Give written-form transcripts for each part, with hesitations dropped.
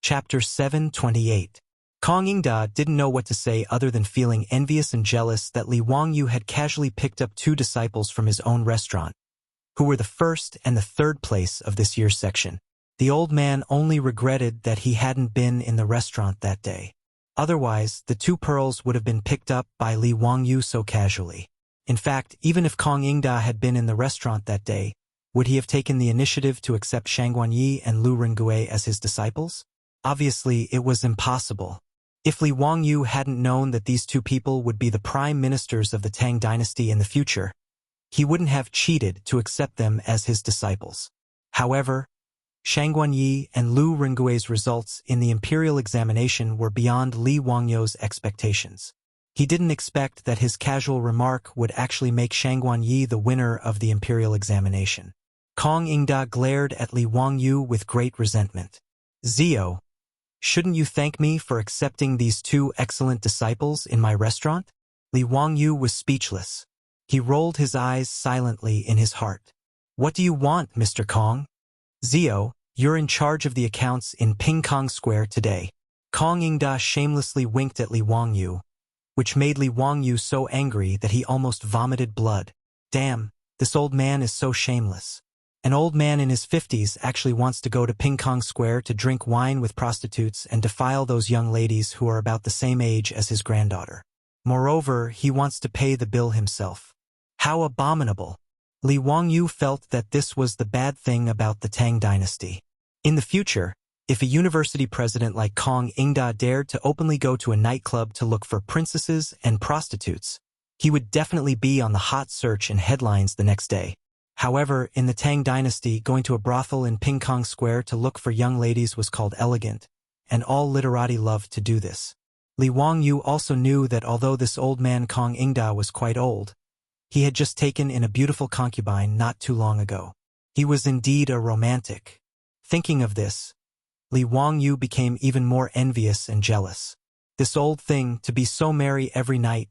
Chapter 728. Kong Ingda didn't know what to say other than feeling envious and jealous that Li Wangyu had casually picked up 2 disciples from his own restaurant, who were the first and the third place of this year's section. The old man only regretted that he hadn't been in the restaurant that day. Otherwise, the 2 pearls would have been picked up by Li Wangyu so casually. In fact, even if Kong Ingda had been in the restaurant that day, would he have taken the initiative to accept Shangguan Yi and Lu Rengui as his disciples? Obviously, it was impossible. If Li Wangyu hadn't known that these 2 people would be the prime ministers of the Tang dynasty in the future, he wouldn't have cheated to accept them as his disciples. However, Shangguan Yi and Lu Rengui's results in the imperial examination were beyond Li Wangyu's expectations. He didn't expect that his casual remark would actually make Shangguan Yi the winner of the imperial examination. Kong Ingda glared at Li Wangyu with great resentment. "Zio, shouldn't you thank me for accepting these 2 excellent disciples in my restaurant?" Li Wangyu was speechless. He rolled his eyes silently in his heart. "What do you want, Mr. Kong?" "Zio, you're in charge of the accounts in Pingkong Square today." Kong Ingda shamelessly winked at Li Wangyu, which made Li Wangyu so angry that he almost vomited blood. Damn, this old man is so shameless. An old man in his 50s actually wants to go to Pingkong Square to drink wine with prostitutes and defile those young ladies who are about the same age as his granddaughter. Moreover, he wants to pay the bill himself. How abominable! Li Wangyu felt that this was the bad thing about the Tang dynasty. In the future, if a university president like Kong Ingda dared to openly go to a nightclub to look for princesses and prostitutes, he would definitely be on the hot search in headlines the next day. However, in the Tang dynasty, going to a brothel in Pingkong Square to look for young ladies was called elegant, and all literati loved to do this. Li Wangyu also knew that although this old man Kong Ingda was quite old, he had just taken in a beautiful concubine not too long ago. He was indeed a romantic. Thinking of this, Li Wangyu became even more envious and jealous. This old thing, to be so merry every night.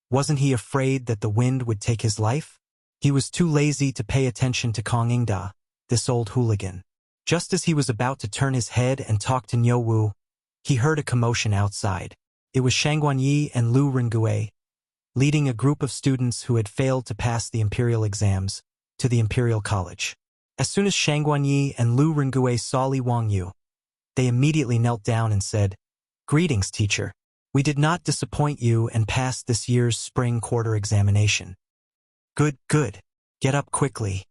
Wasn't he afraid that the wind would take his life? He was too lazy to pay attention to Kong Ingda, this old hooligan. Just as he was about to turn his head and talk to Niu Wu, he heard a commotion outside. It was Shangguan Yi and Lu Rengui, leading a group of students who had failed to pass the imperial exams, to the imperial college. As soon as Shangguan Yi and Lu Rengui saw Li Wangyu, they immediately knelt down and said, "Greetings, teacher. We did not disappoint you and passed this year's spring quarter examination." Good. Get up quickly."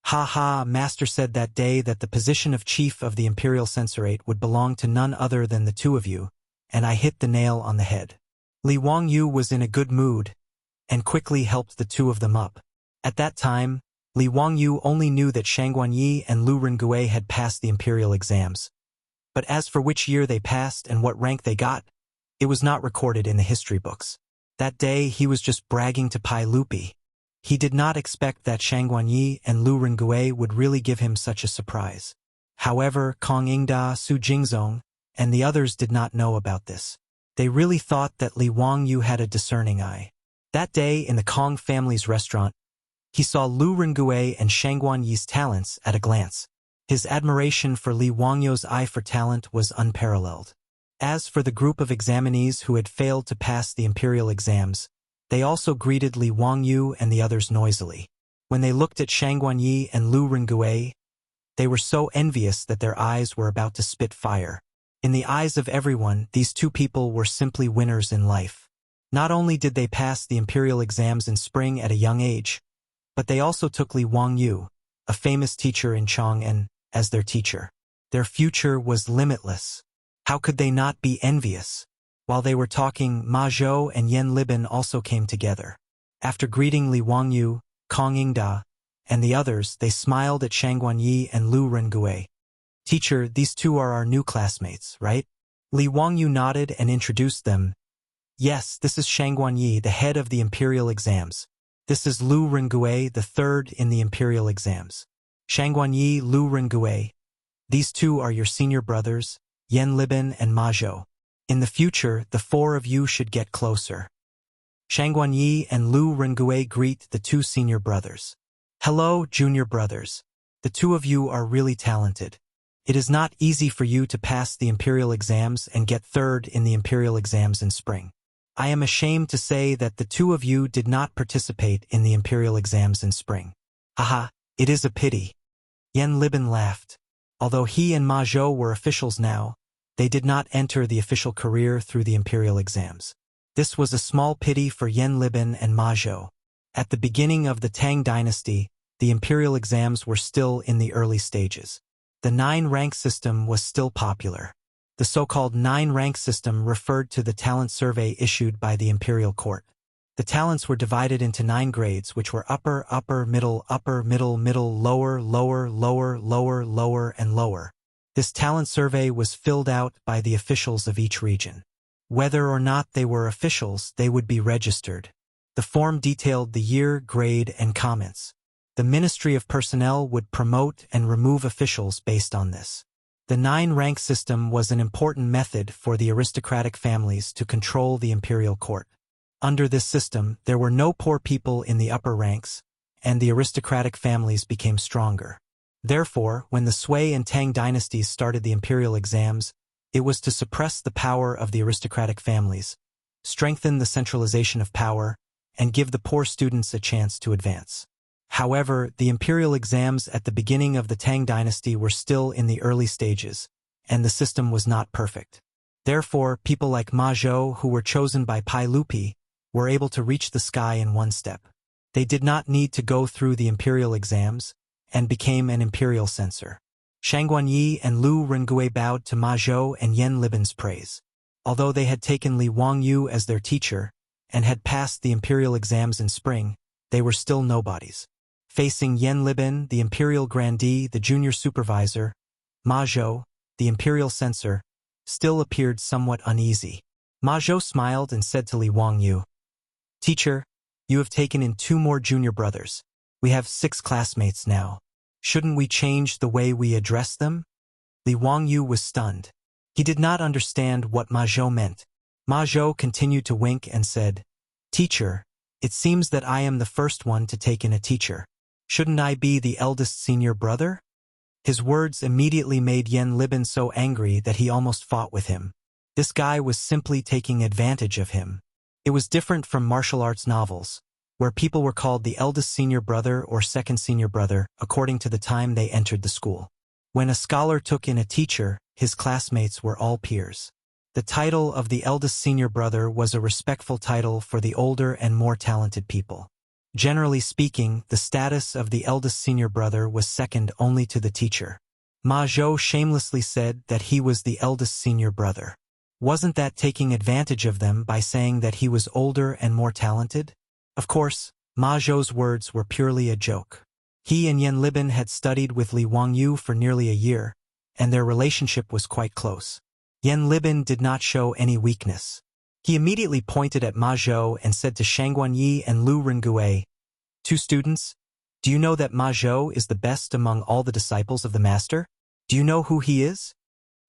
"Ha ha, Master said that day that the position of chief of the imperial censorate would belong to none other than the 2 of you, and I hit the nail on the head." Li Wangyu was in a good mood, and quickly helped the 2 of them up. At that time, Li Wangyu only knew that Shangguan Yi and Lu Rengui had passed the imperial exams. But as for which year they passed and what rank they got, it was not recorded in the history books. That day he was just bragging to Pai Lupi. He did not expect that Shangguan Yi and Lu Rengui would really give him such a surprise. However, Kong Ingda, Su Jingzong, and the others did not know about this. They really thought that Li Wangyu had a discerning eye. That day in the Kong family's restaurant, he saw Lu Rengui and Shangguan Yi's talents at a glance. His admiration for Li Wangyu's eye for talent was unparalleled. As for the group of examinees who had failed to pass the imperial exams, they also greeted Li Wangyu and the others noisily. When they looked at Shangguan Yi and Lu Rengui, they were so envious that their eyes were about to spit fire. In the eyes of everyone, these 2 people were simply winners in life. Not only did they pass the imperial exams in spring at a young age, but they also took Li Wangyu, a famous teacher in Chang'an, as their teacher. Their future was limitless. How could they not be envious? While they were talking, Ma Zhou and Yan Liban also came together. After greeting Li Wangyu, Kong Ingda, and the others, they smiled at Shangguan Yi and Lu Rengui. "Teacher, these 2 are our new classmates, right?" Li Wangyu nodded and introduced them. "Yes, this is Shangguan Yi, the head of the imperial exams. This is Lu Rengui, the 3rd in the imperial exams. Shangguan Yi, Lu Rengui. These 2 are your senior brothers, Yan Liban and Ma Zhou. In the future, the 4 of you should get closer." Shangguan Yi and Lu Rengui greet the 2 senior brothers. "Hello, junior brothers. The 2 of you are really talented. It is not easy for you to pass the imperial exams and get third in the imperial exams in spring. I am ashamed to say that the two of you did not participate in the imperial exams in spring. Haha, it is a pity. Yen Libin laughed. Although he and Ma Zhou were officials now, they did not enter the official career through the imperial exams. This was a small pity for Yen Libin and Ma Zhou. At the beginning of the Tang dynasty, the imperial exams were still in the early stages. The 9-rank system was still popular. The so-called 9-rank system referred to the talent survey issued by the imperial court. The talents were divided into 9 grades, which were upper, middle, lower, lower, and lower. This talent survey was filled out by the officials of each region. Whether or not they were officials, they would be registered. The form detailed the year, grade, and comments. The Ministry of Personnel would promote and remove officials based on this. The 9-rank system was an important method for the aristocratic families to control the imperial court. Under this system, there were no poor people in the upper ranks, and the aristocratic families became stronger. Therefore, when the Sui and Tang dynasties started the imperial exams, it was to suppress the power of the aristocratic families, strengthen the centralization of power, and give the poor students a chance to advance. However, the imperial exams at the beginning of the Tang dynasty were still in the early stages, and the system was not perfect. Therefore, people like Ma Zhou, who were chosen by Pai Lupi, were able to reach the sky in one step. They did not need to go through the imperial exams, and became an imperial censor. Shangguan Yi and Lu Rengui bowed to Ma Zhou and Yen Libin's praise. Although they had taken Li Wangyu as their teacher, and had passed the imperial exams in spring, they were still nobodies. Facing Yen Libin, the imperial grandee, the junior supervisor, Ma Zhou, the imperial censor, still appeared somewhat uneasy. Ma Zhou smiled and said to Li Wangyu, "Teacher, you have taken in 2 more junior brothers. We have 6 classmates now. Shouldn't we change the way we address them?" Li Wangyu was stunned. He did not understand what Ma Zhou meant. Ma Zhou continued to wink and said, "Teacher, it seems that I am the first one to take in a teacher. Shouldn't I be the eldest senior brother?" His words immediately made Yen Libin so angry that he almost fought with him. This guy was simply taking advantage of him. It was different from martial arts novels, where people were called the eldest senior brother or second senior brother according to the time they entered the school. When a scholar took in a teacher, his classmates were all peers. The title of the eldest senior brother was a respectful title for the older and more talented people. Generally speaking, the status of the eldest senior brother was second only to the teacher. Ma Zhou shamelessly said that he was the eldest senior brother. Wasn't that taking advantage of them by saying that he was older and more talented? Of course, Ma Zhou's words were purely a joke. He and Yen Libin had studied with Li Wangyu for nearly a year, and their relationship was quite close. Yen Libin did not show any weakness. He immediately pointed at Ma Zhou and said to Shangguan Yi and Lu Rengui, "2 students, do you know that Ma Zhou is the best among all the disciples of the master? Do you know who he is?"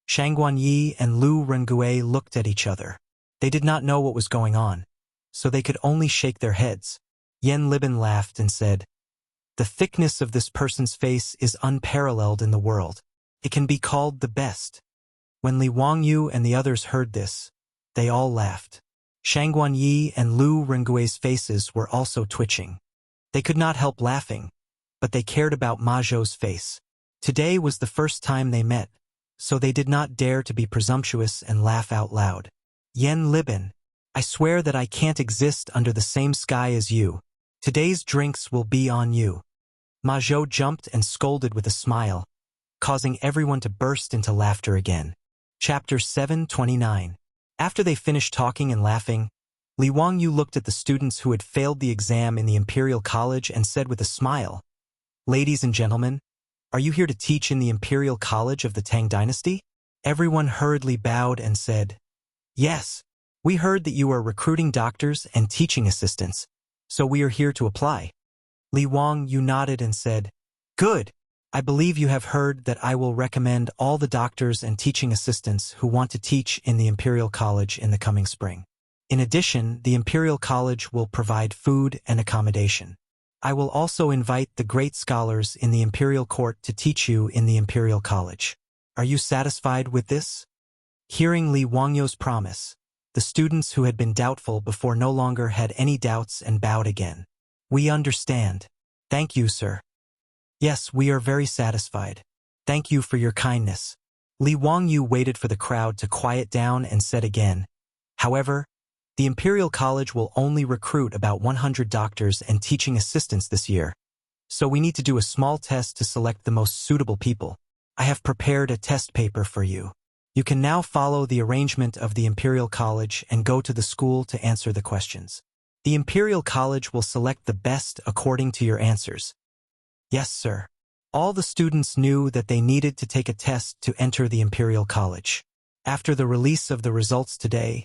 Shangguan Yi and Lu Rengui looked at each other. They did not know what was going on, so they could only shake their heads. Yen Libin laughed and said, "The thickness of this person's face is unparalleled in the world. It can be called the best." When Li Wangyu and the others heard this, they all laughed. Shangguan Yi and Lu Rengui's faces were also twitching. They could not help laughing, but they cared about Ma Zhou's face. Today was the first time they met, so they did not dare to be presumptuous and laugh out loud. "Yen Libin, I swear that I can't exist under the same sky as you. Today's drinks will be on you." Ma Zhou jumped and scolded with a smile, causing everyone to burst into laughter again. Chapter 729. After they finished talking and laughing, Li Wangyu looked at the students who had failed the exam in the Imperial College and said with a smile, "Ladies and gentlemen, are you here to teach in the Imperial College of the Tang Dynasty?" Everyone hurriedly bowed and said, "Yes, we heard that you are recruiting doctors and teaching assistants, so we are here to apply." Li Wangyu nodded and said, "Good. I believe you have heard that I will recommend all the doctors and teaching assistants who want to teach in the Imperial College in the coming spring. In addition, the Imperial College will provide food and accommodation. I will also invite the great scholars in the Imperial Court to teach you in the Imperial College. Are you satisfied with this? Hearing Li Wangyou's promise, the students who had been doubtful before no longer had any doubts and bowed again. We understand. Thank you, sir. Yes, we are very satisfied. Thank you for your kindness. Li Wangyou waited for the crowd to quiet down and said again, however, the Imperial College will only recruit about 100 doctors and teaching assistants this year, so we need to do a small test to select the most suitable people. I have prepared a test paper for you. You can now follow the arrangement of the Imperial College and go to the school to answer the questions. The Imperial College will select the best according to your answers. Yes, sir. All the students knew that they needed to take a test to enter the Imperial College. After the release of the results today,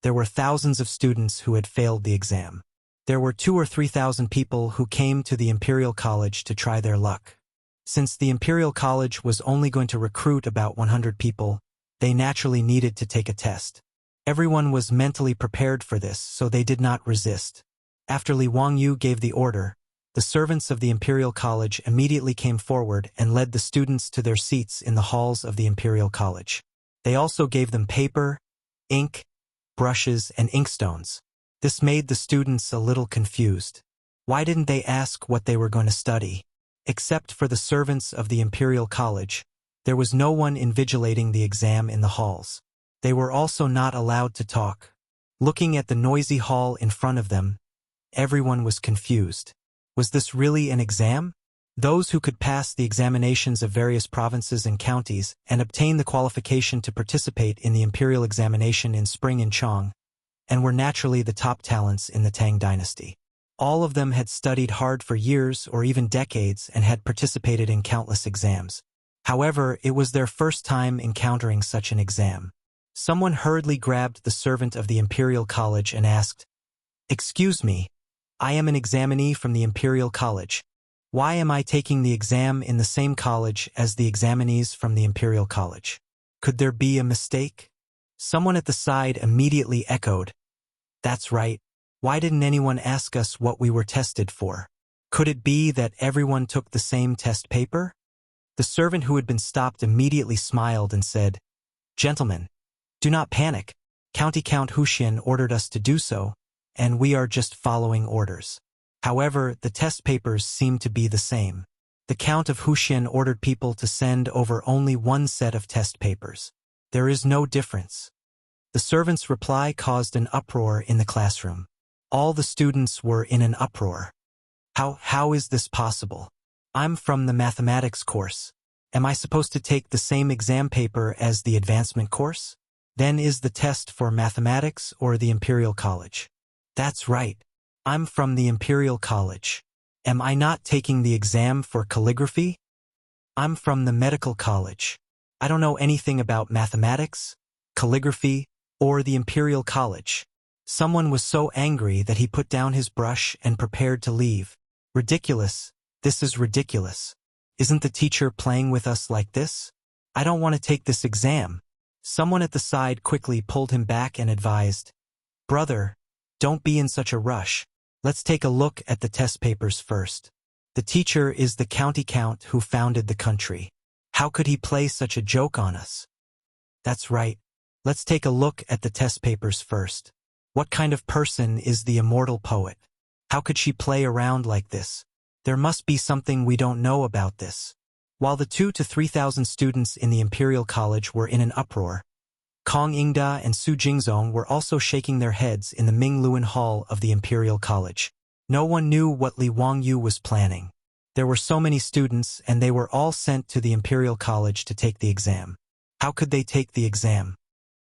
there were thousands of students who had failed the exam. There were 2,000 or 3,000 people who came to the Imperial College to try their luck. Since the Imperial College was only going to recruit about 100 people, they naturally needed to take a test. Everyone was mentally prepared for this, so they did not resist. After Li Wangyou gave the order, the servants of the Imperial College immediately came forward and led the students to their seats in the halls of the Imperial College. They also gave them paper, ink, brushes, and inkstones. This made the students a little confused. Why didn't they ask what they were going to study? Except for the servants of the Imperial College, there was no one invigilating the exam in the halls. They were also not allowed to talk. Looking at the noisy hall in front of them, everyone was confused. Was this really an exam? Those who could pass the examinations of various provinces and counties and obtain the qualification to participate in the imperial examination in spring in Chang'an, and were naturally the top talents in the Tang dynasty. All of them had studied hard for years or even decades and had participated in countless exams. However, it was their first time encountering such an exam. Someone hurriedly grabbed the servant of the Imperial College and asked, "Excuse me, I am an examinee from the Imperial College. Why am I taking the exam in the same college as the examinees from the Imperial College? Could there be a mistake?" Someone at the side immediately echoed, "That's right. Why didn't anyone ask us what we were tested for? Could it be that everyone took the same test paper?" The servant who had been stopped immediately smiled and said, "Gentlemen, do not panic. County Count Wuxia ordered us to do so, and we are just following orders." However, the test papers seemed to be the same. The Count of Wuxia ordered people to send over only one set of test papers. There is no difference. The servant's reply caused an uproar in the classroom. All the students were in an uproar. How is this possible? I'm from the mathematics course. Am I supposed to take the same exam paper as the advancement course? Then is the test for mathematics or the Imperial College? That's right. I'm from the Imperial College. Am I not taking the exam for calligraphy? I'm from the Medical College. I don't know anything about mathematics, calligraphy, or the Imperial College. Someone was so angry that he put down his brush and prepared to leave. Ridiculous. This is ridiculous. Isn't the teacher playing with us like this? I don't want to take this exam. Someone at the side quickly pulled him back and advised, "Brother, don't be in such a rush. Let's take a look at the test papers first. The teacher is the county count who founded the country. How could he play such a joke on us?" That's right. Let's take a look at the test papers first. What kind of person is the immortal poet? How could she play around like this? There must be something we don't know about this. While the 2,000 to 3,000 students in the Imperial College were in an uproar, Kong Yingda and Su Jingzong were also shaking their heads in the Ming Luan Hall of the Imperial College. No one knew what Li Wangyou was planning. There were so many students and they were all sent to the Imperial College to take the exam. How could they take the exam?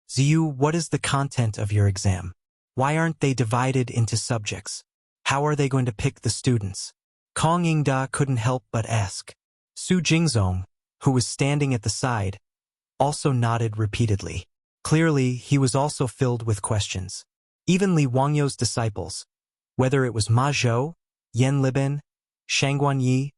Ziyu, what is the content of your exam? Why aren't they divided into subjects? How are they going to pick the students? Kong Yingda couldn't help but ask. Su Jingzong, who was standing at the side, also nodded repeatedly. Clearly, he was also filled with questions. Even Li Wangyou's disciples, whether it was Ma Zhou, Yan Libin, Shangguan Yi,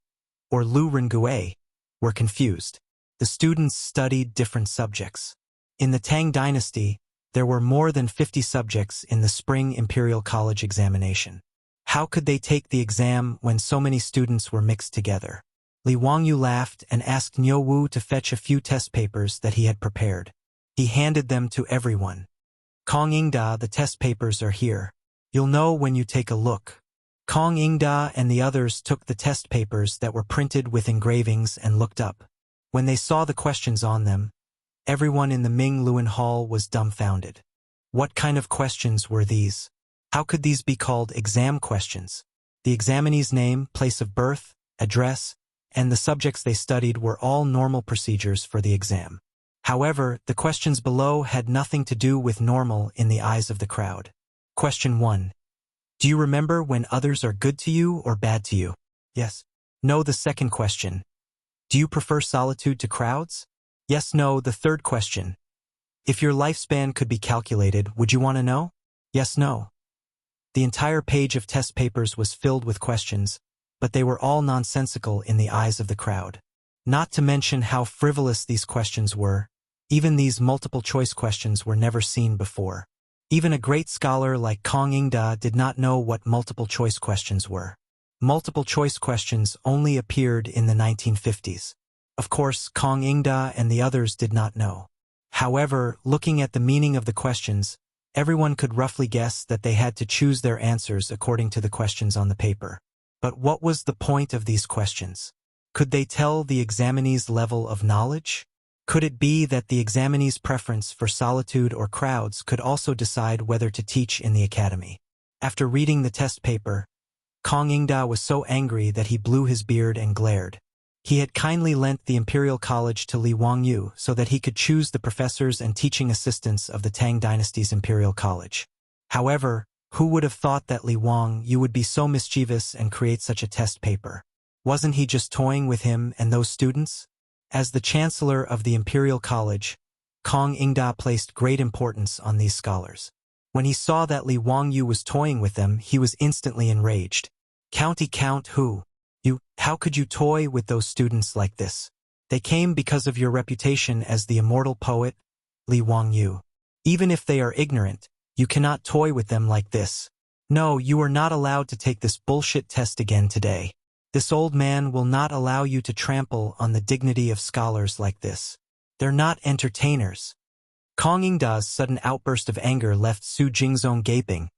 or Lu Rengue, were confused. The students studied different subjects. In the Tang dynasty, there were more than 50 subjects in the spring Imperial College examination. How could they take the exam when so many students were mixed together? Li Wangyu laughed and asked Niu Wu to fetch a few test papers that he had prepared. He handed them to everyone. Kong Ingda, the test papers are here. You'll know when you take a look. Kong Ingda and the others took the test papers that were printed with engravings and looked up. When they saw the questions on them, everyone in the Ming Luan Hall was dumbfounded. What kind of questions were these? How could these be called exam questions? The examinee's name, place of birth, address, and the subjects they studied were all normal procedures for the exam. However, the questions below had nothing to do with normal in the eyes of the crowd. Question 1. Do you remember when others are good to you or bad to you? Yes. No. The second question. Do you prefer solitude to crowds? Yes. No. The third question. If your lifespan could be calculated, would you want to know? Yes. No. The entire page of test papers was filled with questions, but they were all nonsensical in the eyes of the crowd. Not to mention how frivolous these questions were. Even these multiple-choice questions were never seen before. Even a great scholar like Kong Ingda did not know what multiple-choice questions were. Multiple-choice questions only appeared in the 1950s. Of course, Kong Ingda and the others did not know. However, looking at the meaning of the questions, everyone could roughly guess that they had to choose their answers according to the questions on the paper. But what was the point of these questions? Could they tell the examinee's level of knowledge? Could it be that the examinee's preference for solitude or crowds could also decide whether to teach in the academy? After reading the test paper, Kong Ingda was so angry that he blew his beard and glared. He had kindly lent the Imperial College to Li Wangyu so that he could choose the professors and teaching assistants of the Tang Dynasty's Imperial College. However, who would have thought that Li Wangyu would be so mischievous and create such a test paper? Wasn't he just toying with him and those students? As the Chancellor of the Imperial College, Kong Ingda placed great importance on these scholars. When he saw that Li Wangyu was toying with them, he was instantly enraged. Count who? You, how could you toy with those students like this? They came because of your reputation as the immortal poet, Li Wangyu. Even if they are ignorant, you cannot toy with them like this. No, you are not allowed to take this bullshit test again today. This old man will not allow you to trample on the dignity of scholars like this. They're not entertainers. Kong Ingda's sudden outburst of anger left Su Jingzong gaping,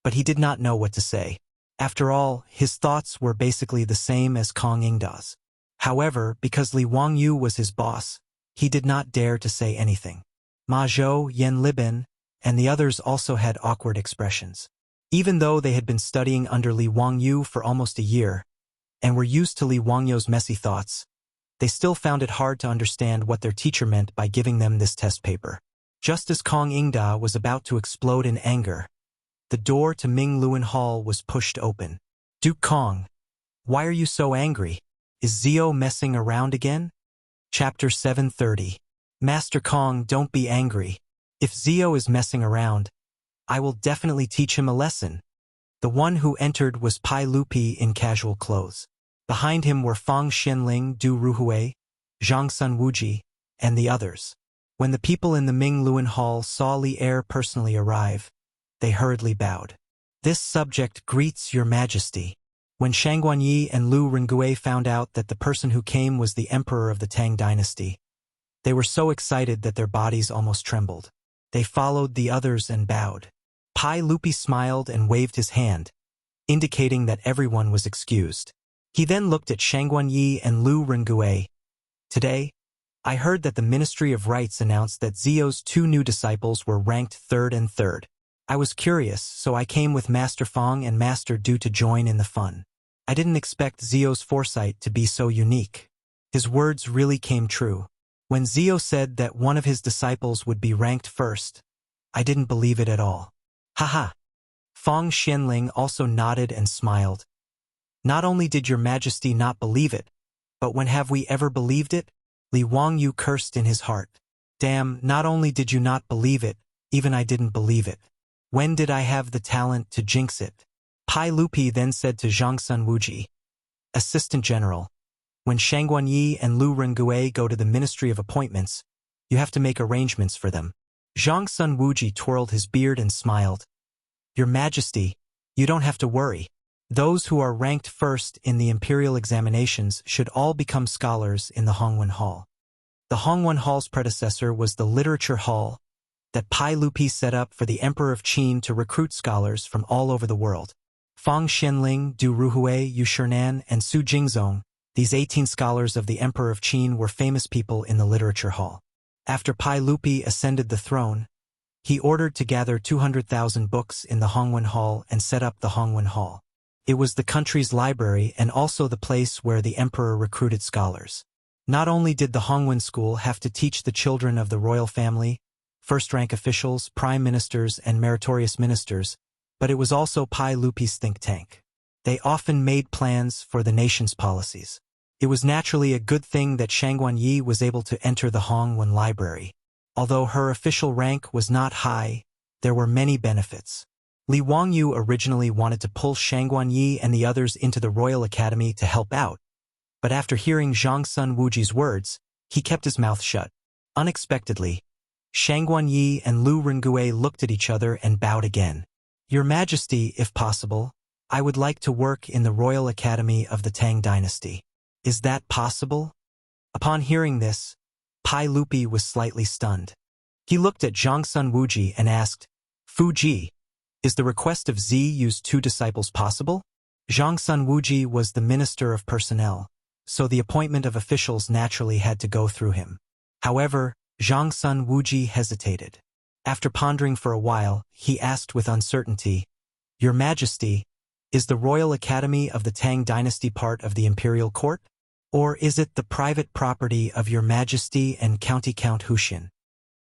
but he did not know what to say. After all, his thoughts were basically the same as Kong Ingda's. However, because Li Wangyu was his boss, he did not dare to say anything. Ma Zhou, Yan Liben, and the others also had awkward expressions. Even though they had been studying under Li Wangyu for almost a year, and were used to Li Wangyu's messy thoughts, they still found it hard to understand what their teacher meant by giving them this test paper. Just as Kong Ingda was about to explode in anger, the door to Ming Luan Hall was pushed open. Duke Kong, why are you so angry? Is Zio messing around again? Chapter 730. Master Kong, don't be angry. If Zio is messing around, I will definitely teach him a lesson. The one who entered was Pai Lupi in casual clothes. Behind him were Fang Xianling, Du Ruhui, Zhang Sun Wuji, and the others. When the people in the Ming Luan Hall saw Li Er personally arrive, they hurriedly bowed. This subject greets your majesty. When Shangguan Yi and Lu Rengue found out that the person who came was the emperor of the Tang dynasty, they were so excited that their bodies almost trembled. They followed the others and bowed. Pai Lupi smiled and waved his hand, indicating that everyone was excused. He then looked at Shangguan Yi and Lu Rengue. Today, I heard that the Ministry of Rites announced that Zio's 2 new disciples were ranked 3rd and 3rd. I was curious, so I came with Master Fang and Master Du to join in the fun. I didn't expect Zio's foresight to be so unique. His words really came true. When Zio said that one of his disciples would be ranked first, I didn't believe it at all. Haha. Fang Xianling also nodded and smiled. Not only did your majesty not believe it, but when have we ever believed it? Li Wangyu cursed in his heart. Damn, not only did you not believe it, even I didn't believe it. When did I have the talent to jinx it? Pai Lupi then said to Zhang Sun Wuji, Assistant General, when Shangguan Yi and Lu Rengue go to the Ministry of Appointments, you have to make arrangements for them. Zhang Sun Wuji twirled his beard and smiled. Your Majesty, you don't have to worry. Those who are ranked first in the imperial examinations should all become scholars in the Hongwen Hall. The Hongwen Hall's predecessor was the Literature Hall that Pai Lupi set up for the Emperor of Qin to recruit scholars from all over the world. Fang Xianling, Du Ruhui, Yu Shinan, and Su Jingzong, these 18 scholars of the Emperor of Qin were famous people in the Literature Hall. After Pai Lupi ascended the throne, he ordered to gather 200,000 books in the Hongwen Hall and set up the Hongwen Hall. It was the country's library and also the place where the emperor recruited scholars. Not only did the Hongwen school have to teach the children of the royal family, first-rank officials, prime ministers, and meritorious ministers, but it was also Pai Lupi's think tank. They often made plans for the nation's policies. It was naturally a good thing that Shangguan Yi was able to enter the Hongwen library. Although her official rank was not high, there were many benefits. Li Wangyu originally wanted to pull Shangguan Yi and the others into the Royal Academy to help out, but after hearing Zhang Sun Wuji's words, he kept his mouth shut. Unexpectedly, Shangguan Yi and Lu Rengue looked at each other and bowed again. "Your Majesty, if possible, I would like to work in the Royal Academy of the Tang Dynasty. Is that possible?" Upon hearing this, Pai Lupi was slightly stunned. He looked at Zhang Sun Wuji and asked, "Fu Ji, is the request of Ziyu's 2 disciples possible?" Zhang Sun Wuji was the Minister of Personnel, so the appointment of officials naturally had to go through him. However, Zhang Sun Wuji hesitated. After pondering for a while, he asked with uncertainty, "Your Majesty, is the Royal Academy of the Tang Dynasty part of the Imperial Court? Or is it the private property of Your Majesty and County Count Huxian?"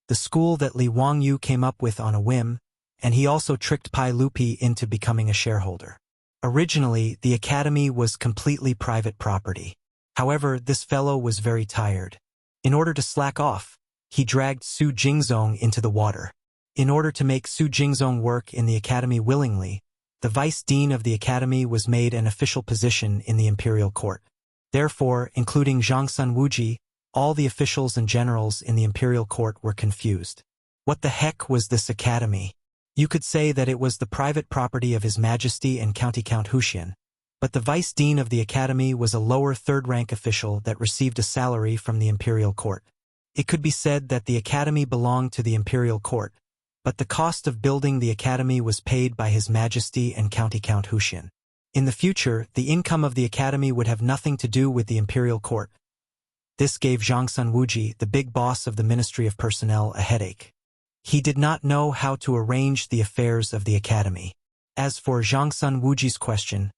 The school that Li Wangyu came up with on a whim, and he also tricked Pai Lupi into becoming a shareholder. Originally, the academy was completely private property. However, this fellow was very tired. In order to slack off, he dragged Su Jingzong into the water. In order to make Su Jingzong work in the academy willingly, the vice dean of the academy was made an official position in the imperial court. Therefore, including Zhang Sun Wuji, all the officials and generals in the imperial court were confused. What the heck was this academy? You could say that it was the private property of His Majesty and County Count Huxian, but the vice dean of the academy was a lower third-rank official that received a salary from the imperial court. It could be said that the academy belonged to the imperial court, but the cost of building the academy was paid by His Majesty and County Count Huxian. In the future, the income of the academy would have nothing to do with the imperial court. This gave Zhang Sun Wuji, the big boss of the Ministry of Personnel, a headache. He did not know how to arrange the affairs of the academy. As for Zhang Sun Wuji's question,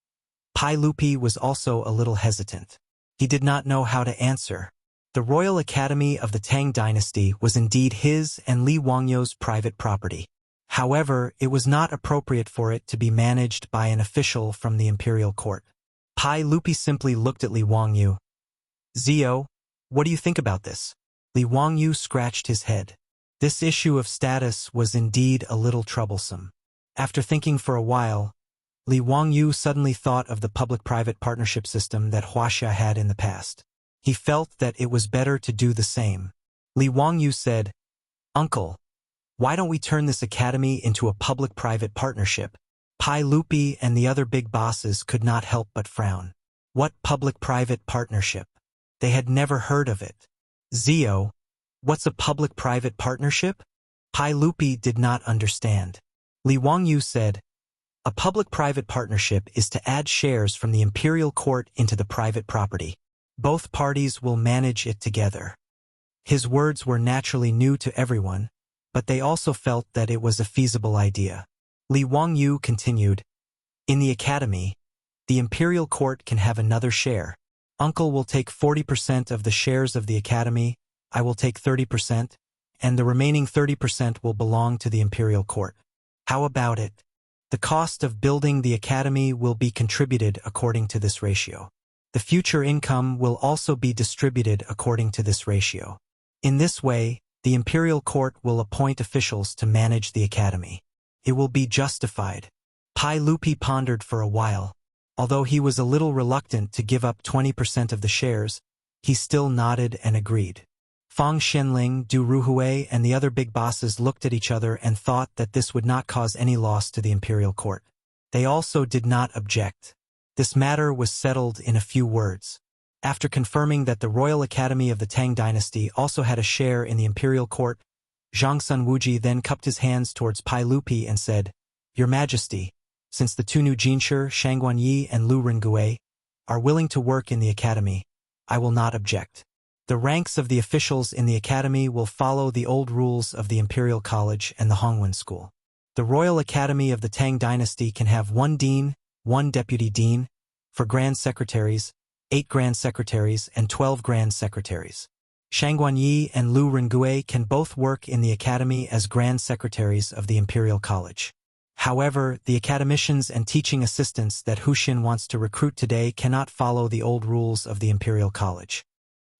Pai Lupi was also a little hesitant. He did not know how to answer. The Royal Academy of the Tang Dynasty was indeed his and Li Wangyu's private property. However, it was not appropriate for it to be managed by an official from the imperial court. Pai Lupi simply looked at Li Wangyu. "Zio, what do you think about this?" Li Wangyu scratched his head. This issue of status was indeed a little troublesome. After thinking for a while, Li Wangyu suddenly thought of the public-private partnership system that Wuxia had in the past. He felt that it was better to do the same. Li Wangyu said, "Uncle, why don't we turn this academy into a public-private partnership?" Pai Lupi and the other big bosses could not help but frown. What public-private partnership? They had never heard of it. "Zio, what's a public-private partnership?" Pai Lupi did not understand. Li Wangyu said, "A public-private partnership is to add shares from the imperial court into the private property. Both parties will manage it together." His words were naturally new to everyone, but they also felt that it was a feasible idea. Li Wangyu continued, "In the academy, the imperial court can have another share. Uncle will take 40% of the shares of the academy, I will take 30%, and the remaining 30% will belong to the imperial court. How about it? The cost of building the academy will be contributed according to this ratio. The future income will also be distributed according to this ratio. In this way, the imperial court will appoint officials to manage the academy. It will be justified." Pai Lupi pondered for a while. Although he was a little reluctant to give up 20% of the shares, he still nodded and agreed. Fang Xianling, Du Ruhui, and the other big bosses looked at each other and thought that this would not cause any loss to the imperial court. They also did not object. This matter was settled in a few words. After confirming that the Royal Academy of the Tang Dynasty also had a share in the imperial court, Zhang Sunwuji then cupped his hands towards Pai Lupi and said, "Your Majesty, since the two new Jinshi, Shangguan Yi and Lu Rengue, are willing to work in the academy, I will not object. The ranks of the officials in the academy will follow the old rules of the Imperial College and the Hongwen School. The Royal Academy of the Tang Dynasty can have 1 dean, 1 deputy dean, for Grand Secretaries, 8 Grand Secretaries and 12 Grand Secretaries. Shangguan Yi and Lu Rengue can both work in the academy as Grand Secretaries of the Imperial College. However, the academicians and teaching assistants that Huxin wants to recruit today cannot follow the old rules of the Imperial College.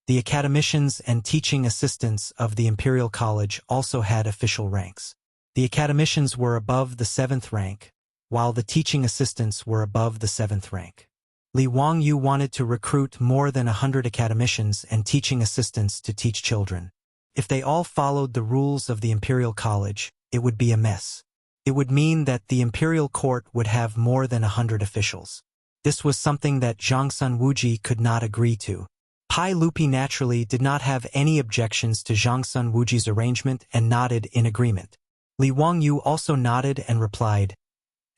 The academicians and teaching assistants of the Imperial College also had official ranks. The academicians were above the 7th rank, while the teaching assistants were above the 7th rank. Li Wangyu wanted to recruit more than 100 academicians and teaching assistants to teach children. If they all followed the rules of the Imperial College, it would be a mess. It would mean that the imperial court would have more than 100 officials. This was something that Zhang Sunwuji could not agree to. Pai Lupi naturally did not have any objections to Zhang Sunwuji's arrangement and nodded in agreement. Li Wangyu also nodded and replied,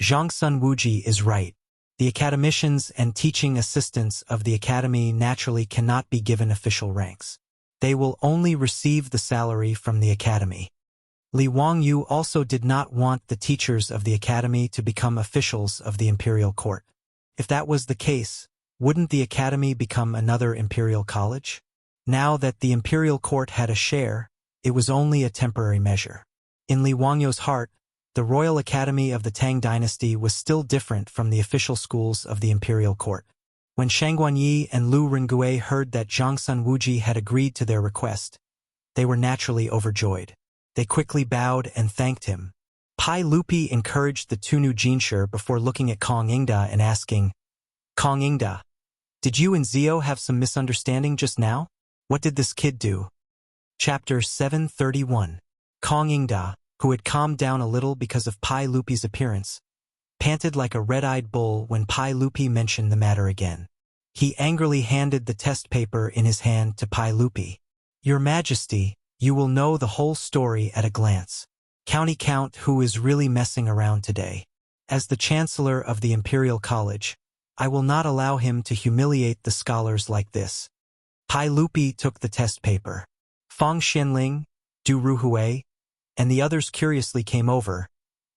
"Zhang Sunwuji is right. The academicians and teaching assistants of the academy naturally cannot be given official ranks. They will only receive the salary from the academy." Li Wangyu also did not want the teachers of the academy to become officials of the imperial court. If that was the case, wouldn't the academy become another imperial college? Now that the imperial court had a share, it was only a temporary measure. In Li Wangyu's heart, the Royal Academy of the Tang Dynasty was still different from the official schools of the imperial court. When Shangguan Yi and Lu Rengue heard that Zhang Sunwuji had agreed to their request, they were naturally overjoyed. They quickly bowed and thanked him. Pai Lupi encouraged the two new Jinshi before looking at Kong Ingda and asking, "Kong Ingda, did you and Zio have some misunderstanding just now? What did this kid do?" Chapter 731. Kong Ingda, who had calmed down a little because of Pai Lupi's appearance, panted like a red-eyed bull when Pai Lupi mentioned the matter again. He angrily handed the test paper in his hand to Pai Lupi. "Your Majesty, you will know the whole story at a glance. County Count who is really messing around today. As the Chancellor of the Imperial College, I will not allow him to humiliate the scholars like this." Pai Lupi took the test paper. Fang Xianling, Du Ruhui, and the others curiously came over,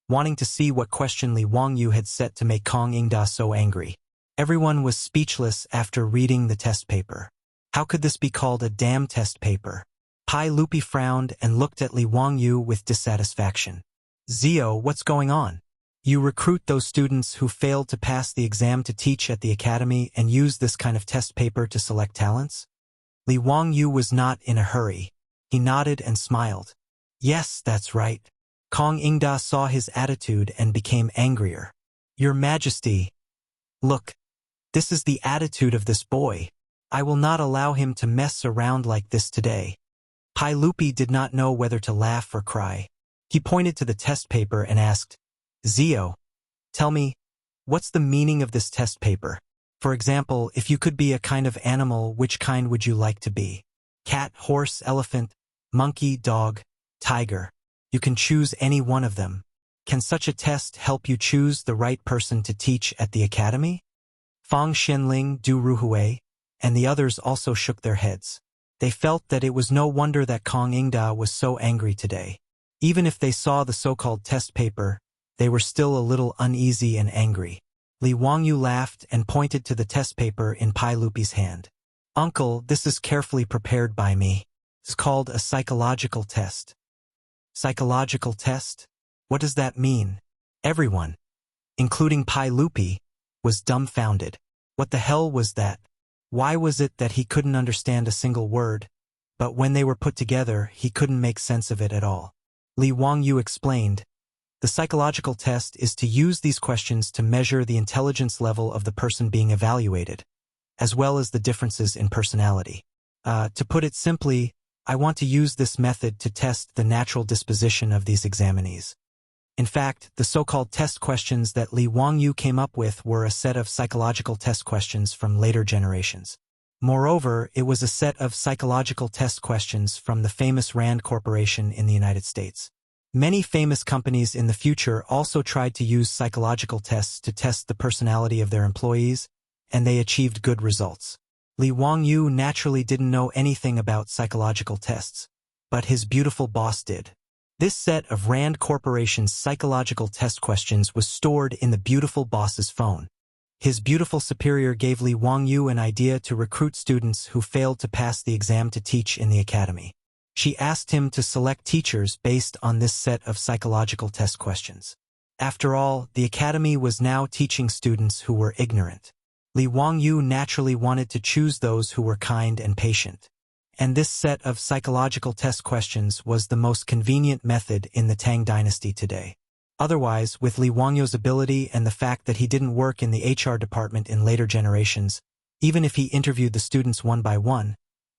wanting to see what question Li Wangyu had set to make Kong Ingda so angry. Everyone was speechless after reading the test paper. How could this be called a damn test paper? Pai Lupi frowned and looked at Li Wangyu with dissatisfaction. "Zio, what's going on? You recruit those students who failed to pass the exam to teach at the academy and use this kind of test paper to select talents?" Li Wangyu was not in a hurry. He nodded and smiled. "Yes, that's right." Kong Ingda saw his attitude and became angrier. "Your Majesty, look, this is the attitude of this boy. I will not allow him to mess around like this today." Pai Lupi did not know whether to laugh or cry. He pointed to the test paper and asked, "Zio, tell me, what's the meaning of this test paper? For example, if you could be a kind of animal, which kind would you like to be? Cat, horse, elephant, monkey, dog, tiger. You can choose any one of them. Can such a test help you choose the right person to teach at the academy?" Fang Xianling, Du Ruhui, and the others also shook their heads. They felt that it was no wonder that Kong Ingda was so angry today. Even if they saw the so-called test paper, they were still a little uneasy and angry. Li Wangyu laughed and pointed to the test paper in Pai Lupi's hand. "Uncle, this is carefully prepared by me. It's called a psychological test." "Psychological test? What does that mean?" Everyone, including Pai Lupi, was dumbfounded. What the hell was that? Why was it that he couldn't understand a single word, but when they were put together, he couldn't make sense of it at all? Li Wangyu explained, "The psychological test is to use these questions to measure the intelligence level of the person being evaluated, as well as the differences in personality. To put it simply, I want to use this method to test the natural disposition of these examinees." In fact, the so-called test questions that Li Wangyu came up with were a set of psychological test questions from later generations. Moreover, it was a set of psychological test questions from the famous Rand Corporation in the United States. Many famous companies in the future also tried to use psychological tests to test the personality of their employees, and they achieved good results. Li Wangyu naturally didn't know anything about psychological tests, but his beautiful boss did. This set of Rand Corporation's psychological test questions was stored in the beautiful boss's phone. His beautiful superior gave Li Wangyu an idea to recruit students who failed to pass the exam to teach in the academy. She asked him to select teachers based on this set of psychological test questions. After all, the academy was now teaching students who were ignorant. Li Wangyu naturally wanted to choose those who were kind and patient. And this set of psychological test questions was the most convenient method in the Tang dynasty today. Otherwise, with Li Wangyu's ability and the fact that he didn't work in the HR department in later generations, even if he interviewed the students one by one,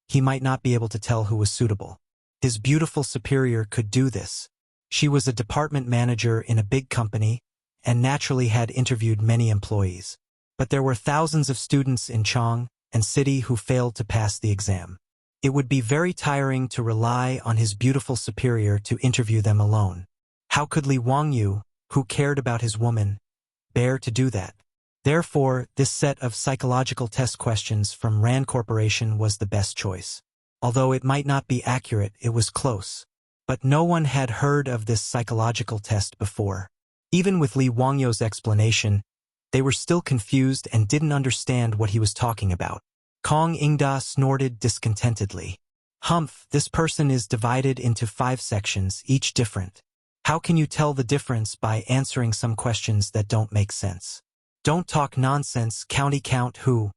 he might not be able to tell who was suitable. His beautiful superior could do this. She was a department manager in a big company and naturally had interviewed many employees. But there were thousands of students in Chang'an city who failed to pass the exam. It would be very tiring to rely on his beautiful superior to interview them alone. How could Li Wangyu, who cared about his woman, bear to do that? Therefore, this set of psychological test questions from Rand Corporation was the best choice. Although it might not be accurate, it was close. But no one had heard of this psychological test before. Even with Li Wangyu's explanation, they were still confused and didn't understand what he was talking about. Kong Ingda snorted discontentedly. Humph, this person is divided into 5 sections, each different. How can you tell the difference by answering some questions that don't make sense? Don't talk nonsense, county count who.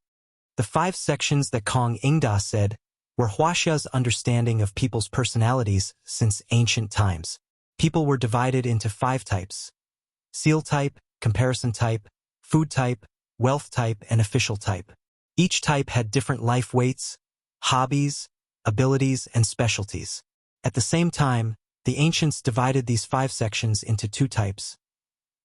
The 5 sections that Kong Ingda said were Wuxia's understanding of people's personalities since ancient times. People were divided into 5 types: seal type, comparison type, food type, wealth type, and official type. Each type had different life weights, hobbies, abilities, and specialties. At the same time, the ancients divided these 5 sections into 2 types: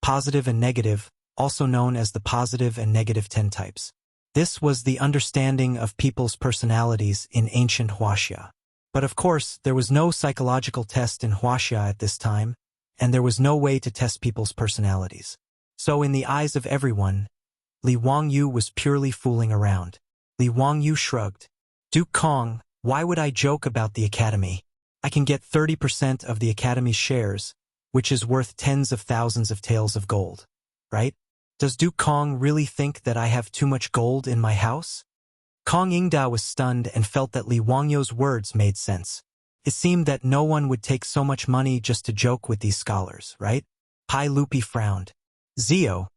positive and negative, also known as the positive and negative 10 types. This was the understanding of people's personalities in ancient Wuxia. But of course, there was no psychological test in Wuxia at this time, and there was no way to test people's personalities. So in the eyes of everyone, Li Wangyu was purely fooling around. Li Wangyu shrugged. Duke Kong, why would I joke about the academy? I can get 30% of the academy's shares, which is worth tens of thousands of taels of gold. Right? Does Duke Kong really think that I have too much gold in my house? Kong Ingda was stunned and felt that Li Wangyu's words made sense. It seemed that no one would take so much money just to joke with these scholars, right? Pai Lupi frowned. Zio,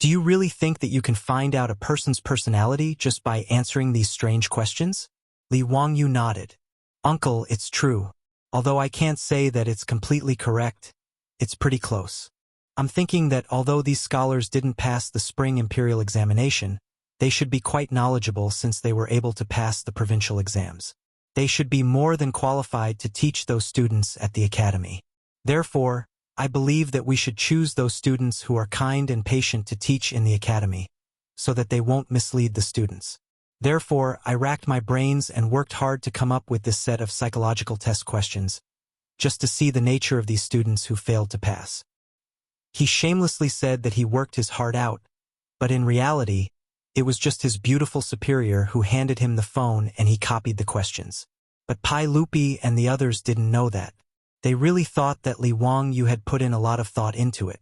do you really think that you can find out a person's personality just by answering these strange questions? Li Wangyu nodded. Uncle, it's true. Although I can't say that it's completely correct, it's pretty close. I'm thinking that although these scholars didn't pass the spring imperial examination, they should be quite knowledgeable since they were able to pass the provincial exams. They should be more than qualified to teach those students at the academy. Therefore, I believe that we should choose those students who are kind and patient to teach in the academy, so that they won't mislead the students. Therefore, I racked my brains and worked hard to come up with this set of psychological test questions, just to see the nature of these students who failed to pass. He shamelessly said that he worked his heart out, but in reality, it was just his beautiful superior who handed him the phone and he copied the questions. But Pai Lupi and the others didn't know that. They really thought that Li Wangyu had put in a lot of thought into it.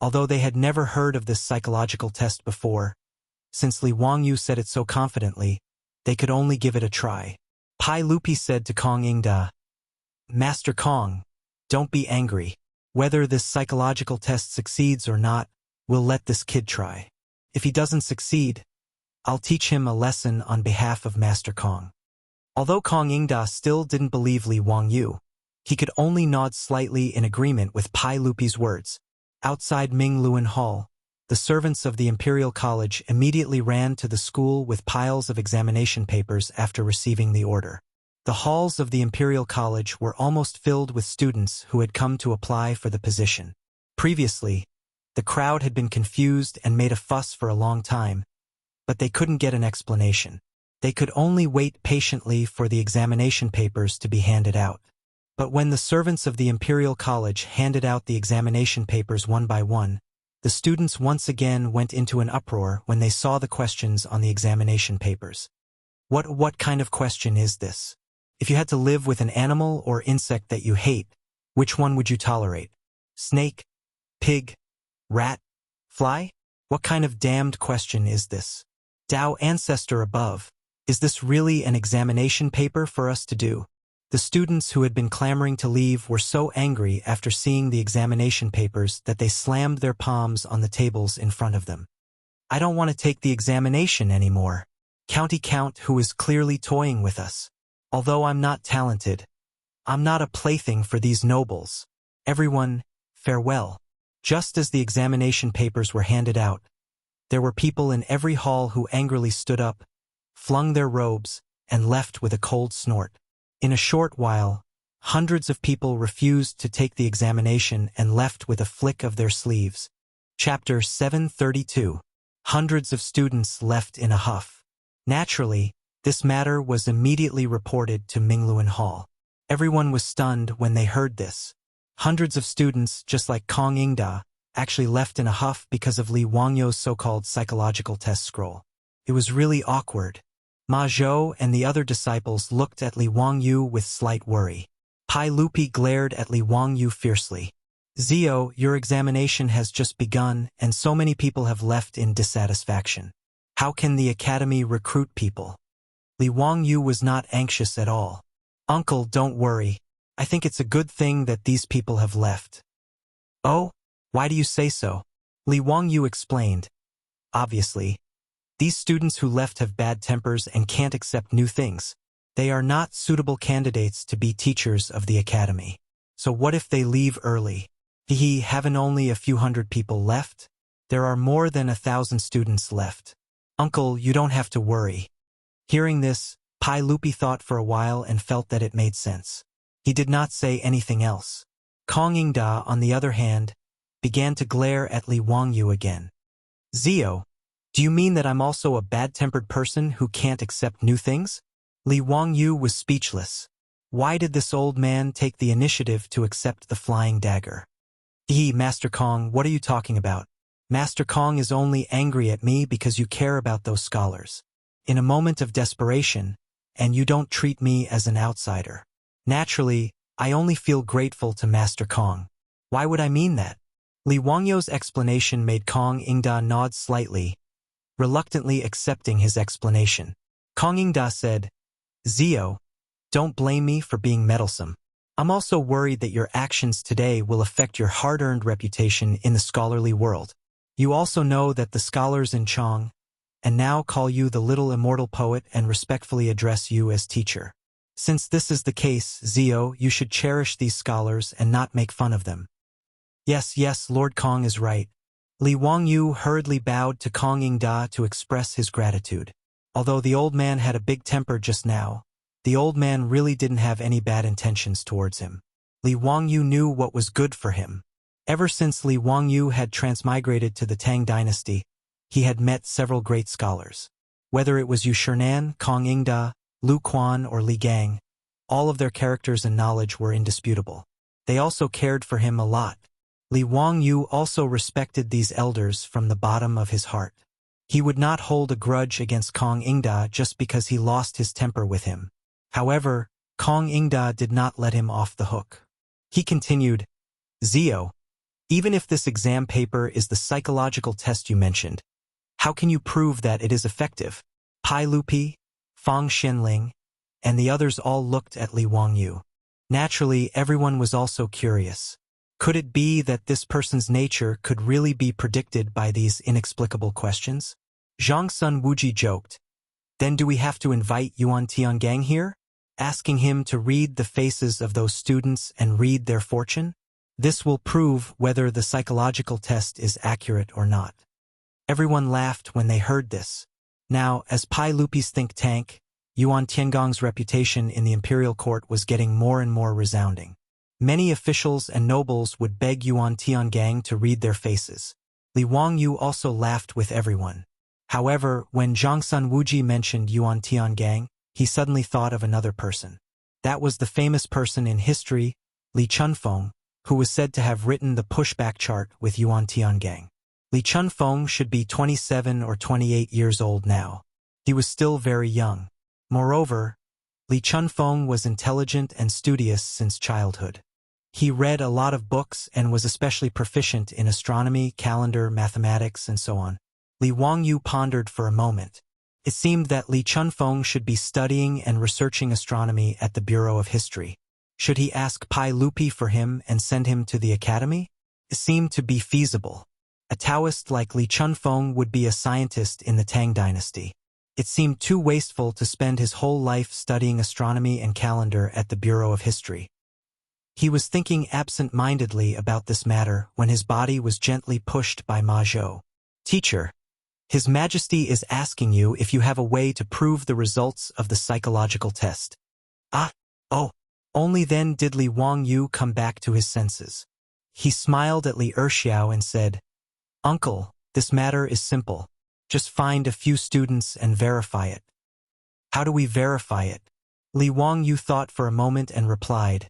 Although they had never heard of this psychological test before, since Li Wangyu said it so confidently, they could only give it a try. Pai Lupi said to Kong Ingda, Master Kong, don't be angry. Whether this psychological test succeeds or not, we'll let this kid try. If he doesn't succeed, I'll teach him a lesson on behalf of Master Kong. Although Kong Ingda still didn't believe Li Wangyu, he could only nod slightly in agreement with Pai Lupi's words. Outside Ming Luan Hall, the servants of the Imperial College immediately ran to the school with piles of examination papers after receiving the order. The halls of the Imperial College were almost filled with students who had come to apply for the position. Previously, the crowd had been confused and made a fuss for a long time, but they couldn't get an explanation. They could only wait patiently for the examination papers to be handed out. But when the servants of the Imperial College handed out the examination papers one by one, the students once again went into an uproar when they saw the questions on the examination papers. What kind of question is this? If you had to live with an animal or insect that you hate, which one would you tolerate? Snake? Pig? Rat? Fly? What kind of damned question is this? Tao ancestor above, is this really an examination paper for us to do? The students who had been clamoring to leave were so angry after seeing the examination papers that they slammed their palms on the tables in front of them. I don't want to take the examination anymore. County Count, who is clearly toying with us. Although I'm not talented, I'm not a plaything for these nobles. Everyone, farewell. Just as the examination papers were handed out, there were people in every hall who angrily stood up, flung their robes, and left with a cold snort. In a short while, hundreds of people refused to take the examination and left with a flick of their sleeves. Chapter 732. Hundreds of students left in a huff. Naturally, this matter was immediately reported to Mingluan Hall. Everyone was stunned when they heard this. Hundreds of students, just like Kong Ingda, actually left in a huff because of Li Wangyou's so-called psychological test scroll. It was really awkward. Ma Zhou and the other disciples looked at Li Wangyou with slight worry. Pai Lupi glared at Li Wangyou fiercely. Zio, your examination has just begun and so many people have left in dissatisfaction. How can the academy recruit people? Li Wangyou was not anxious at all. Uncle, don't worry. I think it's a good thing that these people have left. Oh? Why do you say so? Li Wangyou explained. Obviously, these students who left have bad tempers and can't accept new things. They are not suitable candidates to be teachers of the academy. So what if they leave early? Haven't only a few hundred people left? There are more than 1,000 students left. Uncle, you don't have to worry. Hearing this, Pai Lupi thought for a while and felt that it made sense. He did not say anything else. Kong Ingda, on the other hand, began to glare at Li Wangyou again. Zio, do you mean that I'm also a bad-tempered person who can't accept new things? Li Wangyou was speechless. Why did this old man take the initiative to accept the flying dagger? Master Kong, what are you talking about? Master Kong is only angry at me because you care about those scholars. In a moment of desperation, and you don't treat me as an outsider. Naturally, I only feel grateful to Master Kong. Why would I mean that? Li Wangyou's explanation made Kong Ingda nod slightly, reluctantly accepting his explanation. Kong Ingda said, Zio, don't blame me for being meddlesome. I'm also worried that your actions today will affect your hard-earned reputation in the scholarly world. You also know that the scholars in Chang, and now call you the little immortal poet and respectfully address you as teacher. Since this is the case, Zio, you should cherish these scholars and not make fun of them. Yes, Lord Kong is right. Li Wangyou hurriedly bowed to Kong Ingda to express his gratitude. Although the old man had a big temper just now, the old man really didn't have any bad intentions towards him. Li Wangyou knew what was good for him. Ever since Li Wangyou had transmigrated to the Tang dynasty, he had met several great scholars. Whether it was Yu Shernan, Kong Ingda, Lu Quan, or Li Gang, all of their characters and knowledge were indisputable. They also cared for him a lot. Li Wangyou also respected these elders from the bottom of his heart. He would not hold a grudge against Kong Ingda just because he lost his temper with him. However, Kong Ingda did not let him off the hook. He continued, Zio, even if this exam paper is the psychological test you mentioned, how can you prove that it is effective? Pai Lupi, Fang Xinling, and the others all looked at Li Wangyou. Naturally, everyone was also curious. Could it be that this person's nature could really be predicted by these inexplicable questions? Zhang Sun Wuji joked. Then do we have to invite Yuan Tiangang here? Asking him to read the faces of those students and read their fortune? This will prove whether the psychological test is accurate or not. Everyone laughed when they heard this. Now, as Pai Lupi's think tank, Yuan Tiangong's reputation in the imperial court was getting more and more resounding. Many officials and nobles would beg Yuan Tiangang to read their faces. Li Wangyu also laughed with everyone. However, when Zhangsun Wuji mentioned Yuan Tiangang, he suddenly thought of another person. That was the famous person in history, Li Chunfeng, who was said to have written the pushback chart with Yuan Tiangang. Li Chunfeng should be 27 or 28 years old now. He was still very young. Moreover, Li Chunfeng was intelligent and studious since childhood. He read a lot of books and was especially proficient in astronomy, calendar, mathematics, and so on. Li Wangyu pondered for a moment. It seemed that Li Chunfeng should be studying and researching astronomy at the Bureau of History. Should he ask Pai Lupi for him and send him to the academy? It seemed to be feasible. A Taoist like Li Chunfeng would be a scientist in the Tang dynasty. It seemed too wasteful to spend his whole life studying astronomy and calendar at the Bureau of History. He was thinking absent-mindedly about this matter when his body was gently pushed by Ma Zhou. "Teacher, His Majesty is asking you if you have a way to prove the results of the psychological test." Oh. Only then did Li Wangyu come back to his senses. He smiled at Li Erxiao and said, "Uncle, this matter is simple. Just find a few students and verify it." "How do we verify it?" Li Wangyu thought for a moment and replied,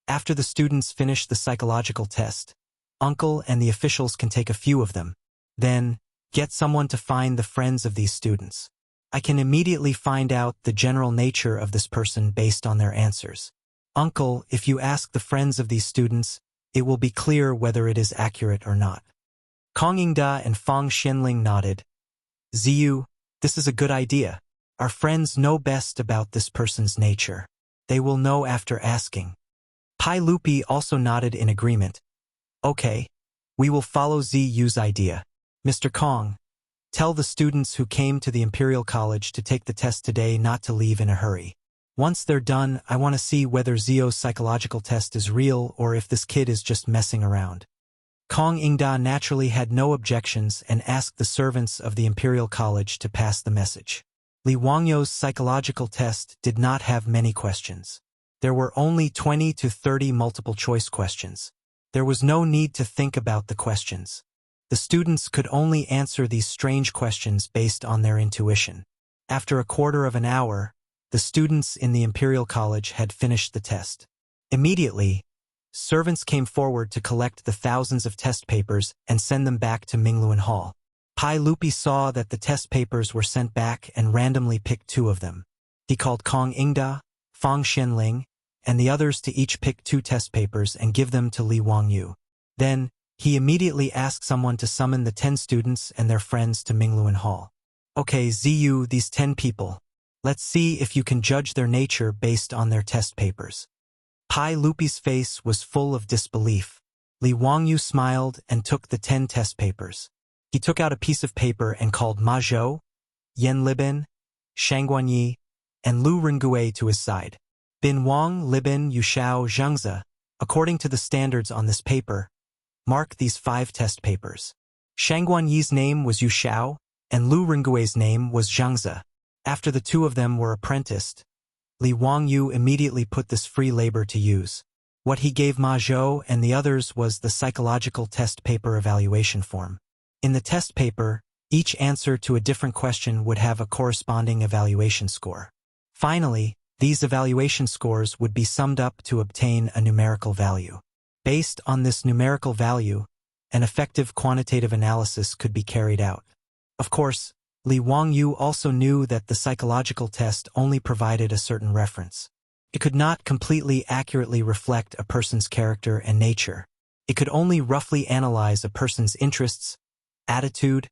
"After the students finish the psychological test, Uncle and the officials can take a few of them. Then, get someone to find the friends of these students. I can immediately find out the general nature of this person based on their answers. Uncle, if you ask the friends of these students, it will be clear whether it is accurate or not." Kong Yingda and Fang Xianling nodded. "Ziyu, this is a good idea. Our friends know best about this person's nature. They will know after asking." Pai Lupi also nodded in agreement. "Okay, we will follow Ziyu's idea. Mr. Kong, tell the students who came to the Imperial College to take the test today not to leave in a hurry. Once they're done, I want to see whether Zio's psychological test is real or if this kid is just messing around." Kong Yingda naturally had no objections and asked the servants of the Imperial College to pass the message. Li Wangyu's psychological test did not have many questions. There were only 20 to 30 multiple-choice questions. There was no need to think about the questions. The students could only answer these strange questions based on their intuition. After a quarter of an hour, the students in the Imperial College had finished the test. Immediately, servants came forward to collect the thousands of test papers and send them back to Mingluan Hall. Pai Lupi saw that the test papers were sent back and randomly picked 2 of them. He called Kong Yingda, Fang Xianling, and the others to each pick 2 test papers and give them to Li Wangyu. Then, he immediately asked someone to summon the 10 students and their friends to Mingluan Hall. "Okay, Ziyu, these 10 people. Let's see if you can judge their nature based on their test papers." Pai Lupi's face was full of disbelief. Li Wangyu smiled and took the 10 test papers. He took out a piece of paper and called Ma Zhou, Yan Libin, Shang Guanyi, and Lu Rengue to his side. Bin Wang, Libin, Yuxiao, Zhengze, according to the standards on this paper, mark these 5 test papers. Shang Guanyi's name was Yuxiao, and Lu Rengue's name was Zhengze. After the 2 of them were apprenticed, Li Wangyu immediately put this free labor to use. What he gave Ma Zhou and the others was the psychological test paper evaluation form. In the test paper, each answer to a different question would have a corresponding evaluation score. Finally, these evaluation scores would be summed up to obtain a numerical value. Based on this numerical value, an effective quantitative analysis could be carried out. Of course, Li Wangyu also knew that the psychological test only provided a certain reference. It could not completely accurately reflect a person's character and nature. It could only roughly analyze a person's interests, attitude,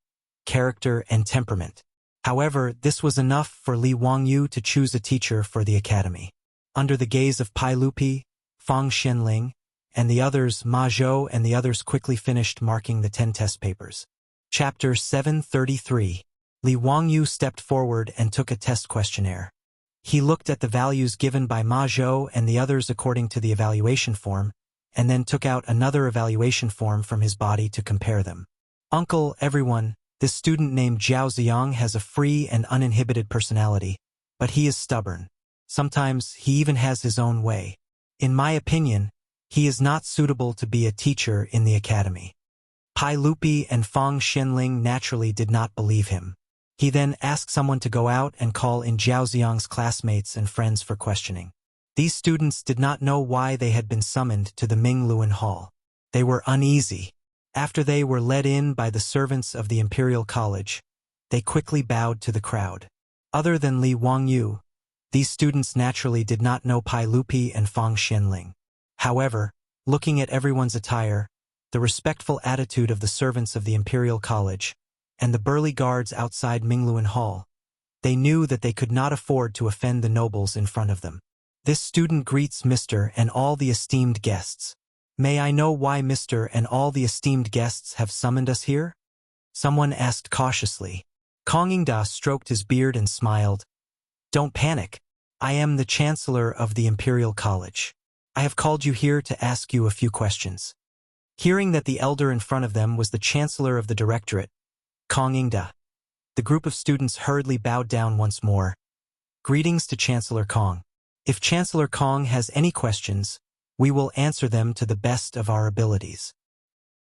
character, and temperament. However, this was enough for Li Wangyu to choose a teacher for the academy. Under the gaze of Pai Lupi, Fang Xianling, and the others, Ma Zhou and the others quickly finished marking the 10 test papers. Chapter 733. Li Wangyu stepped forward and took a test questionnaire. He looked at the values given by Ma Zhou and the others according to the evaluation form, and then took out another evaluation form from his body to compare them. "Uncle, everyone, this student named Zhao Ziyang has a free and uninhibited personality, but he is stubborn. Sometimes he even has his own way. In my opinion, He is not suitable to be a teacher in the academy. Pai Lupi and Fang Xianling naturally did not believe him. He then asked someone to go out and call in Zhao Ziyang's classmates and friends for questioning. These students did not know why they had been summoned to the Ming Luan Hall. They were uneasy. After they were led in by the servants of the Imperial College, they quickly bowed to the crowd. Other than Li Wangyu, these students naturally did not know Pai Lupi and Fang Xianling. However, looking at everyone's attire, the respectful attitude of the servants of the Imperial College, and the burly guards outside Mingluan Hall, they knew that they could not afford to offend the nobles in front of them. This student greets Mr. and all the esteemed guests. May I know why Mr. and all the esteemed guests have summoned us here? Someone asked cautiously. Kong Yingda stroked his beard and smiled. Don't panic. I am the Chancellor of the Imperial College. I have called you here to ask you a few questions. Hearing that the elder in front of them was the Chancellor of the Directorate, Kong Yingda, the group of students hurriedly bowed down once more. Greetings to Chancellor Kong. If Chancellor Kong has any questions, we will answer them to the best of our abilities.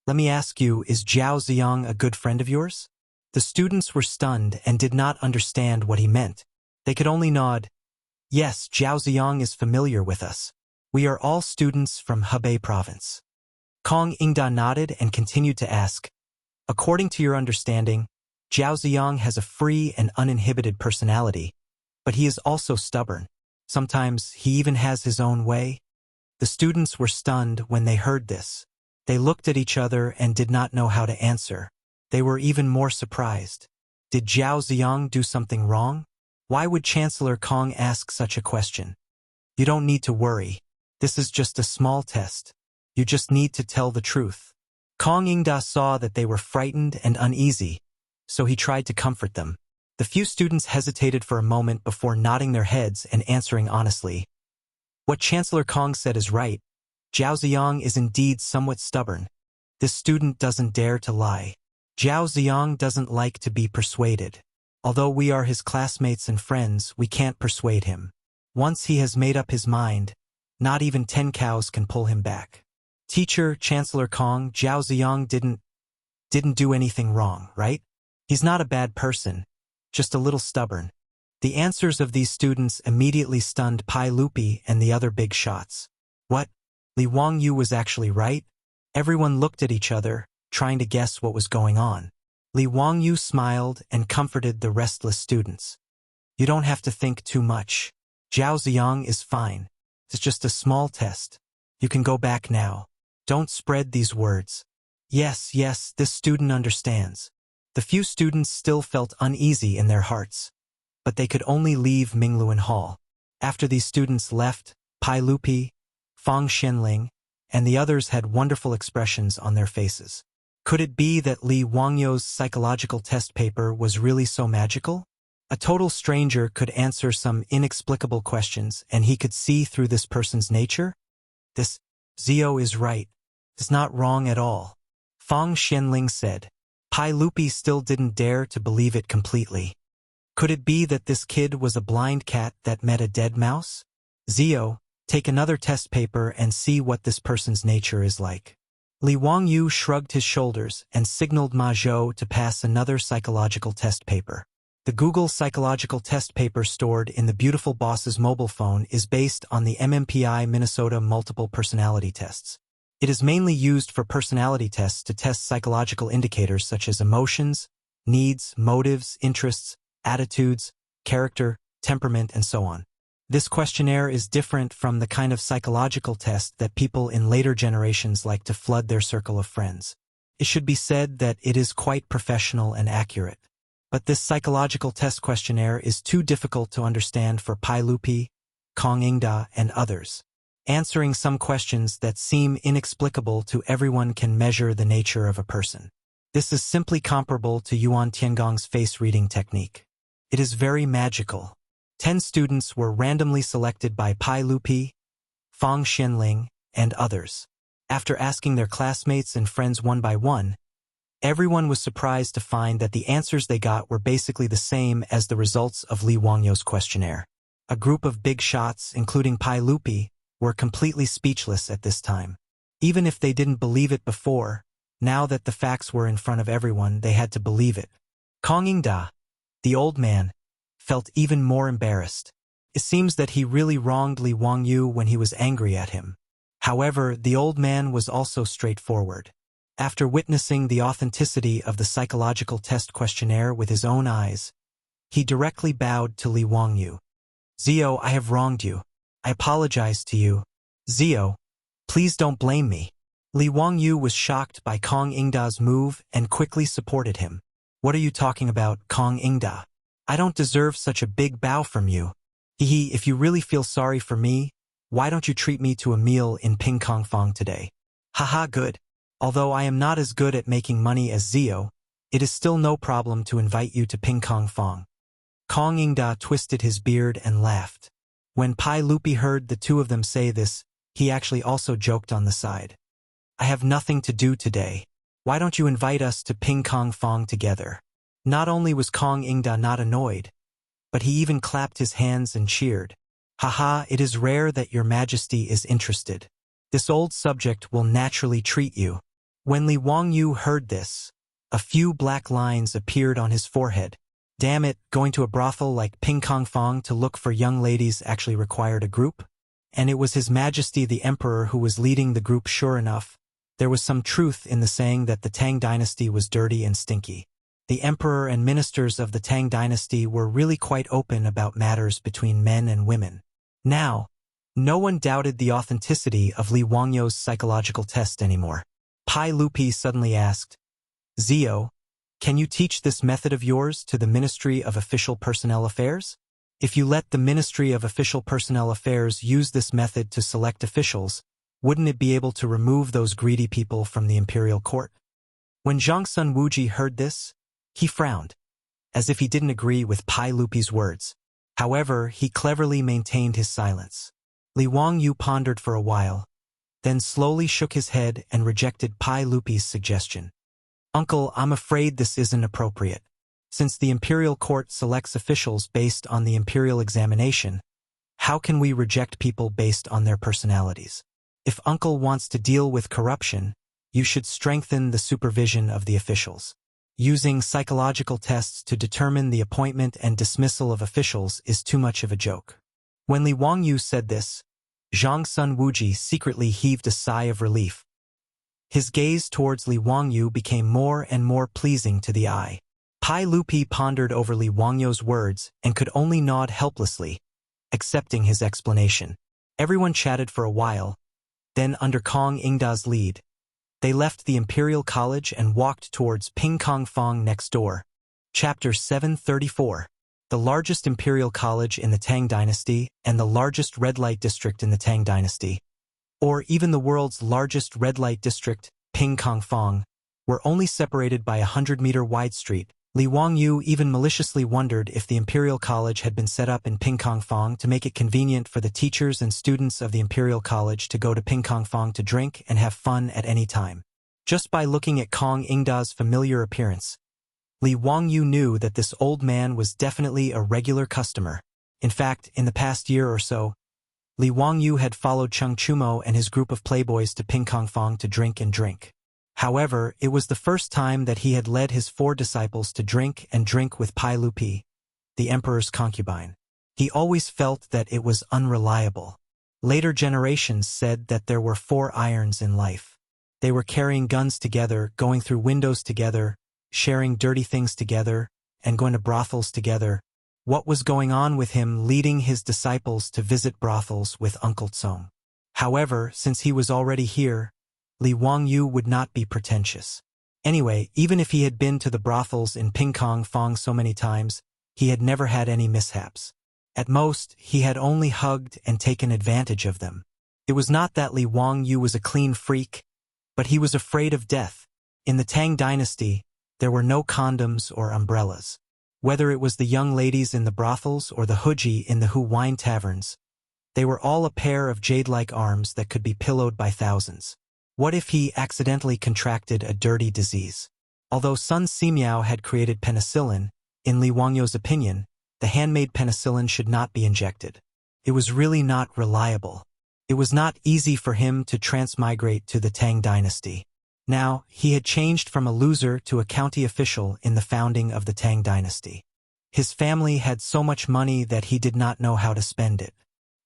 Let me ask you, is Zhao Ziyang a good friend of yours? The students were stunned and did not understand what he meant. They could only nod. Yes, Zhao Ziyang is familiar with us. We are all students from Hebei Province. Kong Yingda nodded and continued to ask, according to your understanding, Zhao Ziyang has a free and uninhibited personality, but he is also stubborn. Sometimes he even has his own way. The students were stunned when they heard this. They looked at each other and did not know how to answer. They were even more surprised. Did Zhao Ziyang do something wrong? Why would Chancellor Kong ask such a question? You don't need to worry. This is just a small test. You just need to tell the truth. Kong Yingda saw that they were frightened and uneasy, so he tried to comfort them. The few students hesitated for a moment before nodding their heads and answering honestly. What Chancellor Kong said is right. Zhao Ziyang is indeed somewhat stubborn. This student doesn't dare to lie. Zhao Ziyang doesn't like to be persuaded. Although we are his classmates and friends, we can't persuade him. Once he has made up his mind, not even 10 cows can pull him back. Teacher, Chancellor Kong, Zhao Ziyang didn't do anything wrong, right? He's not a bad person, just a little stubborn. The answers of these students immediately stunned Pai Lupi and the other big shots. What? Li Wangyu was actually right? Everyone looked at each other, trying to guess what was going on. Li Wangyu smiled and comforted the restless students. You don't have to think too much. Zhao Ziyang is fine. It's just a small test. You can go back now. Don't spread these words. Yes, this student understands. The few students still felt uneasy in their hearts, but they could only leave Mingluan Hall. After these students left, Pai Lupi, Fang Xianling, and the others had wonderful expressions on their faces. Could it be that Li Wangyu's psychological test paper was really so magical? A total stranger could answer some inexplicable questions and he could see through this person's nature? This Zio is right. It's not wrong at all. Fang Xianling said. Pai Lupi still didn't dare to believe it completely. Could it be that this kid was a blind cat that met a dead mouse? Zio, take another test paper and see what this person's nature is like. Li Wangyu shrugged his shoulders and signaled Ma Zhou to pass another psychological test paper. The Google psychological test paper stored in the beautiful boss's mobile phone is based on the MMPI Minnesota multiple personality tests. It is mainly used for personality tests to test psychological indicators such as emotions, needs, motives, interests, attitudes, character, temperament, and so on. This questionnaire is different from the kind of psychological test that people in later generations like to flood their circle of friends. It should be said that it is quite professional and accurate. But this psychological test questionnaire is too difficult to understand for Pai Lupi, Kong Yingda, and others. Answering some questions that seem inexplicable to everyone can measure the nature of a person. This is simply comparable to Yuan Tiangong's face-reading technique. It is very magical. 10 students were randomly selected by Pai Lupi, Fang Xianling, and others. After asking their classmates and friends one by one, everyone was surprised to find that the answers they got were basically the same as the results of Li Wangyu's questionnaire. A group of big shots, including Pai Lupi, were completely speechless at this time. Even if they didn't believe it before, now that the facts were in front of everyone, they had to believe it. Chang'an, the old man, felt even more embarrassed. It seems that he really wronged Li Wangyu when he was angry at him. However, the old man was also straightforward. After witnessing the authenticity of the psychological test questionnaire with his own eyes, he directly bowed to Li Wangyu. "Zio, I have wronged you. I apologize to you. Zio, please don't blame me." Li Wangyu was shocked by Chang'an's move and quickly supported him. "What are you talking about, Chang'an? I don't deserve such a big bow from you. Hehe, if you really feel sorry for me, why don't you treat me to a meal in Pingkongfang today? Haha, good. Although I am not as good at making money as Zio, it is still no problem to invite you to Pingkongfang." Chang'an twisted his beard and laughed. When Pai Lupi heard the two of them say this, he actually also joked on the side. "I have nothing to do today. Why don't you invite us to Pingkongfang together?" Not only was Chang'an not annoyed, but he even clapped his hands and cheered. "Haha, it is rare that your majesty is interested. This old subject will naturally treat you." When Li Wangyu heard this, a few black lines appeared on his forehead. Damn it, going to a brothel like Pingkongfang to look for young ladies actually required a group? And it was His Majesty the Emperor who was leading the group. Sure enough, there was some truth in the saying that the Tang dynasty was dirty and stinky. The emperor and ministers of the Tang dynasty were really quite open about matters between men and women. Now, no one doubted the authenticity of Li Wangyu's psychological test anymore. Pai Lupi suddenly asked, "Zio, can you teach this method of yours to the Ministry of Official Personnel Affairs? If you let the Ministry of Official Personnel Affairs use this method to select officials, wouldn't it be able to remove those greedy people from the imperial court?" When Zhongsun Wuji heard this, he frowned, as if he didn't agree with Pai Lupi's words. However, he cleverly maintained his silence. Li Wangyu pondered for a while, then slowly shook his head and rejected Pai Lupi's suggestion. "Uncle, I'm afraid this isn't appropriate. Since the imperial court selects officials based on the imperial examination, how can we reject people based on their personalities? If Uncle wants to deal with corruption, you should strengthen the supervision of the officials. Using psychological tests to determine the appointment and dismissal of officials is too much of a joke." When Li Wangyu said this, Zhongsun Wuji secretly heaved a sigh of relief. His gaze towards Li Wangyu became more and more pleasing to the eye. Pai Lupi pondered over Li Wangyu's words and could only nod helplessly, accepting his explanation. Everyone chatted for a while, then under Chang'an's lead, they left the Imperial College and walked towards Pingkongfang next door. Chapter 734. The largest imperial college in the Tang dynasty and the largest red light district in the Tang dynasty, or even the world's largest red light district, Pingkongfang, were only separated by a 100-meter wide street. Li Wangyu even maliciously wondered if the imperial college had been set up in Pingkongfang to make it convenient for the teachers and students of the imperial college to go to Pingkongfang to drink and have fun at any time. Just by looking at Chang'an's familiar appearance, Li Wangyu knew that this old man was definitely a regular customer. In fact, in the past year or so, Li Wangyu had followed Cheng Chumo and his group of playboys to Pingkongfang to drink and drink. However, it was the first time that he had led his 4 disciples to drink and drink with Pai Lupi, the emperor's concubine. He always felt that it was unreliable. Later generations said that there were 4 irons in life. They were carrying guns together, going through windows together, sharing dirty things together, and going to brothels together. What was going on with him leading his disciples to visit brothels with Uncle Tsong? However, since he was already here, Li Wangyu would not be pretentious. Anyway, even if he had been to the brothels in Pingkongfang so many times, he had never had any mishaps. At most, he had only hugged and taken advantage of them. It was not that Li Wangyu was a clean freak, but he was afraid of death. In the Tang dynasty, there were no condoms or umbrellas. Whether it was the young ladies in the brothels or the huji in the Hu wine taverns, they were all a pair of jade-like arms that could be pillowed by thousands. What if he accidentally contracted a dirty disease? Although Sun Simiao had created penicillin, in Li Wangyu's opinion, the handmade penicillin should not be injected. It was really not reliable. It was not easy for him to transmigrate to the Tang dynasty. Now, he had changed from a loser to a county official in the founding of the Tang dynasty. His family had so much money that he did not know how to spend it.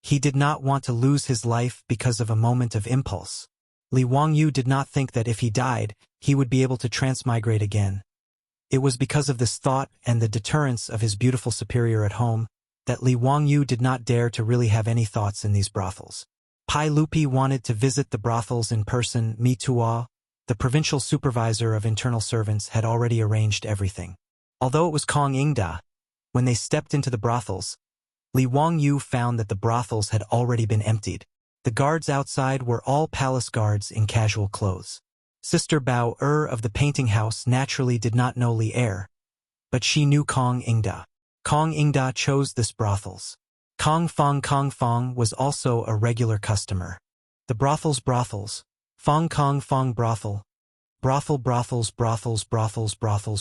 He did not want to lose his life because of a moment of impulse. Li Wangyu did not think that if he died, he would be able to transmigrate again. It was because of this thought and the deterrence of his beautiful superior at home that Li Wangyu did not dare to really have any thoughts in these brothels. Pai Lupi wanted to visit the brothels in person. Mi Tuo, the provincial supervisor of internal servants, had already arranged everything. Although it was Kong Ingda, when they stepped into the brothels, Li Wangyu found that the brothels had already been emptied. The guards outside were all palace guards in casual clothes. Sister Bao of the painting house naturally did not know Li Er, but she knew Kong Ingda. Kong Ingda chose this brothels. Kong Fong was also a regular customer. The brothels, Fong brothel,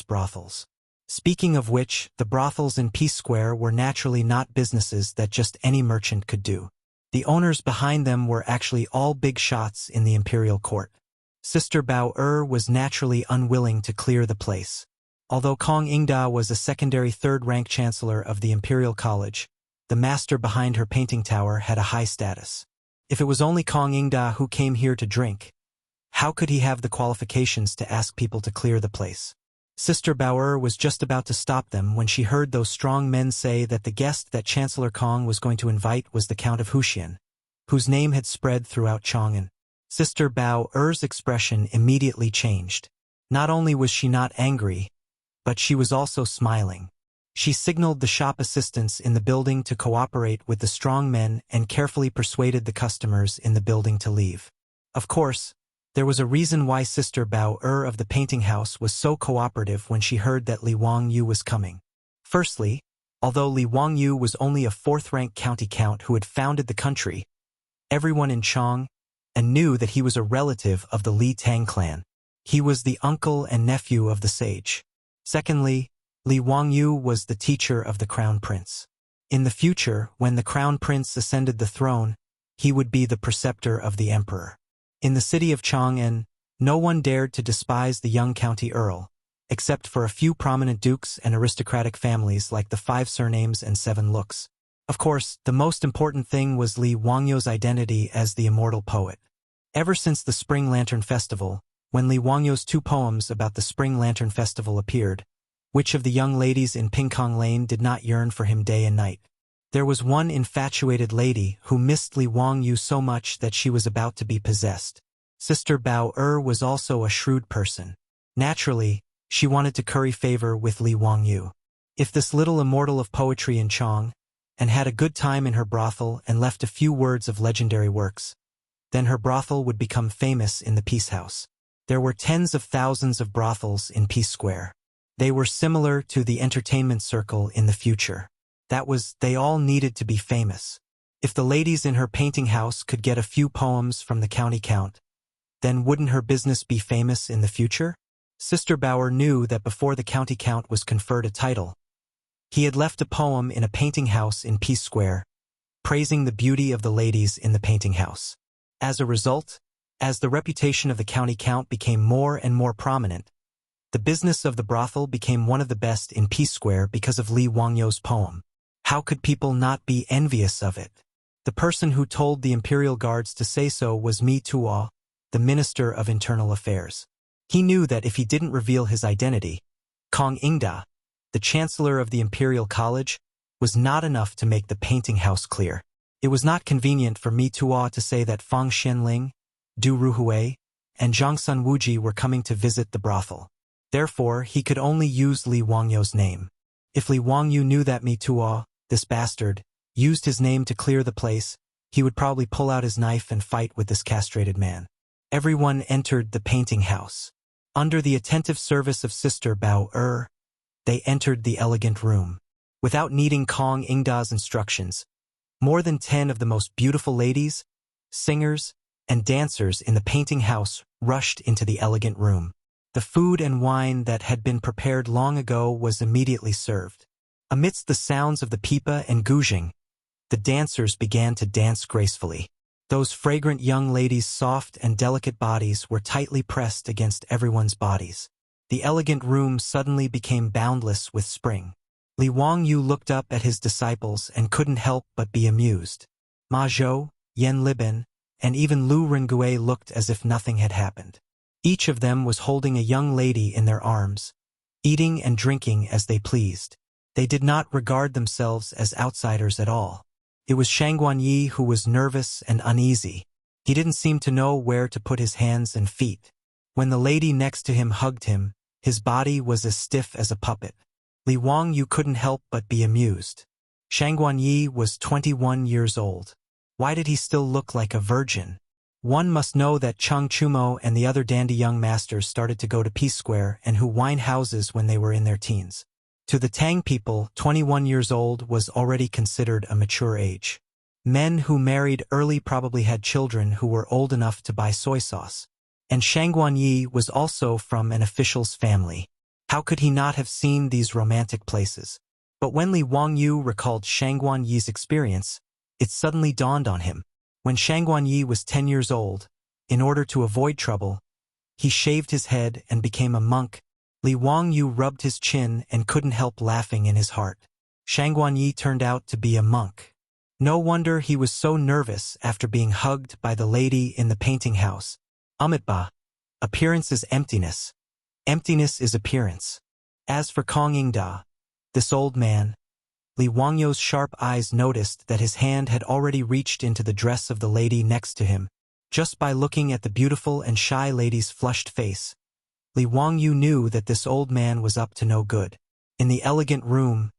brothels. Speaking of which, the brothels in Peace Square were naturally not businesses that just any merchant could do. The owners behind them were actually all big shots in the imperial court. Sister Bao was naturally unwilling to clear the place. Although Kong Ingda was a secondary third-rank chancellor of the Imperial College, the master behind her painting tower had a high status. If it was only Kong Ingda who came here to drink, how could he have the qualifications to ask people to clear the place? Sister Bao was just about to stop them when she heard those strong men say that the guest that Chancellor Kong was going to invite was the Count of Wuxia, whose name had spread throughout Chang'an. Sister Bao's expression immediately changed. Not only was she not angry, but she was also smiling. She signaled the shop assistants in the building to cooperate with the strong men and carefully persuaded the customers in the building to leave. Of course, there was a reason why Sister Bao of the painting house was so cooperative when she heard that Li Wangyu was coming. Firstly, although Li Wangyu was only a fourth-rank county count who had founded the country, everyone in Chang'an knew that he was a relative of the Li Tang clan. He was the uncle and nephew of the sage. Secondly, Li Wangyu was the teacher of the crown prince. In the future, when the crown prince ascended the throne, he would be the preceptor of the emperor. In the city of Chang'an, no one dared to despise the young county earl, except for a few prominent dukes and aristocratic families like the 5 surnames and 7 looks. Of course, the most important thing was Li Wangyu's identity as the immortal poet. Ever since the Spring Lantern Festival, when Li Wangyu's 2 poems about the Spring Lantern Festival appeared, which of the young ladies in Pingkong Lane did not yearn for him day and night? There was one infatuated lady who missed Li Wangyu so much that she was about to be possessed. Sister Bao was also a shrewd person. Naturally, she wanted to curry favor with Li Wangyu. If this little immortal of poetry in Chang'an and had a good time in her brothel and left a few words of legendary works, then her brothel would become famous in the Peace House. There were tens of thousands of brothels in Peace Square. They were similar to the entertainment circle in the future. That was, they all needed to be famous. If the ladies in her painting house could get a few poems from the county count, then wouldn't her business be famous in the future? Sister Bauer knew that before the county count was conferred a title, he had left a poem in a painting house in Peace Square, praising the beauty of the ladies in the painting house. As a result, as the reputation of the county count became more and more prominent, the business of the brothel became one of the best in Peace Square because of Li Wangyu's poem. How could people not be envious of it? The person who told the imperial guards to say so was Mi Tuo, the Minister of Internal Affairs. He knew that if he didn't reveal his identity, Kong Ingda, the Chancellor of the Imperial College, was not enough to make the painting house clear. It was not convenient for Mi Tuo to say that Fang Xianling, Du Ruhui, and Zhangsun Wuji were coming to visit the brothel. Therefore, he could only use Li Wangyu's name. If Li Wangyu knew that Mi Tuo, this bastard, used his name to clear the place, he would probably pull out his knife and fight with this castrated man. Everyone entered the painting house. Under the attentive service of Sister Bao they entered the elegant room. Without needing Kong Ingda's instructions, more than 10 of the most beautiful ladies, singers, and dancers in the painting house rushed into the elegant room. The food and wine that had been prepared long ago was immediately served. Amidst the sounds of the pipa and guzheng, the dancers began to dance gracefully. Those fragrant young ladies' soft and delicate bodies were tightly pressed against everyone's bodies. The elegant room suddenly became boundless with spring. Li Wangyu looked up at his disciples and couldn't help but be amused. Ma Zhou, Yan Libin, and even Lu Rengue looked as if nothing had happened. Each of them was holding a young lady in their arms, eating and drinking as they pleased. They did not regard themselves as outsiders at all. It was Chang'an Yi who was nervous and uneasy. He didn't seem to know where to put his hands and feet. When the lady next to him hugged him, his body was as stiff as a puppet. Li Wangyu couldn't help but be amused. Chang'an Yi was 21 years old. Why did he still look like a virgin? One must know that Cheng Chumo and the other dandy young masters started to go to Peace Square and who wine houses when they were in their teens. To the Tang people, 21 years old was already considered a mature age. Men who married early probably had children who were old enough to buy soy sauce. And Chang'an Yi was also from an official's family. How could he not have seen these romantic places? But when Li Wangyu recalled Chang'an Yi's experience, it suddenly dawned on him. When Chang'an Yi was 10 years old, in order to avoid trouble, he shaved his head and became a monk. Li Wangyu rubbed his chin and couldn't help laughing in his heart. Chang'an Yi turned out to be a monk. No wonder he was so nervous after being hugged by the lady in the painting house. Amitba, appearance is emptiness. Emptiness is appearance. As for Kong Ingda, this old man, Li Wangyu's sharp eyes noticed that his hand had already reached into the dress of the lady next to him. Just by looking at the beautiful and shy lady's flushed face, Li Wangyu knew that this old man was up to no good. In the elegant room,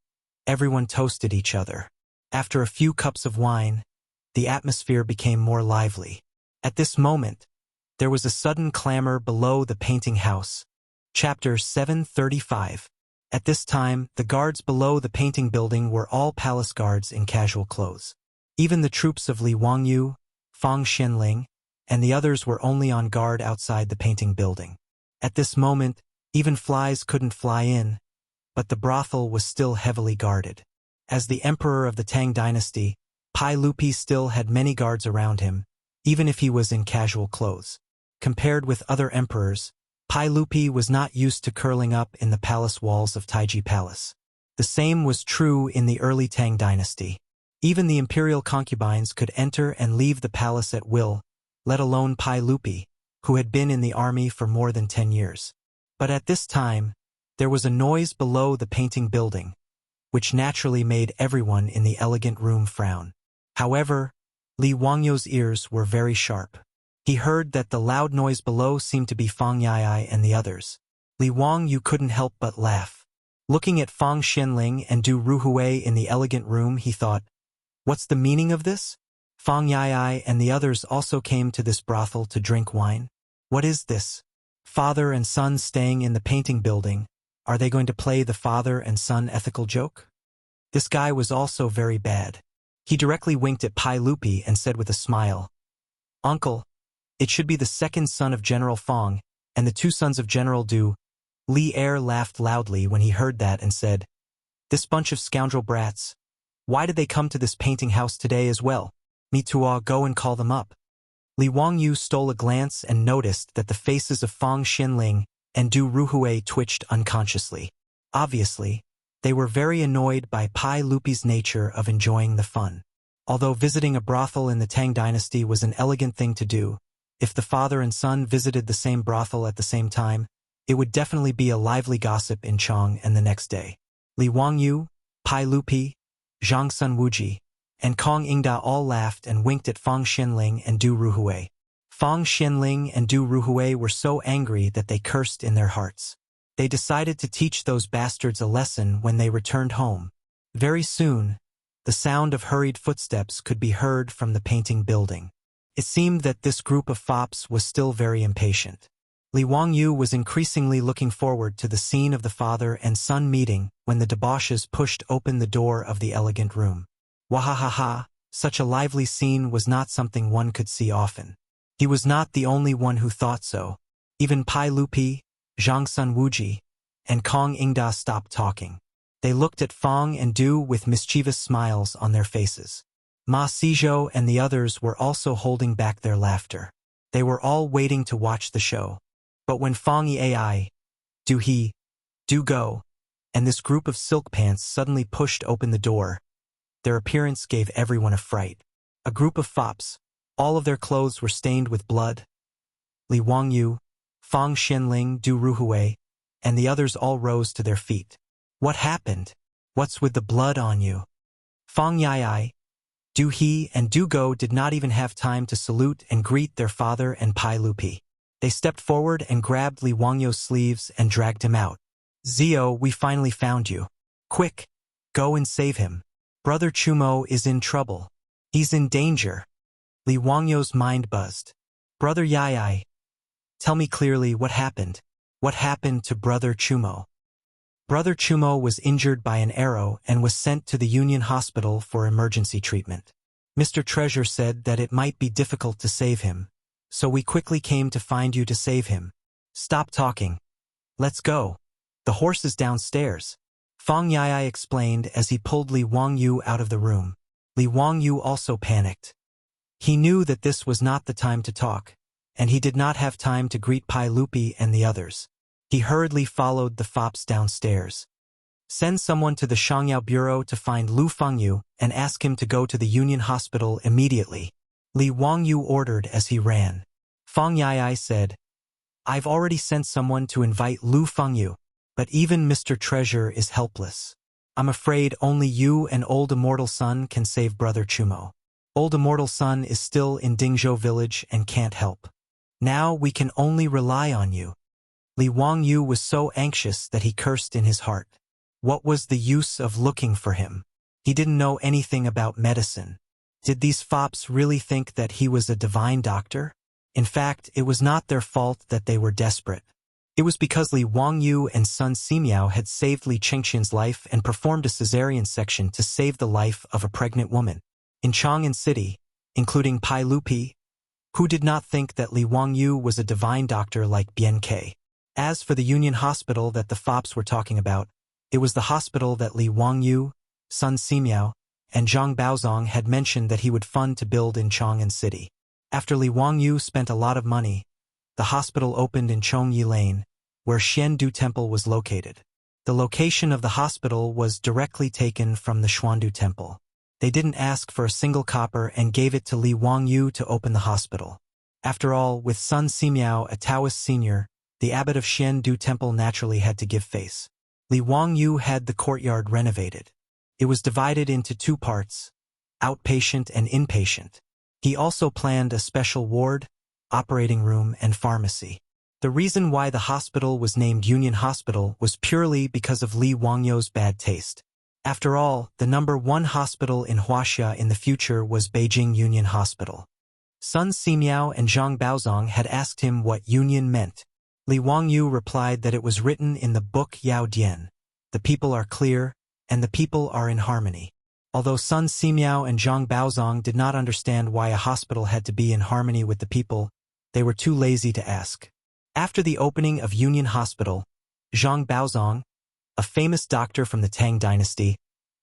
everyone toasted each other. After a few cups of wine, the atmosphere became more lively. At this moment, there was a sudden clamor below the painting house. Chapter 735. At this time, the guards below the painting building were all palace guards in casual clothes. Even the troops of Li Wangyu, Fang Xianling, and the others were only on guard outside the painting building. At this moment, even flies couldn't fly in, but the brothel was still heavily guarded. As the emperor of the Tang dynasty, Pai Lupi still had many guards around him, even if he was in casual clothes. Compared with other emperors, Pai Lupi was not used to curling up in the palace walls of Taiji Palace. The same was true in the early Tang dynasty. Even the imperial concubines could enter and leave the palace at will, let alone Pai Lupi, who had been in the army for more than 10 years. But at this time, there was a noise below the painting building, which naturally made everyone in the elegant room frown. However, Li Wangyu's ears were very sharp. He heard that the loud noise below seemed to be Fang Yai and the others. Li Wangyu couldn't help but laugh. Looking at Fang Xianling and Du Ruhui in the elegant room, he thought, what's the meaning of this? Fang Yai and the others also came to this brothel to drink wine. What is this? Father and son staying in the painting building. Are they going to play the father and son ethical joke? This guy was also very bad. He directly winked at Pai Lupi and said with a smile, Uncle, it should be the second son of General Fang, and the two sons of General Du. Li Er laughed loudly when he heard that and said, this bunch of scoundrel brats. Why did they come to this painting house today as well? Me too, go and call them up. Li Wangyu stole a glance and noticed that the faces of Fang Xianling and Du Ruhui twitched unconsciously. Obviously, they were very annoyed by Pai Lupi's nature of enjoying the fun. Although visiting a brothel in the Tang dynasty was an elegant thing to do, if the father and son visited the same brothel at the same time, it would definitely be a lively gossip in Chang'an the next day. Li Wangyu, Pai Lupi, Zhang Sun Wuji, and Kong Ingda all laughed and winked at Fang Xianling and Du Ruhui. Fang Xianling and Du Ruhui were so angry that they cursed in their hearts. They decided to teach those bastards a lesson when they returned home. Very soon, the sound of hurried footsteps could be heard from the painting building. It seemed that this group of fops was still very impatient. Li Wangyu was increasingly looking forward to the scene of the father and son meeting when the debauches pushed open the door of the elegant room. Wahahaha, such a lively scene was not something one could see often. He was not the only one who thought so. Even Pai Lupi, Zhang Sun Wuji, and Kong Ingda stopped talking. They looked at Fang and Du with mischievous smiles on their faces. Ma Sizhou and the others were also holding back their laughter. They were all waiting to watch the show. But when Fang Yi, do go, and this group of silk pants suddenly pushed open the door, their appearance gave everyone a fright. A group of fops, all of their clothes were stained with blood. Li Wangyu, Fang Xianling, Du Ruhui, and the others all rose to their feet. What happened? What's with the blood on you? Fang Yi, Du He, and Du Go did not even have time to salute and greet their father and Pai Lupi. They stepped forward and grabbed Li Wangyu's sleeves and dragged him out. Zio, we finally found you. Quick, go and save him. Brother Chumo is in trouble. He's in danger. Li Wangyu's mind buzzed. Brother Yai, tell me clearly what happened. What happened to Brother Chumo? Brother Chumo was injured by an arrow and was sent to the Union Hospital for emergency treatment. Mr. Treasure said that it might be difficult to save him, so we quickly came to find you to save him. Stop talking. Let's go. The horse is downstairs. Fang Yi explained as he pulled Li Wangyu out of the room. Li Wangyu also panicked. He knew that this was not the time to talk, and he did not have time to greet Pai Lupi and the others. He hurriedly followed the fops downstairs. Send someone to the Shangyao Bureau to find Lu Fengyu and ask him to go to the Union Hospital immediately. Li Wangyu ordered as he ran. Fang Yi said, I've already sent someone to invite Lu Fengyu, but even Mr. Treasure is helpless. I'm afraid only you and Old Immortal Sun can save Brother Chumo. Old Immortal Sun is still in Dingzhou village and can't help. Now we can only rely on you. Li Wangyu was so anxious that he cursed in his heart. What was the use of looking for him? He didn't know anything about medicine. Did these fops really think that he was a divine doctor? In fact, it was not their fault that they were desperate. It was because Li Wangyu and Sun Simiao had saved Li Chengxian's life and performed a cesarean section to save the life of a pregnant woman. In Chang'an City, including Pai Lupi, who did not think that Li Wangyu was a divine doctor like Bian Ke. As for the Union Hospital that the fops were talking about, it was the hospital that Li Wangyu, Sun Simiao, and Zhang Baozong had mentioned that he would fund to build in Chang'an City. After Li Wangyu spent a lot of money, the hospital opened in Chongyi Lane, where Xiandu Temple was located. The location of the hospital was directly taken from the Xuandu Temple. They didn't ask for a single copper and gave it to Li Wangyu to open the hospital. After all, with Sun Simiao, a Taoist senior, the abbot of Xiandu Temple naturally had to give face. Li Wangyu had the courtyard renovated. It was divided into two parts, outpatient and inpatient. He also planned a special ward, operating room, and pharmacy. The reason why the hospital was named Union Hospital was purely because of Li Wangyu's bad taste. After all, the #1 hospital in Wuxia in the future was Beijing Union Hospital. Sun Simiao and Zhang Baozong had asked him what Union meant. Li Wangyu replied that it was written in the book Yao Dian. The people are clear, and the people are in harmony. Although Sun Simiao and Zhang Baozong did not understand why a hospital had to be in harmony with the people, they were too lazy to ask. After the opening of Union Hospital, Zhang Baozong, a famous doctor from the Tang dynasty,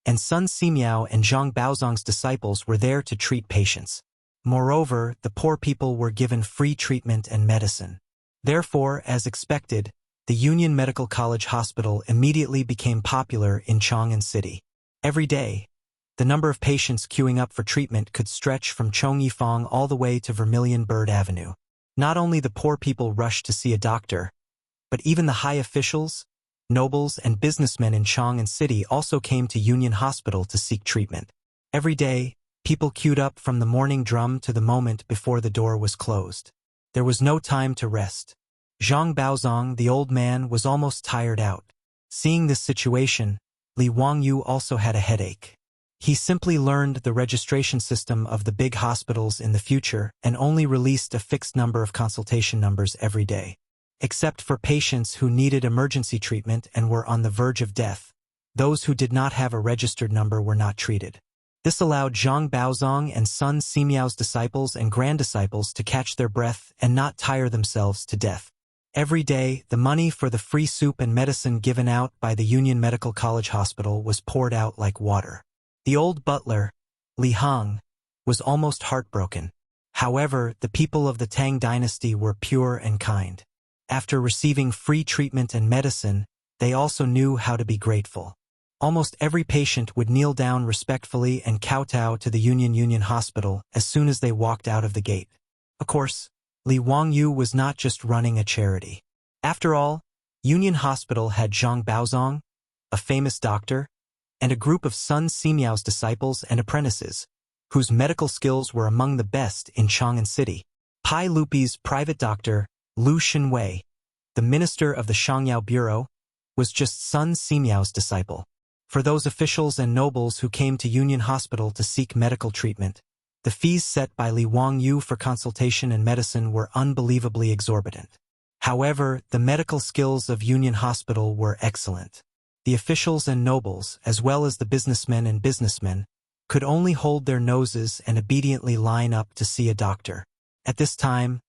and Sun Simiao and Zhang Baozong's disciples were there to treat patients. Moreover, the poor people were given free treatment and medicine. Therefore, as expected, the Union Medical College Hospital immediately became popular in Chang'an City. Every day, the number of patients queuing up for treatment could stretch from Chongyifang all the way to Vermilion Bird Avenue. Not only the poor people rushed to see a doctor, but even the high officials, nobles, and businessmen in Chang'an City also came to Union Hospital to seek treatment. Every day, people queued up from the morning drum to the moment before the door was closed. There was no time to rest. Zhang Baozong, the old man, was almost tired out. Seeing this situation, Li Wangyu also had a headache. He simply learned the registration system of the big hospitals in the future and only released a fixed number of consultation numbers every day. Except for patients who needed emergency treatment and were on the verge of death, those who did not have a registered number were not treated. This allowed Zhang Baozong and Sun Simiao's disciples and grand-disciples to catch their breath and not tire themselves to death. Every day, the money for the free soup and medicine given out by the Union Medical College Hospital was poured out like water. The old butler, Li Hong, was almost heartbroken. However, the people of the Tang dynasty were pure and kind. After receiving free treatment and medicine, they also knew how to be grateful. Almost every patient would kneel down respectfully and kowtow to the Union Hospital as soon as they walked out of the gate. Of course, Li Wangyu was not just running a charity. After all, Union Hospital had Zhang Baozong, a famous doctor, and a group of Sun Simiao's disciples and apprentices, whose medical skills were among the best in Chang'an City. Pai Lupi's private doctor, Lu Xinwei, the minister of the Shangyao Bureau, was just Sun Simiao's disciple. For those officials and nobles who came to Union Hospital to seek medical treatment, the fees set by Li Wangyu for consultation and medicine were unbelievably exorbitant. However, the medical skills of Union Hospital were excellent. The officials and nobles, as well as the businessmen and businessmen, could only hold their noses and obediently line up to see a doctor. At this time,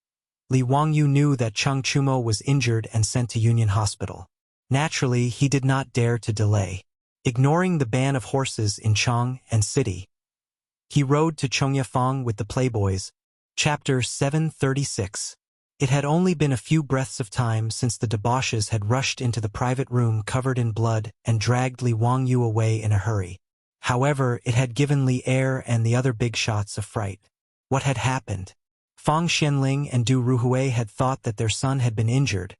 Li Wangyu knew that Cheng Chumo was injured and sent to Union Hospital. Naturally, he did not dare to delay. Ignoring the ban of horses in Chang'an City, he rode to Chongyafang with the playboys. Chapter 736. It had only been a few breaths of time since the debauches had rushed into the private room covered in blood and dragged Li Wangyu away in a hurry. However, it had given Li Er and the other big shots a fright. What had happened? Fang Xianling and Du Ruhui had thought that their son had been injured,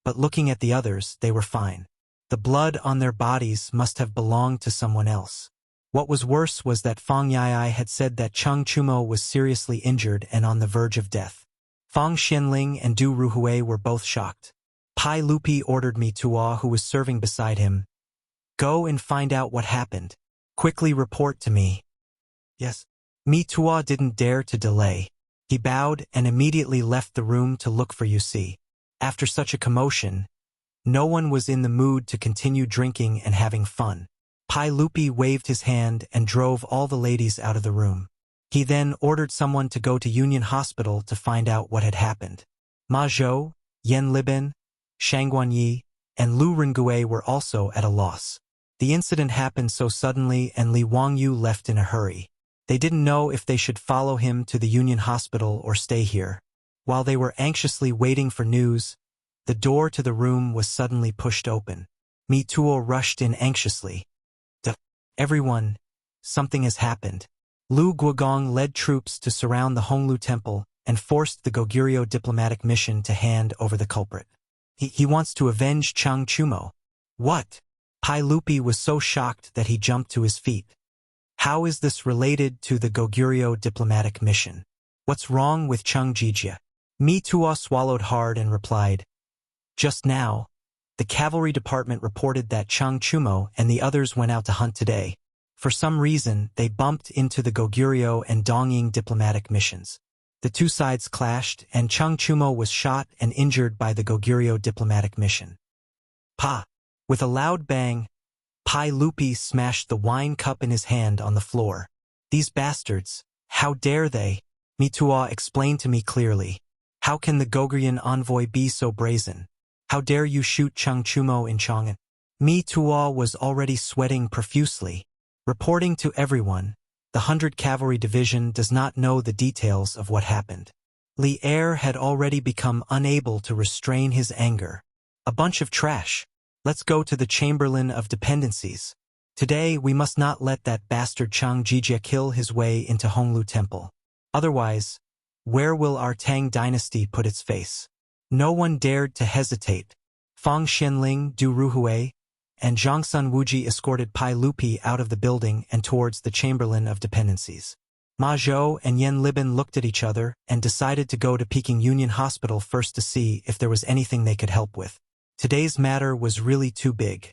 but looking at the others, they were fine. The blood on their bodies must have belonged to someone else. What was worse was that Fang Yai had said that Cheng Chumo was seriously injured and on the verge of death. Fang Xianling and Du Ruhui were both shocked. Pai Lupi ordered Mi Tuo, who was serving beside him, "Go and find out what happened. Quickly report to me." Yes. Mi Tuo didn't dare to delay. He bowed and immediately left the room to look for Yusi. After such a commotion, no one was in the mood to continue drinking and having fun. Pai Lupi waved his hand and drove all the ladies out of the room. He then ordered someone to go to Union Hospital to find out what had happened. Ma Zhou, Yan Libin, Shang Guanyi, and Lu Rengue were also at a loss. The incident happened so suddenly and Li Wangyu left in a hurry. They didn't know if they should follow him to the Union Hospital or stay here. While they were anxiously waiting for news, the door to the room was suddenly pushed open. Mi Tuo rushed in anxiously. Everyone, something has happened. Lu Guogong led troops to surround the Honglu Temple and forced the Goguryeo diplomatic mission to hand over the culprit. He wants to avenge Cheng Chumo. What? Pai Lupi was so shocked that he jumped to his feet. How is this related to the Goguryeo diplomatic mission? What's wrong with Cheng Jijia? Mi Tuo swallowed hard and replied, "Just now, the cavalry department reported that Cheng Chumo and the others went out to hunt today. For some reason, they bumped into the Goguryeo and Dongying diplomatic missions. The two sides clashed, and Cheng Chumo was shot and injured by the Goguryeo diplomatic mission." Pa! With a loud bang, Pai Lupi smashed the wine cup in his hand on the floor. "These bastards, how dare they?" Mi Tuo explained to me clearly. "How can the Goguryeo envoy be so brazen? How dare you shoot Cheng Chumo in Chang'an?" Mi Tuo was already sweating profusely. Reporting to everyone, the 100 Cavalry Division does not know the details of what happened. Li Er had already become unable to restrain his anger. "A bunch of trash. Let's go to the Chamberlain of Dependencies. Today we must not let that bastard Cheng Jijia kill his way into Honglu Temple. Otherwise, where will our Tang dynasty put its face?" No one dared to hesitate. Fang Xianling, Du Ruhui, and Zhangsun Wuji escorted Pai Lupi out of the building and towards the Chamberlain of Dependencies. Ma Zhou and Yan Libin looked at each other and decided to go to Peking Union Hospital first to see if there was anything they could help with. Today's matter was really too big.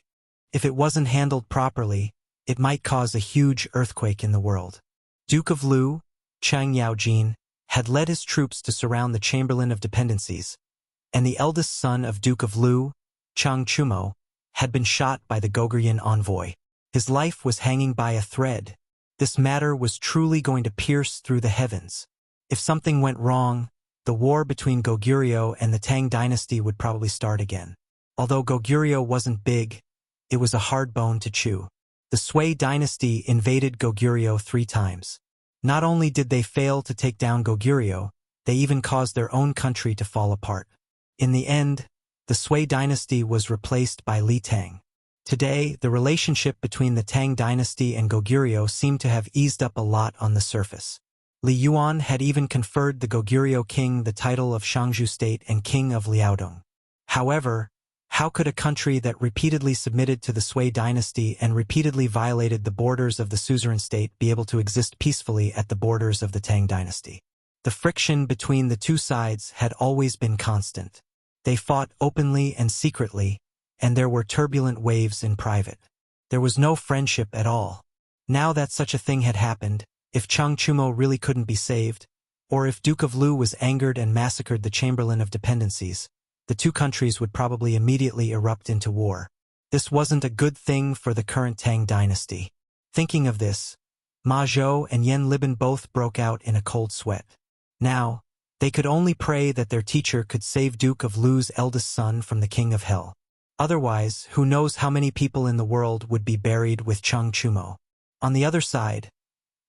If it wasn't handled properly, it might cause a huge earthquake in the world. Duke of Lu, Chang Yaojin, had led his troops to surround the Chamberlain of Dependencies, and the eldest son of Duke of Lu, Cheng Chumo, had been shot by the Goguryeo envoy. His life was hanging by a thread. This matter was truly going to pierce through the heavens. If something went wrong, the war between Goguryeo and the Tang dynasty would probably start again. Although Goguryeo wasn't big, it was a hard bone to chew. The Sui dynasty invaded Goguryeo 3 times. Not only did they fail to take down Goguryeo, they even caused their own country to fall apart. In the end, the Sui dynasty was replaced by Li Tang. Today, the relationship between the Tang dynasty and Goguryeo seemed to have eased up a lot on the surface. Li Yuan had even conferred the Goguryeo king the title of Shangju state and king of Liaodong. However, how could a country that repeatedly submitted to the Sui dynasty and repeatedly violated the borders of the suzerain state be able to exist peacefully at the borders of the Tang dynasty? The friction between the two sides had always been constant. They fought openly and secretly, and there were turbulent waves in private. There was no friendship at all. Now that such a thing had happened, if Chang Chumo really couldn't be saved, or if Duke of Lu was angered and massacred the Chamberlain of Dependencies, the two countries would probably immediately erupt into war. This wasn't a good thing for the current Tang dynasty. Thinking of this, Ma Zhou and Yan Liban both broke out in a cold sweat. Now, they could only pray that their teacher could save Duke of Lu's eldest son from the King of Hell. Otherwise, who knows how many people in the world would be buried with Chang Chumo. On the other side,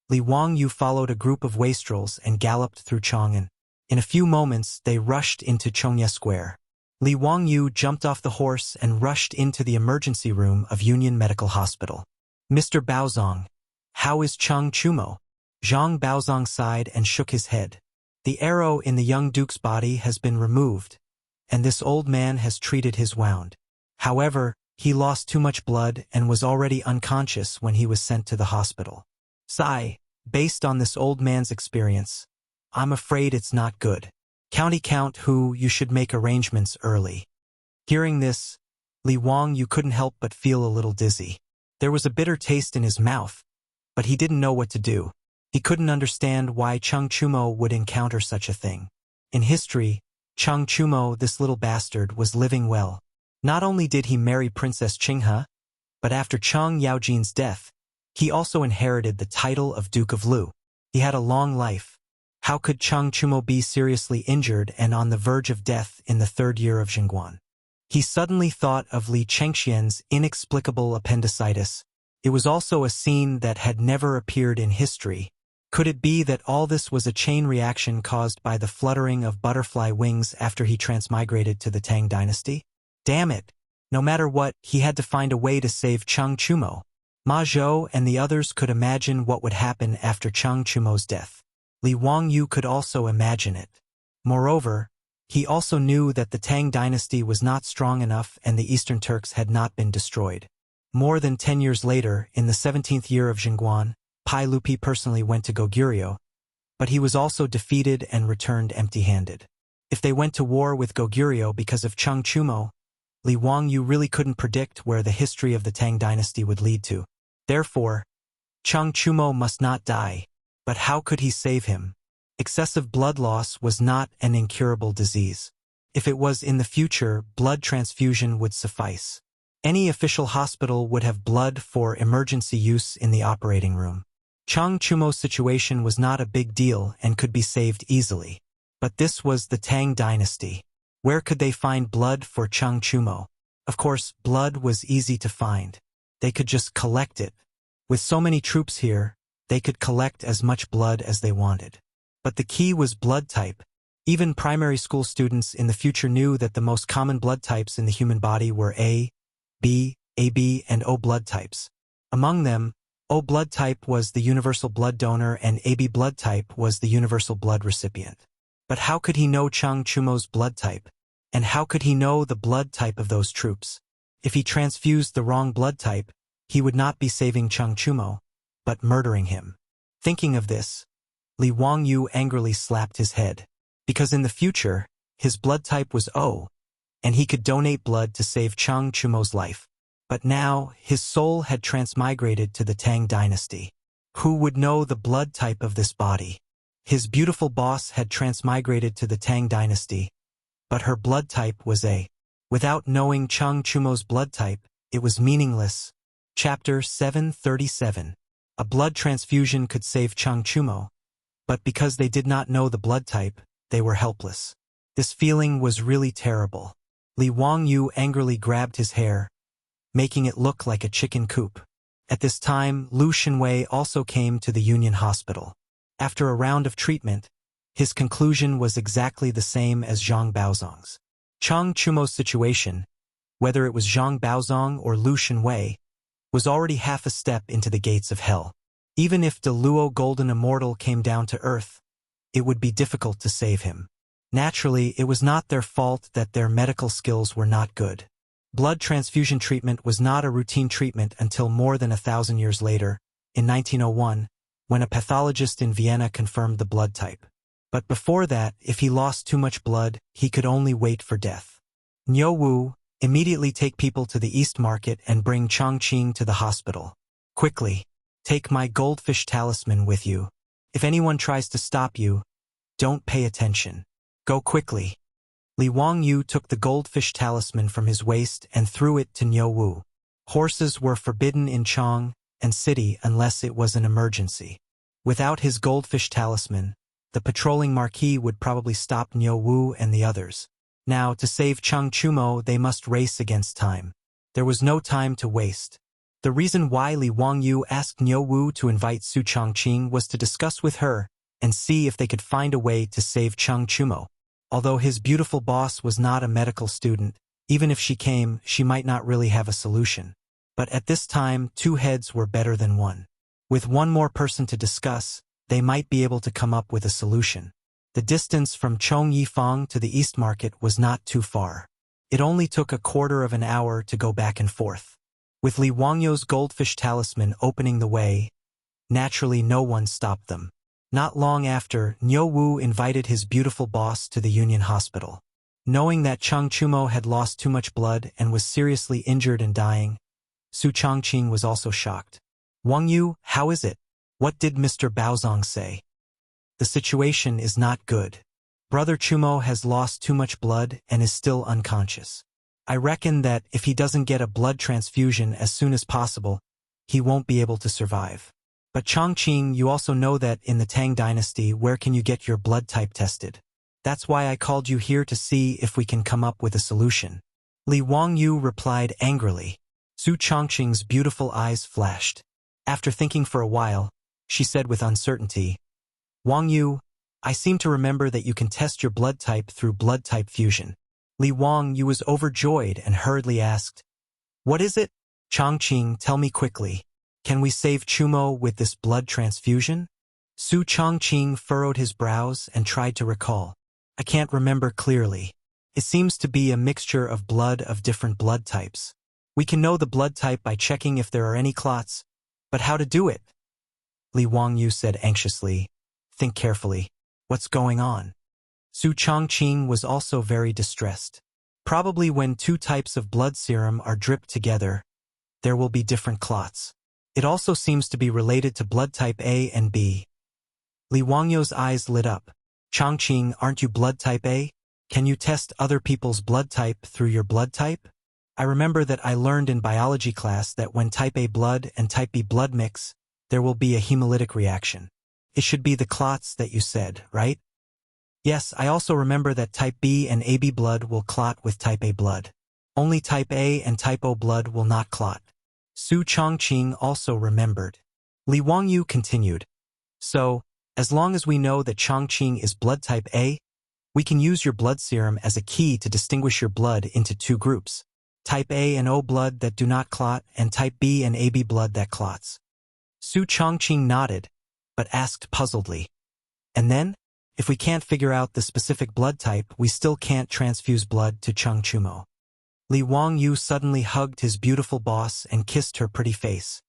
Li Wangyu followed a group of wastrels and galloped through Chang'an. In a few moments, they rushed into Chongye Square. Li Wangyu jumped off the horse and rushed into the emergency room of Union Medical Hospital. Mr. Baozong, how is Chang Chumo? Zhang Baozong sighed and shook his head. The arrow in the young duke's body has been removed, and this old man has treated his wound. However, he lost too much blood and was already unconscious when he was sent to the hospital. Sigh, based on this old man's experience, I'm afraid it's not good. County Count Hu, you should make arrangements early. Hearing this, Li Wangyu couldn't help but feel a little dizzy. There was a bitter taste in his mouth, but he didn't know what to do. He couldn't understand why Chang Chumo would encounter such a thing. In history, Chang Chumo, this little bastard, was living well. Not only did he marry Princess Qinghe, but after Chang Yaojin's death, he also inherited the title of Duke of Lu. He had a long life. How could Chang Chumo be seriously injured and on the verge of death in the third year of Xingguan? He suddenly thought of Li Chengxian's inexplicable appendicitis. It was also a scene that had never appeared in history. Could it be that all this was a chain reaction caused by the fluttering of butterfly wings after he transmigrated to the Tang dynasty? Damn it! No matter what, he had to find a way to save Chang Chumo. Ma Zhou and the others could imagine what would happen after Chang Chumo's death. Li Wangyu could also imagine it. Moreover, he also knew that the Tang dynasty was not strong enough and the Eastern Turks had not been destroyed. More than 10 years later, in the 17th year of Xingguan, Pai Lupi personally went to Goguryeo, but he was also defeated and returned empty-handed. If they went to war with Goguryeo because of Chang Chumo, Li Wangyu really couldn't predict where the history of the Tang dynasty would lead to. Therefore, Chang Chumo must not die. But how could he save him? Excessive blood loss was not an incurable disease. If it was in the future, blood transfusion would suffice. Any official hospital would have blood for emergency use in the operating room. Chang Chumo's situation was not a big deal and could be saved easily. But this was the Tang dynasty. Where could they find blood for Chang Chumo? Of course, blood was easy to find. They could just collect it. With so many troops here, they could collect as much blood as they wanted. But the key was blood type. Even primary school students in the future knew that the most common blood types in the human body were A, B, AB, and O blood types. Among them, O blood type was the universal blood donor and AB blood type was the universal blood recipient. But how could he know Chang Chumo's blood type? And how could he know the blood type of those troops? If he transfused the wrong blood type, he would not be saving Chang Chumo, but murdering him. Thinking of this, Li Wangyu angrily slapped his head. Because in the future, his blood type was O, and he could donate blood to save Chang Chumo's life. But now, his soul had transmigrated to the Tang dynasty. Who would know the blood type of this body? His beautiful boss had transmigrated to the Tang dynasty, but her blood type was A. Without knowing Chang Chumo's blood type, it was meaningless. Chapter 737. A blood transfusion could save Chang Chumo, but because they did not know the blood type, they were helpless. This feeling was really terrible. Li Wangyu angrily grabbed his hair, making it look like a chicken coop. At this time, Lu Shenwei also came to the Union Hospital. After a round of treatment, his conclusion was exactly the same as Zhang Baozong's. Chang Chumo's situation, whether it was Zhang Baozong or Lu Shenwei, was already half a step into the gates of hell. Even if De Luo Golden Immortal came down to earth, it would be difficult to save him. Naturally, it was not their fault that their medical skills were not good. Blood transfusion treatment was not a routine treatment until more than 1,000 years later, in 1901, when a pathologist in Vienna confirmed the blood type. But before that, if he lost too much blood, he could only wait for death. Niu Wu, immediately take people to the East Market and bring Chongqing to the hospital. Quickly, take my goldfish talisman with you. If anyone tries to stop you, don't pay attention. Go quickly. Li Wangyu took the goldfish talisman from his waist and threw it to Niu Wu. Horses were forbidden in Chang and city unless it was an emergency. Without his goldfish talisman, the patrolling marquis would probably stop Niu Wu and the others. Now, to save Chang Chumo, they must race against time. There was no time to waste. The reason why Li Wangyu asked Niu Wu to invite Su Chongqing was to discuss with her and see if they could find a way to save Chang Chumo. Although his beautiful boss was not a medical student, even if she came, she might not really have a solution. But at this time, 2 heads were better than 1. With 1 more person to discuss, they might be able to come up with a solution. The distance from Chongyifang to the East Market was not too far. It only took a quarter of an hour to go back and forth. With Li Wangyu's goldfish talisman opening the way, naturally no one stopped them. Not long after, Niu Wu invited his beautiful boss to the Union Hospital. Knowing that Chang Chumo had lost too much blood and was seriously injured and dying, Su Chongqing was also shocked. Wangyu, how is it? What did Mr. Baozong say? The situation is not good. Brother Chumo has lost too much blood and is still unconscious. I reckon that if he doesn't get a blood transfusion as soon as possible, he won't be able to survive. But Chongqing, you also know that in the Tang dynasty, where can you get your blood type tested? That's why I called you here to see if we can come up with a solution. Li Wangyu replied angrily. Su Chongqing's beautiful eyes flashed. After thinking for a while, she said with uncertainty, Wangyu, I seem to remember that you can test your blood type through blood type fusion. Li Wangyu was overjoyed and hurriedly asked, What is it? Chongqing, tell me quickly. Can we save Chumo with this blood transfusion? Su Chongqing furrowed his brows and tried to recall. I can't remember clearly. It seems to be a mixture of blood of different blood types. We can know the blood type by checking if there are any clots, but how to do it? Li Wangyu said anxiously. Think carefully. What's going on? Su Chongqing was also very distressed. Probably when 2 types of blood serum are dripped together, there will be different clots. It also seems to be related to blood type A and B. Li Wangyu's eyes lit up. Chongqing, aren't you blood type A? Can you test other people's blood type through your blood type? I remember that I learned in biology class that when type A blood and type B blood mix, there will be a hemolytic reaction. It should be the clots that you said, right? Yes, I also remember that type B and AB blood will clot with type A blood. Only type A and type O blood will not clot. Su Chongqing also remembered. Li Wangyu continued. So, as long as we know that Chongqing is blood type A, we can use your blood serum as a key to distinguish your blood into 2 groups. Type A and O blood that do not clot and type B and AB blood that clots. Su Chongqing nodded, but asked puzzledly. And then, if we can't figure out the specific blood type, we still can't transfuse blood to Chang Chumo. Li Wangyu suddenly hugged his beautiful boss and kissed her pretty face.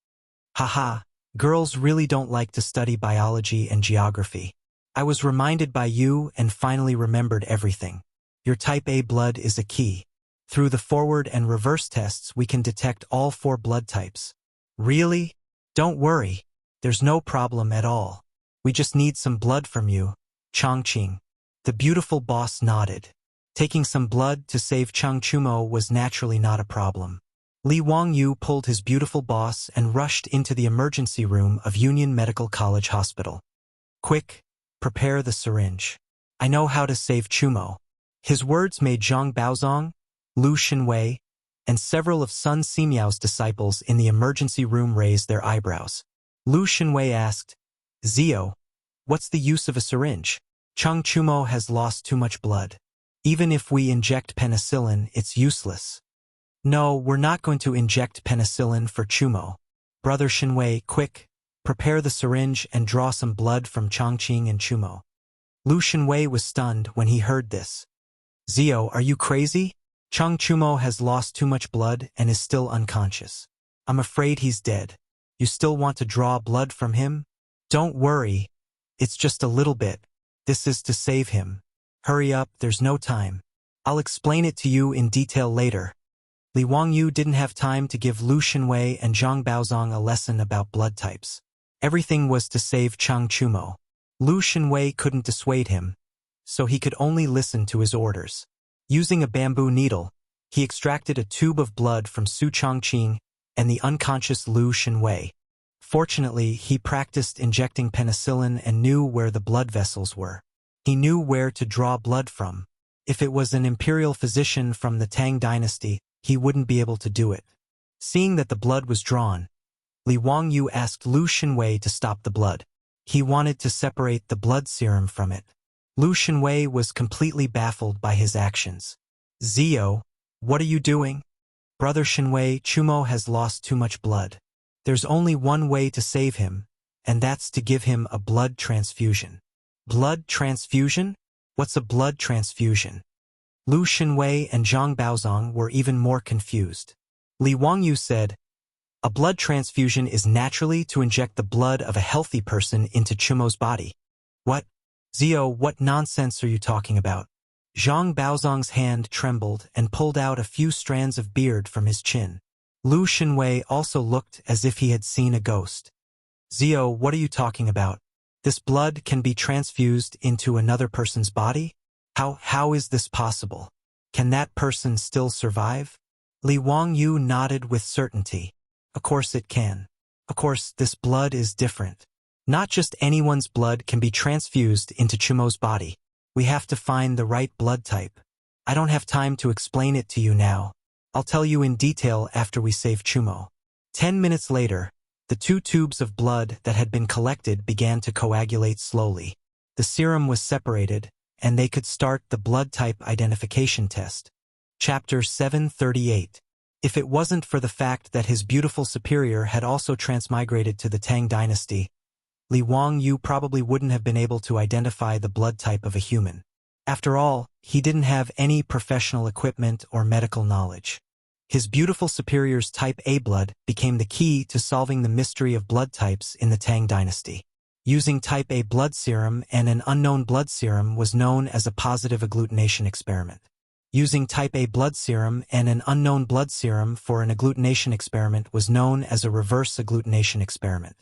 Haha, girls really don't like to study biology and geography. I was reminded by you and finally remembered everything. Your type A blood is a key. Through the forward and reverse tests, we can detect all 4 blood types. Really? Don't worry. There's no problem at all. We just need some blood from you, Chongqing. The beautiful boss nodded. Taking some blood to save Chang Chumo was naturally not a problem. Li Wangyu pulled his beautiful boss and rushed into the emergency room of Union Medical College Hospital. Quick, prepare the syringe. I know how to save Chumo. His words made Zhang Baozong, Lu Shenwei, and several of Sun Simiao's disciples in the emergency room raise their eyebrows. Lu Shenwei asked, Zio, What's the use of a syringe? Chang Chumo has lost too much blood. Even if we inject penicillin, it's useless. No, we're not going to inject penicillin for Chumo. Brother Shinwei, quick, prepare the syringe and draw some blood from Changqing and Chumo. Lu Shinwei was stunned when he heard this. Zio, are you crazy? Chang Chumo has lost too much blood and is still unconscious. I'm afraid he's dead. You still want to draw blood from him? Don't worry. It's just a little bit. This is to save him. Hurry up, there's no time. I'll explain it to you in detail later. Li Wangyu didn't have time to give Lu Shinwei and Zhang Baozong a lesson about blood types. Everything was to save Chang Chumo. Lu Shinwei couldn't dissuade him, so he could only listen to his orders. Using a bamboo needle, he extracted a tube of blood from Su Changqing and the unconscious Lu Shinwei. Fortunately, he practiced injecting penicillin and knew where the blood vessels were. He knew where to draw blood from. If it was an imperial physician from the Tang dynasty, he wouldn't be able to do it. Seeing that the blood was drawn, Li Wangyu asked Lu Shinwei to stop the blood. He wanted to separate the blood serum from it. Lu Shinwei was completely baffled by his actions. Zio, what are you doing? Brother Shinwei, Chumo has lost too much blood. There's only one way to save him, and that's to give him a blood transfusion. Blood transfusion? What's a blood transfusion? Lu Shinwei and Zhang Baozong were even more confused. Li Wangyu said, a blood transfusion is naturally to inject the blood of a healthy person into Chumo's body. What? Zio, what nonsense are you talking about? Zhang Baozong's hand trembled and pulled out a few strands of beard from his chin. Lu Shinwei also looked as if he had seen a ghost. Zio, what are you talking about? This blood can be transfused into another person's body? How is this possible? Can that person still survive? Li Wangyu nodded with certainty. Of course it can. Of course, this blood is different. Not just anyone's blood can be transfused into Chumo's body. We have to find the right blood type. I don't have time to explain it to you now. I'll tell you in detail after we save Chumo. 10 minutes later, the 2 tubes of blood that had been collected began to coagulate slowly. The serum was separated, and they could start the blood type identification test. Chapter 738. If it wasn't for the fact that his beautiful superior had also transmigrated to the Tang dynasty, Li Wangyu probably wouldn't have been able to identify the blood type of a human. After all, he didn't have any professional equipment or medical knowledge. His beautiful superior's type A blood became the key to solving the mystery of blood types in the Tang dynasty. Using type A blood serum and an unknown blood serum was known as a positive agglutination experiment. Using type A blood serum and an unknown blood serum for an agglutination experiment was known as a reverse agglutination experiment.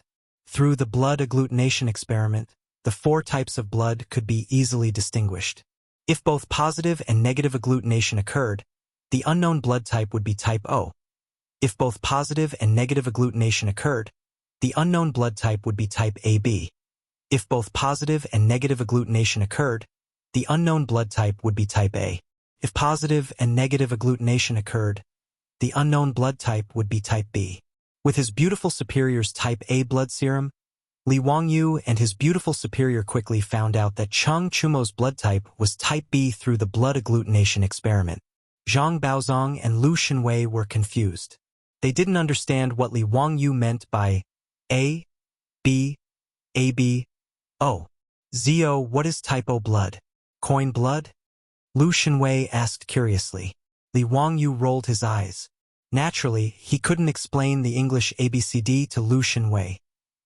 Through the blood agglutination experiment, the 4 types of blood could be easily distinguished. If both positive and negative agglutination occurred, the unknown blood type would be type O. If both positive and negative agglutination occurred, the unknown blood type would be type AB. If both positive and negative agglutination occurred, the unknown blood type would be type A. If positive and negative agglutination occurred, the unknown blood type would be type B. With his beautiful superior's type A blood serum, Li Wangyu and his beautiful superior quickly found out that Chang Chumo's blood type was type B through the blood agglutination experiment. Zhang Baozong and Lu Shinwei were confused. They didn't understand what Li Wangyu meant by A, B, AB, O. Zio, what is type O blood? Coin blood? Lu Shinwei asked curiously. Li Wangyu rolled his eyes. Naturally, he couldn't explain the English ABCD to Lu Shinwei,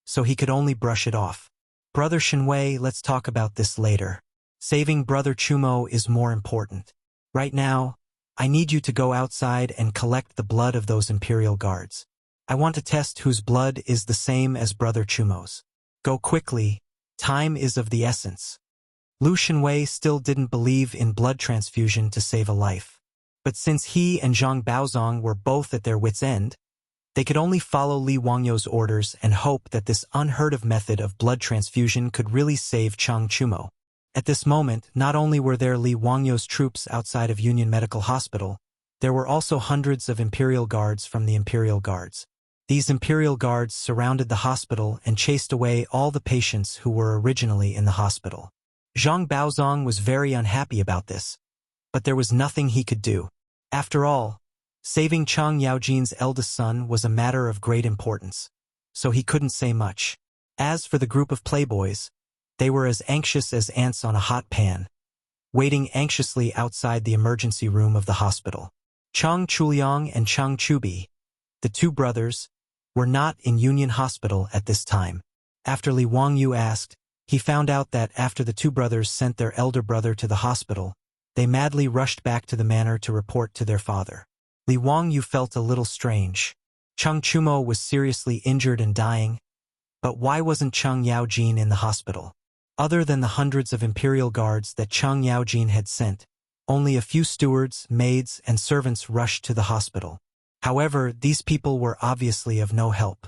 so he could only brush it off. Brother Shinwei, let's talk about this later. Saving Brother Chumo is more important. Right now, I need you to go outside and collect the blood of those Imperial guards. I want to test whose blood is the same as Brother Chumo's. Go quickly, time is of the essence. Lu Shinwei still didn't believe in blood transfusion to save a life. But since he and Zhang Baozong were both at their wits' end, they could only follow Li Wangyu's orders and hope that this unheard-of method of blood transfusion could really save Chang Chumo. At this moment, not only were there Li Wangyu's troops outside of Union Medical Hospital, there were also hundreds of Imperial Guards from the Imperial Guards. These imperial guards surrounded the hospital and chased away all the patients who were originally in the hospital. Zhang Baozong was very unhappy about this, but there was nothing he could do. After all, saving Chang Yaojin's eldest son was a matter of great importance, so he couldn't say much. As for the group of playboys, they were as anxious as ants on a hot pan, waiting anxiously outside the emergency room of the hospital. Chang Chuliang and Chang Chubi, the two brothers, were not in Union Hospital at this time. After Li Wangyu asked, he found out that after the two brothers sent their elder brother to the hospital, they madly rushed back to the manor to report to their father. Li Wangyu felt a little strange. Chang Chumo was seriously injured and dying, but why wasn't Chang Yaojin in the hospital? Other than the hundreds of imperial guards that Chang Yaojin had sent, only a few stewards, maids, and servants rushed to the hospital. However, these people were obviously of no help.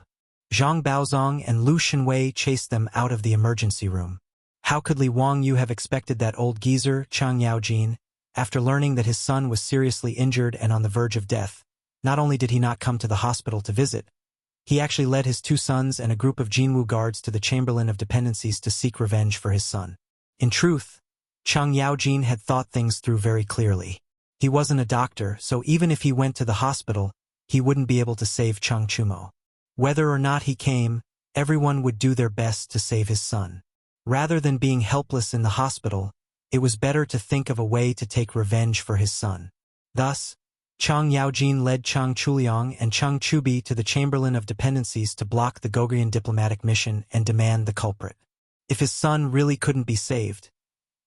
Zhang Baozong and Lu Shenwei chased them out of the emergency room. How could Li Wangyu have expected that old geezer, Chang Yaojin, after learning that his son was seriously injured and on the verge of death? Not only did he not come to the hospital to visit, he actually led his two sons and a group of Jinwu guards to the Chamberlain of Dependencies to seek revenge for his son. In truth, Chang Yaojin had thought things through very clearly. He wasn't a doctor, so even if he went to the hospital, he wouldn't be able to save Chang Chumo. Whether or not he came, everyone would do their best to save his son. Rather than being helpless in the hospital, it was better to think of a way to take revenge for his son. Thus, Chang Yaojin led Chang Chuliang and Chang Chubi to the Chamberlain of Dependencies to block the Goguryeo diplomatic mission and demand the culprit. If his son really couldn't be saved,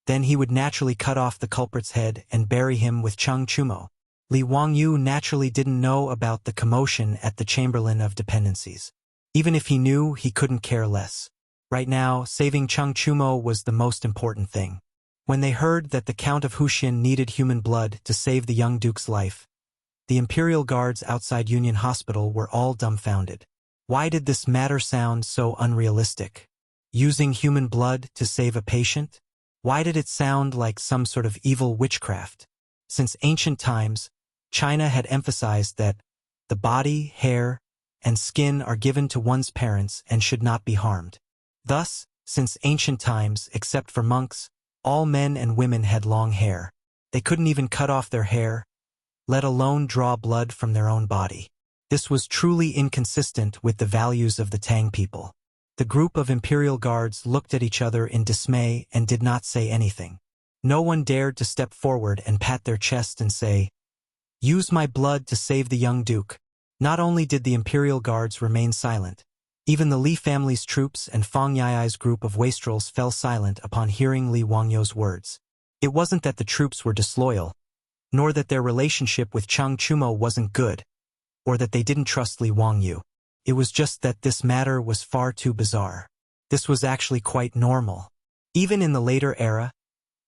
then he would naturally cut off the culprit's head and bury him with Chang Chumo. Li Wangyu naturally didn't know about the commotion at the Chamberlain of Dependencies. Even if he knew, he couldn't care less. Right now, saving Chang Chumo was the most important thing. When they heard that the Count of Huxian needed human blood to save the young duke's life, the imperial guards outside Union Hospital were all dumbfounded. Why did this matter sound so unrealistic? Using human blood to save a patient? Why did it sound like some sort of evil witchcraft? Since ancient times, China had emphasized that the body, hair, and skin are given to one's parents and should not be harmed. Thus, since ancient times, except for monks, all men and women had long hair. They couldn't even cut off their hair, let alone draw blood from their own body. This was truly inconsistent with the values of the Tang people. The group of imperial guards looked at each other in dismay and did not say anything. No one dared to step forward and pat their chest and say, "Use my blood to save the young duke." Not only did the imperial guards remain silent, even the Li family's troops and Fang Yai's group of wastrels fell silent upon hearing Li Wangyu's words. It wasn't that the troops were disloyal, nor that their relationship with Chang Chumo wasn't good, or that they didn't trust Li Wangyu. It was just that this matter was far too bizarre. This was actually quite normal. Even in the later era,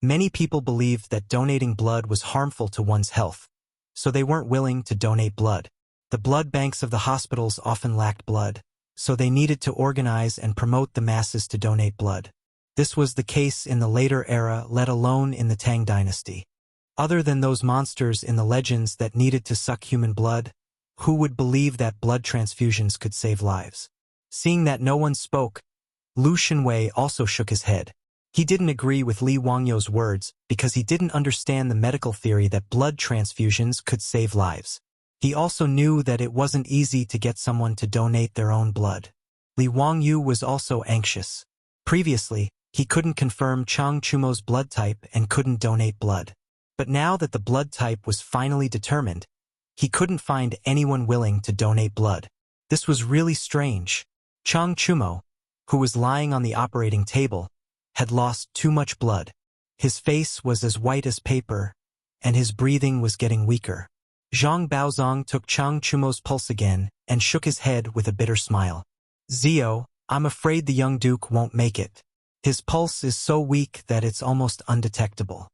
many people believed that donating blood was harmful to one's health, so they weren't willing to donate blood. The blood banks of the hospitals often lacked blood, so they needed to organize and promote the masses to donate blood. This was the case in the later era, let alone in the Tang dynasty. Other than those monsters in the legends that needed to suck human blood, who would believe that blood transfusions could save lives? Seeing that no one spoke, Lu Shenwei also shook his head. He didn't agree with Li Wangyu's words because he didn't understand the medical theory that blood transfusions could save lives. He also knew that it wasn't easy to get someone to donate their own blood. Li Wangyu was also anxious. Previously, he couldn't confirm Chang Chumo's blood type and couldn't donate blood. But now that the blood type was finally determined, he couldn't find anyone willing to donate blood. This was really strange. Chang Chumo, who was lying on the operating table, had lost too much blood. His face was as white as paper, and his breathing was getting weaker. Zhang Baozong took Chang Chumo's pulse again and shook his head with a bitter smile. "Zio, I'm afraid the young duke won't make it. His pulse is so weak that it's almost undetectable.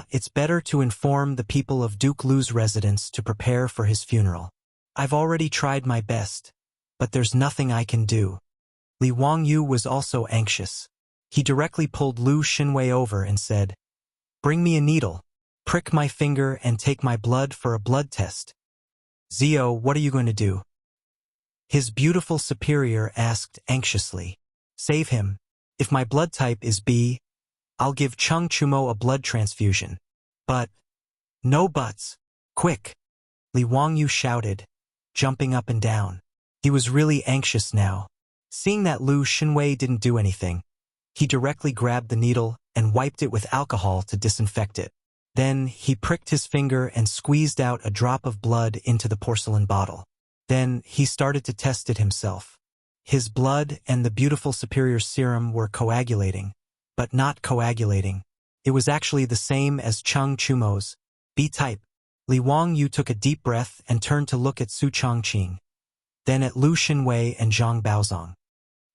It's better to inform the people of Duke Lu's residence to prepare for his funeral. I've already tried my best, but there's nothing I can do." Li Wangyu was also anxious. He directly pulled Lu Shenwei over and said, "Bring me a needle, prick my finger and take my blood for a blood test." "Zio, what are you going to do?" His beautiful superior asked anxiously. Save him. If my blood type is B, I'll give Cheng Chumo a blood transfusion. But, no buts. Quick! Li Wangyu shouted, jumping up and down. He was really anxious now. Seeing that Lu Xinwei didn't do anything, he directly grabbed the needle and wiped it with alcohol to disinfect it. Then he pricked his finger and squeezed out a drop of blood into the porcelain bottle. Then he started to test it himself. His blood and the beautiful superior serum were coagulating, but not coagulating. It was actually the same as Cheng Chumo's, B-type. Li Wangyu took a deep breath and turned to look at Su Chongqing, then at Lu Xinwei and Zhang Baozong.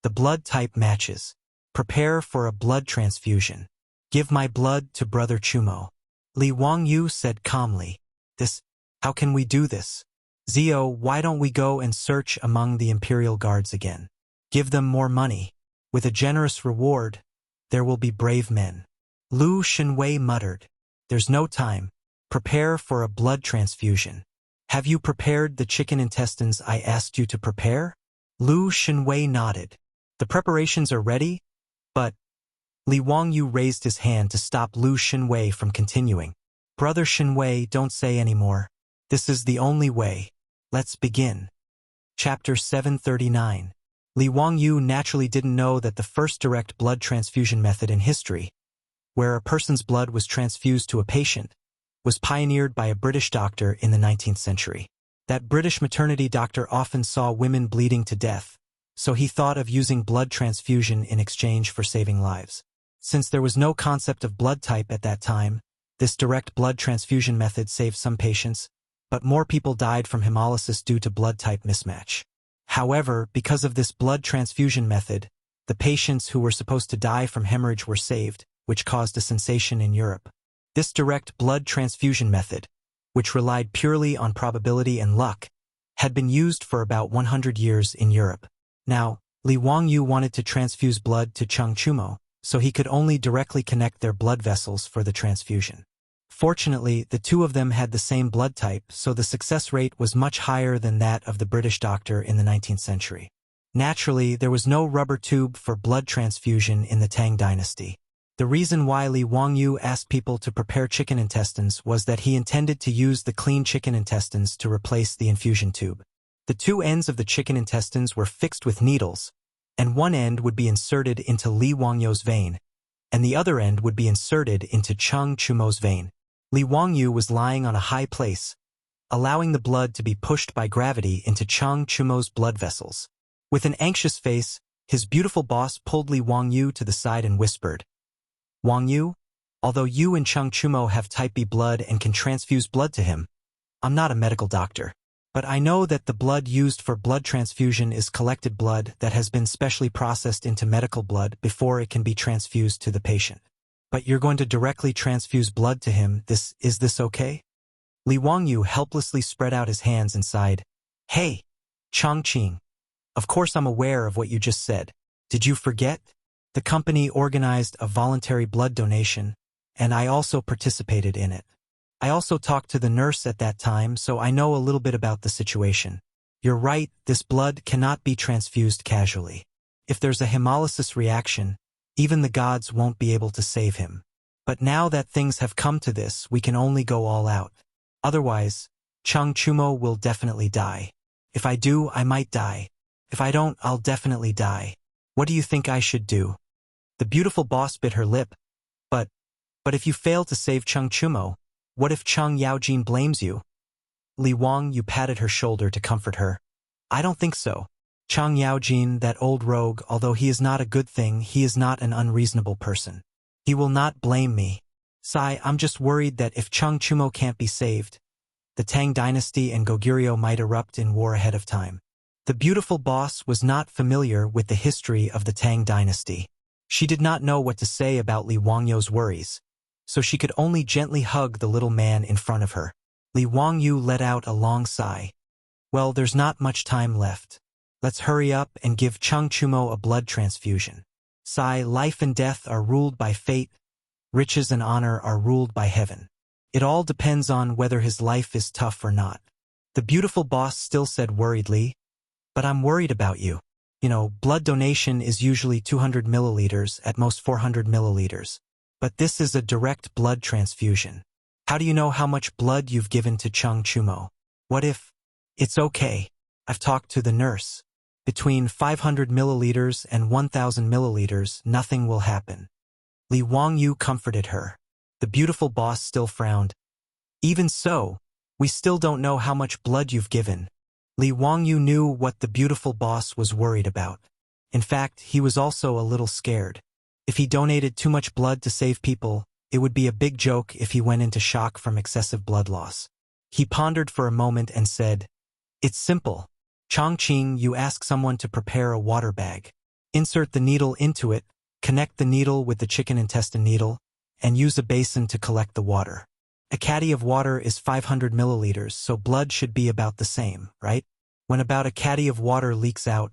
The blood type matches. Prepare for a blood transfusion. Give my blood to Brother Chumo. Li Wangyu said calmly. How can we do this? Zio, why don't we go and search among the Imperial Guards again? Give them more money. With a generous reward, there will be brave men. Lu Xinwei muttered. There's no time. Prepare for a blood transfusion. Have you prepared the chicken intestines I asked you to prepare? Lu Xinwei nodded. The preparations are ready, but... Li Wangyu raised his hand to stop Lu Xinwei from continuing. Brother Xinwei, don't say any more. This is the only way. Let's begin. Chapter 739. Li Wangyu naturally didn't know that the first direct blood transfusion method in history, where a person's blood was transfused to a patient, was pioneered by a British doctor in the 19th century. That British maternity doctor often saw women bleeding to death, so he thought of using blood transfusion in exchange for saving lives. Since there was no concept of blood type at that time, this direct blood transfusion method saved some patients, but more people died from hemolysis due to blood type mismatch. However, because of this blood transfusion method, the patients who were supposed to die from hemorrhage were saved, which caused a sensation in Europe. This direct blood transfusion method, which relied purely on probability and luck, had been used for about 100 years in Europe. Now, Li Wangyu wanted to transfuse blood to Cheng Chumo, so he could only directly connect their blood vessels for the transfusion. Fortunately, the two of them had the same blood type, so the success rate was much higher than that of the British doctor in the 19th century. Naturally, there was no rubber tube for blood transfusion in the Tang dynasty. The reason why Li Wangyu asked people to prepare chicken intestines was that he intended to use the clean chicken intestines to replace the infusion tube. The two ends of the chicken intestines were fixed with needles, and one end would be inserted into Li Wangyu's vein, and the other end would be inserted into Cheng Chumo's vein. Li Wangyu was lying on a high place, allowing the blood to be pushed by gravity into Cheng Chumo's blood vessels. With an anxious face, his beautiful boss pulled Li Wangyu to the side and whispered, Wangyu, although you and Cheng Chumo have type B blood and can transfuse blood to him, I'm not a medical doctor. But I know that the blood used for blood transfusion is collected blood that has been specially processed into medical blood before it can be transfused to the patient. But you're going to directly transfuse blood to him, is this okay? Li Wangyu helplessly spread out his hands and sighed. Hey, Chongqing. Of course I'm aware of what you just said. Did you forget? The company organized a voluntary blood donation, and I also participated in it. I also talked to the nurse at that time, so I know a little bit about the situation. You're right, this blood cannot be transfused casually. If there's a hemolysis reaction, even the gods won't be able to save him. But now that things have come to this, we can only go all out. Otherwise, Cheng Chumo will definitely die. If I do, I might die. If I don't, I'll definitely die. What do you think I should do? The beautiful boss bit her lip. But if you fail to save Cheng Chumo, what if Cheng Yaojin blames you? Li Wangyu patted her shoulder to comfort her. I don't think so. Cheng Yaojin, that old rogue, although he is not a good thing, he is not an unreasonable person. He will not blame me. Sai, I'm just worried that if Cheng Chumo can't be saved, the Tang dynasty and Goguryeo might erupt in war ahead of time. The beautiful boss was not familiar with the history of the Tang dynasty. She did not know what to say about Li Wangyu's worries, so she could only gently hug the little man in front of her. Li Wangyu let out a long sigh. Well, there's not much time left. Let's hurry up and give Cheng Chumo a blood transfusion. Sai, life and death are ruled by fate, riches and honor are ruled by heaven. It all depends on whether his life is tough or not. The beautiful boss still said worriedly, But I'm worried about you. Blood donation is usually 200 milliliters, at most 400 milliliters. But this is a direct blood transfusion. How do you know how much blood you've given to Chang Chumo? What if... It's okay. I've talked to the nurse. Between 500 milliliters and 1,000 milliliters, nothing will happen. Li Wangyu comforted her. The beautiful boss still frowned. Even so, we still don't know how much blood you've given. Li Wangyu knew what the beautiful boss was worried about. In fact, he was also a little scared. If he donated too much blood to save people, it would be a big joke if he went into shock from excessive blood loss. He pondered for a moment and said, "It's simple. Chongqing, you ask someone to prepare a water bag. Insert the needle into it, connect the needle with the chicken intestine needle, and use a basin to collect the water. A caddy of water is 500 milliliters, so blood should be about the same, right? When about a caddy of water leaks out,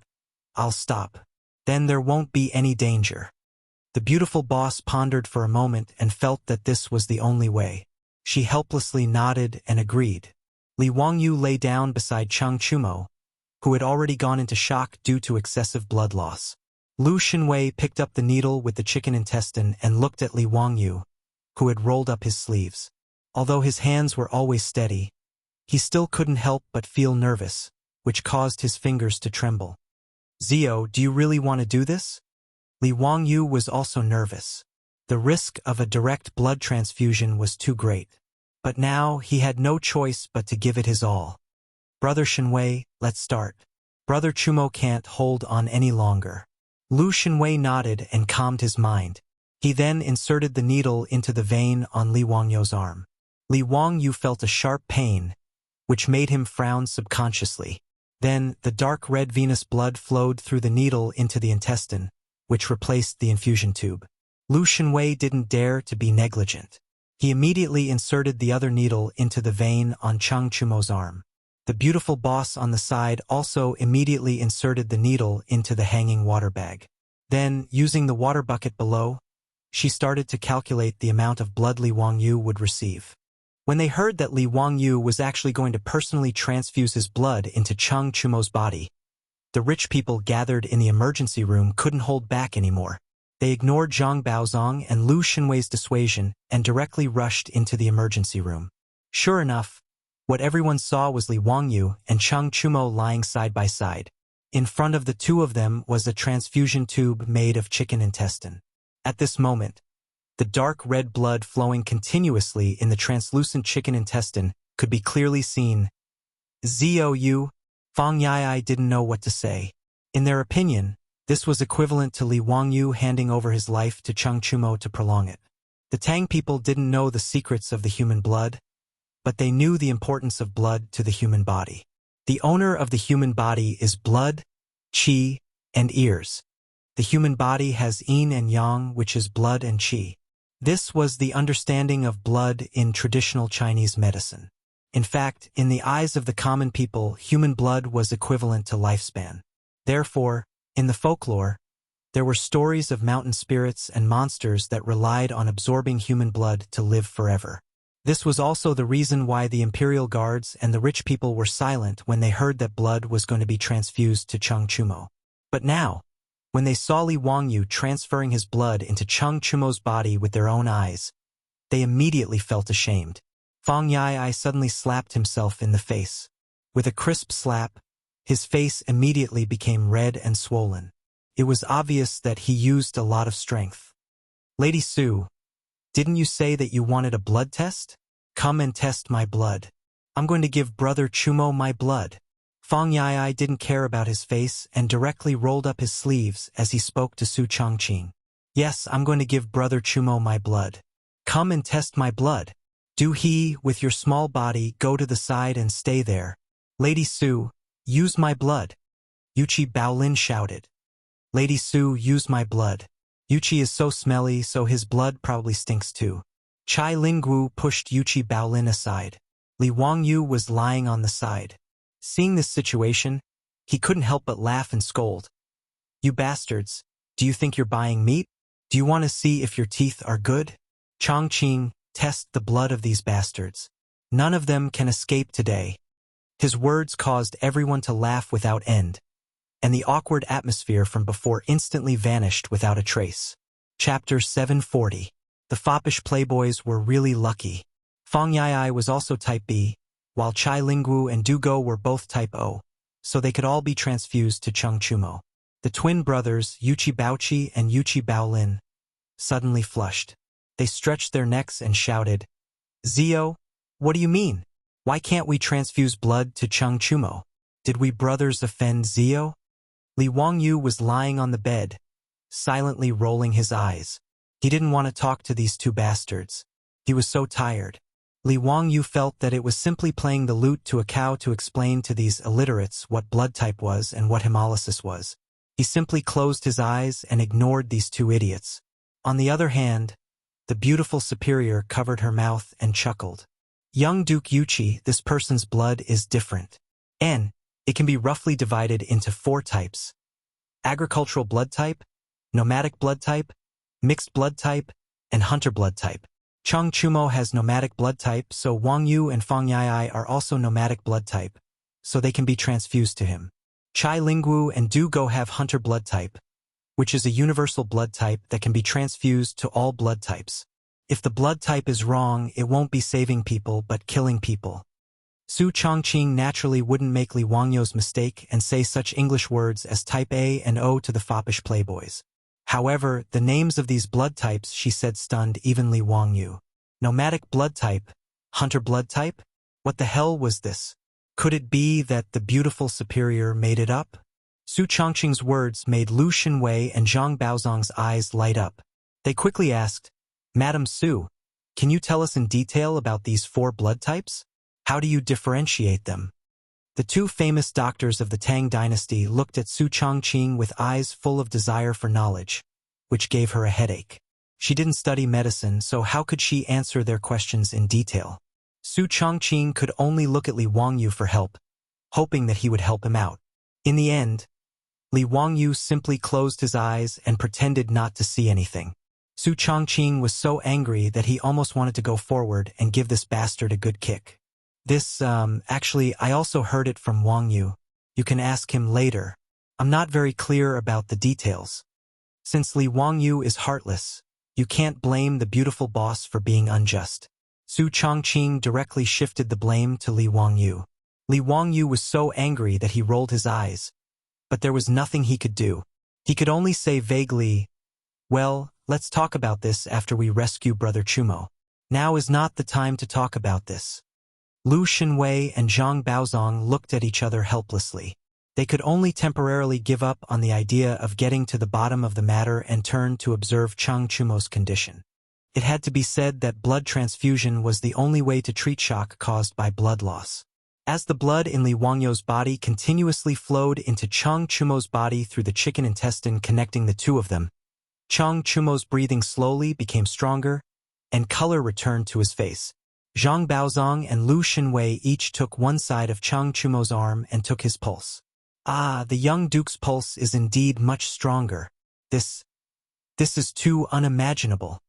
I'll stop. Then there won't be any danger." The beautiful boss pondered for a moment and felt that this was the only way. She helplessly nodded and agreed. Li Wangyu lay down beside Chang Chumo, who had already gone into shock due to excessive blood loss. Lu Xinwei picked up the needle with the chicken intestine and looked at Li Wangyu, who had rolled up his sleeves. Although his hands were always steady, he still couldn't help but feel nervous, which caused his fingers to tremble. "Zio, do you really want to do this?" Li Wangyu was also nervous. The risk of a direct blood transfusion was too great. But now he had no choice but to give it his all. "Brother Xinwei, let's start. Brother Chumo can't hold on any longer." Lu Xinwei nodded and calmed his mind. He then inserted the needle into the vein on Li Wangyu's arm. Li Wangyu felt a sharp pain, which made him frown subconsciously. Then the dark red venous blood flowed through the needle into the intestine, which replaced the infusion tube. Lu Xinwei didn't dare to be negligent. He immediately inserted the other needle into the vein on Chang Chumo's arm. The beautiful boss on the side also immediately inserted the needle into the hanging water bag. Then, using the water bucket below, she started to calculate the amount of blood Li Wangyu would receive. When they heard that Li Wangyu was actually going to personally transfuse his blood into Chang Chumo's body, the rich people gathered in the emergency room couldn't hold back anymore. They ignored Zhang Baozong and Lu Xinwei's dissuasion and directly rushed into the emergency room. Sure enough, what everyone saw was Li Wangyu and Chang Chumo lying side by side. In front of the two of them was a transfusion tube made of chicken intestine. At this moment, the dark red blood flowing continuously in the translucent chicken intestine could be clearly seen. Zhou, Fang Yai didn't know what to say. In their opinion, this was equivalent to Li Wangyu handing over his life to Chang Chumo to prolong it. The Tang people didn't know the secrets of the human blood, but they knew the importance of blood to the human body. The owner of the human body is blood, qi, and ears. The human body has yin and yang, which is blood and qi. This was the understanding of blood in traditional Chinese medicine. In fact, in the eyes of the common people, human blood was equivalent to lifespan. Therefore, in the folklore, there were stories of mountain spirits and monsters that relied on absorbing human blood to live forever. This was also the reason why the imperial guards and the rich people were silent when they heard that blood was going to be transfused to Chang Chumo. But now, when they saw Li Wangyu transferring his blood into Chang Chumo's body with their own eyes, they immediately felt ashamed. Fang Yai suddenly slapped himself in the face. With a crisp slap, his face immediately became red and swollen. It was obvious that he used a lot of strength. "Lady Su, didn't you say that you wanted a blood test? Come and test my blood. I'm going to give Brother Chumo my blood." Fang Yai didn't care about his face and directly rolled up his sleeves as he spoke to Su Chongqing. "Yes, I'm going to give Brother Chumo my blood. Come and test my blood. Do he, with your small body, go to the side and stay there. Lady Su, use my blood." Yuchi Baolin shouted. "Lady Su, use my blood. Yuchi is so smelly, so his blood probably stinks too." Chai Lingguo pushed Yuchi Baolin aside. Li Wangyu was lying on the side. Seeing this situation, he couldn't help but laugh and scold. "You bastards, do you think you're buying meat? Do you want to see if your teeth are good? Chongqing, test the blood of these bastards. None of them can escape today." His words caused everyone to laugh without end. and the awkward atmosphere from before instantly vanished without a trace. Chapter 740. The foppish playboys were really lucky. Fang Yai was also type B, while Chai Lingwu and Du Go were both type O, so they could all be transfused to Cheng Chumo. The twin brothers, Yuchi Baoqi and Yuchi Baolin, suddenly flushed. They stretched their necks and shouted, "Zio, what do you mean? Why can't we transfuse blood to Cheng Chumo? Did we brothers offend Zio?" Li Wangyu was lying on the bed, silently rolling his eyes. He didn't want to talk to these two bastards. He was so tired. Li Wangyu felt that it was simply playing the lute to a cow to explain to these illiterates what blood type was and what hemolysis was. He simply closed his eyes and ignored these two idiots. On the other hand, the beautiful superior covered her mouth and chuckled. Young Duke Yuchi, this person's blood is different. And it can be roughly divided into 4 types: agricultural blood type, nomadic blood type, mixed blood type, and hunter blood type. Cheng Chumo has nomadic blood type, so Wang Yu and Fang Yai are also nomadic blood type, so they can be transfused to him. Chai Lingwu and Du Go have hunter blood type, which is a universal blood type that can be transfused to all blood types. If the blood type is wrong, it won't be saving people but killing people. Su Chongqing naturally wouldn't make Li Wangyu's mistake and say such English words as type A and O to the foppish playboys. However, the names of these blood types, she said, stunned even Li Wangyu. Nomadic blood type, hunter blood type? What the hell was this? Could it be that the beautiful superior made it up? Su Chongqing's words made Lu Xinwei and Zhang Baozong's eyes light up. They quickly asked, "Madam Su, can you tell us in detail about these 4 blood types? How do you differentiate them?" The 2 famous doctors of the Tang dynasty looked at Su Chongqing with eyes full of desire for knowledge, which gave her a headache. She didn't study medicine, so how could she answer their questions in detail? Su Chongqing could only look at Li Wangyu for help, hoping that he would help him out. In the end, Li Wangyu simply closed his eyes and pretended not to see anything. Su Chongqing was so angry that he almost wanted to go forward and give this bastard a good kick. Actually, I also heard it from Wang Yu. You can ask him later. I'm not very clear about the details. Since Li Wangyu is heartless, you can't blame the beautiful boss for being unjust. Su Chongqing directly shifted the blame to Li Wangyu. Li Wangyu was so angry that he rolled his eyes, but there was nothing he could do. He could only say vaguely, "Well, let's talk about this after we rescue Brother Chumo. Now is not the time to talk about this." Lu Xinwei and Zhang Baozong looked at each other helplessly. They could only temporarily give up on the idea of getting to the bottom of the matter and turn to observe Cheng Chumo's condition. It had to be said that blood transfusion was the only way to treat shock caused by blood loss. As the blood in Li Wangyu's body continuously flowed into Cheng Chumo's body through the chicken intestine connecting the 2 of them, Cheng Chumo's breathing slowly became stronger, and color returned to his face. Zhang Baozong and Lu Xinwei each took one side of Cheng Chumo's arm and took his pulse. Ah, the young duke's pulse is indeed much stronger. This is too unimaginable.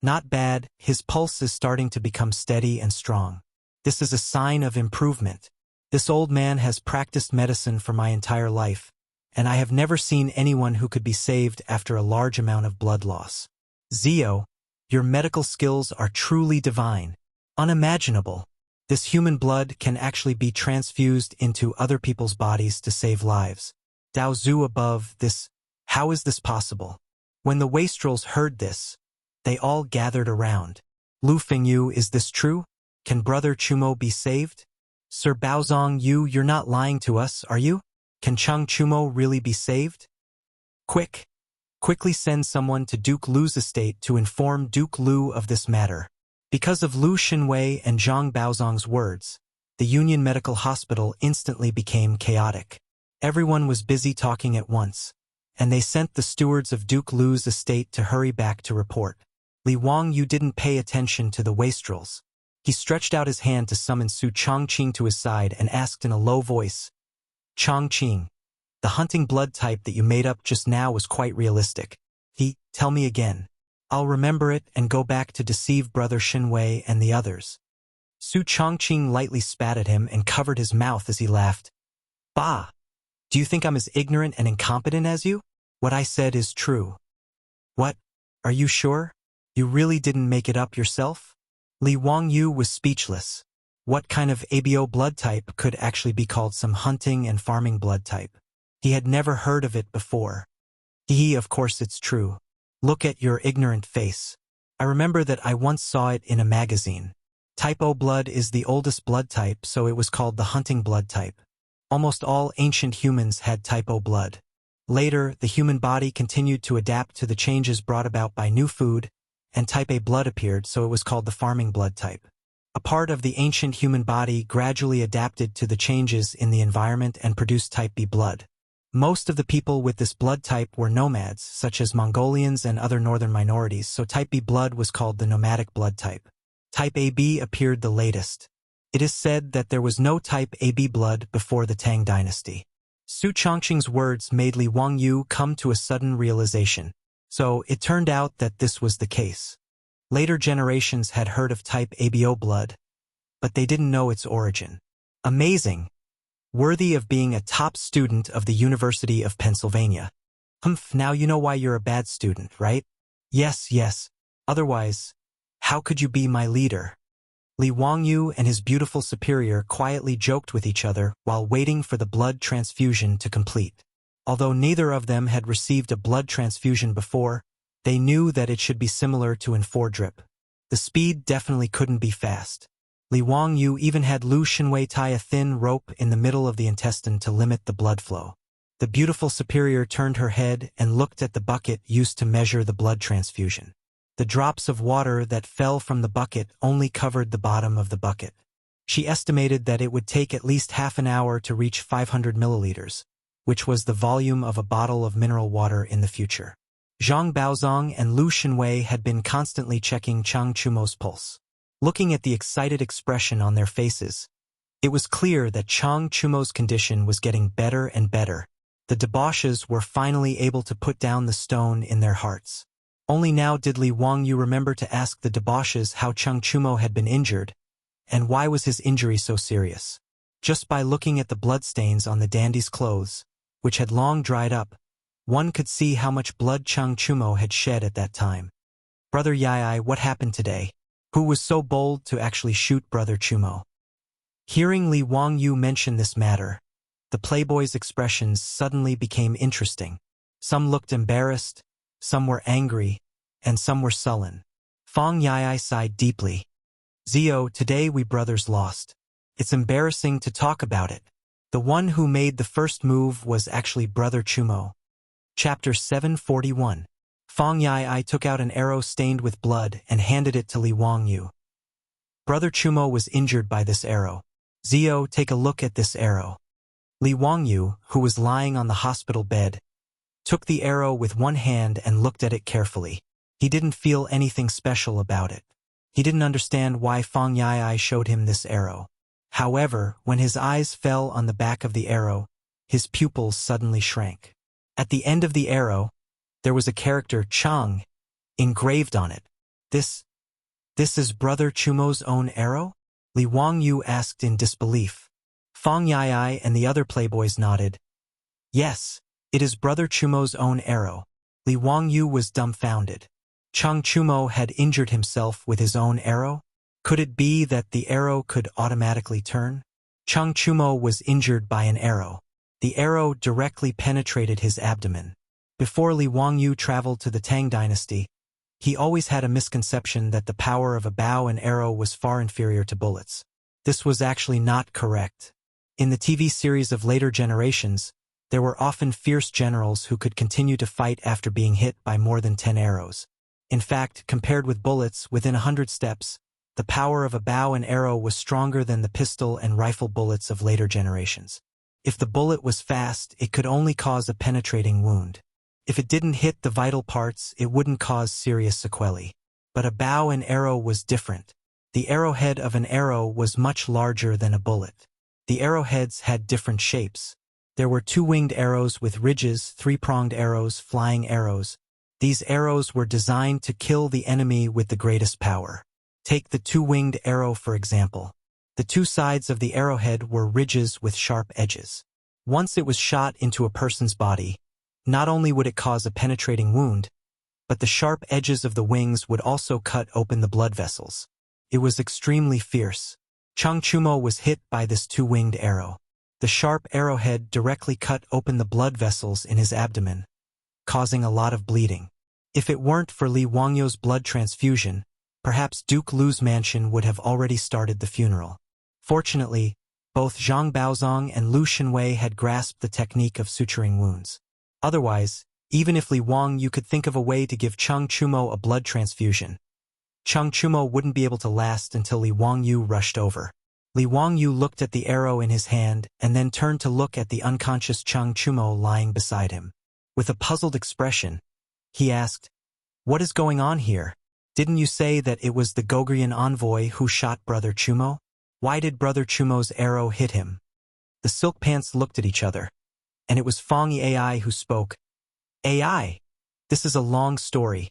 Not bad, his pulse is starting to become steady and strong. This is a sign of improvement. This old man has practiced medicine for my entire life, and I have never seen anyone who could be saved after a large amount of blood loss. Zio, your medical skills are truly divine. Unimaginable. This human blood can actually be transfused into other people's bodies to save lives. Dao Zhu above this. How is this possible? When the wastrels heard this, they all gathered around. Lu Fengyu, is this true? Can Brother Chumo be saved? Sir Baozong, you're not lying to us, are you? Can Cheng Chumo really be saved? Quickly send someone to Duke Lu's estate to inform Duke Lu of this matter. Because of Lu Xinwei and Zhang Baozong's words, the Union Medical Hospital instantly became chaotic. Everyone was busy talking at once, and they sent the stewards of Duke Lu's estate to hurry back to report. Li Wangyu didn't pay attention to the wastrels. He stretched out his hand to summon Su Chongqing to his side and asked in a low voice, "Chongqing, the hunting blood type that you made up just now was quite realistic. Tell me again. I'll remember it and go back to deceive Brother Xinwei and the others." Su Chongqing lightly spat at him and covered his mouth as he laughed. "Bah! Do you think I'm as ignorant and incompetent as you? What I said is true. What? Are you sure? You really didn't make it up yourself? Li Wangyu was speechless. What kind of ABO blood type could actually be called some hunting and farming blood type? He had never heard of it before. Of course it's true. Look at your ignorant face. I remember that I once saw it in a magazine. Type O blood is the oldest blood type, so it was called the hunting blood type. Almost all ancient humans had type O blood. Later, the human body continued to adapt to the changes brought about by new food, and type A blood appeared, so it was called the farming blood type. A part of the ancient human body gradually adapted to the changes in the environment and produced type B blood. Most of the people with this blood type were nomads, such as Mongolians and other northern minorities, so type B blood was called the nomadic blood type. Type AB appeared the latest. It is said that there was no type AB blood before the Tang dynasty. Su Chongqing's words made Li Wangyu come to a sudden realization. So it turned out that this was the case. Later generations had heard of type ABO blood, but they didn't know its origin. Amazing. Worthy of being a top student of the University of Pennsylvania. Now you know why you're a bad student, right? Yes. Otherwise, how could you be my leader? Li Wangyu and his beautiful superior quietly joked with each other while waiting for the blood transfusion to complete. Although neither of them had received a blood transfusion before, they knew that it should be similar to an 4 drip. The speed definitely couldn't be fast. Li Wangyu even had Lu Xinwei tie a thin rope in the middle of the intestine to limit the blood flow. The beautiful superior turned her head and looked at the bucket used to measure the blood transfusion. The drops of water that fell from the bucket only covered the bottom of the bucket. She estimated that it would take at least half an hour to reach 500 milliliters, which was the volume of a bottle of mineral water in the future. Zhang Baozong and Lu Xinwei had been constantly checking Chang Chumo's pulse. Looking at the excited expression on their faces, it was clear that Chang Chumo's condition was getting better and better. The debauches were finally able to put down the stone in their hearts. Only now did Li Wangyu remember to ask the debauches how Chang Chumo had been injured, and why was his injury so serious. Just by looking at the bloodstains on the dandy's clothes, which had long dried up, one could see how much blood Chang Chumo had shed at that time. Brother Yai, what happened today? Who was so bold to actually shoot Brother Chumo? Hearing Li Wangyu mention this matter, the playboys' expressions suddenly became interesting. Some looked embarrassed, some were angry, and some were sullen. Fang Yai sighed deeply. Zio, today we brothers lost. It's embarrassing to talk about it. The one who made the first move was actually Brother Chumo. Chapter 741. Fang Yai took out an arrow stained with blood and handed it to Li Wangyu. Brother Chumo was injured by this arrow. Zio, take a look at this arrow. Li Wangyu, who was lying on the hospital bed, took the arrow with one hand and looked at it carefully. He didn't feel anything special about it. He didn't understand why Fang Yai showed him this arrow. However, when his eyes fell on the back of the arrow, his pupils suddenly shrank. At the end of the arrow, there was a character Chang engraved on it. This is Brother Chumo's own arrow? Li Wangyu asked in disbelief. Fang Yai and the other playboys nodded. Yes, it is Brother Chumo's own arrow. Li Wangyu was dumbfounded. Chang Chumo had injured himself with his own arrow? Could it be that the arrow could automatically turn? Chang Chumo was injured by an arrow. The arrow directly penetrated his abdomen. Before Li Wangyu traveled to the Tang dynasty, he always had a misconception that the power of a bow and arrow was far inferior to bullets. This was actually not correct. In the TV series of later generations, there were often fierce generals who could continue to fight after being hit by more than 10 arrows. In fact, compared with bullets within 100 steps, the power of a bow and arrow was stronger than the pistol and rifle bullets of later generations. If the bullet was fast, it could only cause a penetrating wound. If it didn't hit the vital parts, it wouldn't cause serious sequelae. But a bow and arrow was different. The arrowhead of an arrow was much larger than a bullet. The arrowheads had different shapes. There were 2-winged arrows with ridges, 3-pronged arrows, flying arrows. These arrows were designed to kill the enemy with the greatest power. Take the 2-winged arrow for example. The 2 sides of the arrowhead were ridges with sharp edges. Once it was shot into a person's body, not only would it cause a penetrating wound, but the sharp edges of the wings would also cut open the blood vessels. It was extremely fierce. Chang Chumo was hit by this two-winged arrow. The sharp arrowhead directly cut open the blood vessels in his abdomen, causing a lot of bleeding. If it weren't for Li Wangyou's blood transfusion, perhaps Duke Lu's mansion would have already started the funeral. Fortunately, both Zhang Baozong and Lu Shenwei had grasped the technique of suturing wounds. Otherwise, even if Li Wangyou could think of a way to give Chang Chumo a blood transfusion, Chang Chumo wouldn't be able to last until Li Wangyou rushed over. Li Wangyou looked at the arrow in his hand and then turned to look at the unconscious Chang Chumo lying beside him. With a puzzled expression, he asked, "What is going on here? Didn't you say that it was the Gogrian envoy who shot Brother Chumo? Why did Brother Chumo's arrow hit him?" The silk pants looked at each other, and it was Fong Ai who spoke. "AI, this is a long story.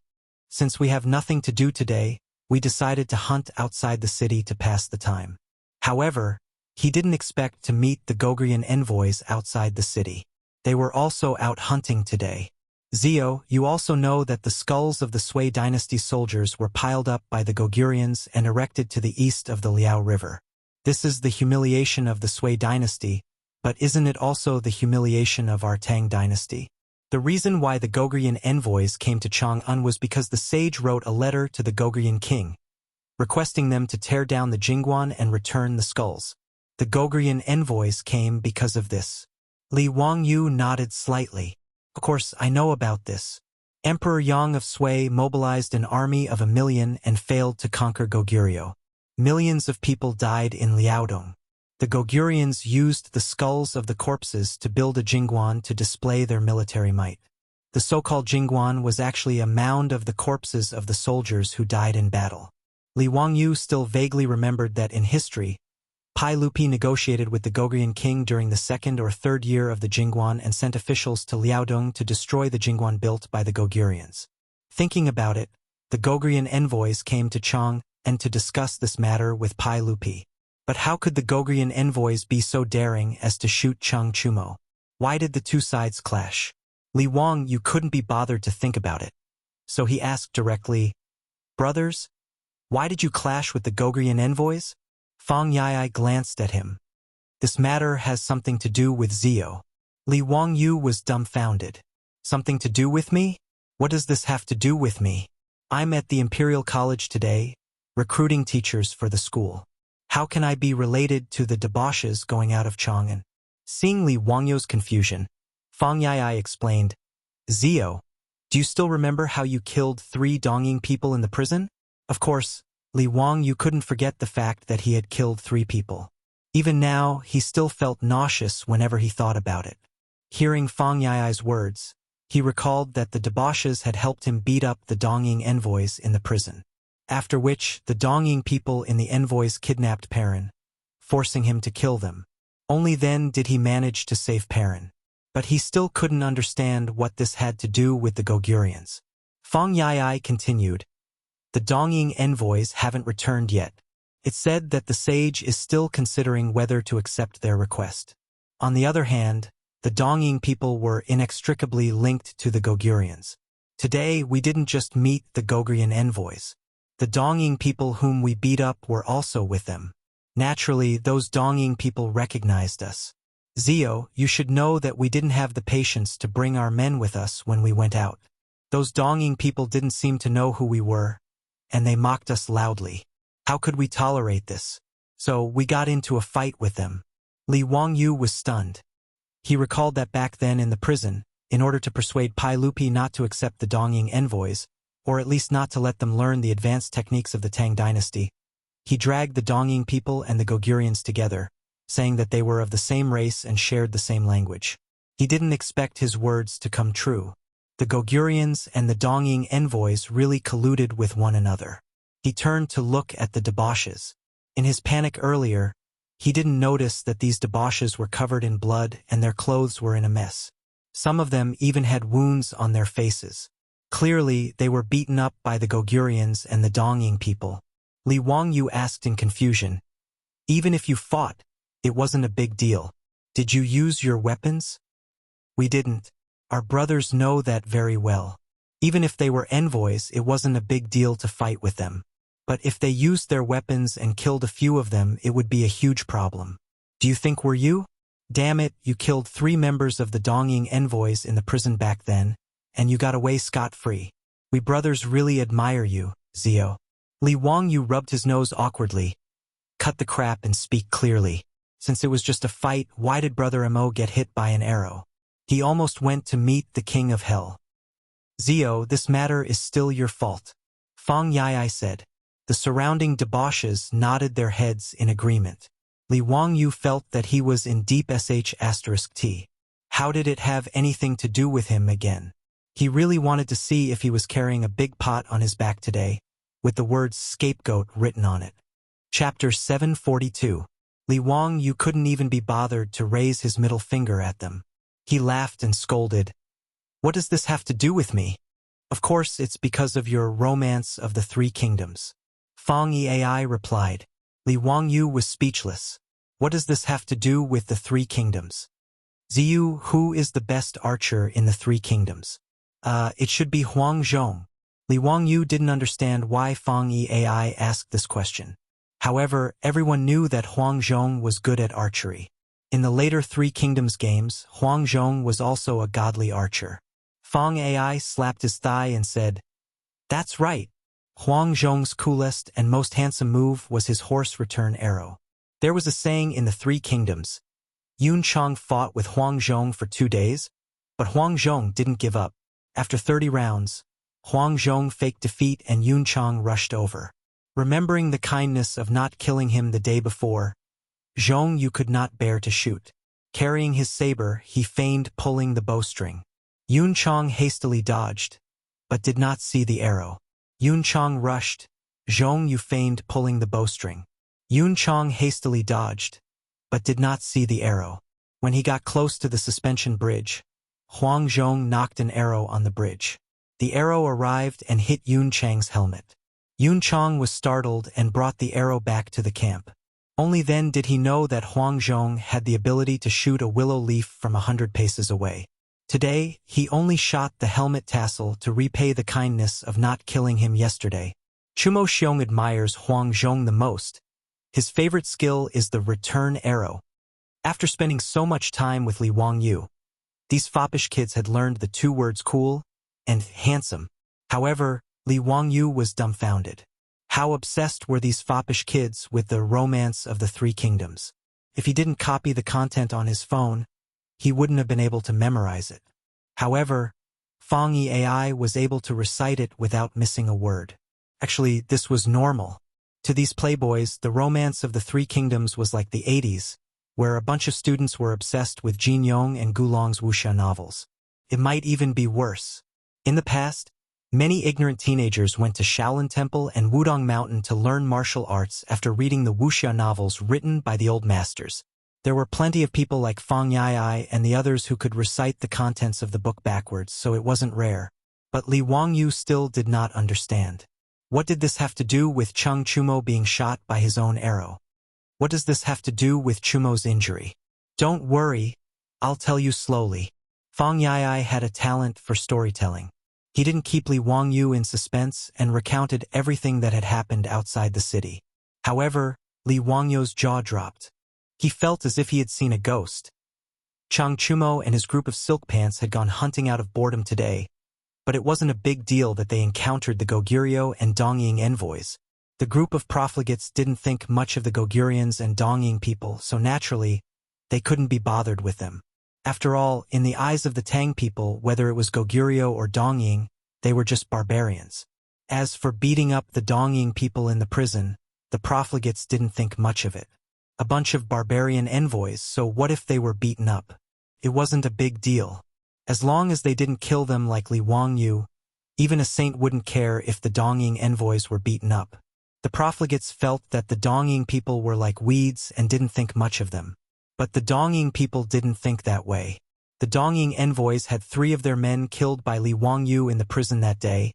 Since we have nothing to do today, we decided to hunt outside the city to pass the time." However, he didn't expect to meet the Gogrian envoys outside the city. They were also out hunting today. "Zio, you also know that the skulls of the Sui dynasty soldiers were piled up by the Gogurians and erected to the east of the Liao River. This is the humiliation of the Sui dynasty, but isn't it also the humiliation of our Tang dynasty?" The reason why the Gogrian envoys came to Chang'an was because the sage wrote a letter to the Gogrian king, requesting them to tear down the Jingguan and return the skulls. The Gogrian envoys came because of this. Li Wangyou nodded slightly. "Of course, I know about this. Emperor Yang of Sui mobilized an army of 1 million and failed to conquer Goguryeo. Millions of people died in Liaodong. The Gogurians used the skulls of the corpses to build a Jingguan to display their military might. The so-called Jingguan was actually a mound of the corpses of the soldiers who died in battle." Li Wangyou still vaguely remembered that in history, Pai Lupi negotiated with the Gogrian king during the 2nd or 3rd year of the Jingguan and sent officials to Liaodong to destroy the Jingguan built by the Gogurians. Thinking about it, the Gogrian envoys came to Chang and to discuss this matter with Pai Lupi. But how could the Gogrian envoys be so daring as to shoot Chang Chumo? Why did the two sides clash? Li Wangyou couldn't be bothered to think about it. So he asked directly, "Brothers, why did you clash with the Gogrian envoys?" Fong Yai glanced at him. "This matter has something to do with Zio." Li Wangyou was dumbfounded. "Something to do with me? What does this have to do with me? I'm at the Imperial College today, recruiting teachers for the school. How can I be related to the debauches going out of Chang'an?" Seeing Li Wangyou's confusion, Fong Yai explained, "Zio, do you still remember how you killed 3 Dongying people in the prison?" Of course, Li Wangyou couldn't forget the fact that he had killed 3 people. Even now, he still felt nauseous whenever he thought about it. Hearing Fong Yai's words, he recalled that the debauches had helped him beat up the Dongying envoys in the prison. After which, the Dongying people in the envoys kidnapped Perrin, forcing him to kill them. Only then did he manage to save Perrin. But he still couldn't understand what this had to do with the Gogurians. Fong Yai continued, "The Dongying envoys haven't returned yet. It's said that the sage is still considering whether to accept their request. On the other hand, the Dongying people were inextricably linked to the Gogurians. Today, we didn't just meet the Gogrian envoys. The Dongying people whom we beat up were also with them. Naturally, those Dongying people recognized us. Zio, you should know that we didn't have the patience to bring our men with us when we went out. Those Dongying people didn't seem to know who we were, and they mocked us loudly. How could we tolerate this? So we got into a fight with them." Li Wangyou was stunned. He recalled that back then in the prison, in order to persuade Pai Lupi not to accept the Dongying envoys, or at least not to let them learn the advanced techniques of the Tang dynasty, he dragged the Dongying people and the Gogurians together, saying that they were of the same race and shared the same language. He didn't expect his words to come true. The Gogurians and the Dongying envoys really colluded with one another. He turned to look at the debauches. In his panic earlier, he didn't notice that these debauches were covered in blood and their clothes were in a mess. Some of them even had wounds on their faces. Clearly, they were beaten up by the Gogurians and the Dongying people. Li Wangyou asked in confusion, "Even if you fought, it wasn't a big deal. Did you use your weapons? We didn't. Our brothers know that very well. Even if they were envoys, it wasn't a big deal to fight with them. But if they used their weapons and killed a few of them, it would be a huge problem. Do you think we're you? Damn it, you killed 3 members of the Dongying envoys in the prison back then, and you got away scot-free. We brothers really admire you, Zio. Li Wangyu rubbed his nose awkwardly. Cut the crap and speak clearly. Since it was just a fight, why did Brother Mo get hit by an arrow? He almost went to meet the King of Hell. Zio, this matter is still your fault. Fang Yai said. The surrounding debauches nodded their heads in agreement. Li Wangyu felt that he was in deep sh*t. How did it have anything to do with him again? He really wanted to see if he was carrying a big pot on his back today, with the words scapegoat written on it. Chapter 742. Li Wangyu couldn't even be bothered to raise his middle finger at them. He laughed and scolded. What does this have to do with me? Of course, it's because of your romance of the 3 kingdoms. Fang Yai replied. Li Wangyu was speechless. What does this have to do with the 3 kingdoms? Ziyu, who is the best archer in the 3 kingdoms? It should be Huang Zhong. Li Wangyu didn't understand why Fang Yai asked this question. However, everyone knew that Huang Zhong was good at archery. In the later 3 kingdoms games, Huang Zhong was also a godly archer. Fang Ai slapped his thigh and said, That's right. Huang Zhong's coolest and most handsome move was his horse return arrow. There was a saying in the 3 kingdoms. Yun Chang fought with Huang Zhong for 2 days, but Huang Zhong didn't give up. After 30 rounds, Huang Zhong faked defeat and Yun Chang rushed over. Remembering the kindness of not killing him the day before, Zhong Yu could not bear to shoot. Carrying his saber, he feigned pulling the bowstring. Yun Chang hastily dodged, but did not see the arrow. Yun Chang rushed. Zhong Yu feigned pulling the bowstring. Yun Chang hastily dodged, but did not see the arrow. When he got close to the suspension bridge, Huang Zhong knocked an arrow on the bridge. The arrow arrived and hit Yun Chang's helmet. Yun Chang was startled and brought the arrow back to the camp. Only then did he know that Huang Zhong had the ability to shoot a willow leaf from 100 paces away. Today, he only shot the helmet tassel to repay the kindness of not killing him yesterday. Chumo Xiong admires Huang Zhong the most. His favorite skill is the return arrow. After spending so much time with Li Wangyu, these foppish kids had learned the 2 words cool and handsome. However, Li Wangyu was dumbfounded. How obsessed were these foppish kids with the romance of the 3 kingdoms? If he didn't copy the content on his phone, he wouldn't have been able to memorize it. However, Fang Ai was able to recite it without missing a word. Actually, this was normal. To these playboys, the romance of the 3 kingdoms was like the 80s, where a bunch of students were obsessed with Jin Yong and Gulong's Wuxia novels. It might even be worse. In the past, many ignorant teenagers went to Shaolin Temple and Wudong Mountain to learn martial arts after reading the Wuxia novels written by the old masters. There were plenty of people like Fang Yai and the others who could recite the contents of the book backwards, so it wasn't rare. But Li Wangyu still did not understand. What did this have to do with Cheng Chumo being shot by his own arrow? What does this have to do with Chumo's injury? Don't worry, I'll tell you slowly. Fang Yai had a talent for storytelling. He didn't keep Li Wangyu in suspense and recounted everything that had happened outside the city. However, Li Wangyu's jaw dropped. He felt as if he had seen a ghost. Chang Chumo and his group of silk pants had gone hunting out of boredom today, but it wasn't a big deal that they encountered the Goguryeo and Dongying envoys. The group of profligates didn't think much of the Goguryans and Dongying people, so naturally, they couldn't be bothered with them. After all, in the eyes of the Tang people, whether it was Goguryeo or Dongying, they were just barbarians. As for beating up the Dongying people in the prison, the profligates didn't think much of it. A bunch of barbarian envoys, so what if they were beaten up? It wasn't a big deal. As long as they didn't kill them like Li Wangyu, even a saint wouldn't care if the Dongying envoys were beaten up. The profligates felt that the Dongying people were like weeds and didn't think much of them. But the Dongying people didn't think that way. The Dongying envoys had 3 of their men killed by Li Wangyu in the prison that day,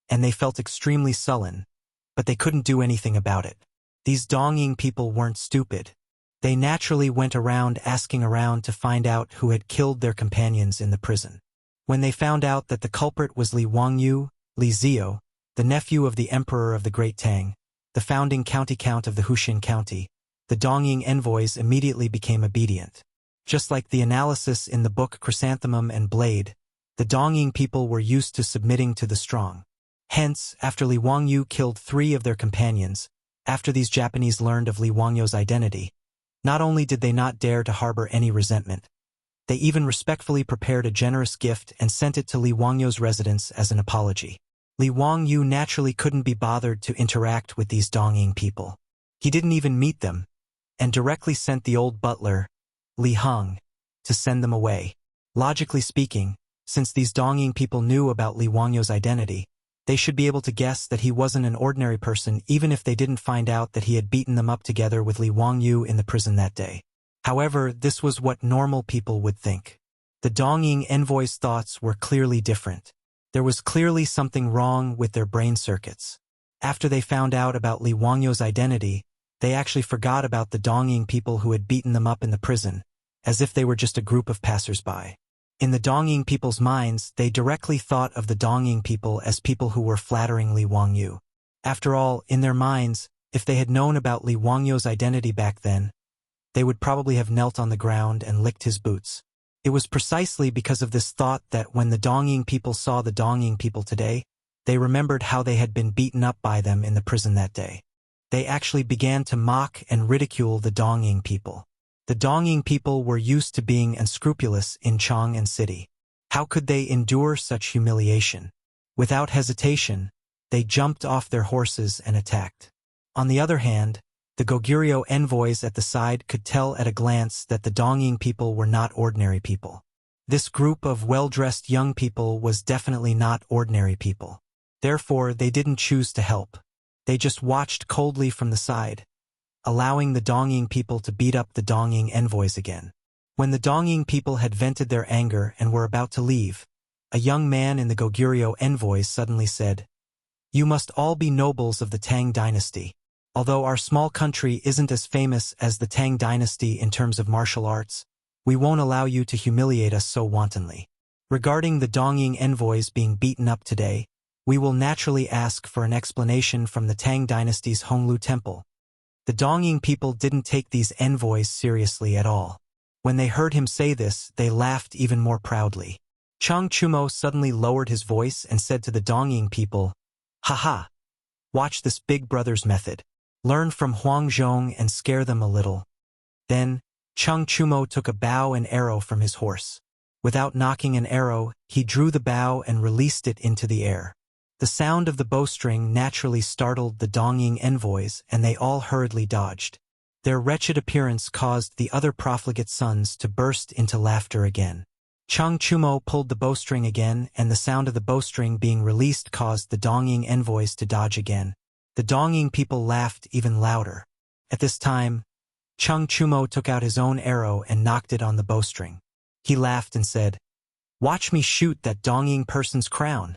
and they felt extremely sullen, but they couldn't do anything about it. These Dongying people weren't stupid. They naturally went around asking around to find out who had killed their companions in the prison. When they found out that the culprit was Li Wangyu, Li Zio, the nephew of the emperor of the Great Tang, the founding county count of the Huxin County, the Dongying envoys immediately became obedient. Just like the analysis in the book Chrysanthemum and Blade, the Dongying people were used to submitting to the strong. Hence, after Li Wangyu killed 3 of their companions, after these Japanese learned of Li Wangyu's identity, not only did they not dare to harbor any resentment, they even respectfully prepared a generous gift and sent it to Li Wangyu's residence as an apology. Li Wangyu naturally couldn't be bothered to interact with these Dongying people. He didn't even meet them, and directly sent the old butler, Li Heng, to send them away. Logically speaking, since these Dongying people knew about Li Wangyu's identity, they should be able to guess that he wasn't an ordinary person even if they didn't find out that he had beaten them up together with Li Wangyu in the prison that day. However, this was what normal people would think. The Dongying envoys' thoughts were clearly different. There was clearly something wrong with their brain circuits. After they found out about Li Wangyu's identity, they actually forgot about the Dongying people who had beaten them up in the prison, as if they were just a group of passers-by. In the Dongying people's minds, they directly thought of the Dongying people as people who were flattering Li Wangyu. After all, in their minds, if they had known about Li Wangyu's identity back then, they would probably have knelt on the ground and licked his boots. It was precisely because of this thought that when the Dongying people saw the Dongying people today, they remembered how they had been beaten up by them in the prison that day. They actually began to mock and ridicule the Dongying people. The Dongying people were used to being unscrupulous in Chang'an City. How could they endure such humiliation? Without hesitation, they jumped off their horses and attacked. On the other hand, the Goguryeo envoys at the side could tell at a glance that the Dongying people were not ordinary people. This group of well-dressed young people was definitely not ordinary people. Therefore, they didn't choose to help. They just watched coldly from the side, allowing the Dongying people to beat up the Dongying envoys again. When the Dongying people had vented their anger and were about to leave, a young man in the Goguryeo envoys suddenly said, "You must all be nobles of the Tang dynasty. Although our small country isn't as famous as the Tang dynasty in terms of martial arts, we won't allow you to humiliate us so wantonly. Regarding the Dongying envoys being beaten up today, we will naturally ask for an explanation from the Tang dynasty's Honglu Temple." The Dongying people didn't take these envoys seriously at all. When they heard him say this, they laughed even more proudly. Chang Chumo suddenly lowered his voice and said to the Dongying people, "Haha! Watch this big brother's method. Learn from Huang Zhong and scare them a little." Then, Chang Chumo took a bow and arrow from his horse. Without knocking an arrow, he drew the bow and released it into the air. The sound of the bowstring naturally startled the Dongying envoys, and they all hurriedly dodged. Their wretched appearance caused the other profligate sons to burst into laughter again. Chang Chumo pulled the bowstring again, and the sound of the bowstring being released caused the Dongying envoys to dodge again. The Dongying people laughed even louder. At this time, Chang Chumo took out his own arrow and knocked it on the bowstring. He laughed and said, "Watch me shoot that Dongying person's crown."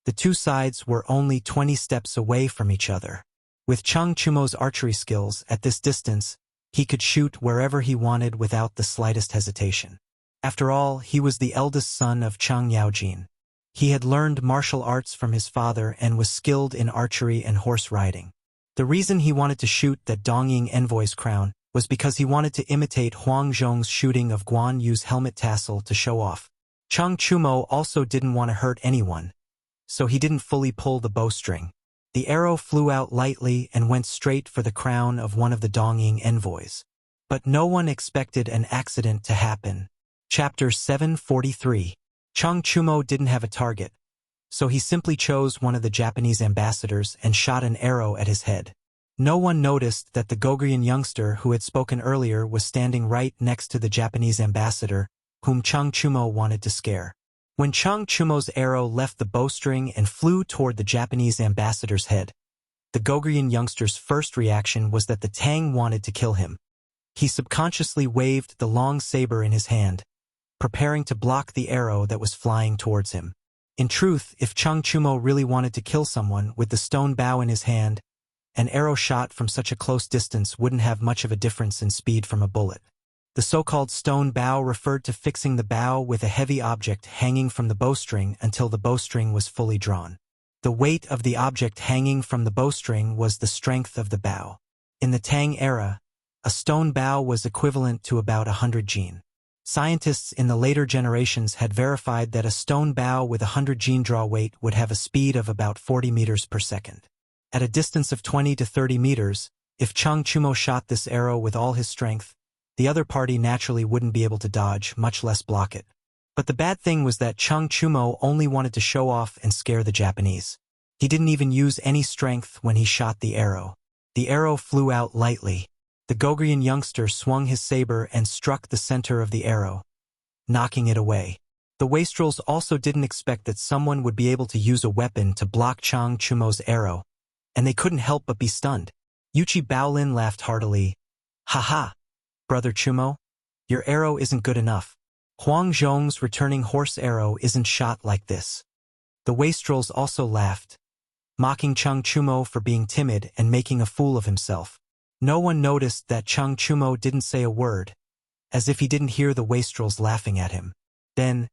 The two sides were only 20 steps away from each other. With Chang Chumo's archery skills at this distance, he could shoot wherever he wanted without the slightest hesitation. After all, he was the eldest son of Chang Yaojin. He had learned martial arts from his father and was skilled in archery and horse riding. The reason he wanted to shoot that Dongying envoy's crown was because he wanted to imitate Huang Zhong's shooting of Guan Yu's helmet tassel to show off. Chang Chumo also didn't want to hurt anyone, so he didn't fully pull the bowstring. The arrow flew out lightly and went straight for the crown of one of the Dongying envoys. But no one expected an accident to happen. Chapter 743. Chang Chumo didn't have a target, so he simply chose one of the Japanese ambassadors and shot an arrow at his head. No one noticed that the Goguryeo youngster who had spoken earlier was standing right next to the Japanese ambassador, whom Chang Chumo wanted to scare. When Chang Chumo's arrow left the bowstring and flew toward the Japanese ambassador's head, the Goguryeo youngster's first reaction was that the Tang wanted to kill him. He subconsciously waved the long saber in his hand, preparing to block the arrow that was flying towards him. In truth, if Chang Chumo really wanted to kill someone with the stone bow in his hand, An arrow shot from such a close distance wouldn't have much of a difference in speed from a bullet. The so-called stone bow referred to fixing the bow with a heavy object hanging from the bowstring until the bowstring was fully drawn. The weight of the object hanging from the bowstring was the strength of the bow. In the Tang era, a stone bow was equivalent to about 100 jin. Scientists in the later generations had verified that a stone bow with 100 jin draw weight would have a speed of about 40 meters per second. At a distance of 20 to 30 meters, if Chang Chumo shot this arrow with all his strength, the other party naturally wouldn't be able to dodge, much less block it. But the bad thing was that Chang Chumo only wanted to show off and scare the Japanese. He didn't even use any strength when he shot the arrow. The arrow flew out lightly. The Goguryeo youngster swung his saber and struck the center of the arrow, knocking it away. The wastrels also didn't expect that someone would be able to use a weapon to block Chang Chumo's arrow, and they couldn't help but be stunned. Yuchi Baolin laughed heartily. "Ha ha! Brother Chumo, your arrow isn't good enough. Huang Zhong's returning horse arrow isn't shot like this." The wastrels also laughed, mocking Chang Chumo for being timid and making a fool of himself. No one noticed that Chang Chumo didn't say a word, as if he didn't hear the wastrels laughing at him. Then,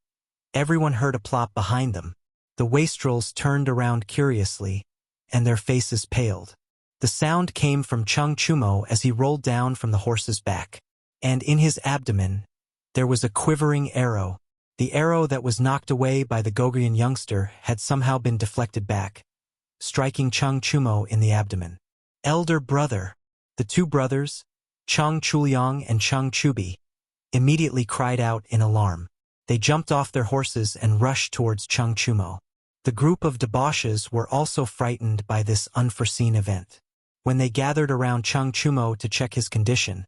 everyone heard a plop behind them. The wastrels turned around curiously, and their faces paled. The sound came from Chang Chumo as he rolled down from the horse's back. And in his abdomen, there was a quivering arrow. The arrow that was knocked away by the Goguryeo youngster had somehow been deflected back, striking Chang Chumo in the abdomen. "Elder brother!" The two brothers, Chang Chuliang and Chang Chubi, immediately cried out in alarm. They jumped off their horses and rushed towards Chang Chumo. The group of debauches were also frightened by this unforeseen event. When they gathered around Chang Chumo to check his condition,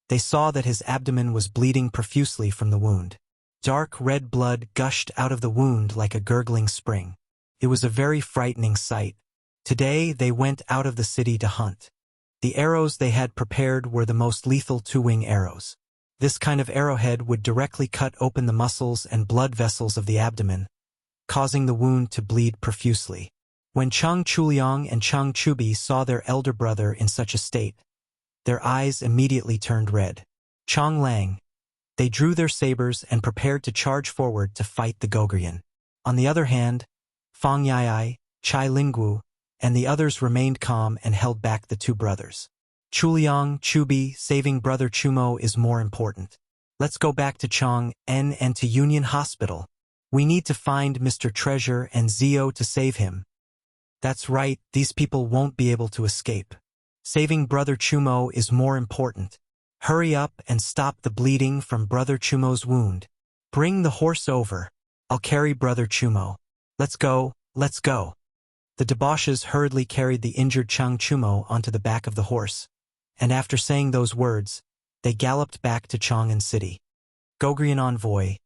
they saw that his abdomen was bleeding profusely from the wound. Dark red blood gushed out of the wound like a gurgling spring. It was a very frightening sight. Today they went out of the city to hunt. The arrows they had prepared were the most lethal two-wing arrows. This kind of arrowhead would directly cut open the muscles and blood vessels of the abdomen, causing the wound to bleed profusely. When Chang Chuliang and Chang Chubi saw their elder brother in such a state, their eyes immediately turned red. Chang Lang. They drew their sabers and prepared to charge forward to fight the Goguryeo. On the other hand, Fang Yai, Chai Linggu, and the others remained calm and held back the two brothers. "Chuliang, Chubi, saving brother Chumo is more important. Let's go back to Chang'an and to Union Hospital. We need to find Mr. Treasure and Zio to save him." "That's right, these people won't be able to escape. Saving brother Chumo is more important. Hurry up and stop the bleeding from brother Chumo's wound. Bring the horse over. I'll carry brother Chumo. Let's go, let's go." The debauches hurriedly carried the injured Chang Chumo onto the back of the horse, and after saying those words, they galloped back to Chang'an City. Goguryeo envoy.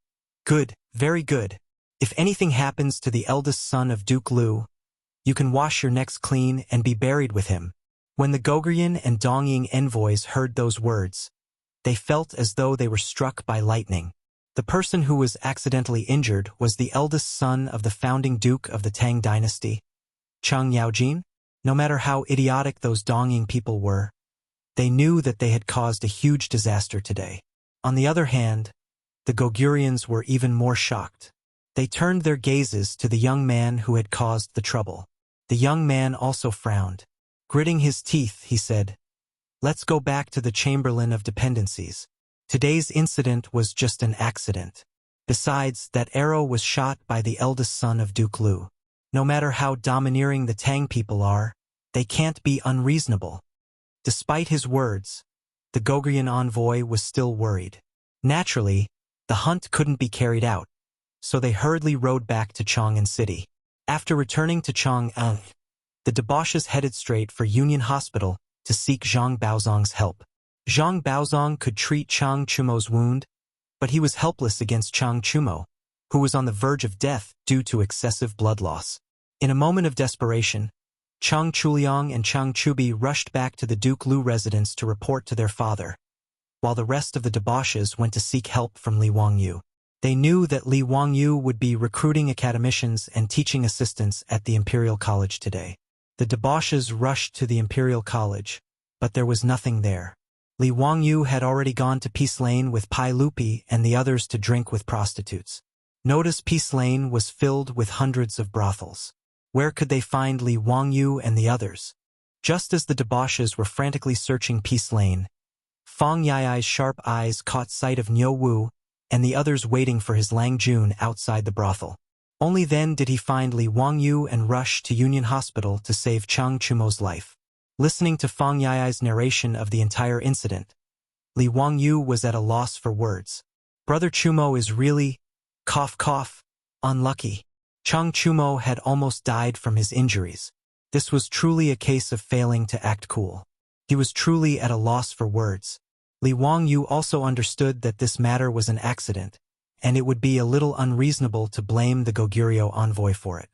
"Good, very good. If anything happens to the eldest son of Duke Lu, you can wash your necks clean and be buried with him." When the Goguryeo and Dongying envoys heard those words, they felt as though they were struck by lightning. The person who was accidentally injured was the eldest son of the founding duke of the Tang dynasty, Chang Yaojin. No matter how idiotic those Dongying people were, they knew that they had caused a huge disaster today. On the other hand, the Goguryons were even more shocked. They turned their gazes to the young man who had caused the trouble. The young man also frowned. Gritting his teeth, he said, "Let's go back to the Chamberlain of Dependencies. Today's incident was just an accident. Besides, that arrow was shot by the eldest son of Duke Lu. No matter how domineering the Tang people are, they can't be unreasonable." Despite his words, the Goguryeo envoy was still worried. Naturally, the hunt couldn't be carried out, so they hurriedly rode back to Chang'an City. After returning to Chang'an, the debauches headed straight for Union Hospital to seek Zhang Baozong's help. Zhang Baozong could treat Chang Chumo's wound, but he was helpless against Chang Chumo, who was on the verge of death due to excessive blood loss. In a moment of desperation, Chang Chuliang and Chang Chubi rushed back to the Duke Lu residence to report to their father, while the rest of the debauches went to seek help from Li Wangyu. They knew that Li Wangyu would be recruiting academicians and teaching assistants at the Imperial College today. The debauches rushed to the Imperial College, but there was nothing there. Li Wangyu had already gone to Peace Lane with Pai Lupi and the others to drink with prostitutes. Notice Peace Lane was filled with hundreds of brothels. Where could they find Li Wangyu and the others? Just as the debauches were frantically searching Peace Lane, Fang Yai's sharp eyes caught sight of Niu Wu and the others waiting for his Lang Jun outside the brothel. Only then did he find Li Wangyu and rush to Union Hospital to save Chang Chumo's life. Listening to Fang Yai's narration of the entire incident, Li Wangyu was at a loss for words. Brother Chumo is really, cough cough, unlucky. Chang Chumo had almost died from his injuries. This was truly a case of failing to act cool. He was truly at a loss for words. Li Wangyu also understood that this matter was an accident, and it would be a little unreasonable to blame the Goguryeo envoy for it.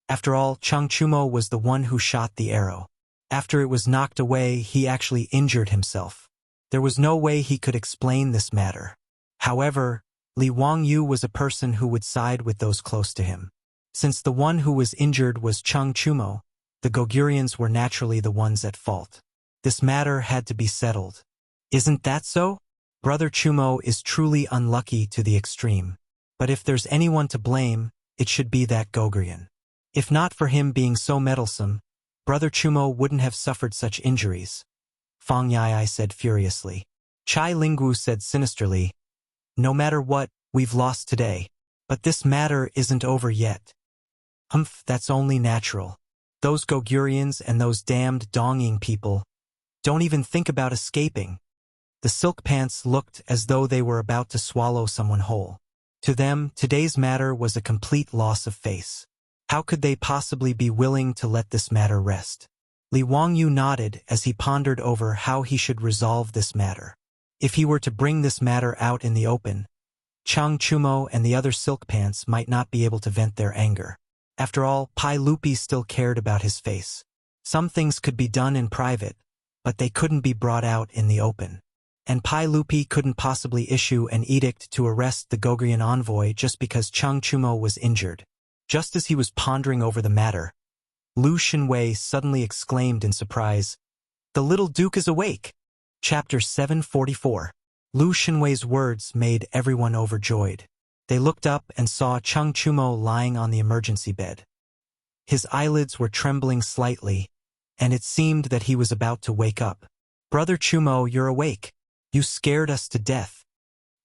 After all, Chang Chumo was the one who shot the arrow. After it was knocked away, he actually injured himself. There was no way he could explain this matter. However, Li Wangyu was a person who would side with those close to him. Since the one who was injured was Chang Chumo, the Goguryans were naturally the ones at fault. This matter had to be settled. Isn't that so? Brother Chumo is truly unlucky to the extreme. But if there's anyone to blame, it should be that Goguryan. If not for him being so meddlesome, Brother Chumo wouldn't have suffered such injuries. Fang Yai said furiously. Chai Lingwu said sinisterly, no matter what, we've lost today. But this matter isn't over yet. That's only natural. Those Goguryans and those damned Dongying people don't even think about escaping. The silk pants looked as though they were about to swallow someone whole. To them, today's matter was a complete loss of face. How could they possibly be willing to let this matter rest? Li Wangyu nodded as he pondered over how he should resolve this matter. If he were to bring this matter out in the open, Chang Chumo and the other silk pants might not be able to vent their anger. After all, Pai Lupi still cared about his face. Some things could be done in private, but they couldn't be brought out in the open. And Pai Lupi couldn't possibly issue an edict to arrest the Goguryan envoy just because Chang Chumo was injured. Just as he was pondering over the matter, Lu Xinwei suddenly exclaimed in surprise, "The little duke is awake!" Chapter 744. Lu Xinwei's words made everyone overjoyed. They looked up and saw Chang Chumo lying on the emergency bed. His eyelids were trembling slightly, and it seemed that he was about to wake up. "Brother Chumo, you're awake. You scared us to death."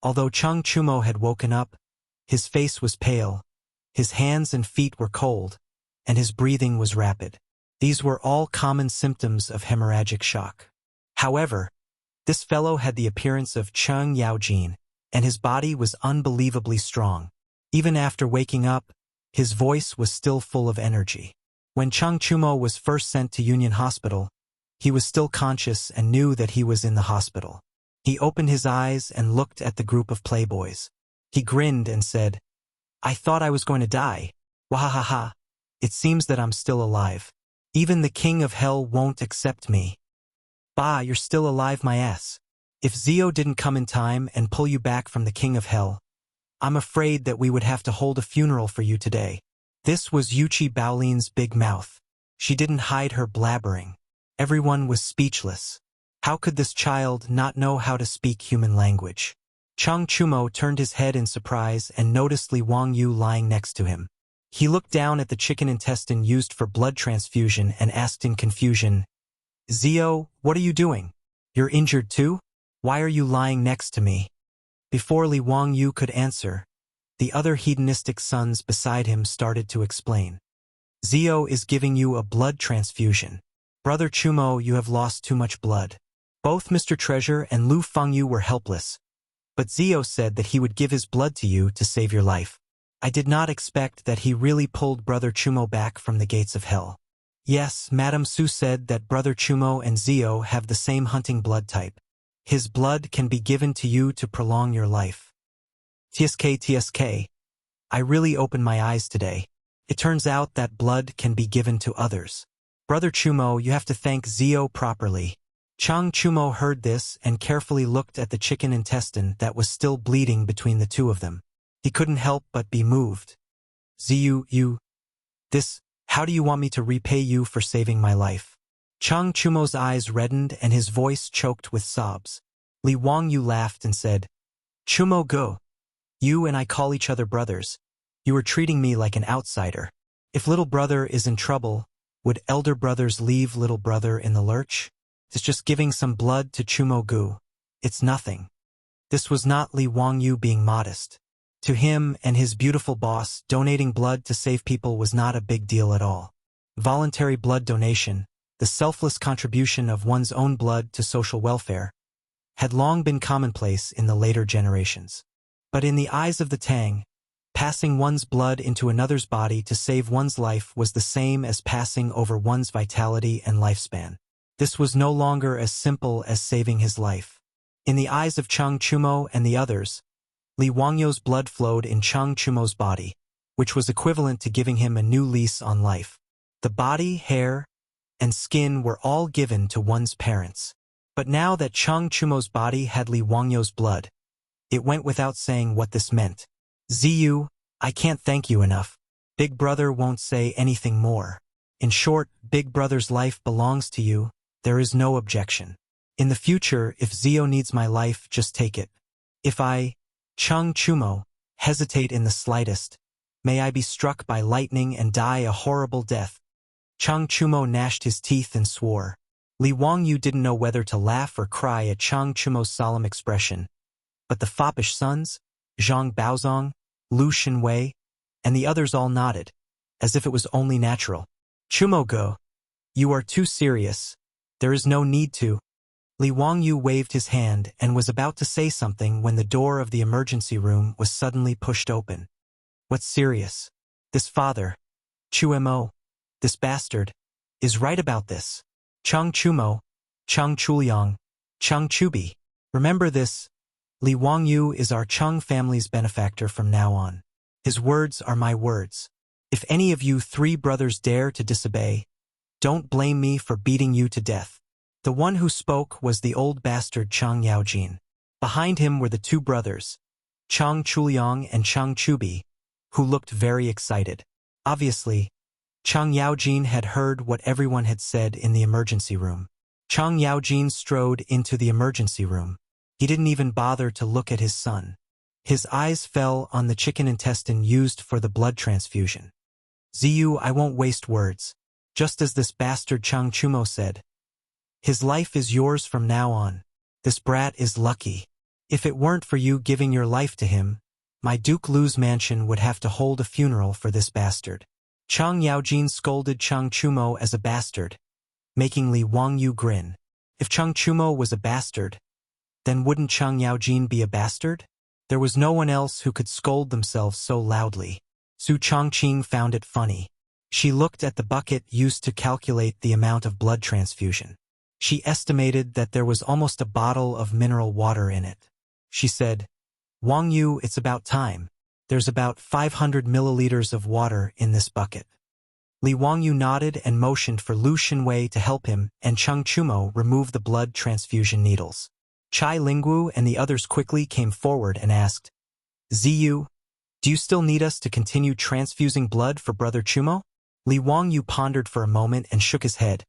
Although Chang Chumo had woken up, his face was pale, his hands and feet were cold, and his breathing was rapid. These were all common symptoms of hemorrhagic shock. However, this fellow had the appearance of Cheng Yaojin, and his body was unbelievably strong. Even after waking up, his voice was still full of energy. When Chang Chumo was first sent to Union Hospital, he was still conscious and knew that he was in the hospital. He opened his eyes and looked at the group of playboys. He grinned and said, "I thought I was going to die. Wahahaha. It seems that I'm still alive. Even the king of hell won't accept me." "Bah, you're still alive, my ass. If Zio didn't come in time and pull you back from the king of hell, I'm afraid that we would have to hold a funeral for you today." This was Yuchi Baolin's big mouth. She didn't hide her blabbering. Everyone was speechless. How could this child not know how to speak human language? Chang Chumo turned his head in surprise and noticed Li Wangyu lying next to him. He looked down at the chicken intestine used for blood transfusion and asked in confusion, "Zio, what are you doing? You're injured too? Why are you lying next to me?" Before Li Wangyu could answer, the other hedonistic sons beside him started to explain. "Zio is giving you a blood transfusion. Brother Chumo, you have lost too much blood." Both Mr. Treasure and Lu Fengyu were helpless, but Zio said that he would give his blood to you to save your life. I did not expect that he really pulled Brother Chumo back from the gates of hell. Yes, Madame Su said that Brother Chumo and Zio have the same hunting blood type. His blood can be given to you to prolong your life. TSK. I really opened my eyes today. It turns out that blood can be given to others. Brother Chumo, you have to thank Zio properly. Chang Chumo heard this and carefully looked at the chicken intestine that was still bleeding between the two of them. He couldn't help but be moved. "Ziyu, this How do you want me to repay you for saving my life? Chang Chumo's eyes reddened and his voice choked with sobs. Li Wangyu laughed and said, Chumo go. You and I call each other brothers. You are treating me like an outsider. If little brother is in trouble, would elder brothers leave little brother in the lurch? It's just giving some blood to Chumo Gu. It's nothing. This was not Li Wangyu being modest. To him and his beautiful boss, donating blood to save people was not a big deal at all. Voluntary blood donation, the selfless contribution of one's own blood to social welfare, had long been commonplace in the later generations. But in the eyes of the Tang, passing one's blood into another's body to save one's life was the same as passing over one's vitality and lifespan. This was no longer as simple as saving his life. In the eyes of Chang Chumo and the others, Li Wangyu's blood flowed in Chang Chumo's body, which was equivalent to giving him a new lease on life. The body, hair, and skin were all given to one's parents. But now that Chang Chumo's body had Li Wangyu's blood, it went without saying what this meant. Ziyu, I can't thank you enough. Big brother won't say anything more. In short, big brother's life belongs to you. There is no objection. In the future, if Zio needs my life, just take it. If I, Chang Chumo, hesitate in the slightest, may I be struck by lightning and die a horrible death. Chang Chumo gnashed his teeth and swore. Li Wangyu didn't know whether to laugh or cry at Chang Chumo's solemn expression, but the foppish sons, Zhang Baozong, Lu Shenwei, and the others all nodded, as if it was only natural. Chumo go. You are too serious. There is no need to. Li Wangyu waved his hand and was about to say something when the door of the emergency room was suddenly pushed open. What's serious? This father, Chumo, this bastard, is right about this. Chang Chumo, Chang Chuliang, Chang Chubi. Remember this, Li Wangyu is our Chang family's benefactor from now on. His words are my words. If any of you three brothers dare to disobey, don't blame me for beating you to death. The one who spoke was the old bastard Chang Yaojin. Behind him were the two brothers, Chang Chuliang and Chang Chubi, who looked very excited. Obviously, Chang Yaojin had heard what everyone had said in the emergency room. Chang Yaojin strode into the emergency room. He didn't even bother to look at his son. His eyes fell on the chicken intestine used for the blood transfusion. Ziyu, I won't waste words. Just as this bastard Chang Chumo said, his life is yours from now on. This brat is lucky. If it weren't for you giving your life to him, my Duke Lu's mansion would have to hold a funeral for this bastard. Chang Yaojin scolded Chang Chumo as a bastard, making Li Wangyu grin. If Chang Chumo was a bastard, then wouldn't Chang Yaojin be a bastard? There was no one else who could scold themselves so loudly. Su Chongqing found it funny. She looked at the bucket used to calculate the amount of blood transfusion. She estimated that there was almost a bottle of mineral water in it. She said, Wangyu, it's about time. There's about 500 milliliters of water in this bucket. Li Wangyu nodded and motioned for Lu Shenwei to help him, and Chang Chumo removed the blood transfusion needles. Chai Lingwu and the others quickly came forward and asked, Ziyu, do you still need us to continue transfusing blood for Brother Chumo? Li Wangyu pondered for a moment and shook his head.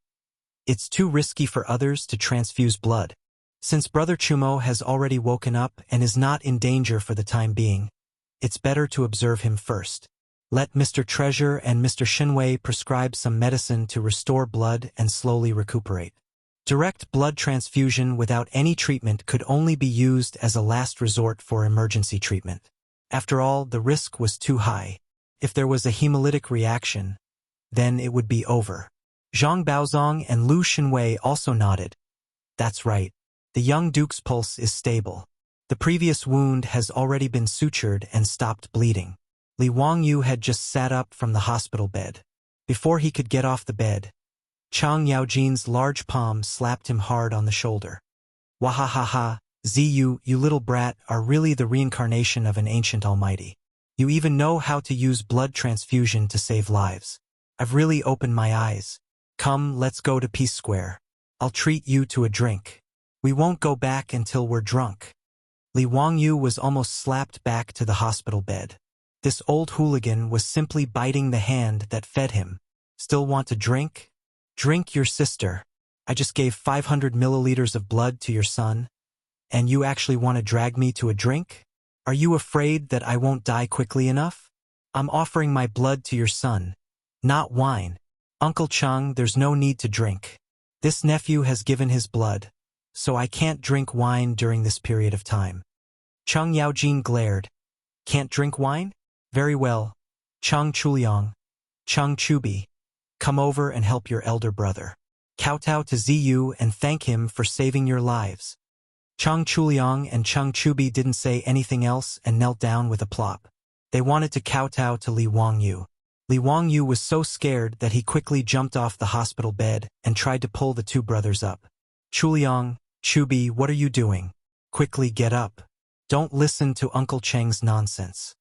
It's too risky for others to transfuse blood. Since Brother Chumo has already woken up and is not in danger for the time being, it's better to observe him first. Let Mr. Treasure and Mr. Shenwei prescribe some medicine to restore blood and slowly recuperate. Direct blood transfusion without any treatment could only be used as a last resort for emergency treatment. After all, the risk was too high. If there was a hemolytic reaction, then it would be over. Zhang Baozong and Lu Shenwei also nodded. That's right. The young duke's pulse is stable. The previous wound has already been sutured and stopped bleeding. Li Wangyu had just sat up from the hospital bed. Before he could get off the bed, Chang Yaojin's large palm slapped him hard on the shoulder. Wahahaha, Ziyu, you little brat are really the reincarnation of an ancient almighty. You even know how to use blood transfusion to save lives. I've really opened my eyes. Come, let's go to Peace Square. I'll treat you to a drink. We won't go back until we're drunk. Li Wangyu was almost slapped back to the hospital bed. This old hooligan was simply biting the hand that fed him. Still want to drink? Drink your sister. I just gave 500 milliliters of blood to your son, and you actually want to drag me to a drink? Are you afraid that I won't die quickly enough? I'm offering my blood to your son, not wine. Uncle Chang, there's no need to drink. This nephew has given his blood, so I can't drink wine during this period of time. Chang Yaojin glared. Can't drink wine? Very well. Chang Chuliang, Chang Chubi, come over and help your elder brother. Kowtow to Ziyu and thank him for saving your lives. Chang Chuliang and Chang Chubi didn't say anything else and knelt down with a plop. They wanted to kowtow to Li Wangyu. Li Wangyu was so scared that he quickly jumped off the hospital bed and tried to pull the two brothers up. Chuliang, Chubi, what are you doing? Quickly get up. Don't listen to Uncle Cheng's nonsense.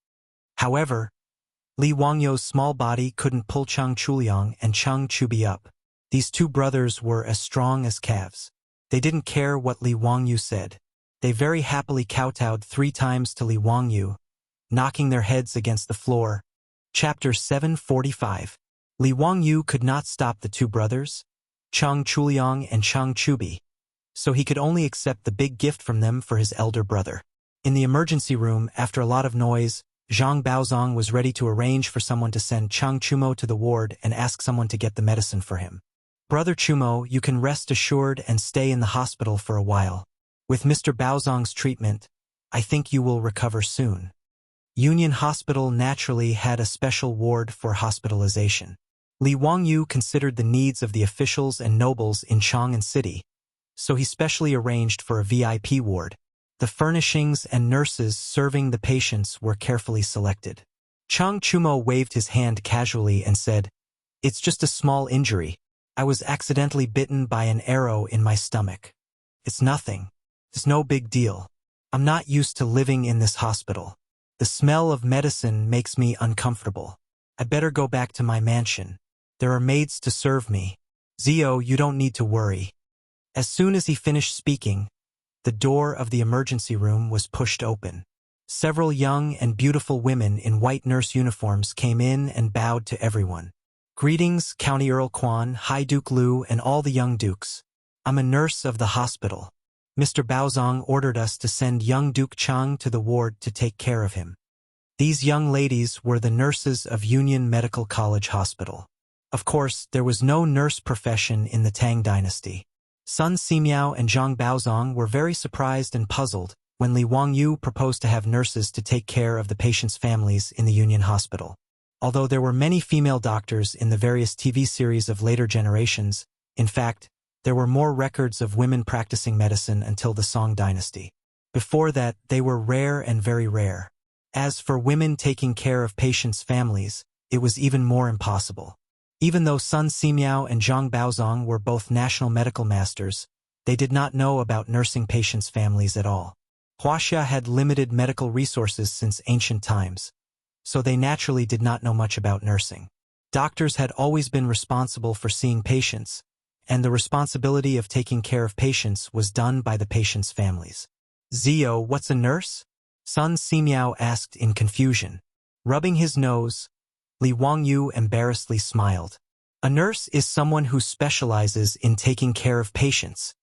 However, Li Wangyu's small body couldn't pull Chang Chuliang and Chang Chubi up. These two brothers were as strong as calves. They didn't care what Li Wangyu said. They very happily kowtowed 3 times to Li Wangyu, knocking their heads against the floor. Chapter 745. Li Wangyu could not stop the two brothers, Chang Chuliang and Chang Chubi, so he could only accept the big gift from them for his elder brother. In the emergency room, after a lot of noise, Zhang Baozong was ready to arrange for someone to send Chang Chumo to the ward and ask someone to get the medicine for him. Brother Chumo, you can rest assured and stay in the hospital for a while. With Mr. Baozong's treatment, I think you will recover soon. Union Hospital naturally had a special ward for hospitalization. Li Wangyu considered the needs of the officials and nobles in Chang'an City, so he specially arranged for a VIP ward. The furnishings and nurses serving the patients were carefully selected. Chang Chumo waved his hand casually and said, "It's just a small injury. I was accidentally bitten by an arrow in my stomach. It's nothing. It's no big deal. I'm not used to living in this hospital. The smell of medicine makes me uncomfortable. I better go back to my mansion. There are maids to serve me. Zio, you don't need to worry." As soon as he finished speaking, the door of the emergency room was pushed open. Several young and beautiful women in white nurse uniforms came in and bowed to everyone. "Greetings, County Earl Quan, High Duke Liu, and all the young dukes. I'm a nurse of the hospital. Mr. Baozong ordered us to send young Duke Chang to the ward to take care of him." These young ladies were the nurses of Union Medical College Hospital. Of course, there was no nurse profession in the Tang dynasty. Sun Simiao and Zhang Baozong were very surprised and puzzled when Li Wangyu proposed to have nurses to take care of the patients' families in the Union Hospital. Although there were many female doctors in the various TV series of later generations, in fact, there were more records of women practicing medicine until the Song dynasty. Before that, they were rare and very rare. As for women taking care of patients' families, it was even more impossible. Even though Sun Simiao and Zhang Baozong were both national medical masters, they did not know about nursing patients' families at all. Wuxia had limited medical resources since ancient times, so they naturally did not know much about nursing. Doctors had always been responsible for seeing patients, and the responsibility of taking care of patients was done by the patients' families. "Zio, what's a nurse?" Sun Simiao asked in confusion. Rubbing his nose, Li Wangyu embarrassedly smiled. "A nurse is someone who specializes in taking care of patients.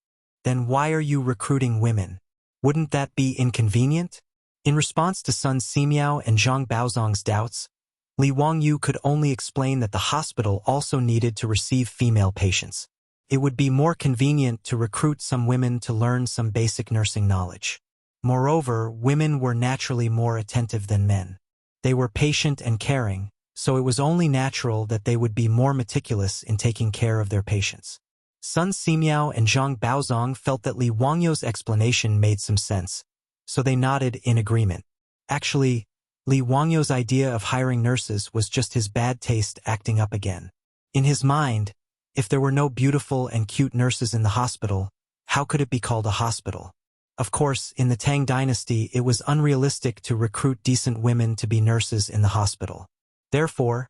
Then why are you recruiting women? Wouldn't that be inconvenient?" In response to Sun Simiao and Zhang Baozong's doubts, Li Wangyu could only explain that the hospital also needed to receive female patients. It would be more convenient to recruit some women to learn some basic nursing knowledge. Moreover, women were naturally more attentive than men. They were patient and caring, so it was only natural that they would be more meticulous in taking care of their patients. Sun Simiao and Zhang Baozong felt that Li Wangyu's explanation made some sense, so they nodded in agreement. Actually, Li Wangyu's idea of hiring nurses was just his bad taste acting up again. In his mind, if there were no beautiful and cute nurses in the hospital, how could it be called a hospital? Of course, in the Tang dynasty, it was unrealistic to recruit decent women to be nurses in the hospital. Therefore,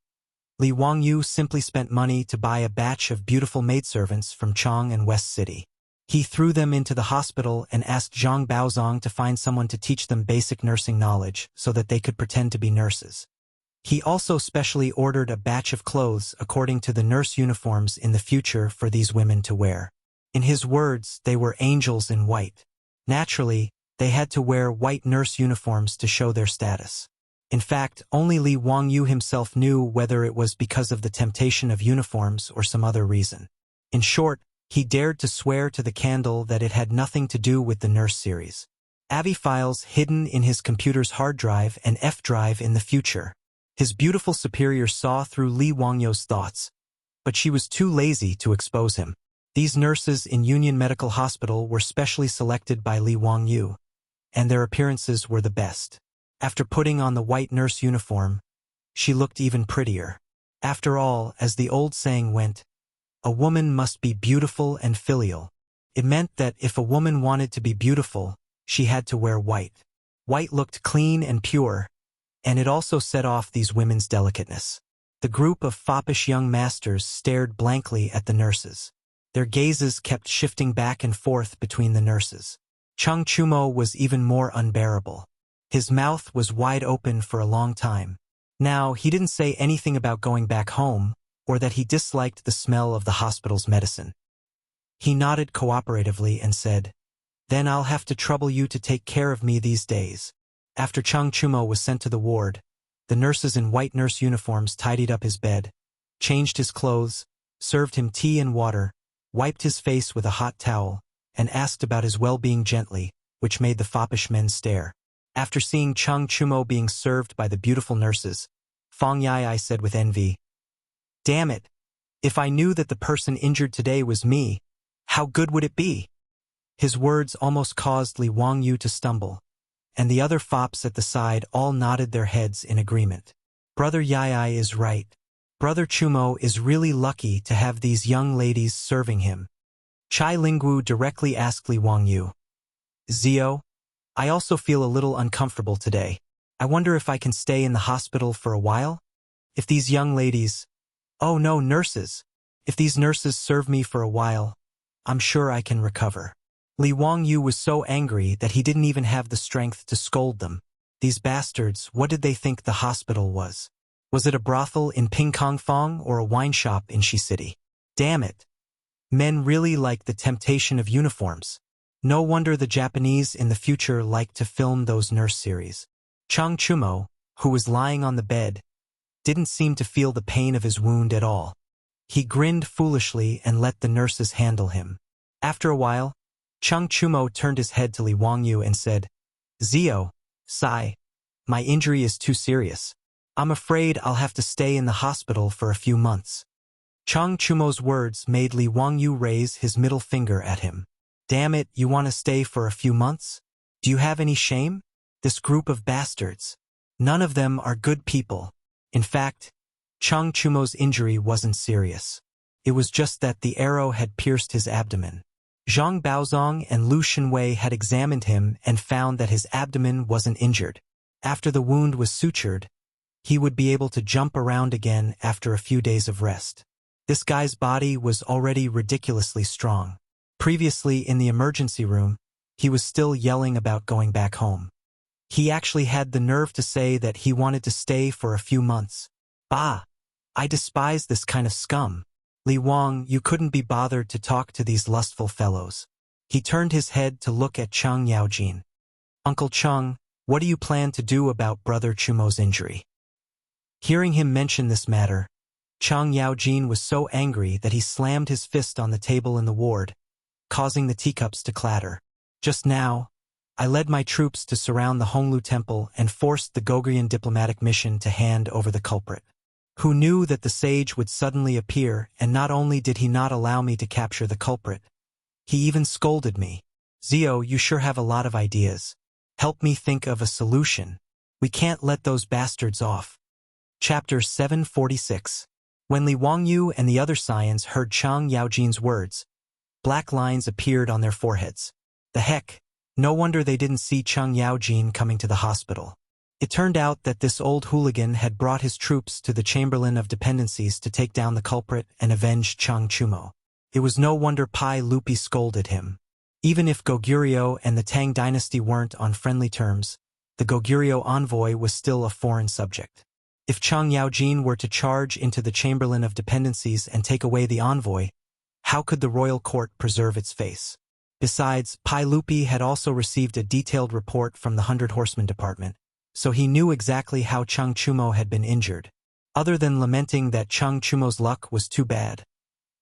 Li Wangyu simply spent money to buy a batch of beautiful maidservants from Chang and West City. He threw them into the hospital and asked Zhang Baozong to find someone to teach them basic nursing knowledge so that they could pretend to be nurses. He also specially ordered a batch of clothes according to the nurse uniforms in the future for these women to wear. In his words, they were angels in white. Naturally, they had to wear white nurse uniforms to show their status. In fact, only Li Wangyu himself knew whether it was because of the temptation of uniforms or some other reason. In short, he dared to swear to the candle that it had nothing to do with the nurse series. AVI files hidden in his computer's hard drive and F drive in the future. His beautiful superior saw through Li Wangyu's thoughts, but she was too lazy to expose him. These nurses in Union Medical Hospital were specially selected by Li Wangyu, and their appearances were the best. After putting on the white nurse uniform, she looked even prettier. After all, as the old saying went, a woman must be beautiful and filial. It meant that if a woman wanted to be beautiful, she had to wear white. White looked clean and pure, and it also set off these women's delicateness. The group of foppish young masters stared blankly at the nurses. Their gazes kept shifting back and forth between the nurses. Chang Chumo was even more unbearable. His mouth was wide open for a long time. Now, he didn't say anything about going back home, or that he disliked the smell of the hospital's medicine. He nodded cooperatively and said, "Then I'll have to trouble you to take care of me these days." After Chang Chumo was sent to the ward, the nurses in white nurse uniforms tidied up his bed, changed his clothes, served him tea and water, wiped his face with a hot towel, and asked about his well-being gently, which made the foppish men stare. After seeing Chang Chumo being served by the beautiful nurses, Fang Yai said with envy, "Damn it! If I knew that the person injured today was me, how good would it be?" His words almost caused Li Wangyu to stumble, and the other fops at the side all nodded their heads in agreement. Brother Yai is right. Brother Chumo is really lucky to have these young ladies serving him. Chai Lingwu directly asked Li Wangyu, "Zio, I also feel a little uncomfortable today. I wonder if I can stay in the hospital for a while? If these young ladies— oh no, nurses! If these nurses serve me for a while, I'm sure I can recover." Li Wangyu was so angry that he didn't even have the strength to scold them. These bastards, what did they think the hospital was? Was it a brothel in Pingkongfong or a wine shop in Shi City? Damn it! Men really like the temptation of uniforms. No wonder the Japanese in the future liked to film those nurse series. Chang Chumo, who was lying on the bed, didn't seem to feel the pain of his wound at all. He grinned foolishly and let the nurses handle him. After a while, Chang Chumo turned his head to Li Wangyu and said, "Zio, Sai, my injury is too serious. I'm afraid I'll have to stay in the hospital for a few months." Chang Chumo's words made Li Wangyu raise his middle finger at him. "Damn it, you want to stay for a few months? Do you have any shame? This group of bastards. None of them are good people." In fact, Chang Chumo's injury wasn't serious. It was just that the arrow had pierced his abdomen. Zhang Baozong and Lu Shenwei had examined him and found that his abdomen wasn't injured. After the wound was sutured, he would be able to jump around again after a few days of rest. This guy's body was already ridiculously strong. Previously, in the emergency room, he was still yelling about going back home. He actually had the nerve to say that he wanted to stay for a few months. Bah! I despise this kind of scum. Li Wang, you couldn't be bothered to talk to these lustful fellows. He turned his head to look at Chang Yaojin. "Uncle Chang, what do you plan to do about Brother Chumo's injury?" Hearing him mention this matter, Chang Yaojin was so angry that he slammed his fist on the table in the ward, causing the teacups to clatter. "Just now, I led my troops to surround the Honglu Temple and forced the Gogrian diplomatic mission to hand over the culprit. Who knew that the sage would suddenly appear, and not only did he not allow me to capture the culprit, he even scolded me. Zio, you sure have a lot of ideas. Help me think of a solution. We can't let those bastards off." Chapter 746. When Li Wangyu and the other scions heard Chang Yaojin's words, black lines appeared on their foreheads. The heck, no wonder they didn't see Chang Yaojin coming to the hospital. It turned out that this old hooligan had brought his troops to the Chamberlain of Dependencies to take down the culprit and avenge Chang Chumo. It was no wonder Pai Lupi scolded him. Even if Goguryeo and the Tang dynasty weren't on friendly terms, the Goguryeo envoy was still a foreign subject. If Chang Yaojin were to charge into the Chamberlain of Dependencies and take away the envoy, how could the royal court preserve its face? Besides, Pai Lupi had also received a detailed report from the 100 Horsemen Department, so he knew exactly how Chang Chumo had been injured. Other than lamenting that Chang Chumo's luck was too bad,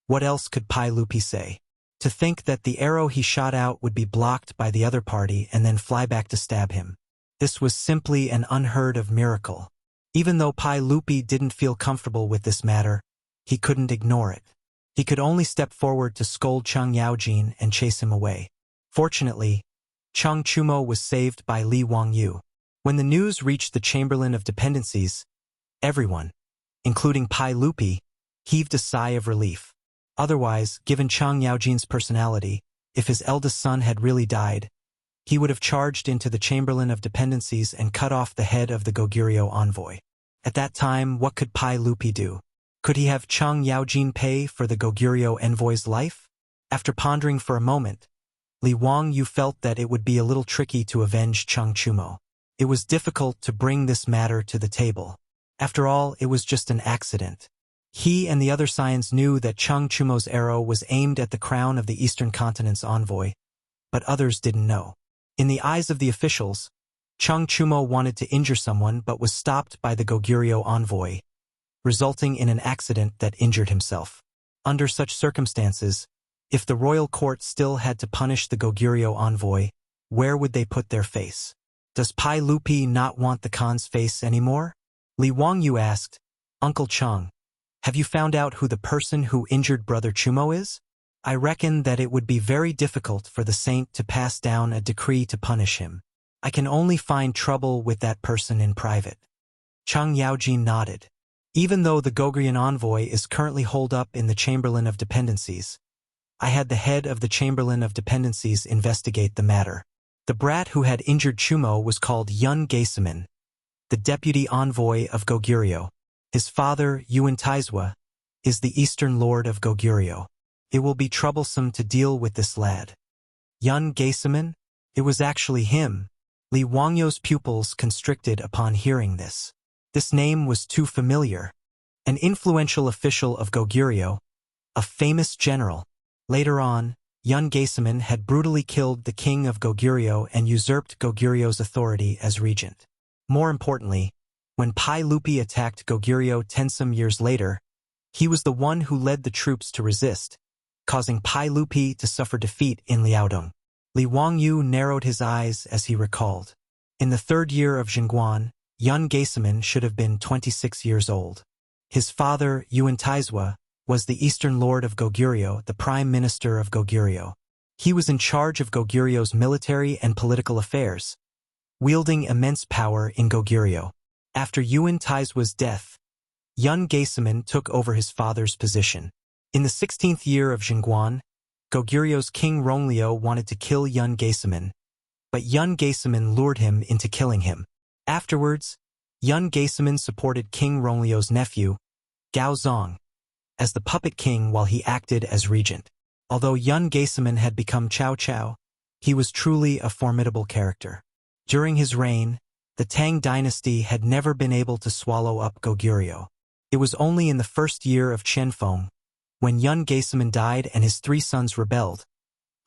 what else could Pai Lupi say? To think that the arrow he shot out would be blocked by the other party and then fly back to stab him. This was simply an unheard of miracle. Even though Pai Lupi didn't feel comfortable with this matter, he couldn't ignore it. He could only step forward to scold Chang Yaojin and chase him away. Fortunately, Chang Chumo was saved by Li Wangyu. When the news reached the Chamberlain of Dependencies, everyone, including Pai Lupi, heaved a sigh of relief. Otherwise, given Chang Yaojin's personality, if his eldest son had really died, he would have charged into the Chamberlain of Dependencies and cut off the head of the Goguryeo envoy. At that time, what could Pai Lupi do? Could he have Chang Yaojin pay for the Goguryeo envoy's life? After pondering for a moment, Li Wangyu felt that it would be a little tricky to avenge Chang Chumo. It was difficult to bring this matter to the table. After all, it was just an accident. He and the other scions knew that Chang Chumo's arrow was aimed at the crown of the Eastern Continent's envoy, but others didn't know. In the eyes of the officials, Chang Chumo wanted to injure someone but was stopped by the Goguryeo envoy, resulting in an accident that injured himself. Under such circumstances, if the royal court still had to punish the Goguryeo envoy, where would they put their face? Does Pai Lupi not want the Khan's face anymore? Li Wangyu asked, Uncle Chang, have you found out who the person who injured Brother Chumo is? I reckon that it would be very difficult for the saint to pass down a decree to punish him. I can only find trouble with that person in private. Chang Yaojin nodded. Even though the Goguryeo envoy is currently holed up in the Chamberlain of Dependencies, I had the head of the Chamberlain of Dependencies investigate the matter. The brat who had injured Chumo was called Yun Gaesaman, the deputy envoy of Goguryeo. His father, Yuan Taizwa, is the Eastern Lord of Goguryeo. It will be troublesome to deal with this lad. Yun Gaesaman? It was actually him. Li Wangyu's pupils constricted upon hearing this. This name was too familiar. An influential official of Goguryeo, a famous general. Later on, Yun Gaesaman had brutally killed the king of Goguryeo and usurped Goguryeo's authority as regent. More importantly, when Pai Lupi attacked Goguryeo 10 years later, he was the one who led the troops to resist, causing Pai Lupi to suffer defeat in Liaodong. Li Wangyu narrowed his eyes as he recalled. In the 3rd year of Chang'an, Yun Gaesaman should have been 26 years old. His father, Yuan Taizwa, was the Eastern Lord of Goguryeo, the Prime Minister of Goguryeo. He was in charge of Goguryeo's military and political affairs, wielding immense power in Goguryeo. After Yuan Taizwa's death, Yun Gaesaman took over his father's position. In the 16th year of Chang'an, Goguryeo's King Ronglio wanted to kill Yun Gaesaman, but Yun Gaesaman lured him into killing him. Afterwards, Yun Gaesaman supported King Ronglio's nephew, Gao Zong, as the puppet king while he acted as regent. Although Yun Gaesaman had become Cao Cao, he was truly a formidable character. During his reign, the Tang dynasty had never been able to swallow up Goguryeo. It was only in the 1st year of Qianfeng, when Yun Gaesaman died and his 3 sons rebelled,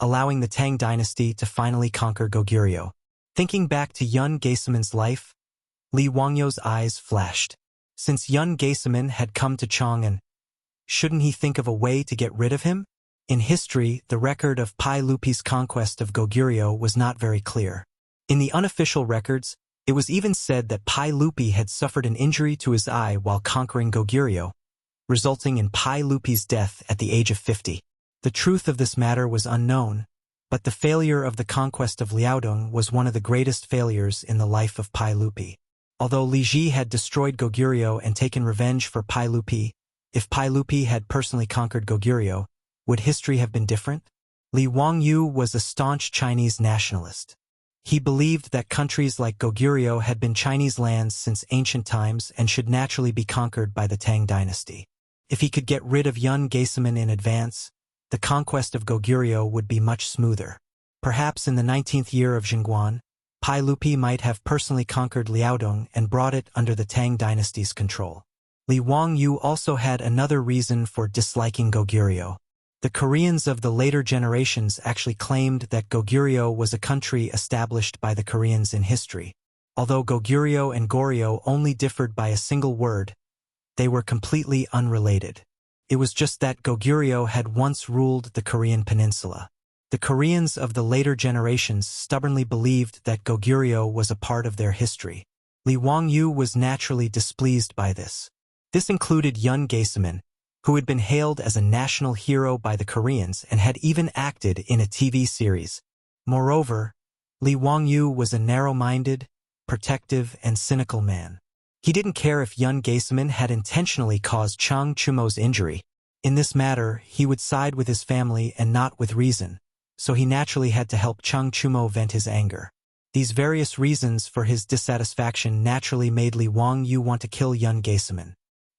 allowing the Tang dynasty to finally conquer Goguryeo. Thinking back to Yun Gaesaman's life, Li Wangyu's eyes flashed. Since Yun Gaesaman had come to Chang'an, shouldn't he think of a way to get rid of him? In history, the record of Pai Lupi's conquest of Goguryeo was not very clear. In the unofficial records, it was even said that Pai Lupi had suffered an injury to his eye while conquering Goguryeo, resulting in Pai Lupi's death at the age of 50. The truth of this matter was unknown, but the failure of the conquest of Liaodong was one of the greatest failures in the life of Pai Lupi. Although Li Ji had destroyed Goguryeo and taken revenge for Pai Lupi, if Pai Lupi had personally conquered Goguryeo, would history have been different? Li Wangyu was a staunch Chinese nationalist. He believed that countries like Goguryeo had been Chinese lands since ancient times and should naturally be conquered by the Tang dynasty. If he could get rid of Yun Gaesaman in advance, the conquest of Goguryeo would be much smoother. Perhaps in the 19th year of Chang'an, Pai Lupi might have personally conquered Liaodong and brought it under the Tang dynasty's control. Li Wangyu also had another reason for disliking Goguryeo. The Koreans of the later generations actually claimed that Goguryeo was a country established by the Koreans in history. Although Goguryeo and Goryeo only differed by a single word, they were completely unrelated. It was just that Goguryeo had once ruled the Korean peninsula. The Koreans of the later generations stubbornly believed that Goguryeo was a part of their history. Li Wangyu was naturally displeased by this. This included Yun Gaesaman, who had been hailed as a national hero by the Koreans and had even acted in a TV series. Moreover, Li Wangyu was a narrow-minded, protective, and cynical man. He didn't care if Yun Gaesaman had intentionally caused Chang Chumo's injury. In this matter, he would side with his family and not with reason, so he naturally had to help Chang Chumo vent his anger. These various reasons for his dissatisfaction naturally made Li Wangyu want to kill Yun Gaesaman.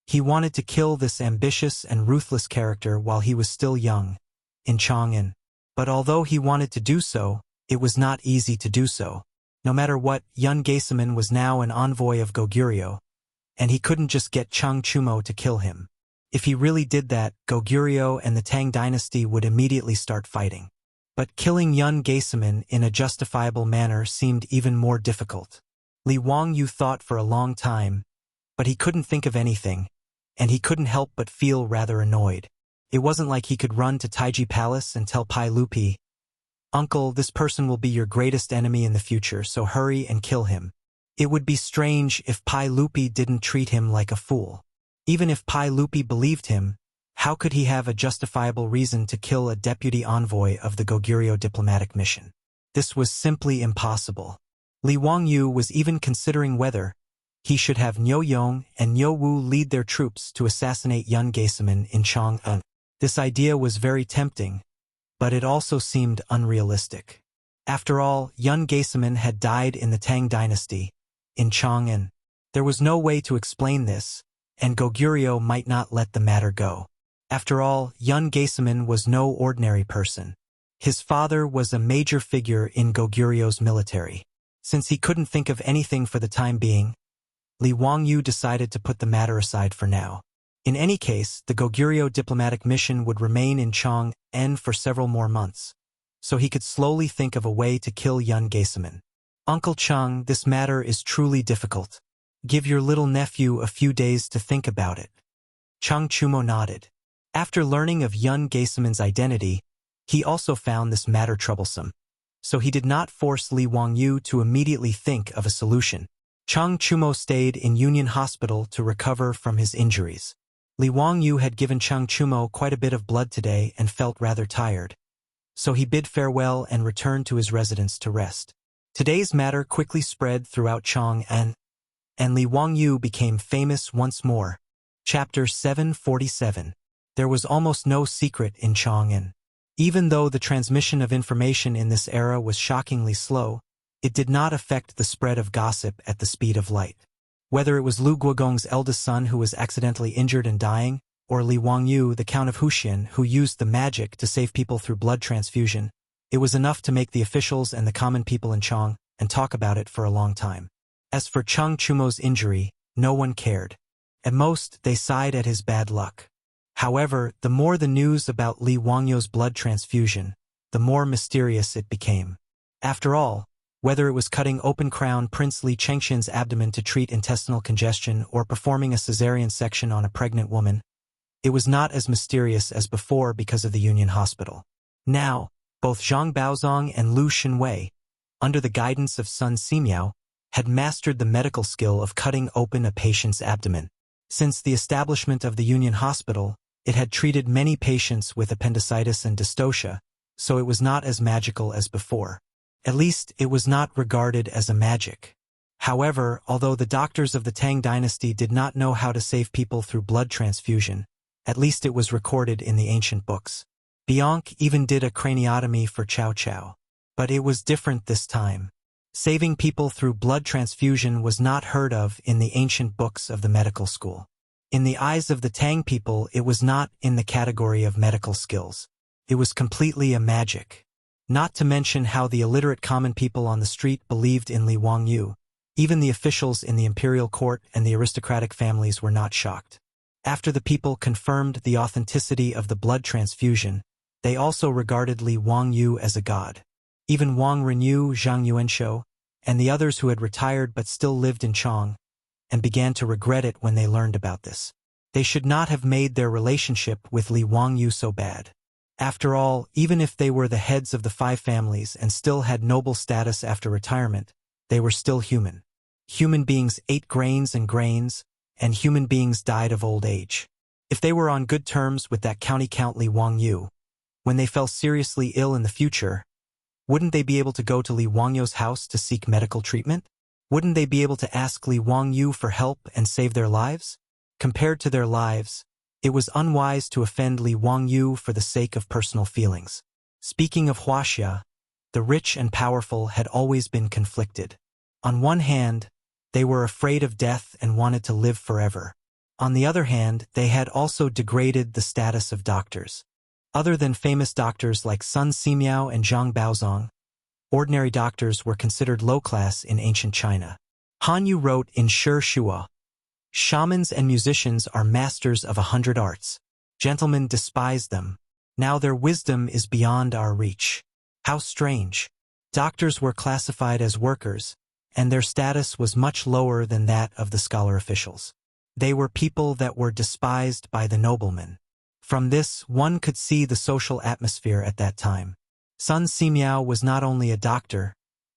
He wanted to kill this ambitious and ruthless character while he was still young, in Chang'an. But although he wanted to do so, it was not easy to do so. No matter what, Yun Gaesaman was now an envoy of Goguryeo, and he couldn't just get Chang Chumo to kill him. If he really did that, Goguryeo and the Tang dynasty would immediately start fighting. But killing Yun Gaesaman in a justifiable manner seemed even more difficult. Li Wangyu thought for a long time, but he couldn't think of anything, and he couldn't help but feel rather annoyed. It wasn't like he could run to Taiji Palace and tell Pai Lupi, "Uncle, this person will be your greatest enemy in the future, so hurry and kill him." It would be strange if Pai Lupi didn't treat him like a fool. Even if Pai Lupi believed him, how could he have a justifiable reason to kill a deputy envoy of the Goguryeo diplomatic mission? This was simply impossible. Li Wangyu was even considering whether he should have Nyo Yong and Nyo Wu lead their troops to assassinate Yun Gaesaman in Chang'an. This idea was very tempting, but it also seemed unrealistic. After all, Yun Gaesaman had died in the Tang dynasty, in Chang'an. There was no way to explain this, and Goguryeo might not let the matter go. After all, Yun Gaesaman was no ordinary person. His father was a major figure in Goguryeo's military. Since he couldn't think of anything for the time being, Li Wangyu decided to put the matter aside for now. In any case, the Goguryeo diplomatic mission would remain in Chang'an for several more months, so he could slowly think of a way to kill Yun Gaesaman. "Uncle Chang, this matter is truly difficult. Give your little nephew a few days to think about it." Chang Chumo nodded. After learning of Yun Gaesaman's identity, he also found this matter troublesome, so he did not force Li Wangyu to immediately think of a solution. Chang Chumo stayed in Union Hospital to recover from his injuries. Li Wangyu had given Chang Chumo quite a bit of blood today and felt rather tired, so he bid farewell and returned to his residence to rest. Today's matter quickly spread throughout Chang'an, and Li Wangyu became famous once more. Chapter 747. There was almost no secret in Chang'an. Even though the transmission of information in this era was shockingly slow, it did not affect the spread of gossip at the speed of light. Whether it was Lu Guogong's eldest son who was accidentally injured and dying, or Li Wangyu, the Count of Wuxia, who used the magic to save people through blood transfusion, it was enough to make the officials and the common people in Chang and talk about it for a long time. As for Chang Chumo's injury, no one cared. At most, they sighed at his bad luck. However, the more the news about Li Wangyu's blood transfusion, the more mysterious it became. After all, whether it was cutting open Crown Prince Li Chengxin's abdomen to treat intestinal congestion or performing a cesarean section on a pregnant woman, it was not as mysterious as before because of the Union Hospital. Now, both Zhang Baozong and Lu Xinwei, under the guidance of Sun Simiao, had mastered the medical skill of cutting open a patient's abdomen. Since the establishment of the Union Hospital, it had treated many patients with appendicitis and dystocia, so it was not as magical as before. At least, it was not regarded as a magic. However, although the doctors of the Tang dynasty did not know how to save people through blood transfusion, at least it was recorded in the ancient books. Bianc even did a craniotomy for Cao Cao. But it was different this time. Saving people through blood transfusion was not heard of in the ancient books of the medical school. In the eyes of the Tang people, it was not in the category of medical skills. It was completely a magic. Not to mention how the illiterate common people on the street believed in Li Wangyu. Even the officials in the imperial court and the aristocratic families were not shocked. After the people confirmed the authenticity of the blood transfusion, they also regarded Li Wangyu as a god. Even Wang Renyu, Zhang Yuanshou, and the others who had retired but still lived in Chang'an, and began to regret it when they learned about this. They should not have made their relationship with Li Wangyu so bad. After all, even if they were the heads of the 5 families and still had noble status after retirement, they were still human. Human beings ate grains, and human beings died of old age. If they were on good terms with that county count Li Wangyu, when they fell seriously ill in the future, wouldn't they be able to go to Li Wangyu's house to seek medical treatment? Wouldn't they be able to ask Li Wangyu for help and save their lives? Compared to their lives, it was unwise to offend Li Wangyu for the sake of personal feelings. Speaking of Wuxia, the rich and powerful had always been conflicted. On one hand, they were afraid of death and wanted to live forever. On the other hand, they had also degraded the status of doctors. Other than famous doctors like Sun Simiao and Zhang Baozong, ordinary doctors were considered low-class in ancient China. Han Yu wrote in Shi Shua, "Shamans and musicians are masters of 100 arts. Gentlemen despise them. Now their wisdom is beyond our reach." How strange. Doctors were classified as workers, and their status was much lower than that of the scholar officials. They were people that were despised by the noblemen. From this, one could see the social atmosphere at that time. Sun Simiao was not only a doctor,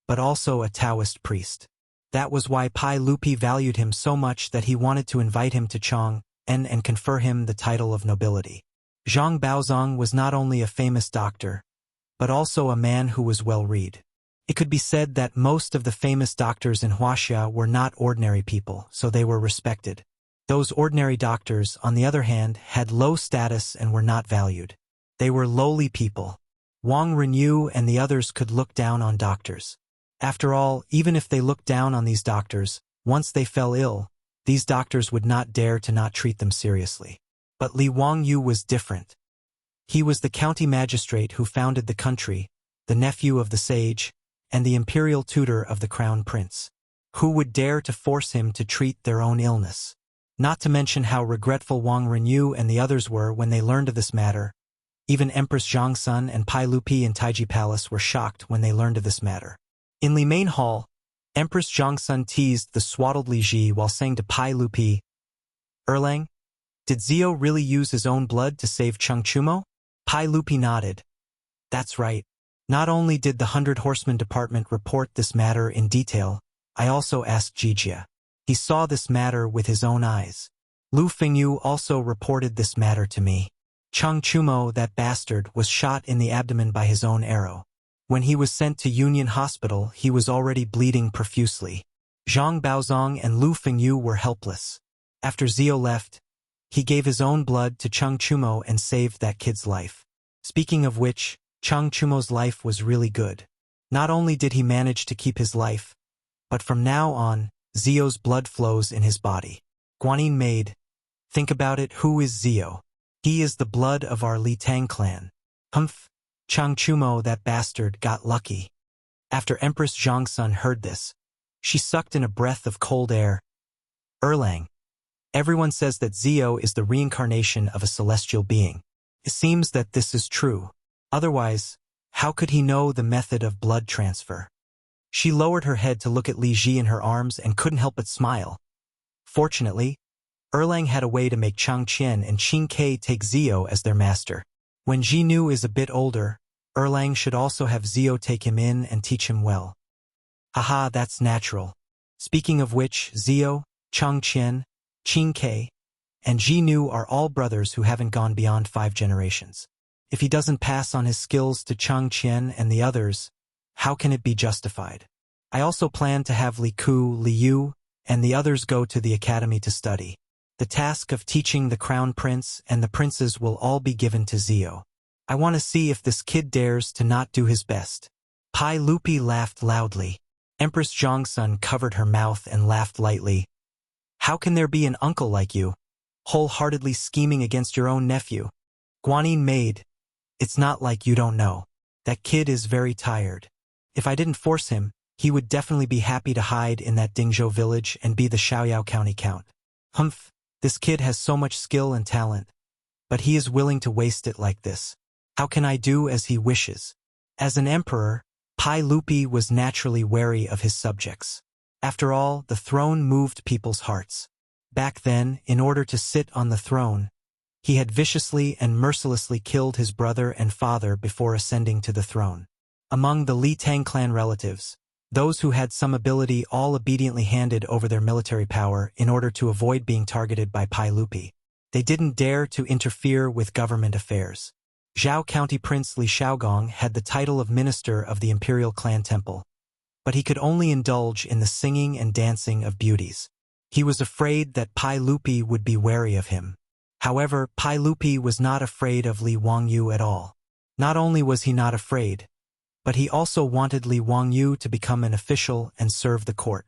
but also a Taoist priest. That was why Pai Lupi valued him so much that he wanted to invite him to Chang'an and confer him the title of nobility. Zhang Baozong was not only a famous doctor, but also a man who was well-read. It could be said that most of the famous doctors in Wuxia were not ordinary people, so they were respected. Those ordinary doctors, on the other hand, had low status and were not valued. They were lowly people. Wang Renyu and the others could look down on doctors. After all, even if they looked down on these doctors, once they fell ill, these doctors would not dare to not treat them seriously. But Li Wangyu was different. He was the county magistrate who founded the country, the nephew of the sage, and the imperial tutor of the crown prince. Who would dare to force him to treat their own illness? Not to mention how regretful Wang Renyu and the others were when they learned of this matter. Even Empress Zhangsun and Pai Lupi in Taiji Palace were shocked when they learned of this matter. In Li Main Hall, Empress Zhangsun teased the swaddled Li Ji while saying to Pai Lupi, "Erlang, did Zio really use his own blood to save Chengchumo?" Pai Lupi nodded. "That's right. Not only did the 100 Horsemen Department report this matter in detail, I also asked Jijia. He saw this matter with his own eyes. Lu Fengyu also reported this matter to me. Chengchumo, that bastard, was shot in the abdomen by his own arrow. When he was sent to Union Hospital, he was already bleeding profusely. Zhang Baozong and Lu Fengyu were helpless. After Zio left, he gave his own blood to Chengchumo and saved that kid's life. Speaking of which, Chengchumo's life was really good. Not only did he manage to keep his life, but from now on, Zio's blood flows in his body. Guanyin maid, think about it, who is Zio? He is the blood of our Li Tang clan. Humph, Chengchumo, that bastard, got lucky." After Empress Zhangsun heard this, she sucked in a breath of cold air. "Erlang, everyone says that Zio is the reincarnation of a celestial being. It seems that this is true. Otherwise, how could he know the method of blood transfer?" She lowered her head to look at Li Ji in her arms and couldn't help but smile. Fortunately, Erlang had a way to make Chang Qian and Qing Kai take Zio as their master. When Ji Nu is a bit older, Erlang should also have Zio take him in and teach him well. Haha, that's natural. Speaking of which, Zio, Chang Qian, Qing Kai, and Ji Nu are all brothers who haven't gone beyond 5 generations. If he doesn't pass on his skills to Chang Qian and the others, how can it be justified? I also plan to have Li Ku, Li Yu, and the others go to the academy to study. The task of teaching the crown prince and the princes will all be given to Zio. I want to see if this kid dares to not do his best. Pai Lupi laughed loudly. Empress Zhangsun covered her mouth and laughed lightly. How can there be an uncle like you, wholeheartedly scheming against your own nephew? Guanyin maid, it's not like you don't know. That kid is very tired. If I didn't force him, he would definitely be happy to hide in that Dingzhou village and be the Xiaoyao County Count. Humph, this kid has so much skill and talent, but he is willing to waste it like this. How can I do as he wishes? As an emperor, Pai Lupi was naturally wary of his subjects. After all, the throne moved people's hearts. Back then, in order to sit on the throne, he had viciously and mercilessly killed his brother and father before ascending to the throne. Among the Li Tang clan relatives, those who had some ability all obediently handed over their military power in order to avoid being targeted by Pai Lupi. They didn't dare to interfere with government affairs. Zhao County Prince Li Shaogong had the title of Minister of the Imperial Clan Temple, but he could only indulge in the singing and dancing of beauties. He was afraid that Pai Lupi would be wary of him. However, Pai Lupi was not afraid of Li Wangyu at all. Not only was he not afraid, but he also wanted Li Wangyu to become an official and serve the court.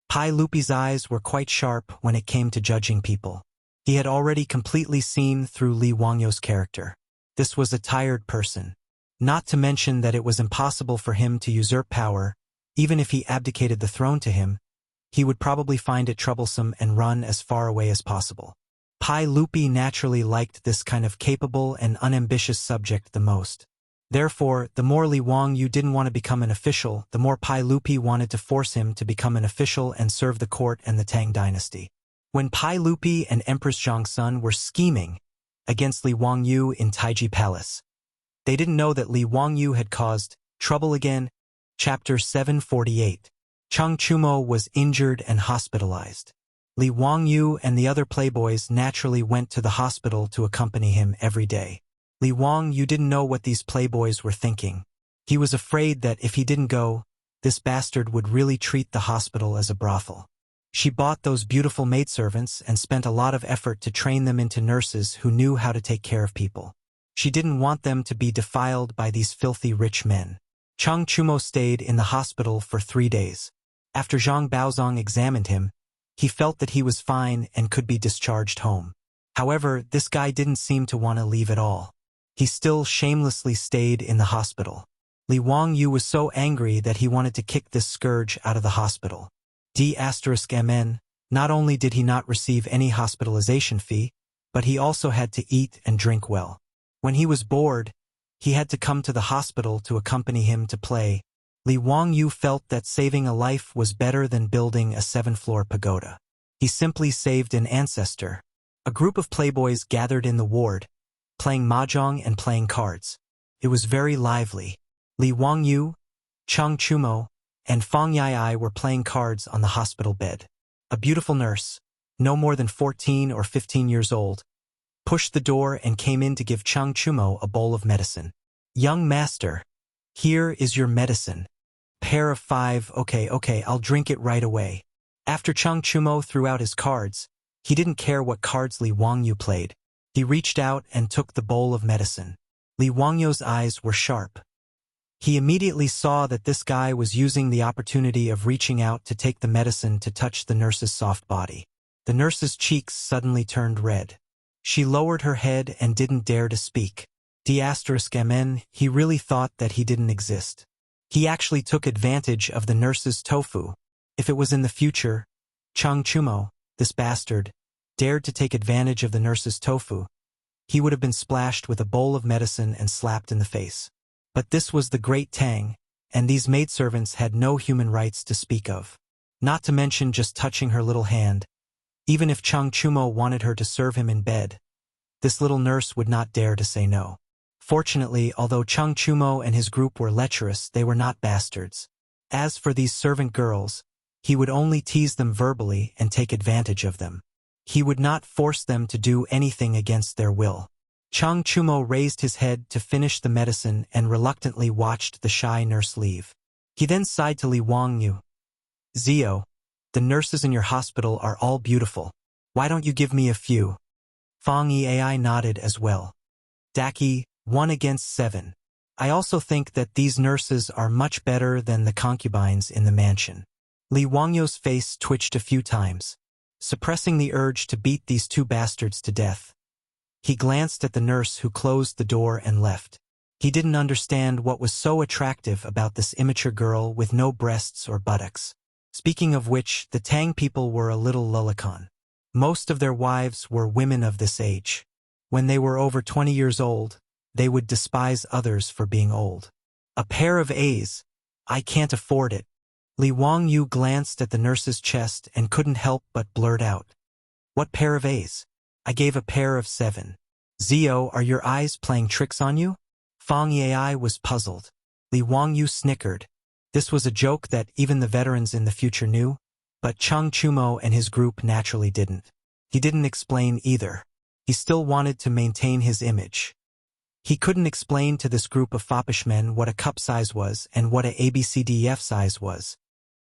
Pai Lupi's eyes were quite sharp when it came to judging people. He had already completely seen through Li Wangyu's character. This was a tired person. Not to mention that it was impossible for him to usurp power. Even if he abdicated the throne to him, he would probably find it troublesome and run as far away as possible. Pai Lupi naturally liked this kind of capable and unambitious subject the most. Therefore, the more Li Wangyu didn't want to become an official, the more Pai Lupi wanted to force him to become an official and serve the court and the Tang dynasty. When Pai Lupi and Empress Zhongsun were scheming against Li Wangyu in Taiji Palace, they didn't know that Li Wangyu had caused trouble again. Chapter 748. Chang Chumo was injured and hospitalized. Li Wangyu and the other playboys naturally went to the hospital to accompany him every day. Li Wangyu didn't know what these playboys were thinking. He was afraid that if he didn't go, this bastard would really treat the hospital as a brothel. She bought those beautiful maidservants and spent a lot of effort to train them into nurses who knew how to take care of people. She didn't want them to be defiled by these filthy rich men. Chang Chumo stayed in the hospital for 3 days. After Zhang Baozong examined him, he felt that he was fine and could be discharged home. However, this guy didn't seem to want to leave at all. He still shamelessly stayed in the hospital. Li Wangyu was so angry that he wanted to kick this scourge out of the hospital. D*MN, not only did he not receive any hospitalization fee, but he also had to eat and drink well. When he was bored, he had to come to the hospital to accompany him to play. Li Wangyu felt that saving a life was better than building a 7-floor pagoda. He simply saved an ancestor. A group of playboys gathered in the ward, playing mahjong and playing cards. It was very lively. Li Wangyu, Chang Chumo, and Fang Yai were playing cards on the hospital bed. A beautiful nurse, no more than 14 or 15 years old, pushed the door and came in to give Chang Chumo a bowl of medicine. "Young master, here is your medicine. Pair of 5, okay, I'll drink it right away." After Chang Chumo threw out his cards, he didn't care what cards Li Wangyu played. He reached out and took the bowl of medicine. Li Wangyu's eyes were sharp. He immediately saw that this guy was using the opportunity of reaching out to take the medicine to touch the nurse's soft body. The nurse's cheeks suddenly turned red. She lowered her head and didn't dare to speak. D*MN, he really thought that he didn't exist. He actually took advantage of the nurse's tofu. If it was in the future, Chang Chumo, this bastard, dared to take advantage of the nurse's tofu, he would have been splashed with a bowl of medicine and slapped in the face. But this was the Great Tang, and these maidservants had no human rights to speak of. Not to mention just touching her little hand. Even if Chang Chumo wanted her to serve him in bed, this little nurse would not dare to say no. Fortunately, although Chang Chumo and his group were lecherous, they were not bastards. As for these servant girls, he would only tease them verbally and take advantage of them. He would not force them to do anything against their will. Chang Chumo raised his head to finish the medicine and reluctantly watched the shy nurse leave. He then sighed to Li Wangyu. "Zio, the nurses in your hospital are all beautiful. Why don't you give me a few?" Fang Yai nodded as well. "Daki, 1 against 7. I also think that these nurses are much better than the concubines in the mansion." Li Wangyu's face twitched a few times, suppressing the urge to beat these 2 bastards to death. He glanced at the nurse who closed the door and left. He didn't understand what was so attractive about this immature girl with no breasts or buttocks. Speaking of which, the Tang people were a little lolicon. Most of their wives were women of this age. When they were over 20 years old, they would despise others for being old. A pair of A's. I can't afford it. Li Wangyu glanced at the nurse's chest and couldn't help but blurt out. What pair of A's? I gave a pair of 7. Zio, are your eyes playing tricks on you? Fang Yai was puzzled. Li Wangyu snickered. This was a joke that even the veterans in the future knew, but Chang Chumo and his group naturally didn't. He didn't explain either. He still wanted to maintain his image. He couldn't explain to this group of foppish men what a cup size was and what a ABCDEF size was.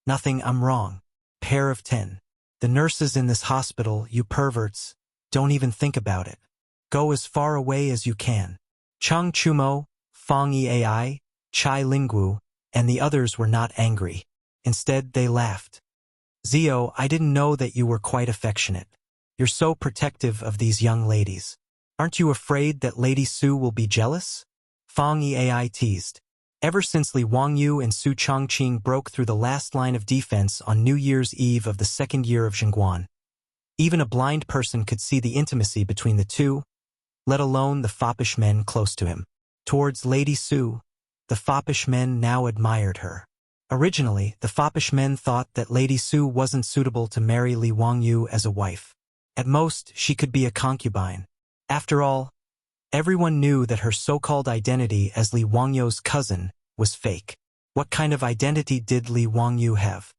Nothing, I'm wrong. Pair of 10. The nurses in this hospital, you perverts, don't even think about it. Go as far away as you can. Chang Chumo, Fang Yai, Chai Linggu, and the others were not angry. Instead, they laughed. Zio, I didn't know that you were quite affectionate. You're so protective of these young ladies. Aren't you afraid that Lady Su will be jealous? Fang Yai teased. Ever since Li Wangyu and Su Chongqing broke through the last line of defense on New Year's Eve of the second year of Chang'an, even a blind person could see the intimacy between the two, let alone the foppish men close to him. Towards Lady Su, the foppish men now admired her. Originally, the foppish men thought that Lady Su wasn't suitable to marry Li Wangyu as a wife. At most, she could be a concubine. After all, everyone knew that her so-called identity as Li Wangyu's cousin was fake. What kind of identity did Li Wangyu have?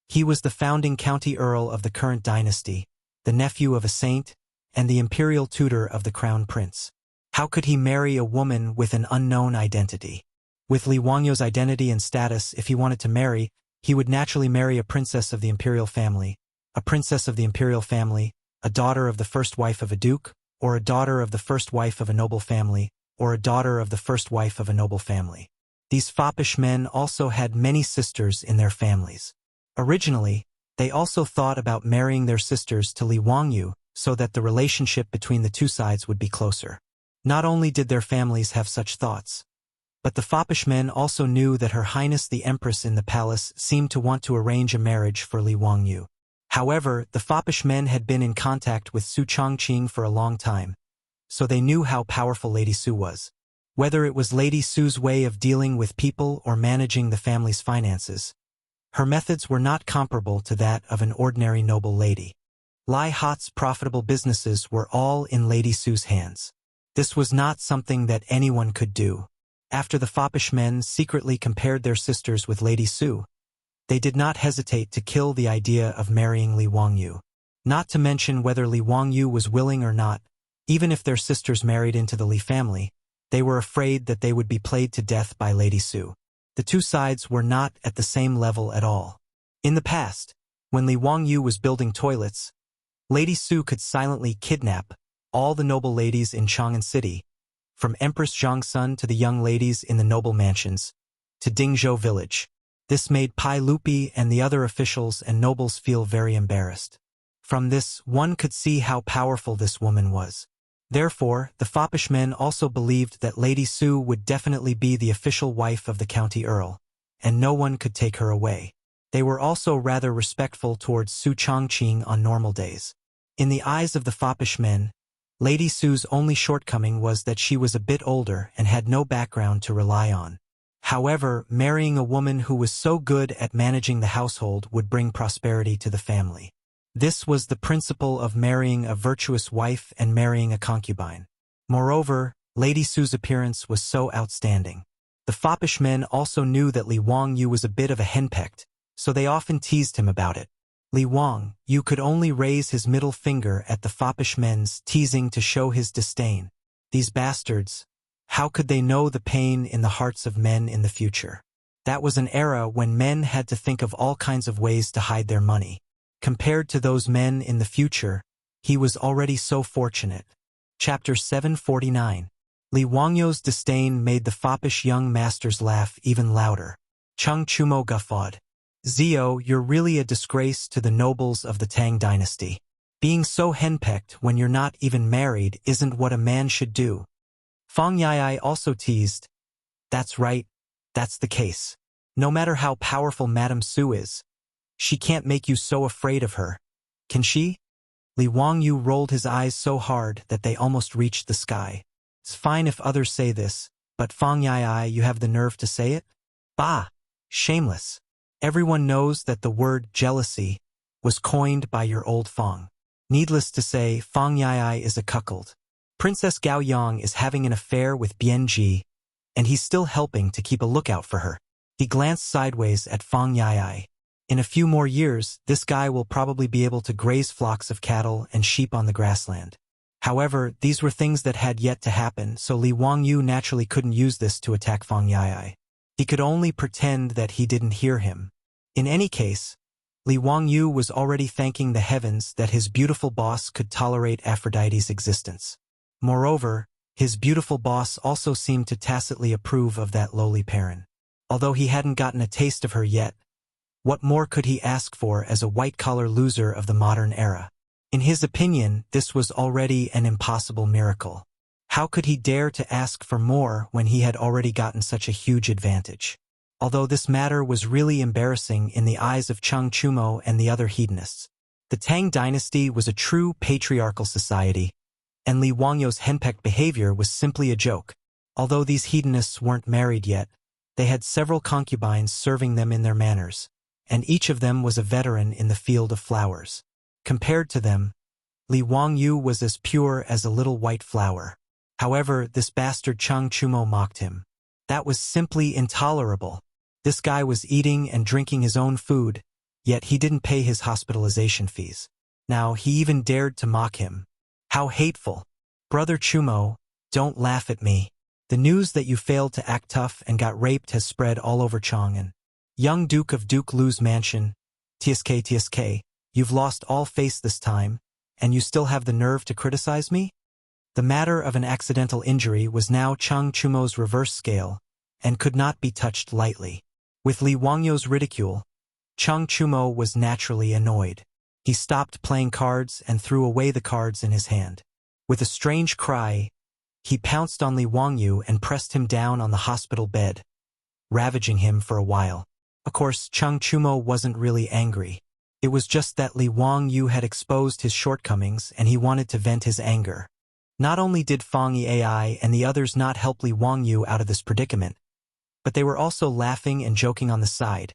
He was the founding county earl of the current dynasty, the nephew of a saint, and the imperial tutor of the crown prince. How could he marry a woman with an unknown identity? With Li Wangyu's identity and status, if he wanted to marry, he would naturally marry a princess of the imperial family, a princess of the imperial family, a daughter of the first wife of a duke, or a daughter of the first wife of a noble family, or a daughter of the first wife of a noble family. These foppish men also had many sisters in their families. Originally, they also thought about marrying their sisters to Li Wangyu so that the relationship between the two sides would be closer. Not only did their families have such thoughts, but the foppish men also knew that Her Highness the Empress in the palace seemed to want to arrange a marriage for Li Wangyu. However, the foppish men had been in contact with Su Chongqing for a long time, so they knew how powerful Lady Su was. Whether it was Lady Su's way of dealing with people or managing the family's finances, her methods were not comparable to that of an ordinary noble lady. Lai Hot's profitable businesses were all in Lady Su's hands. This was not something that anyone could do. After the foppish men secretly compared their sisters with Lady Su, they did not hesitate to kill the idea of marrying Li Wangyu. Not to mention whether Li Wangyu was willing or not, even if their sisters married into the Li family, they were afraid that they would be played to death by Lady Su. The two sides were not at the same level at all. In the past, when Li Wangyu was building toilets, Lady Su could silently kidnap all the noble ladies in Chang'an City, from Empress Zhongsun to the young ladies in the noble mansions, to Dingzhou village. This made Pai Lupi and the other officials and nobles feel very embarrassed. From this, one could see how powerful this woman was. Therefore, the foppish men also believed that Lady Su would definitely be the official wife of the county earl, and no one could take her away. They were also rather respectful towards Su Chongqing on normal days. In the eyes of the foppish men, Lady Su's only shortcoming was that she was a bit older and had no background to rely on. However, marrying a woman who was so good at managing the household would bring prosperity to the family. This was the principle of marrying a virtuous wife and marrying a concubine. Moreover, Lady Su's appearance was so outstanding. The foppish men also knew that Li Wangyu was a bit of a henpecked, so they often teased him about it. Li Wangyu could only raise his middle finger at the foppish men's teasing to show his disdain. These bastards, how could they know the pain in the hearts of men in the future? That was an era when men had to think of all kinds of ways to hide their money. Compared to those men in the future, he was already so fortunate. Chapter 749. Li Wangyu's disdain made the foppish young masters laugh even louder. Chang Chumo guffawed. Zio, you're really a disgrace to the nobles of the Tang dynasty. Being so henpecked when you're not even married isn't what a man should do. Fang Yai also teased, "That's right, that's the case. No matter how powerful Madame Su is, she can't make you so afraid of her. Can she?" Li Wangyu rolled his eyes so hard that they almost reached the sky. "It's fine if others say this, but Fang Yai, you have the nerve to say it? Bah! Shameless. Everyone knows that the word jealousy was coined by your old Fang. Needless to say, Fang Yai is a cuckold. Princess Gao Yang is having an affair with Bian Ji, and he's still helping to keep a lookout for her." He glanced sideways at Fang Yai. "In a few more years, this guy will probably be able to graze flocks of cattle and sheep on the grassland." However, these were things that had yet to happen, so Li Wangyu naturally couldn't use this to attack Fang Yai. He could only pretend that he didn't hear him. In any case, Li Wangyu was already thanking the heavens that his beautiful boss could tolerate Aphrodite's existence. Moreover, his beautiful boss also seemed to tacitly approve of that lowly parent. Although he hadn't gotten a taste of her yet, what more could he ask for as a white-collar loser of the modern era? In his opinion, this was already an impossible miracle. How could he dare to ask for more when he had already gotten such a huge advantage? Although this matter was really embarrassing in the eyes of Chang Chumo and the other hedonists. The Tang dynasty was a true patriarchal society, and Li Wangyu's henpecked behavior was simply a joke. Although these hedonists weren't married yet, they had several concubines serving them in their manors, and each of them was a veteran in the field of flowers. Compared to them, Li Wangyu was as pure as a little white flower. However, this bastard Chang Chumo mocked him. That was simply intolerable. This guy was eating and drinking his own food, yet he didn't pay his hospitalization fees. Now he even dared to mock him. How hateful. "Brother Chumo, don't laugh at me. The news that you failed to act tough and got raped has spread all over Chang'an. Young Duke of Duke Lu's mansion, TSK, you've lost all face this time, and you still have the nerve to criticize me?" The matter of an accidental injury was now Chang Chumo's reverse scale, and could not be touched lightly. With Li Wangyu's ridicule, Chang Chumo was naturally annoyed. He stopped playing cards and threw away the cards in his hand. With a strange cry, he pounced on Li Wangyu and pressed him down on the hospital bed, ravaging him for a while. Of course, Chang Chumo wasn't really angry. It was just that Li Wangyu had exposed his shortcomings and he wanted to vent his anger. Not only did Fang Yai and the others not help Li Wangyu out of this predicament, but they were also laughing and joking on the side,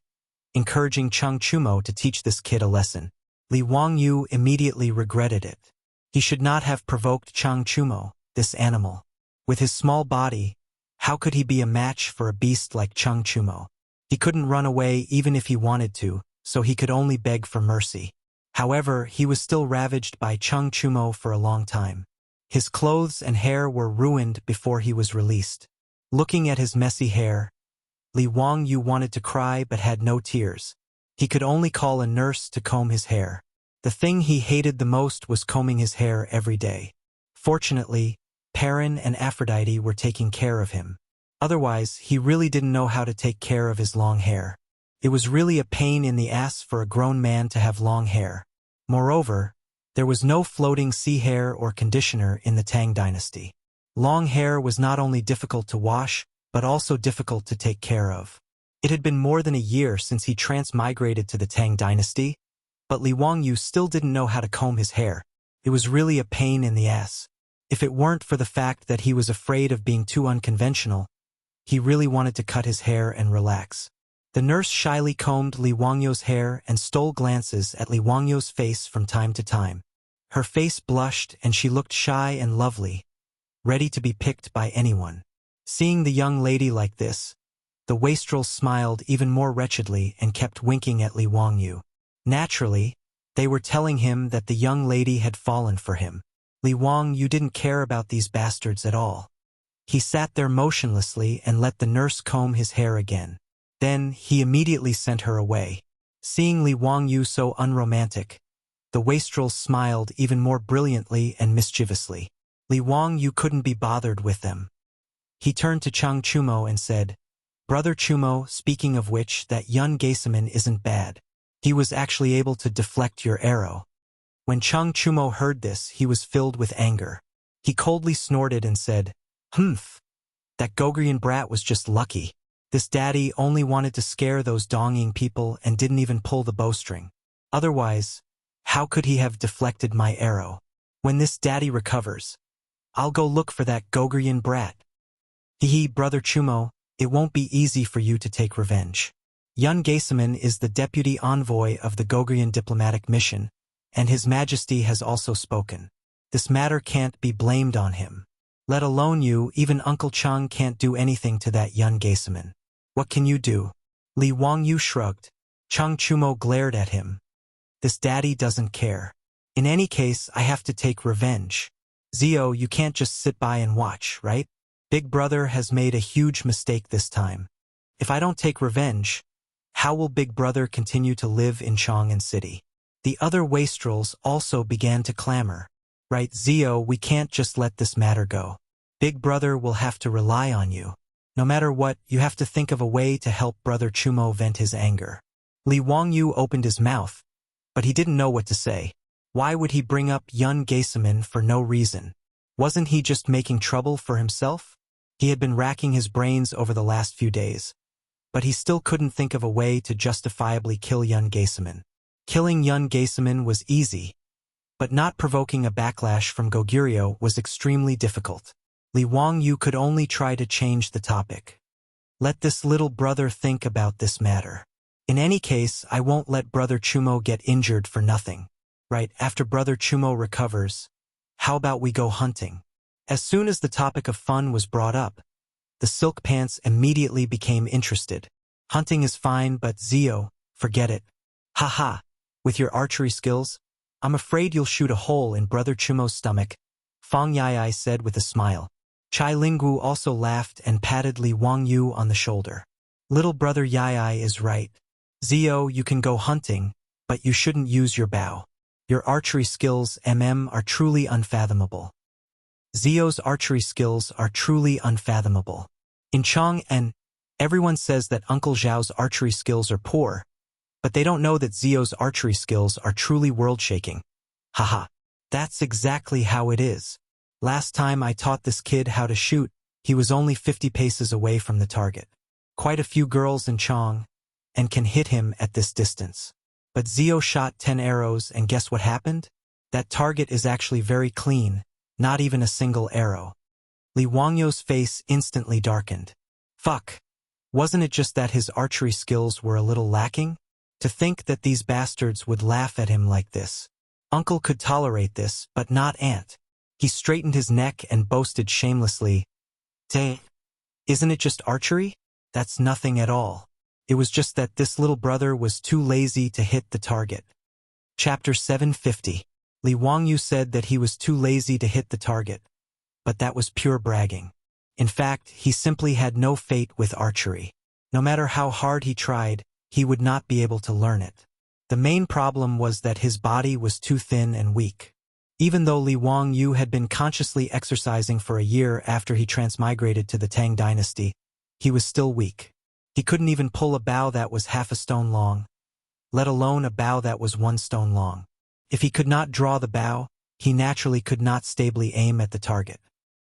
encouraging Chang Chumo to teach this kid a lesson. Li Wangyu immediately regretted it. He should not have provoked Chang Chumo, this animal. With his small body, how could he be a match for a beast like Chang Chumo? He couldn't run away even if he wanted to, so he could only beg for mercy. However, he was still ravaged by Chang Chumo for a long time. His clothes and hair were ruined before he was released. Looking at his messy hair, Li Wangyu wanted to cry but had no tears. He could only call a nurse to comb his hair. The thing he hated the most was combing his hair every day. Fortunately, Perrin and Aphrodite were taking care of him. Otherwise, he really didn't know how to take care of his long hair. It was really a pain in the ass for a grown man to have long hair. Moreover, there was no floating sea hair or conditioner in the Tang dynasty. Long hair was not only difficult to wash, but also difficult to take care of. It had been more than a year since he transmigrated to the Tang dynasty, but Li Wangyu still didn't know how to comb his hair. It was really a pain in the ass. If it weren't for the fact that he was afraid of being too unconventional, he really wanted to cut his hair and relax. The nurse shyly combed Li Wangyu's hair and stole glances at Li Wangyu's face from time to time. Her face blushed and she looked shy and lovely, ready to be picked by anyone. Seeing the young lady like this, the wastrel smiled even more wretchedly and kept winking at Li Wangyu. Naturally, they were telling him that the young lady had fallen for him. Li Wangyu didn't care about these bastards at all. He sat there motionlessly and let the nurse comb his hair again. Then he immediately sent her away. Seeing Li Wangyu so unromantic, the wastrel smiled even more brilliantly and mischievously. Li Wangyu couldn't be bothered with them. He turned to Chang Chumo and said, "Brother Chumo, speaking of which, that Yun Gaisaman isn't bad. He was actually able to deflect your arrow." When Chang Chumo heard this, he was filled with anger. He coldly snorted and said, Humph. That Gogrian brat was just lucky. This daddy only wanted to scare those Dongying people and didn't even pull the bowstring. Otherwise, how could he have deflected my arrow? When this daddy recovers, I'll go look for that Gogrian brat. Hee, Brother Chumo, it won't be easy for you to take revenge. Yun Gaisaman is the deputy envoy of the Gogrian diplomatic mission, and His Majesty has also spoken. This matter can't be blamed on him. Let alone you, even Uncle Chang can't do anything to that Yun Gaisaman. What can you do? Li Wangyu shrugged. Chang Chumo glared at him. This daddy doesn't care. In any case, I have to take revenge. Zio, you can't just sit by and watch, right? Big Brother has made a huge mistake this time. If I don't take revenge, how will Big Brother continue to live in Chang'an City? The other wastrels also began to clamor. Right, Zio, we can't just let this matter go. Big Brother will have to rely on you. No matter what, you have to think of a way to help Brother Chumo vent his anger. Li Wangyu opened his mouth, but he didn't know what to say. Why would he bring up Yun Gaisaman for no reason? Wasn't he just making trouble for himself? He had been racking his brains over the last few days, but he still couldn't think of a way to justifiably kill Yun Gaisaman. Killing Yun Gaisaman was easy, but not provoking a backlash from Goguryeo was extremely difficult. Li Wangyu could only try to change the topic. Let this little brother think about this matter. In any case, I won't let Brother Chumo get injured for nothing. Right, after Brother Chumo recovers, how about we go hunting? As soon as the topic of fun was brought up, the Silk Pants immediately became interested. Hunting is fine, but Zio, forget it. Haha, with your archery skills, I'm afraid you'll shoot a hole in Brother Chumo's stomach, Fang Yai said with a smile. Chai Linggu also laughed and patted Li Wangyu on the shoulder. Little Brother Yai is right. Zio, you can go hunting, but you shouldn't use your bow. Your archery skills, are truly unfathomable. Zio's archery skills are truly unfathomable. In Chang'an, everyone says that Uncle Zhao's archery skills are poor, but they don't know that Zio's archery skills are truly world-shaking. Haha, that's exactly how it is. Last time I taught this kid how to shoot, he was only 50 paces away from the target. Quite a few girls in Chang'an can hit him at this distance. But Zio shot 10 arrows and guess what happened? That target is actually very clean, not even a single arrow. Li Wangyu's face instantly darkened. Fuck. Wasn't it just that his archery skills were a little lacking? To think that these bastards would laugh at him like this. Uncle could tolerate this, but not Aunt. He straightened his neck and boasted shamelessly. Isn't it just archery? That's nothing at all. It was just that this little brother was too lazy to hit the target. Chapter 750. Li Wangyu said that he was too lazy to hit the target, but that was pure bragging. In fact, he simply had no fate with archery. No matter how hard he tried, he would not be able to learn it. The main problem was that his body was too thin and weak. Even though Li Wangyu had been consciously exercising for a year after he transmigrated to the Tang dynasty, he was still weak. He couldn't even pull a bow that was half a stone long, let alone a bow that was 1 stone long. If he could not draw the bow, he naturally could not stably aim at the target.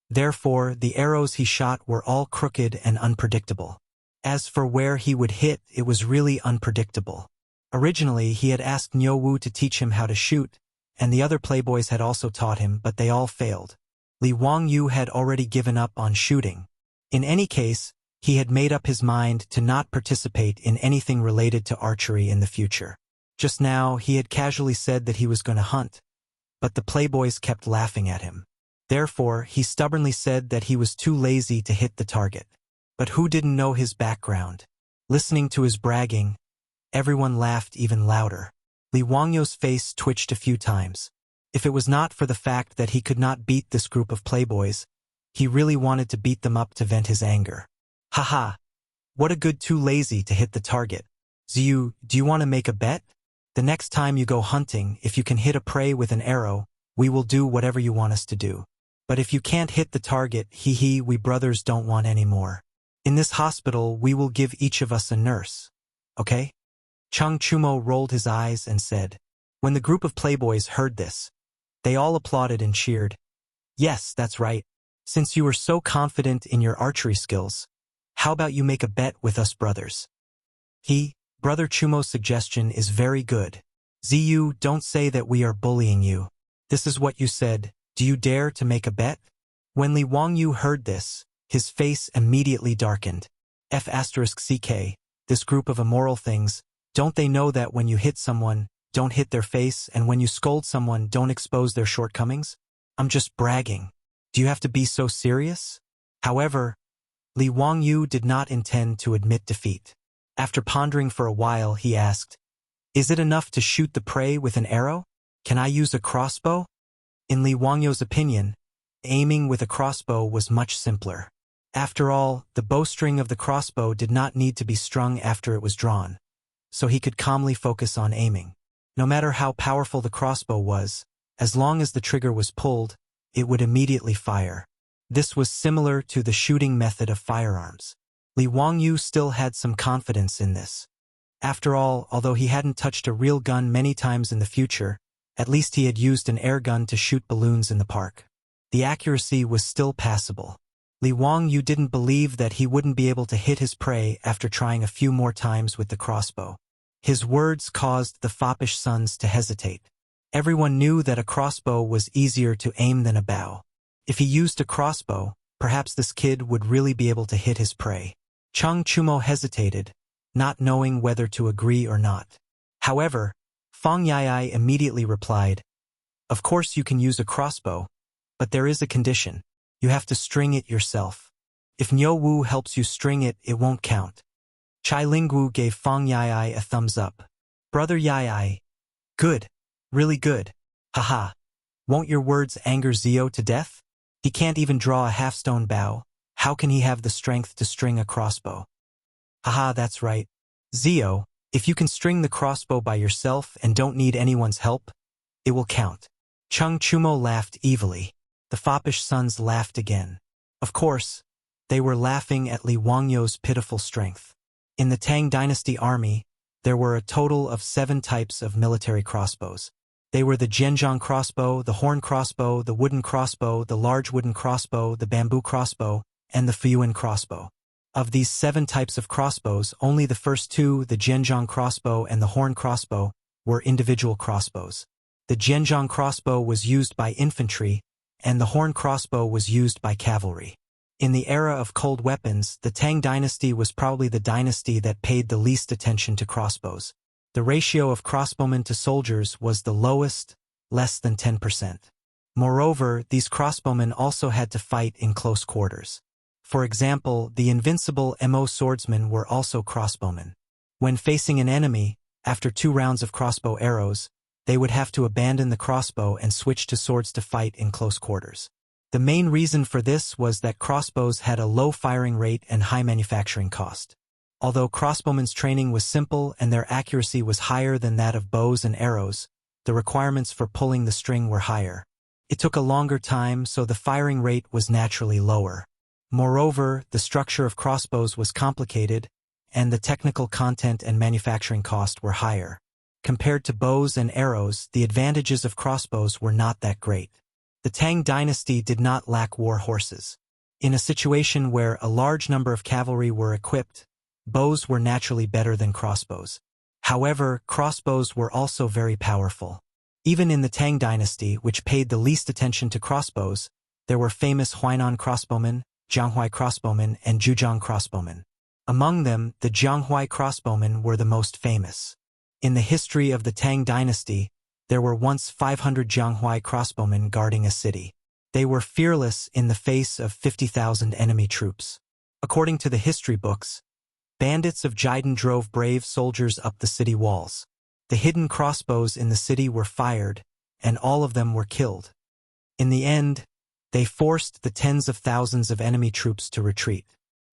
Therefore, the arrows he shot were all crooked and unpredictable. As for where he would hit, it was really unpredictable. Originally, he had asked Niu Wu to teach him how to shoot, and the other playboys had also taught him, but they all failed. Li Wangyu had already given up on shooting. In any case, he had made up his mind to not participate in anything related to archery in the future. Just now, he had casually said that he was going to hunt, but the playboys kept laughing at him. Therefore, he stubbornly said that he was too lazy to hit the target. But who didn't know his background? Listening to his bragging, everyone laughed even louder. Li Wangyu's face twitched a few times. If it was not for the fact that he could not beat this group of playboys, he really wanted to beat them up to vent his anger. Haha, what a good too lazy to hit the target. Ziyu, do you want to make a bet? The next time you go hunting, if you can hit a prey with an arrow, we will do whatever you want us to do. But if you can't hit the target, we brothers don't want any more. In this hospital, we will give each of us a nurse. Okay? Chang Chumo rolled his eyes and said. When the group of playboys heard this, they all applauded and cheered. Yes, that's right. Since you are so confident in your archery skills, how about you make a bet with us brothers? Brother Chumo's suggestion is very good. Ziyu, don't say that we are bullying you. This is what you said. Do you dare to make a bet? When Li Wangyu heard this, his face immediately darkened. F***ck, this group of immoral things, don't they know that when you hit someone, don't hit their face, and when you scold someone, don't expose their shortcomings? I'm just bragging. Do you have to be so serious? However, Li Wangyu did not intend to admit defeat. After pondering for a while, he asked, "Is it enough to shoot the prey with an arrow? Can I use a crossbow?" In Li Wangyu's opinion, aiming with a crossbow was much simpler. After all, the bowstring of the crossbow did not need to be strung after it was drawn, so he could calmly focus on aiming. No matter how powerful the crossbow was, as long as the trigger was pulled, it would immediately fire. This was similar to the shooting method of firearms. Li Wangyu still had some confidence in this. After all, although he hadn't touched a real gun many times in the future, at least he had used an air gun to shoot balloons in the park. The accuracy was still passable. Li Wangyu didn't believe that he wouldn't be able to hit his prey after trying a few more times with the crossbow. His words caused the foppish sons to hesitate. Everyone knew that a crossbow was easier to aim than a bow. If he used a crossbow, perhaps this kid would really be able to hit his prey. Chang Chumo hesitated, not knowing whether to agree or not. However, Fang Yai immediately replied, "Of course you can use a crossbow, but there is a condition. You have to string it yourself. If Niu Wu helps you string it, it won't count." Chai Lingwu gave Fang Yai a thumbs up. "Brother Yai, good, really good. Haha. Won't your words anger Zio to death? He can't even draw a half-stone bow. How can he have the strength to string a crossbow?" "Haha, that's right. Zio, if you can string the crossbow by yourself and don't need anyone's help, it will count." Chang Chumo laughed evilly. The foppish sons laughed again. Of course, they were laughing at Li Wangyu's pitiful strength. In the Tang Dynasty army, there were a total of 7 types of military crossbows. They were the Zhenjiang crossbow, the horn crossbow, the wooden crossbow, the large wooden crossbow, the bamboo crossbow, and the Fuyuan crossbow. Of these 7 types of crossbows, only the first 2, the Zhenjiang crossbow and the horn crossbow, were individual crossbows. The Zhenjiang crossbow was used by infantry, and the horn crossbow was used by cavalry. In the era of cold weapons, the Tang dynasty was probably the dynasty that paid the least attention to crossbows. The ratio of crossbowmen to soldiers was the lowest, less than 10%. Moreover, these crossbowmen also had to fight in close quarters. For example, the invincible Mo swordsmen were also crossbowmen. When facing an enemy, after 2 rounds of crossbow arrows, they would have to abandon the crossbow and switch to swords to fight in close quarters. The main reason for this was that crossbows had a low firing rate and high manufacturing cost. Although crossbowmen's training was simple and their accuracy was higher than that of bows and arrows, the requirements for pulling the string were higher. It took a longer time, so the firing rate was naturally lower. Moreover, the structure of crossbows was complicated, and the technical content and manufacturing cost were higher. Compared to bows and arrows, the advantages of crossbows were not that great. The Tang dynasty did not lack war horses. In a situation where a large number of cavalry were equipped, bows were naturally better than crossbows. However, crossbows were also very powerful. Even in the Tang dynasty, which paid the least attention to crossbows, there were famous Huainan crossbowmen, Jianghuai crossbowmen, and Zhujiang crossbowmen. Among them, the Jianghuai crossbowmen were the most famous. In the history of the Tang dynasty, there were once 500 Jianghuai crossbowmen guarding a city. They were fearless in the face of 50,000 enemy troops. According to the history books, bandits of Jiden drove brave soldiers up the city walls. The hidden crossbows in the city were fired, and all of them were killed. In the end, they forced the tens of thousands of enemy troops to retreat.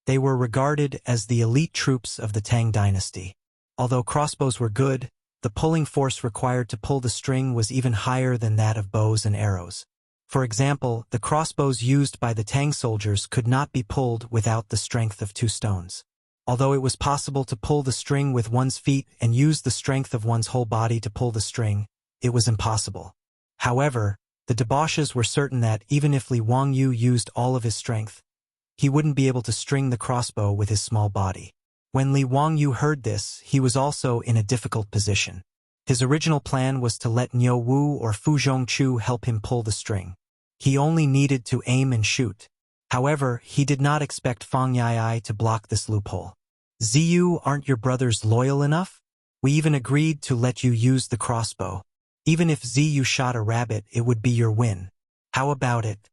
They were regarded as the elite troops of the Tang dynasty. Although crossbows were good, the pulling force required to pull the string was even higher than that of bows and arrows. For example, the crossbows used by the Tang soldiers could not be pulled without the strength of 2 stones. Although it was possible to pull the string with one's feet and use the strength of one's whole body to pull the string, it was impossible. However, The debauches were certain that, even if Li Wangyu used all of his strength, he wouldn't be able to string the crossbow with his small body. When Li Wangyu heard this, he was also in a difficult position. His original plan was to let Niu Wu or Fu Zhongchu help him pull the string. He only needed to aim and shoot. However, he did not expect Fang Yai to block this loophole. Ziyu, aren't your brothers loyal enough? We even agreed to let you use the crossbow. Even if Ziyu shot a rabbit, it would be your win. How about it?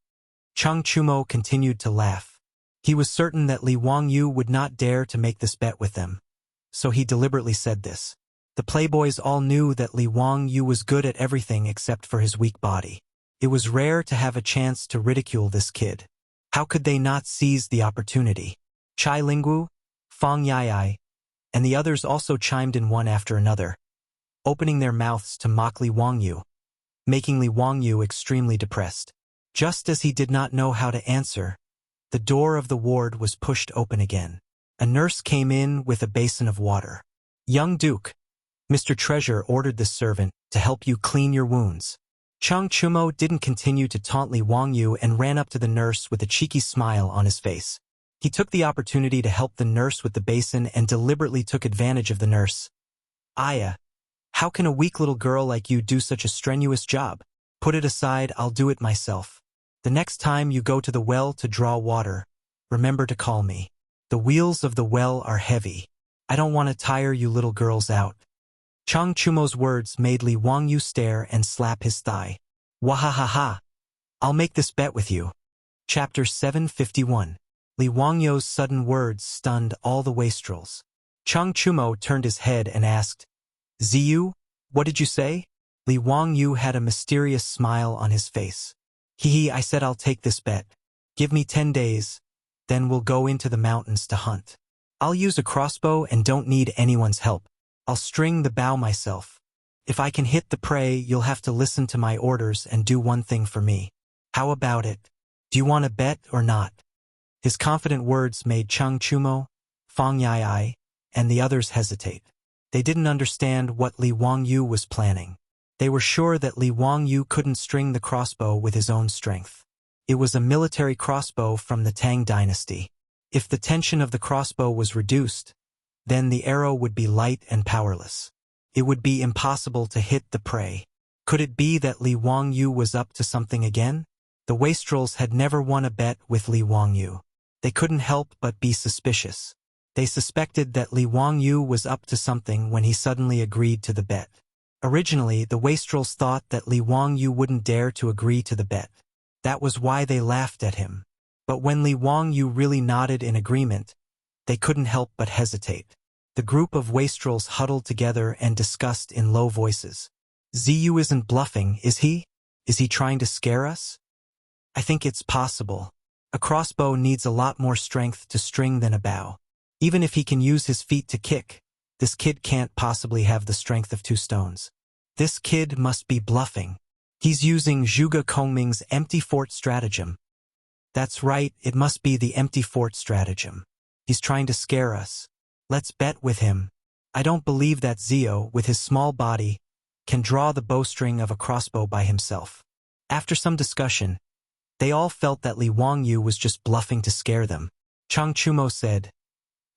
Chang Chumo continued to laugh. He was certain that Li Wangyu would not dare to make this bet with them. So he deliberately said this. The playboys all knew that Li Wangyu was good at everything except for his weak body. It was rare to have a chance to ridicule this kid. How could they not seize the opportunity? Chai Lingwu, Fang Yai, and the others also chimed in one after another, opening their mouths to mock Li Wangyu, making Li Wangyu extremely depressed. Just as he did not know how to answer, the door of the ward was pushed open again. A nurse came in with a basin of water. Young Duke, Mr. Treasure ordered this servant to help you clean your wounds. Chang Chumo didn't continue to taunt Li Wangyu and ran up to the nurse with a cheeky smile on his face. He took the opportunity to help the nurse with the basin and deliberately took advantage of the nurse. Aya, how can a weak little girl like you do such a strenuous job? Put it aside, I'll do it myself. The next time you go to the well to draw water, remember to call me. The wheels of the well are heavy. I don't want to tire you little girls out. Chang Chumo's words made Li Wangyu stare and slap his thigh. Wahahaha! I'll make this bet with you. Chapter 751. Li Wangyu's sudden words stunned all the wastrels. Chang Chumo turned his head and asked, Ziyu, what did you say? Li Wangyu had a mysterious smile on his face. Hee, I said I'll take this bet. Give me 10 days, then we'll go into the mountains to hunt. I'll use a crossbow and don't need anyone's help. I'll string the bow myself. If I can hit the prey, you'll have to listen to my orders and do one thing for me. How about it? Do you want to bet or not? His confident words made Chang Chumo, Fang Yai, and the others hesitate. They didn't understand what Li Wangyu was planning. They were sure that Li Wangyu couldn't string the crossbow with his own strength. It was a military crossbow from the Tang dynasty. If the tension of the crossbow was reduced, then the arrow would be light and powerless. It would be impossible to hit the prey. Could it be that Li Wangyu was up to something again? The wastrels had never won a bet with Li Wangyu. They couldn't help but be suspicious. They suspected that Li Wangyu was up to something when he suddenly agreed to the bet. Originally, the wastrels thought that Li Wangyu wouldn't dare to agree to the bet. That was why they laughed at him. But when Li Wangyu really nodded in agreement, they couldn't help but hesitate. The group of wastrels huddled together and discussed in low voices. Ziyu isn't bluffing, is he? Is he trying to scare us? I think it's possible. A crossbow needs a lot more strength to string than a bow. Even if he can use his feet to kick, this kid can't possibly have the strength of 2 stones. This kid must be bluffing. He's using Zhuge Kongming's empty fort stratagem. That's right, it must be the empty fort stratagem. He's trying to scare us. Let's bet with him. I don't believe that Zio, with his small body, can draw the bowstring of a crossbow by himself. After some discussion, they all felt that Li Wangyu was just bluffing to scare them. Chang Chumo said,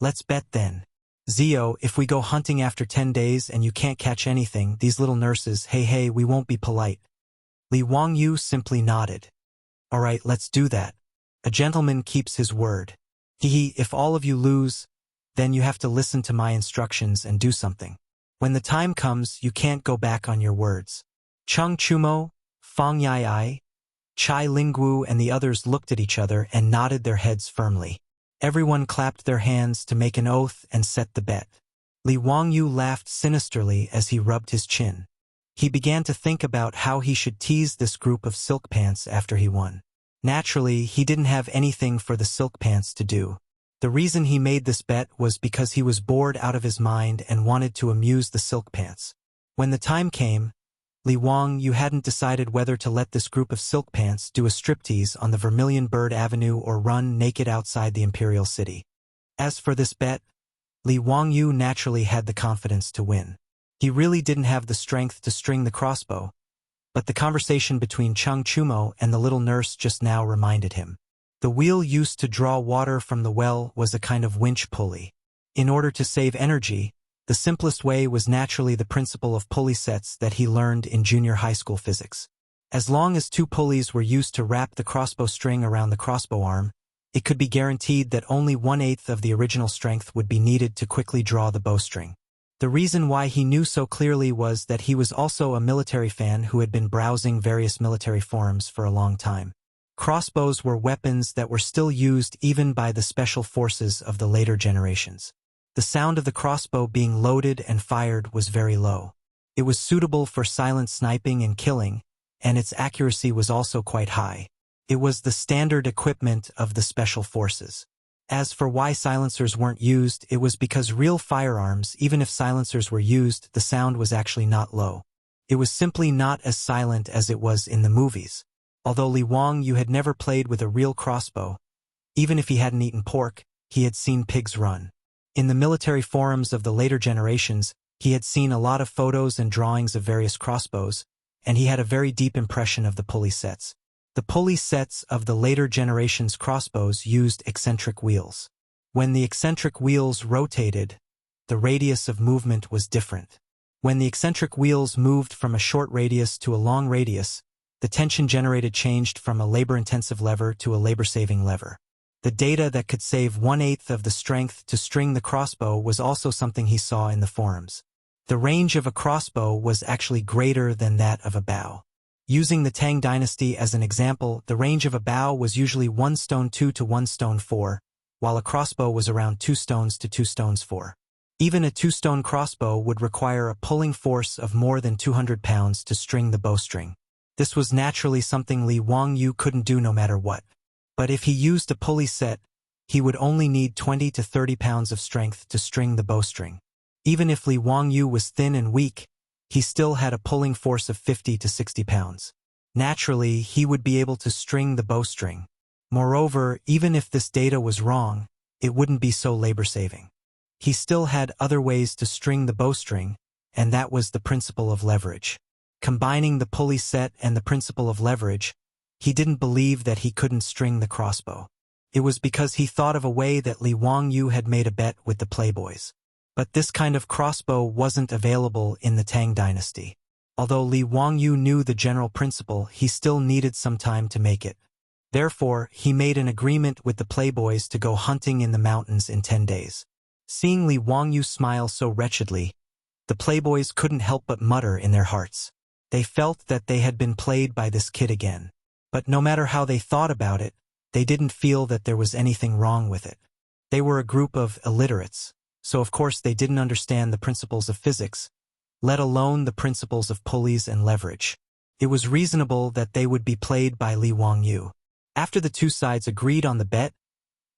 Let's bet then. Zio, if we go hunting after 10 days and you can't catch anything, these little nurses, hey, we won't be polite. Li Wangyu simply nodded. All right, let's do that. A gentleman keeps his word. If all of you lose, then you have to listen to my instructions and do something. When the time comes, you can't go back on your words. Chang Chumo, Fang Yai, Chai Lingwu and the others looked at each other and nodded their heads firmly. Everyone clapped their hands to make an oath and set the bet. Li Wangyu laughed sinisterly as he rubbed his chin. He began to think about how he should tease this group of silk pants after he won. Naturally, he didn't have anything for the silk pants to do. The reason he made this bet was because he was bored out of his mind and wanted to amuse the silk pants. When the time came, Li Wangyu hadn't decided whether to let this group of silk pants do a striptease on the Vermilion Bird Avenue or run naked outside the Imperial City. As for this bet, Li Wangyu naturally had the confidence to win. He really didn't have the strength to string the crossbow, but the conversation between Chang Chumo and the little nurse just now reminded him. The wheel used to draw water from the well was a kind of winch pulley. In order to save energy, the simplest way was naturally the principle of pulley sets that he learned in junior high school physics. As long as 2 pulleys were used to wrap the crossbow string around the crossbow arm, it could be guaranteed that only 1/8 of the original strength would be needed to quickly draw the bowstring. The reason why he knew so clearly was that he was also a military fan who had been browsing various military forums for a long time. Crossbows were weapons that were still used even by the special forces of the later generations. The sound of the crossbow being loaded and fired was very low. It was suitable for silent sniping and killing, and its accuracy was also quite high. It was the standard equipment of the special forces. As for why silencers weren't used, it was because real firearms, even if silencers were used, the sound was actually not low. It was simply not as silent as it was in the movies. Although Li Wangyu had never played with a real crossbow, even if he hadn't eaten pork, he had seen pigs run. In the military forums of the later generations, he had seen a lot of photos and drawings of various crossbows, and he had a very deep impression of the pulley sets. The pulley sets of the later generations' crossbows used eccentric wheels. When the eccentric wheels rotated, the radius of movement was different. When the eccentric wheels moved from a short radius to a long radius, the tension generated changed from a labor-intensive lever to a labor-saving lever. The data that could save 1/8 of the strength to string the crossbow was also something he saw in the forums. The range of a crossbow was actually greater than that of a bow. Using the Tang dynasty as an example, the range of a bow was usually 1 stone 2 to 1 stone 4, while a crossbow was around 2 stones to 2 stones 4. Even a 2-stone crossbow would require a pulling force of more than 200 pounds to string the bowstring. This was naturally something Li Wangyu couldn't do no matter what. But if he used a pulley set, he would only need 20 to 30 pounds of strength to string the bowstring. Even if Li Wangyu was thin and weak, he still had a pulling force of 50 to 60 pounds. Naturally, he would be able to string the bowstring. Moreover, even if this data was wrong, it wouldn't be so labor-saving. He still had other ways to string the bowstring, and that was the principle of leverage. Combining the pulley set and the principle of leverage, he didn't believe that he couldn't string the crossbow. It was because he thought of a way that Li Wangyu had made a bet with the playboys. But this kind of crossbow wasn't available in the Tang dynasty. Although Li Wangyu knew the general principle, he still needed some time to make it. Therefore, he made an agreement with the playboys to go hunting in the mountains in 10 days. Seeing Li Wangyu smile so wretchedly, the playboys couldn't help but mutter in their hearts. They felt that they had been played by this kid again. But no matter how they thought about it, they didn't feel that there was anything wrong with it. They were a group of illiterates, so of course they didn't understand the principles of physics, let alone the principles of pulleys and leverage. It was reasonable that they would be played by Li Wangyu. After the two sides agreed on the bet,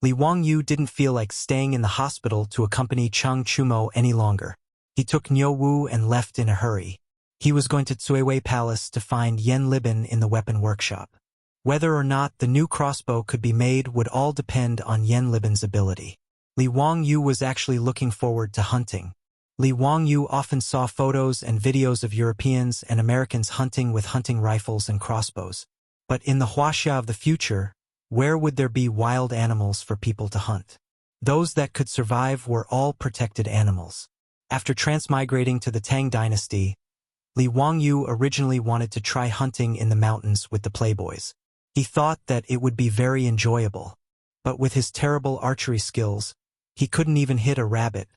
Li Wangyu didn't feel like staying in the hospital to accompany Chang Chumo any longer. He took Niu Wu and left in a hurry. He was going to Cuiwei Palace to find Yen Libin in the weapon workshop. Whether or not the new crossbow could be made would all depend on Yen Libin's ability. Li Wangyu was actually looking forward to hunting. Li Wangyu often saw photos and videos of Europeans and Americans hunting with hunting rifles and crossbows. But in the Wuxia of the future, where would there be wild animals for people to hunt? Those that could survive were all protected animals. After transmigrating to the Tang dynasty, Li Wangyu originally wanted to try hunting in the mountains with the playboys. He thought that it would be very enjoyable. But with his terrible archery skills, he couldn't even hit a rabbit,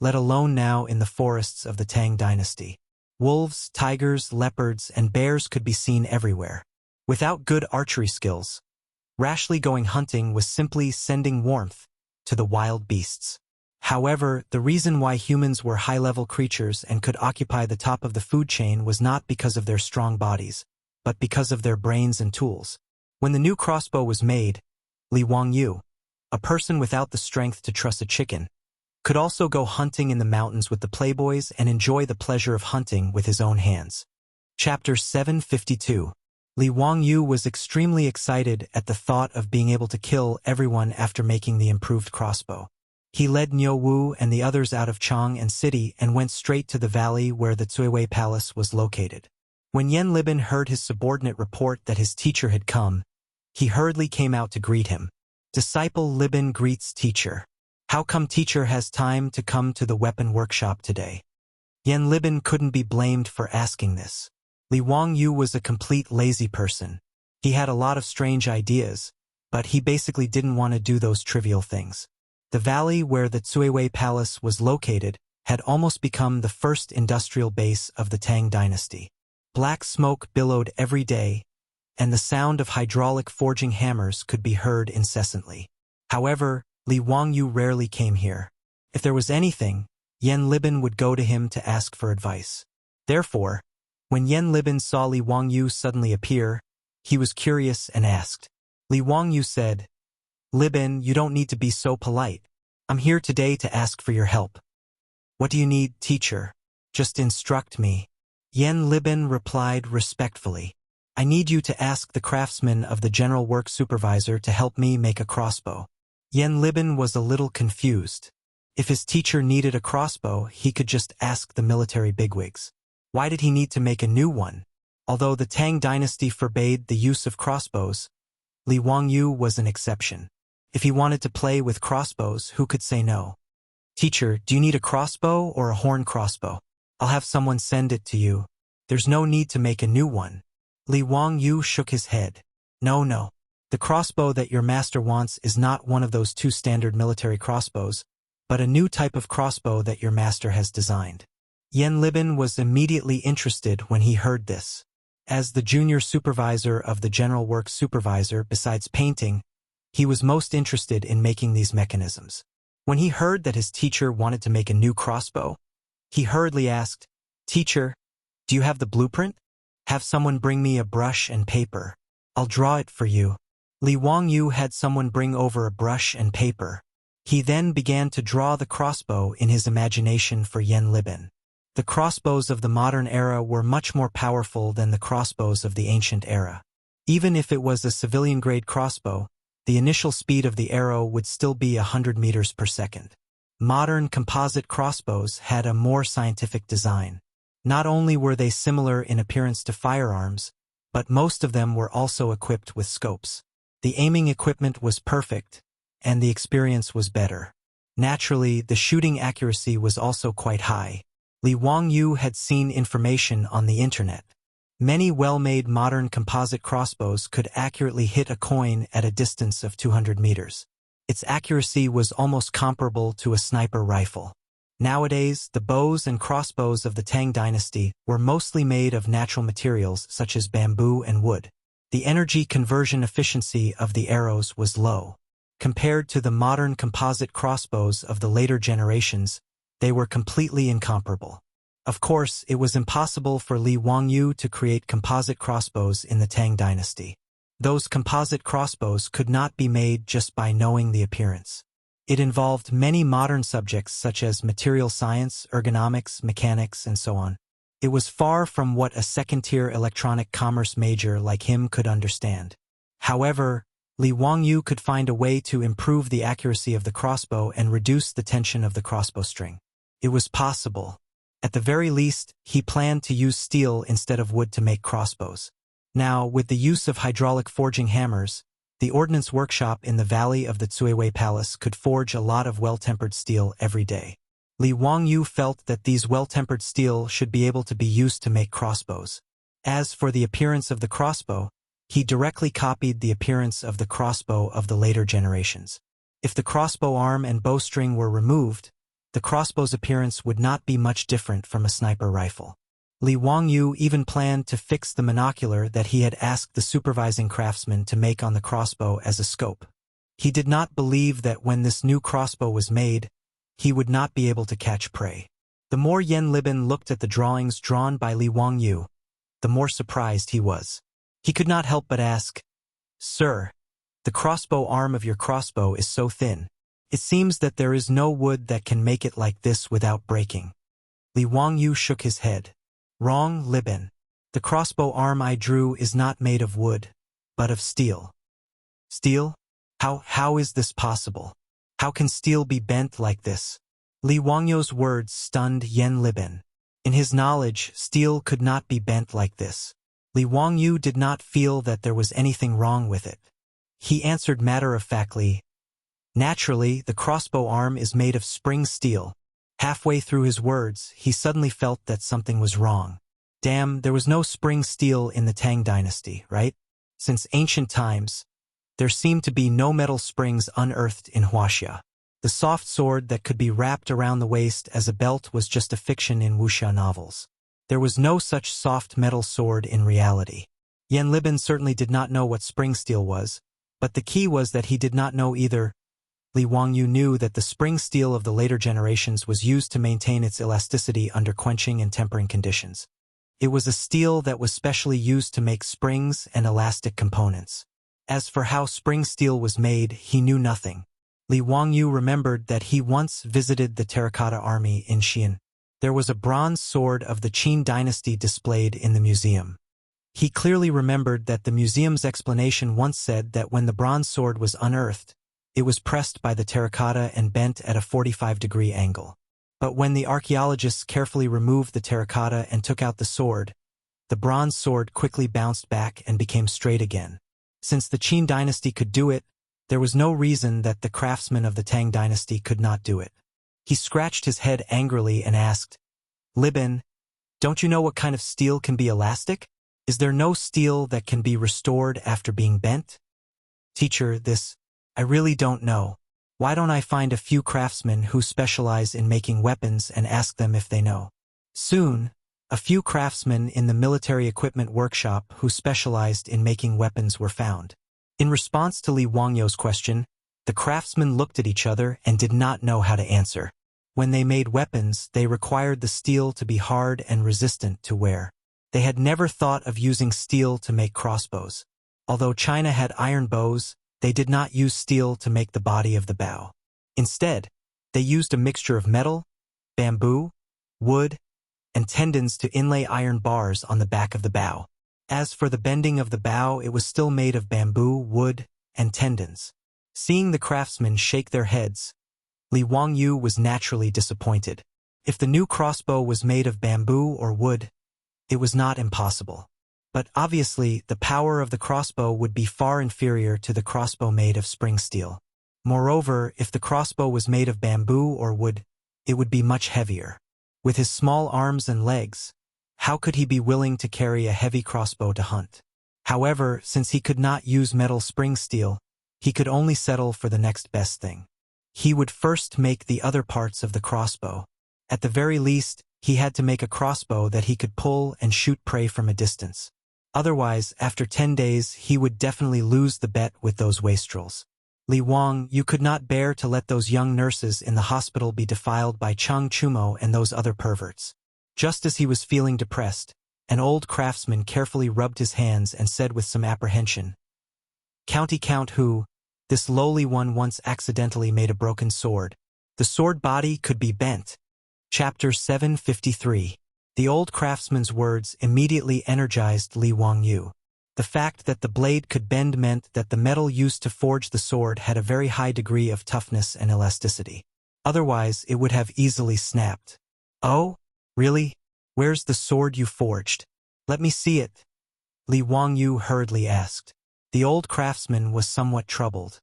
let alone now in the forests of the Tang dynasty. Wolves, tigers, leopards, and bears could be seen everywhere. Without good archery skills, rashly going hunting was simply sending warmth to the wild beasts. However, the reason why humans were high-level creatures and could occupy the top of the food chain was not because of their strong bodies, but because of their brains and tools. When the new crossbow was made, Li Wangyu, a person without the strength to truss a chicken, could also go hunting in the mountains with the playboys and enjoy the pleasure of hunting with his own hands. Chapter 752. Li Wangyu was extremely excited at the thought of being able to kill everyone after making the improved crossbow. He led Niu Wu and the others out of Chang'an city and went straight to the valley where the Cuiwei Palace was located. When Yen Libin heard his subordinate report that his teacher had come, he hurriedly came out to greet him. Disciple Libin greets teacher. How come teacher has time to come to the weapon workshop today? Yen Libin couldn't be blamed for asking this. Li Wangyu was a complete lazy person. He had a lot of strange ideas, but he basically didn't want to do those trivial things. The valley where the Cuiwei Palace was located had almost become the first industrial base of the Tang dynasty. Black smoke billowed every day, and the sound of hydraulic forging hammers could be heard incessantly. However, Li Wangyu rarely came here. If there was anything, Yen Libin would go to him to ask for advice. Therefore, when Yen Libin saw Li Wangyu suddenly appear, he was curious and asked. Li Wangyu said, Libin, you don't need to be so polite. I'm here today to ask for your help. What do you need, teacher? Just instruct me. Yen Libin replied respectfully. I need you to ask the craftsman of the general work supervisor to help me make a crossbow. Yen Libin was a little confused. If his teacher needed a crossbow, he could just ask the military bigwigs. Why did he need to make a new one? Although the Tang dynasty forbade the use of crossbows, Li Wangyu was an exception. If he wanted to play with crossbows, who could say no? Teacher, do you need a crossbow or a horn crossbow? I'll have someone send it to you. There's no need to make a new one. Li Wangyu shook his head. No. The crossbow that your master wants is not one of those two standard military crossbows, but a new type of crossbow that your master has designed. Yen Libin was immediately interested when he heard this. As the junior supervisor of the general works supervisor, besides painting, he was most interested in making these mechanisms. When he heard that his teacher wanted to make a new crossbow, he hurriedly asked, Teacher, do you have the blueprint? Have someone bring me a brush and paper. I'll draw it for you. Li Wangyu had someone bring over a brush and paper. He then began to draw the crossbow in his imagination for Yen Libin. The crossbows of the modern era were much more powerful than the crossbows of the ancient era. Even if it was a civilian-grade crossbow, the initial speed of the arrow would still be 100 meters per second. Modern composite crossbows had a more scientific design. Not only were they similar in appearance to firearms, but most of them were also equipped with scopes. The aiming equipment was perfect, and the experience was better. Naturally, the shooting accuracy was also quite high. Li Wangyu had seen information on the internet. Many well-made modern composite crossbows could accurately hit a coin at a distance of 200 meters. Its accuracy was almost comparable to a sniper rifle. Nowadays, the bows and crossbows of the Tang dynasty were mostly made of natural materials such as bamboo and wood. The energy conversion efficiency of the arrows was low. Compared to the modern composite crossbows of the later generations, they were completely incomparable. Of course, it was impossible for Li Wangyu to create composite crossbows in the Tang dynasty. Those composite crossbows could not be made just by knowing the appearance. It involved many modern subjects such as material science, ergonomics, mechanics, and so on. It was far from what a second-tier electronic commerce major like him could understand. However, Li Wangyu could find a way to improve the accuracy of the crossbow and reduce the tension of the crossbow string. It was possible. At the very least, he planned to use steel instead of wood to make crossbows. Now, with the use of hydraulic forging hammers, the ordnance workshop in the valley of the Cuiwei Palace could forge a lot of well-tempered steel every day. Li Wangyu felt that these well-tempered steel should be able to be used to make crossbows. As for the appearance of the crossbow, he directly copied the appearance of the crossbow of the later generations. If the crossbow arm and bowstring were removed, the crossbow's appearance would not be much different from a sniper rifle. Li Wangyu even planned to fix the monocular that he had asked the supervising craftsman to make on the crossbow as a scope. He did not believe that when this new crossbow was made, he would not be able to catch prey. The more Yen Libin looked at the drawings drawn by Li Wangyu, the more surprised he was. He could not help but ask, Sir, the crossbow arm of your crossbow is so thin. It seems that there is no wood that can make it like this without breaking. Li Wangyu shook his head. Wrong, Libin. The crossbow arm I drew is not made of wood, but of steel. Steel? How is this possible? How can steel be bent like this? Li Wangyu's words stunned Yen Libin. In his knowledge, steel could not be bent like this. Li Wangyu did not feel that there was anything wrong with it. He answered matter-of-factly, "Naturally, the crossbow arm is made of spring steel." Halfway through his words, he suddenly felt that something was wrong. Damn, there was no spring steel in the Tang dynasty, right? Since ancient times, there seemed to be no metal springs unearthed in Wuxia. The soft sword that could be wrapped around the waist as a belt was just a fiction in Wuxia novels. There was no such soft metal sword in reality. Yan Libin certainly did not know what spring steel was, but the key was that he did not know either. Li Wangyu knew that the spring steel of the later generations was used to maintain its elasticity under quenching and tempering conditions. It was a steel that was specially used to make springs and elastic components. As for how spring steel was made, he knew nothing. Li Wangyu remembered that he once visited the terracotta army in Xi'an. There was a bronze sword of the Qin dynasty displayed in the museum. He clearly remembered that the museum's explanation once said that when the bronze sword was unearthed, it was pressed by the terracotta and bent at a 45-degree angle. But when the archaeologists carefully removed the terracotta and took out the sword, the bronze sword quickly bounced back and became straight again. Since the Qin dynasty could do it, there was no reason that the craftsmen of the Tang dynasty could not do it. He scratched his head angrily and asked, "Libin, don't you know what kind of steel can be elastic? Is there no steel that can be restored after being bent?" "Teacher, I really don't know. Why don't I find a few craftsmen who specialize in making weapons and ask them if they know?" Soon, a few craftsmen in the military equipment workshop who specialized in making weapons were found. In response to Li Wangyu's question, the craftsmen looked at each other and did not know how to answer. When they made weapons, they required the steel to be hard and resistant to wear. They had never thought of using steel to make crossbows. Although China had iron bows, they did not use steel to make the body of the bow. Instead, they used a mixture of metal, bamboo, wood, and tendons to inlay iron bars on the back of the bow. As for the bending of the bow, it was still made of bamboo, wood, and tendons. Seeing the craftsmen shake their heads, Li Wangyu was naturally disappointed. If the new crossbow was made of bamboo or wood, it was not impossible. But obviously, the power of the crossbow would be far inferior to the crossbow made of spring steel. Moreover, if the crossbow was made of bamboo or wood, it would be much heavier. With his small arms and legs, how could he be willing to carry a heavy crossbow to hunt? However, since he could not use metal spring steel, he could only settle for the next best thing. He would first make the other parts of the crossbow. At the very least, he had to make a crossbow that he could pull and shoot prey from a distance. Otherwise, after 10 days, he would definitely lose the bet with those wastrels. Li Wang, you could not bear to let those young nurses in the hospital be defiled by Chang Chumo and those other perverts. Just as he was feeling depressed, an old craftsman carefully rubbed his hands and said with some apprehension, "County Count who, this lowly one once accidentally made a broken sword. The sword body could be bent." Chapter 753. The old craftsman's words immediately energized Li Wangyu. The fact that the blade could bend meant that the metal used to forge the sword had a very high degree of toughness and elasticity. Otherwise, it would have easily snapped. "Oh, really? Where's the sword you forged? Let me see it," Li Wangyu hurriedly asked. The old craftsman was somewhat troubled.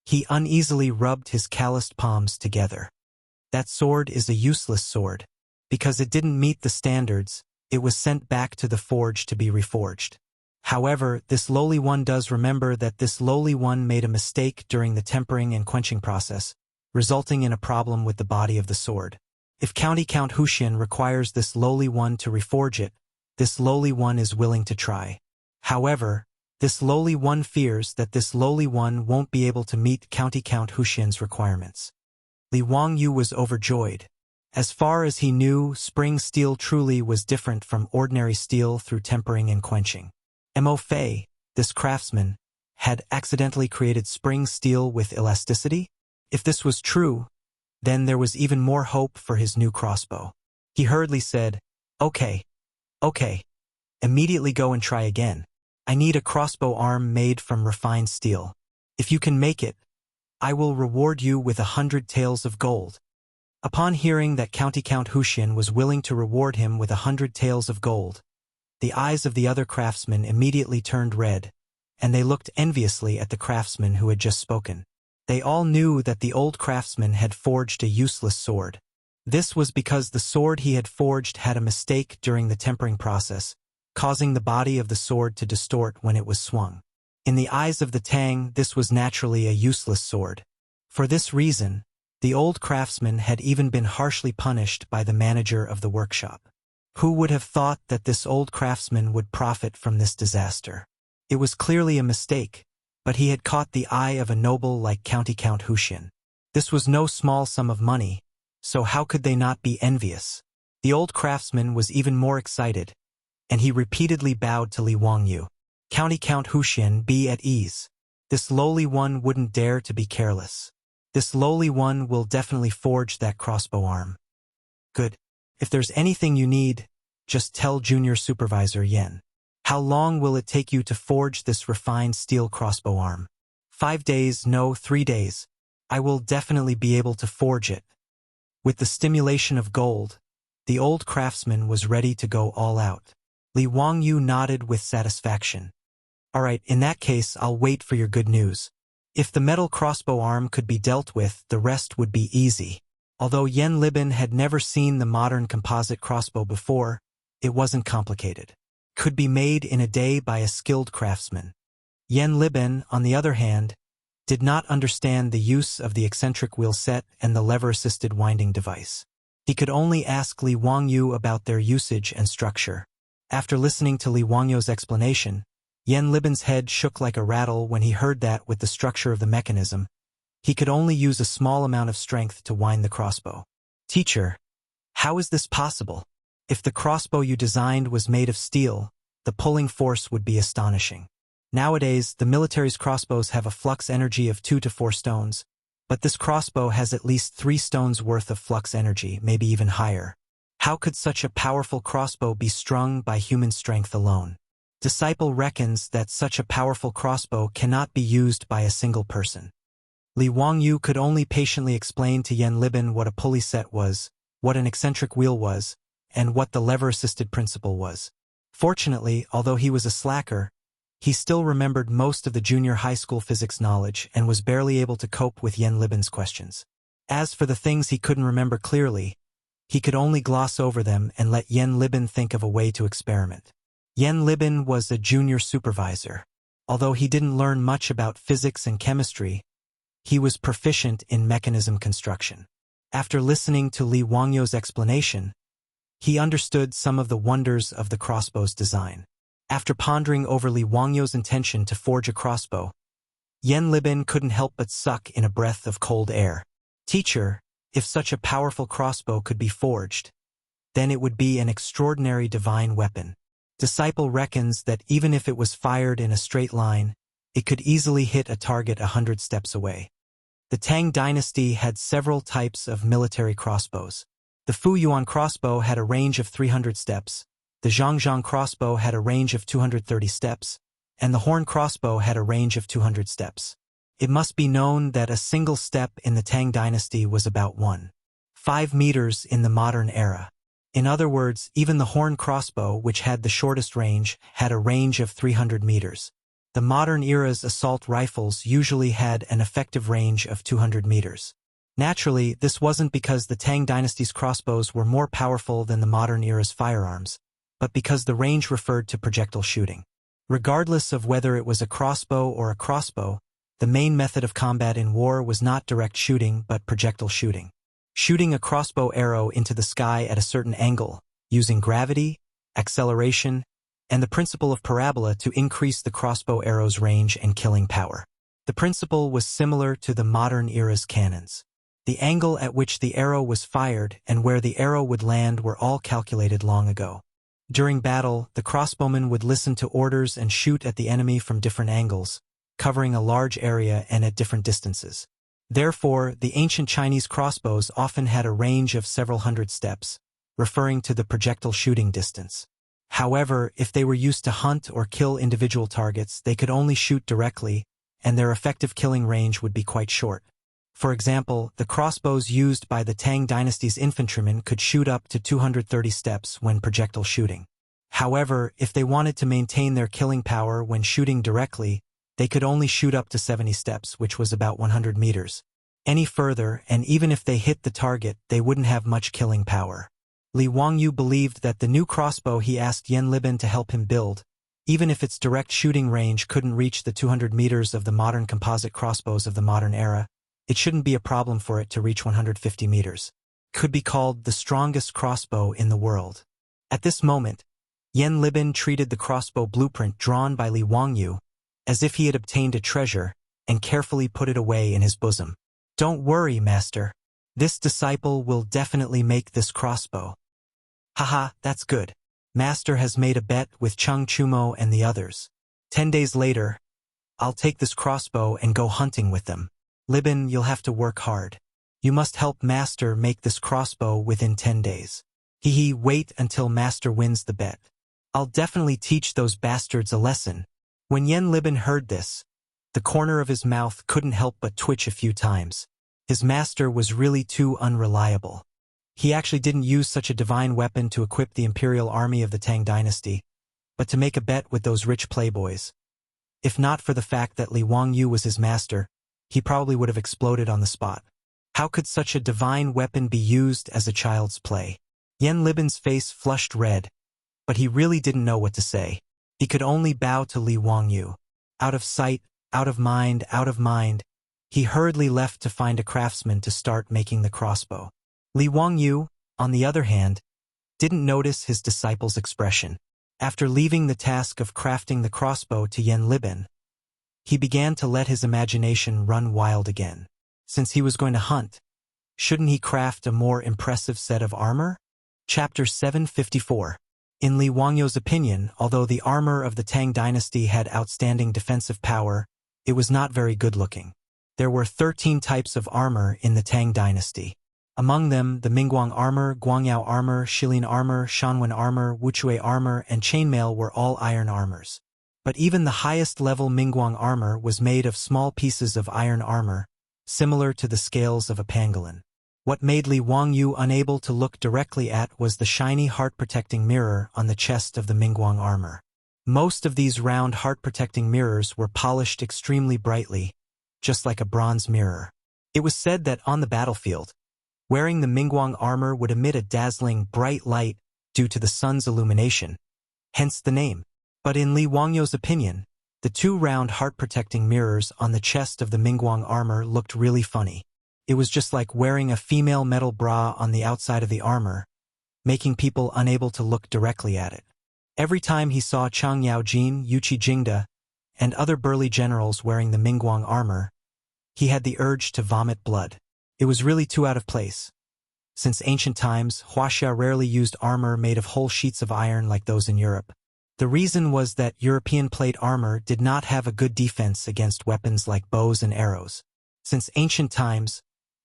He uneasily rubbed his calloused palms together. "That sword is a useless sword. Because it didn't meet the standards, it was sent back to the forge to be reforged. However, this lowly one does remember that this lowly one made a mistake during the tempering and quenching process, resulting in a problem with the body of the sword. If County Count Huxian requires this lowly one to reforge it, this lowly one is willing to try. However, this lowly one fears that this lowly one won't be able to meet County Count Huxian's requirements." Li Wangyu was overjoyed. As far as he knew, spring steel truly was different from ordinary steel through tempering and quenching. Mo Fei, this craftsman, had accidentally created spring steel with elasticity? If this was true, then there was even more hope for his new crossbow. He hurriedly said, Okay. Immediately go and try again. I need a crossbow arm made from refined steel. If you can make it, I will reward you with 100 taels of gold." Upon hearing that County Count Huxian was willing to reward him with 100 taels of gold, the eyes of the other craftsmen immediately turned red, and they looked enviously at the craftsman who had just spoken. They all knew that the old craftsman had forged a useless sword. This was because the sword he had forged had a mistake during the tempering process, causing the body of the sword to distort when it was swung. In the eyes of the Tang, this was naturally a useless sword. For this reason, the old craftsman had even been harshly punished by the manager of the workshop. Who would have thought that this old craftsman would profit from this disaster? It was clearly a mistake, but he had caught the eye of a noble like County Count Huxian. This was no small sum of money, so how could they not be envious? The old craftsman was even more excited, and he repeatedly bowed to Li Wangyu. County Count Huxian, be at ease. This lowly one wouldn't dare to be careless. This lowly one will definitely forge that crossbow arm. Good. If there's anything you need, just tell Junior Supervisor Yen. How long will it take you to forge this refined steel crossbow arm? 5 days, no, 3 days. I will definitely be able to forge it. With the stimulation of gold, the old craftsman was ready to go all out. Li Wangyu nodded with satisfaction. All right, in that case, I'll wait for your good news. If the metal crossbow arm could be dealt with, the rest would be easy. Although Yen Libin had never seen the modern composite crossbow before, it wasn't complicated. Could be made in a day by a skilled craftsman. Yen Libin, on the other hand, did not understand the use of the eccentric wheel set and the lever-assisted winding device. He could only ask Li Wangyu about their usage and structure. After listening to Li Wangyu's explanation, Yen Libin's head shook like a rattle when he heard that with the structure of the mechanism, he could only use a small amount of strength to wind the crossbow. Teacher, how is this possible? If the crossbow you designed was made of steel, the pulling force would be astonishing. Nowadays, the military's crossbows have a flux energy of 2 to 4 stones, but this crossbow has at least 3 stones worth of flux energy, maybe even higher. How could such a powerful crossbow be strung by human strength alone? Disciple reckons that such a powerful crossbow cannot be used by a single person. Li Wangyu could only patiently explain to Yen Libin what a pulley set was, what an eccentric wheel was, and what the lever-assisted principle was. Fortunately, although he was a slacker, he still remembered most of the junior high school physics knowledge and was barely able to cope with Yen Libin's questions. As for the things he couldn't remember clearly, he could only gloss over them and let Yen Libin think of a way to experiment. Yen Libin was a junior supervisor. Although he didn't learn much about physics and chemistry, he was proficient in mechanism construction. After listening to Li Wangyu's explanation, he understood some of the wonders of the crossbow's design. After pondering over Li Wangyu's intention to forge a crossbow, Yen Libin couldn't help but suck in a breath of cold air. Teacher, if such a powerful crossbow could be forged, then it would be an extraordinary divine weapon. Disciple reckons that even if it was fired in a straight line, it could easily hit a target 100 steps away. The Tang dynasty had several types of military crossbows. The Fu Yuan crossbow had a range of 300 steps, the Zhangzhang crossbow had a range of 230 steps, and the Horn crossbow had a range of 200 steps. It must be known that a single step in the Tang dynasty was about 1.5 meters in the modern era. In other words, even the Horn crossbow, which had the shortest range, had a range of 300 meters. The modern era's assault rifles usually had an effective range of 200 meters. Naturally, this wasn't because the Tang dynasty's crossbows were more powerful than the modern era's firearms, but because the range referred to projectile shooting. Regardless of whether it was a crossbow or a crossbow, the main method of combat in war was not direct shooting but projectile shooting. Shooting a crossbow arrow into the sky at a certain angle, using gravity, acceleration, and the principle of parabola to increase the crossbow arrow's range and killing power. The principle was similar to the modern era's cannons. The angle at which the arrow was fired and where the arrow would land were all calculated long ago. During battle, the crossbowman would listen to orders and shoot at the enemy from different angles, covering a large area and at different distances. Therefore, the ancient Chinese crossbows often had a range of several hundred steps, referring to the projectile shooting distance. However, if they were used to hunt or kill individual targets, they could only shoot directly, and their effective killing range would be quite short. For example, the crossbows used by the Tang dynasty's infantrymen could shoot up to 230 steps when projectile shooting. However, if they wanted to maintain their killing power when shooting directly, they could only shoot up to 70 steps, which was about 100 meters. Any further, and even if they hit the target, they wouldn't have much killing power. Li Wangyu believed that the new crossbow he asked Yan Libin to help him build, even if its direct shooting range couldn't reach the 200 meters of the modern composite crossbows of the modern era, it shouldn't be a problem for it to reach 150 meters. Could be called the strongest crossbow in the world. At this moment, Yan Libin treated the crossbow blueprint drawn by Li Wangyu as if he had obtained a treasure and carefully put it away in his bosom. Don't worry, master. This disciple will definitely make this crossbow. Haha, that's good. Master has made a bet with Cheng Chumo and the others. 10 days later, I'll take this crossbow and go hunting with them. Libin, you'll have to work hard. You must help Master make this crossbow within 10 days. Wait until Master wins the bet. I'll definitely teach those bastards a lesson. When Yan Libin heard this, the corner of his mouth couldn't help but twitch a few times. His master was really too unreliable. He actually didn't use such a divine weapon to equip the imperial army of the Tang dynasty, but to make a bet with those rich playboys. If not for the fact that Li Wangyu was his master, he probably would have exploded on the spot. How could such a divine weapon be used as a child's play? Yan Libin's face flushed red, but he really didn't know what to say. He could only bow to Li Wangyu. Out of sight, out of mind, out of mind, he hurriedly left to find a craftsman to start making the crossbow. Li Wangyu, on the other hand, didn't notice his disciple's expression. After leaving the task of crafting the crossbow to Yan Libin, he began to let his imagination run wild again. Since he was going to hunt, shouldn't he craft a more impressive set of armor? Chapter 754. In Li Wangyu's opinion, although the armor of the Tang dynasty had outstanding defensive power, it was not very good-looking. There were 13 types of armor in the Tang dynasty. Among them, the Mingguang armor, Guangyao armor, Shilin armor, Shanwen armor, Wuxia armor, and chainmail were all iron armors. But even the highest-level Mingguang armor was made of small pieces of iron armor, similar to the scales of a pangolin. What made Li Wangyu unable to look directly at was the shiny heart-protecting mirror on the chest of the Mingguang armor. Most of these round heart-protecting mirrors were polished extremely brightly, just like a bronze mirror. It was said that on the battlefield, wearing the Mingguang armor would emit a dazzling bright light due to the sun's illumination, hence the name. But in Li Wangyu's opinion, the two round heart-protecting mirrors on the chest of the Mingguang armor looked really funny. It was just like wearing a female metal bra on the outside of the armor, making people unable to look directly at it. Every time he saw Chang Yaojin, Yuqi Jingda, and other burly generals wearing the Mingguang armor, he had the urge to vomit blood. It was really too out of place. Since ancient times, Wuxia rarely used armor made of whole sheets of iron like those in Europe. The reason was that European plate armor did not have a good defense against weapons like bows and arrows. Since ancient times,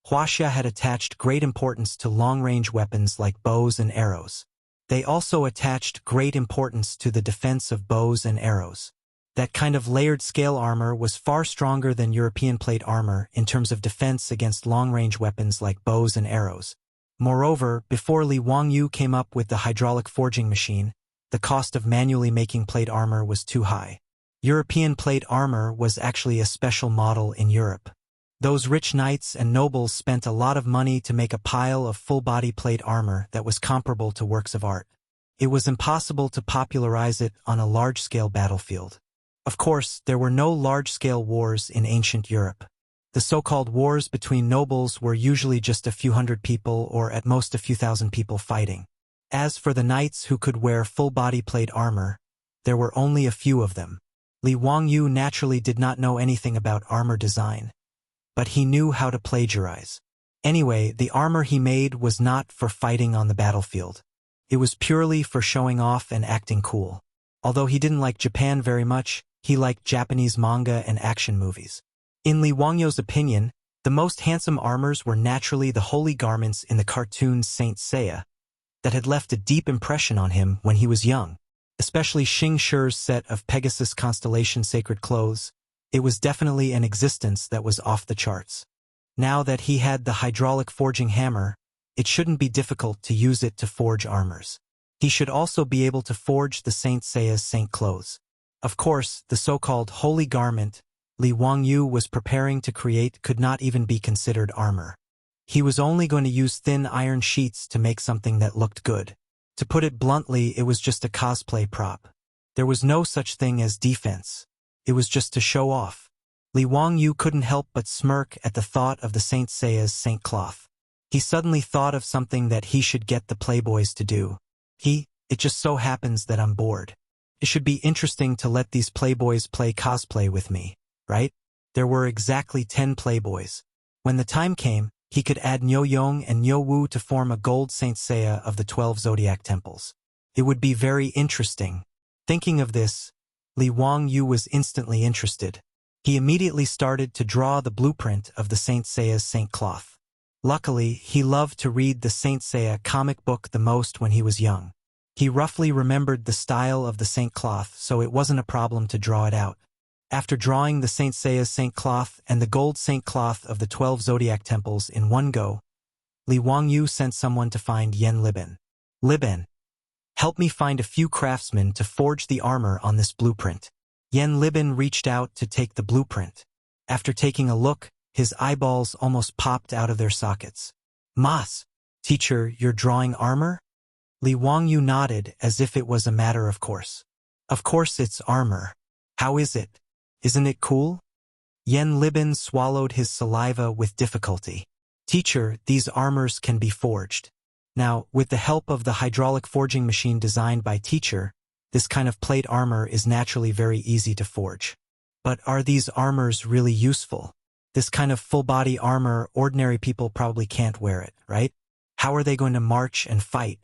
Wuxia had attached great importance to long-range weapons like bows and arrows. They also attached great importance to the defense of bows and arrows. That kind of layered scale armor was far stronger than European plate armor in terms of defense against long-range weapons like bows and arrows. Moreover, before Li Wangyu came up with the hydraulic forging machine, the cost of manually making plate armor was too high. European plate armor was actually a special model in Europe. Those rich knights and nobles spent a lot of money to make a pile of full-body plate armor that was comparable to works of art. It was impossible to popularize it on a large-scale battlefield. Of course, there were no large-scale wars in ancient Europe. The so-called wars between nobles were usually just a few hundred people or at most a few thousand people fighting. As for the knights who could wear full-body plate armor, there were only a few of them. Li Wangyu naturally did not know anything about armor design, but he knew how to plagiarize. Anyway, the armor he made was not for fighting on the battlefield. It was purely for showing off and acting cool. Although he didn't like Japan very much, he liked Japanese manga and action movies. In Li Wangyu's opinion, the most handsome armors were naturally the holy garments in the cartoon Saint Seiya that had left a deep impression on him when he was young. Especially Xing Shi's set of Pegasus constellation sacred clothes. It was definitely an existence that was off the charts. Now that he had the hydraulic forging hammer, it shouldn't be difficult to use it to forge armors. He should also be able to forge the Saint Seiya's saint clothes. Of course, the so-called holy garment Li Wangyu was preparing to create could not even be considered armor. He was only going to use thin iron sheets to make something that looked good. To put it bluntly, it was just a cosplay prop. There was no such thing as defense. It was just to show off. Li Wangyu couldn't help but smirk at the thought of the Saint Seiya's saint cloth. He suddenly thought of something that he should get the playboys to do. It just so happens that I'm bored. It should be interesting to let these playboys play cosplay with me, right? There were exactly 10 playboys. When the time came, he could add Niu Yong and Niu Wu to form a gold Saint Seiya of the 12 zodiac temples. It would be very interesting. Thinking of this, Li Wangyu was instantly interested. He immediately started to draw the blueprint of the Saint Seiya's saint cloth. Luckily, he loved to read the Saint Seiya comic book the most when he was young. He roughly remembered the style of the saint cloth, so it wasn't a problem to draw it out. After drawing the Saint Seiya's saint cloth and the gold saint cloth of the 12 zodiac temples in one go, Li Wangyu sent someone to find Yen Liben. Liben, help me find a few craftsmen to forge the armor on this blueprint. Yen Liben reached out to take the blueprint. After taking a look, his eyeballs almost popped out of their sockets. Mas, teacher, you're drawing armor? Li Wangyu nodded as if it was a matter of course. Of course it's armor. How is it? Isn't it cool? Yen Liben swallowed his saliva with difficulty. Teacher, these armors can be forged. Now, with the help of the hydraulic forging machine designed by teacher, this kind of plate armor is naturally very easy to forge. But are these armors really useful? This kind of full-body armor, ordinary people probably can't wear it, right? How are they going to march and fight?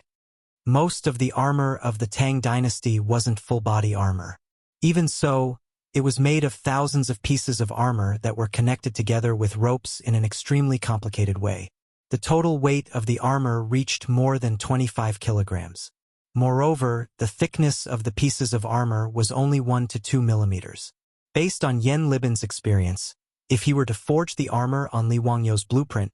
Most of the armor of the Tang dynasty wasn't full-body armor. Even so, it was made of thousands of pieces of armor that were connected together with ropes in an extremely complicated way. The total weight of the armor reached more than 25 kilograms. Moreover, the thickness of the pieces of armor was only 1 to 2 millimeters. Based on Yen Liben's experience, if he were to forge the armor on Li Wangyu's blueprint,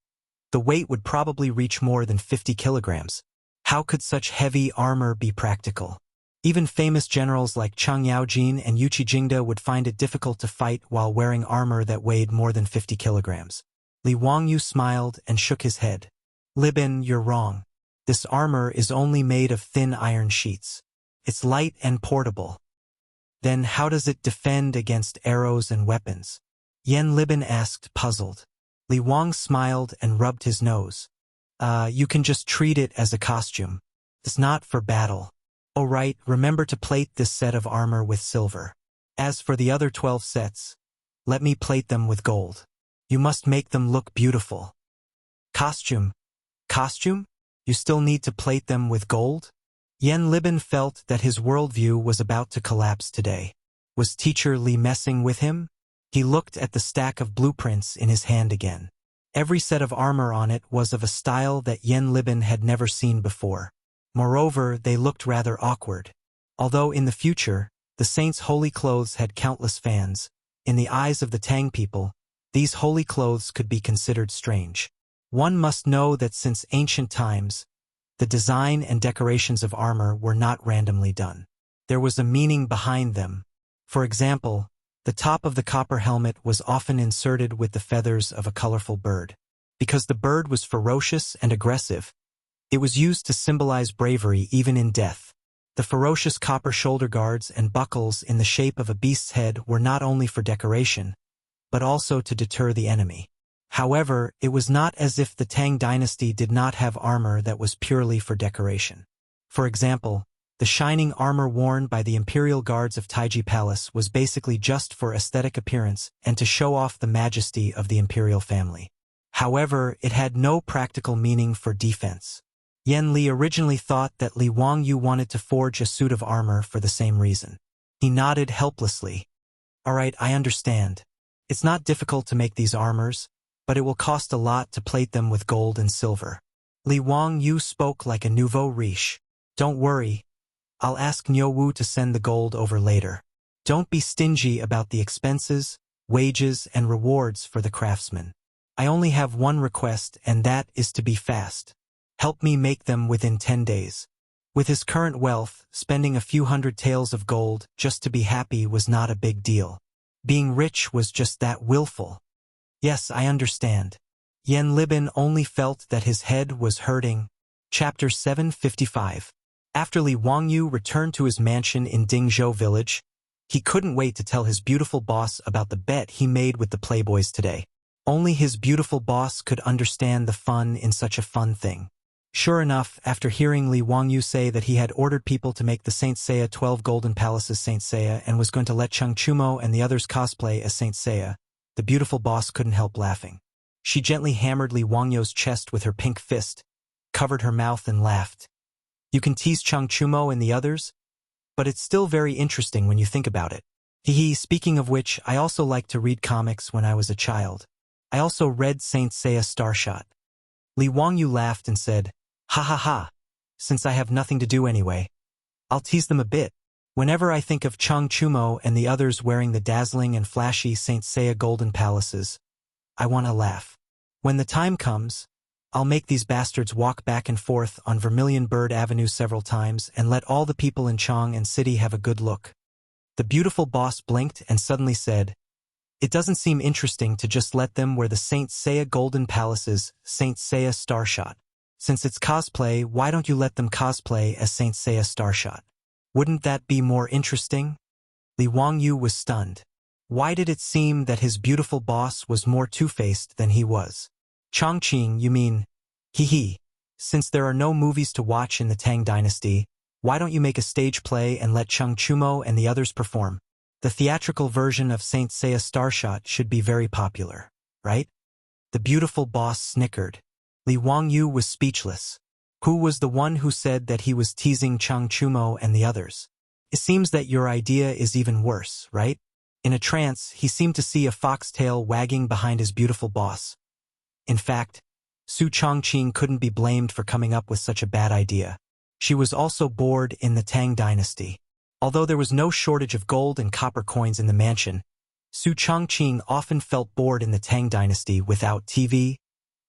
the weight would probably reach more than 50 kilograms. How could such heavy armor be practical? Even famous generals like Chang'an and Yuqi Jingda would find it difficult to fight while wearing armor that weighed more than 50 kilograms. Li Wangyu smiled and shook his head. Liben, you're wrong. This armor is only made of thin iron sheets. It's light and portable. Then how does it defend against arrows and weapons? Yen Liben asked, puzzled. Li Wang smiled and rubbed his nose. You can just treat it as a costume. It's not for battle. Oh right, remember to plate this set of armor with silver. As for the other 12 sets, let me plate them with gold. You must make them look beautiful. Costume? Costume? You still need to plate them with gold? Yen Liben felt that his worldview was about to collapse today. Was Teacher Li messing with him? He looked at the stack of blueprints in his hand again. Every set of armor on it was of a style that Yen Liben had never seen before. Moreover, they looked rather awkward. Although in the future, the saints' holy clothes had countless fans, in the eyes of the Tang people, these holy clothes could be considered strange. One must know that since ancient times, the design and decorations of armor were not randomly done. There was a meaning behind them. For example, the top of the copper helmet was often inserted with the feathers of a colorful bird. Because the bird was ferocious and aggressive, it was used to symbolize bravery even in death. The ferocious copper shoulder guards and buckles in the shape of a beast's head were not only for decoration, but also to deter the enemy. However, it was not as if the Tang dynasty did not have armor that was purely for decoration. For example, the shining armor worn by the imperial guards of Taiji Palace was basically just for aesthetic appearance and to show off the majesty of the imperial family. However, it had no practical meaning for defense. Yen Li originally thought that Li Wangyu wanted to forge a suit of armor for the same reason. He nodded helplessly. All right, I understand. It's not difficult to make these armors, but it will cost a lot to plate them with gold and silver. Li Wangyu spoke like a nouveau riche. Don't worry. I'll ask Niu Wu to send the gold over later. Don't be stingy about the expenses, wages, and rewards for the craftsmen. I only have one request, and that is to be fast. Help me make them within 10 days. With his current wealth, spending a few hundred taels of gold just to be happy was not a big deal. Being rich was just that willful. Yes, I understand. Yen Libin only felt that his head was hurting. Chapter 755. After Li Wangyu returned to his mansion in Dingzhou village, he couldn't wait to tell his beautiful boss about the bet he made with the playboys today. Only his beautiful boss could understand the fun in such a fun thing. Sure enough, after hearing Li Wangyu say that he had ordered people to make the Saint Seiya 12 Golden Palaces Saint Seiya and was going to let Cheng Chumo and the others cosplay as Saint Seiya, the beautiful boss couldn't help laughing. She gently hammered Li Wangyu's chest with her pink fist, covered her mouth and laughed. You can tease Cheng Chumo and the others, but it's still very interesting when you think about it. Speaking of which, I also liked to read comics when I was a child. I also read Saint Seiya Starshot. Li Wangyu laughed and said, "Ha ha ha. Since I have nothing to do anyway, I'll tease them a bit. Whenever I think of Cheng Chumo and the others wearing the dazzling and flashy Saint Seiya Golden Palaces, I want to laugh. When the time comes, I'll make these bastards walk back and forth on Vermilion Bird Avenue several times and let all the people in Chang'an City have a good look." The beautiful boss blinked and suddenly said, "It doesn't seem interesting to just let them wear the Saint Seiya Golden Palaces, Saint Seiya Starshot. Since it's cosplay, why don't you let them cosplay as Saint Seiya Starshot? Wouldn't that be more interesting?" Li Wangyu was stunned. Why did it seem that his beautiful boss was more two-faced than he was? "Chongqing, you mean? Since there are no movies to watch in the Tang Dynasty, why don't you make a stage play and let Cheng Chumo and the others perform? The theatrical version of Saint Seiya Starshot should be very popular, right?" The beautiful boss snickered. Li Wangyu was speechless. Who was the one who said that he was teasing Cheng Chumo and the others? It seems that your idea is even worse, right? In a trance, he seemed to see a foxtail wagging behind his beautiful boss. In fact, Su Chongqing couldn't be blamed for coming up with such a bad idea. She was also bored in the Tang Dynasty. Although there was no shortage of gold and copper coins in the mansion, Su Chongqing often felt bored in the Tang Dynasty without TV,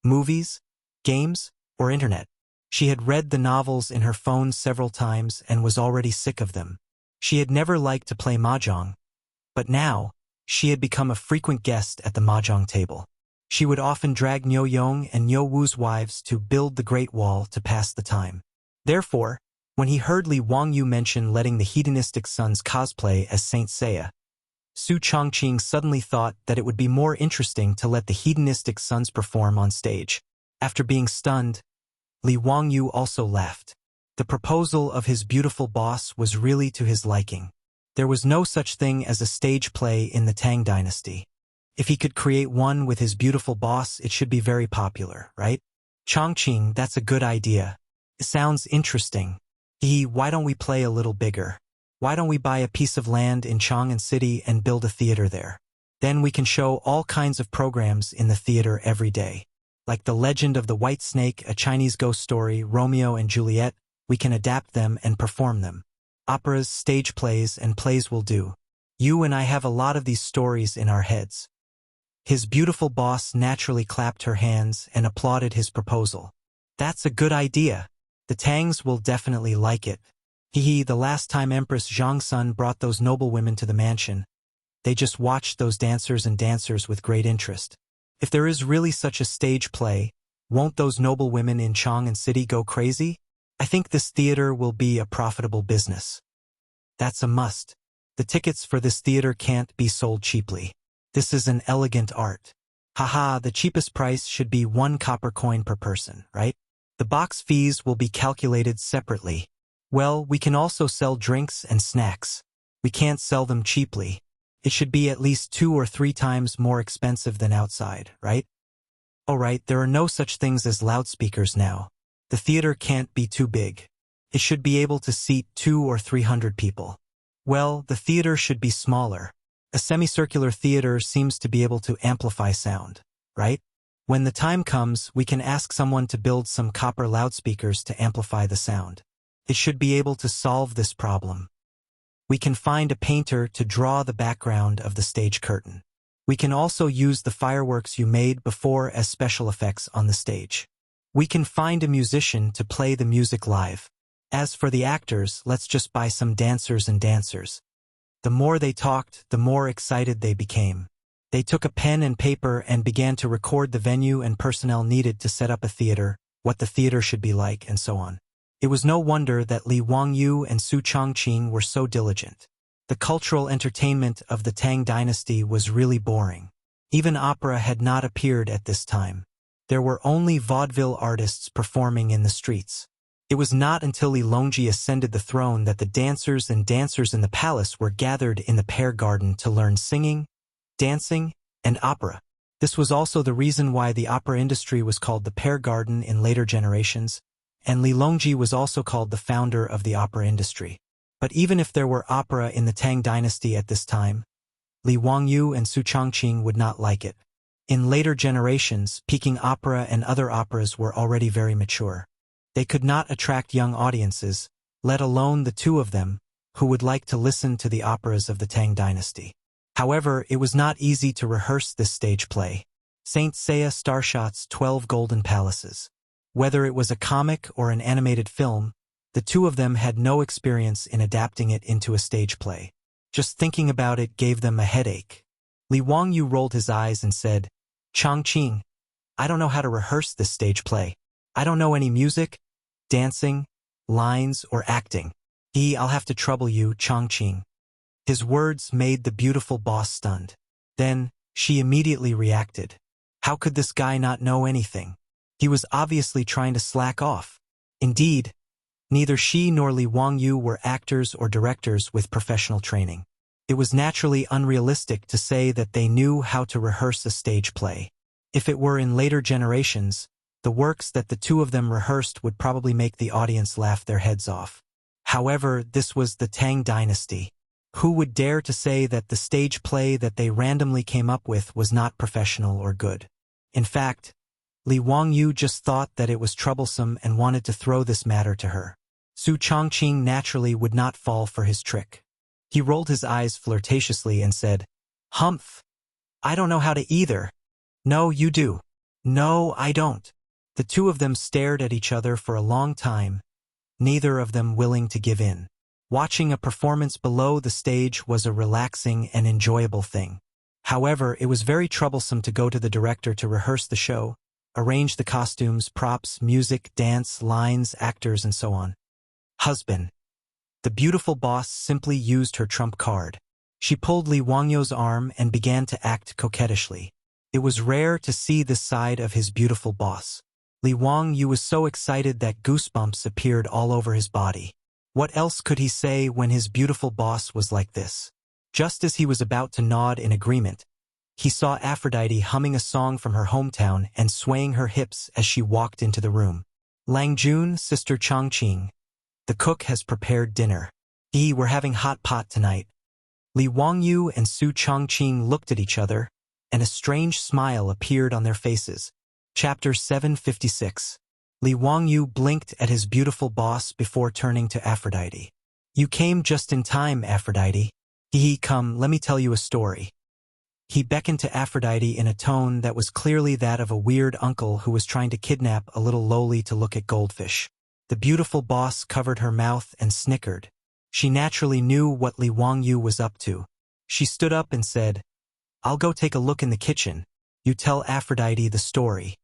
movies, games, or internet. She had read the novels in her phone several times and was already sick of them. She had never liked to play mahjong, but now, she had become a frequent guest at the mahjong table. She would often drag Niu Yong and Niu Wu's wives to build the Great Wall to pass the time. Therefore, when he heard Li Wangyu mention letting the hedonistic sons cosplay as Saint Seiya, Su Chongqing suddenly thought that it would be more interesting to let the hedonistic sons perform on stage. After being stunned, Li Wangyu also laughed. The proposal of his beautiful boss was really to his liking. There was no such thing as a stage play in the Tang Dynasty. If he could create one with his beautiful boss, it should be very popular, right? "Chongqing, that's a good idea. It sounds interesting. Why don't we play a little bigger? Why don't we buy a piece of land in Chang'an City and build a theater there? Then we can show all kinds of programs in the theater every day. Like The Legend of the White Snake, a Chinese ghost story, Romeo and Juliet, we can adapt them and perform them. Operas, stage plays, and plays will do. You and I have a lot of these stories in our heads." His beautiful boss naturally clapped her hands and applauded his proposal. "That's a good idea. The Tangs will definitely like it. The last time Empress Zhongsun brought those noblewomen to the mansion, they just watched those dancers and dancers with great interest. If there is really such a stage play, won't those noblewomen in Chang'an City go crazy? I think this theater will be a profitable business. That's a must. The tickets for this theater can't be sold cheaply. This is an elegant art. The cheapest price should be 1 copper coin per person, right? The box fees will be calculated separately. Well, we can also sell drinks and snacks. We can't sell them cheaply. It should be at least 2 or 3 times more expensive than outside, right? Alright, there are no such things as loudspeakers now. The theater can't be too big. It should be able to seat 200 or 300 people. Well, the theater should be smaller. A semicircular theater seems to be able to amplify sound, right? When the time comes, we can ask someone to build some copper loudspeakers to amplify the sound. It should be able to solve this problem. We can find a painter to draw the background of the stage curtain. We can also use the fireworks you made before as special effects on the stage. We can find a musician to play the music live. As for the actors, let's just buy some dancers and dancers. The more they talked, the more excited they became. They took a pen and paper and began to record the venue and personnel needed to set up a theater, what the theater should be like, and so on. It was no wonder that Li Wangyu and Su Changqing were so diligent. The cultural entertainment of the Tang dynasty was really boring. Even opera had not appeared at this time. There were only vaudeville artists performing in the streets. It was not until Li Longji ascended the throne that the dancers and dancers in the palace were gathered in the Pear Garden to learn singing, dancing, and opera. This was also the reason why the opera industry was called the Pear Garden in later generations, and Li Longji was also called the founder of the opera industry. But even if there were opera in the Tang dynasty at this time, Li Wangyu and Su Changqing would not like it. In later generations, Peking opera and other operas were already very mature. They could not attract young audiences, let alone the two of them, who would like to listen to the operas of the Tang dynasty. However, it was not easy to rehearse this stage play. Saint Seiya Starshot's 12 Golden Palaces. Whether it was a comic or an animated film, the two of them had no experience in adapting it into a stage play. Just thinking about it gave them a headache. Li Wangyu rolled his eyes and said, "Changqing, I don't know how to rehearse this stage play. I don't know any music, dancing, lines, or acting. I'll have to trouble you, Changqing." His words made the beautiful boss stunned. Then, she immediately reacted. How could this guy not know anything? He was obviously trying to slack off. Indeed, neither she nor Li Wangyu were actors or directors with professional training. It was naturally unrealistic to say that they knew how to rehearse a stage play. If it were in later generations, the works that the two of them rehearsed would probably make the audience laugh their heads off. However, this was the Tang dynasty. Who would dare to say that the stage play that they randomly came up with was not professional or good? In fact, Li Wangyu just thought that it was troublesome and wanted to throw this matter to her. Su Changqing naturally would not fall for his trick. He rolled his eyes flirtatiously and said, "Humph! I don't know how to either." "No, you do." "No, I don't." The two of them stared at each other for a long time, neither of them willing to give in. Watching a performance below the stage was a relaxing and enjoyable thing. However, it was very troublesome to go to the director to rehearse the show, arrange the costumes, props, music, dance, lines, actors, and so on. Husband. The beautiful boss simply used her trump card. She pulled Li Wangyu's arm and began to act coquettishly. It was rare to see this side of his beautiful boss. Li Wangyu was so excited that goosebumps appeared all over his body. What else could he say when his beautiful boss was like this? Just as he was about to nod in agreement, he saw Aphrodite humming a song from her hometown and swaying her hips as she walked into the room. "Lang Jun, Sister Changqing, the cook has prepared dinner. We're having hot pot tonight." Li Wangyu and Su Changqing looked at each other, and a strange smile appeared on their faces. Chapter 756. Li Wangyu blinked at his beautiful boss before turning to Aphrodite. "You came just in time, Aphrodite. Come, let me tell you a story." He beckoned to Aphrodite in a tone that was clearly that of a weird uncle who was trying to kidnap a little loli to look at goldfish. The beautiful boss covered her mouth and snickered. She naturally knew what Li Wangyu was up to. She stood up and said, "I'll go take a look in the kitchen. You tell Aphrodite the story."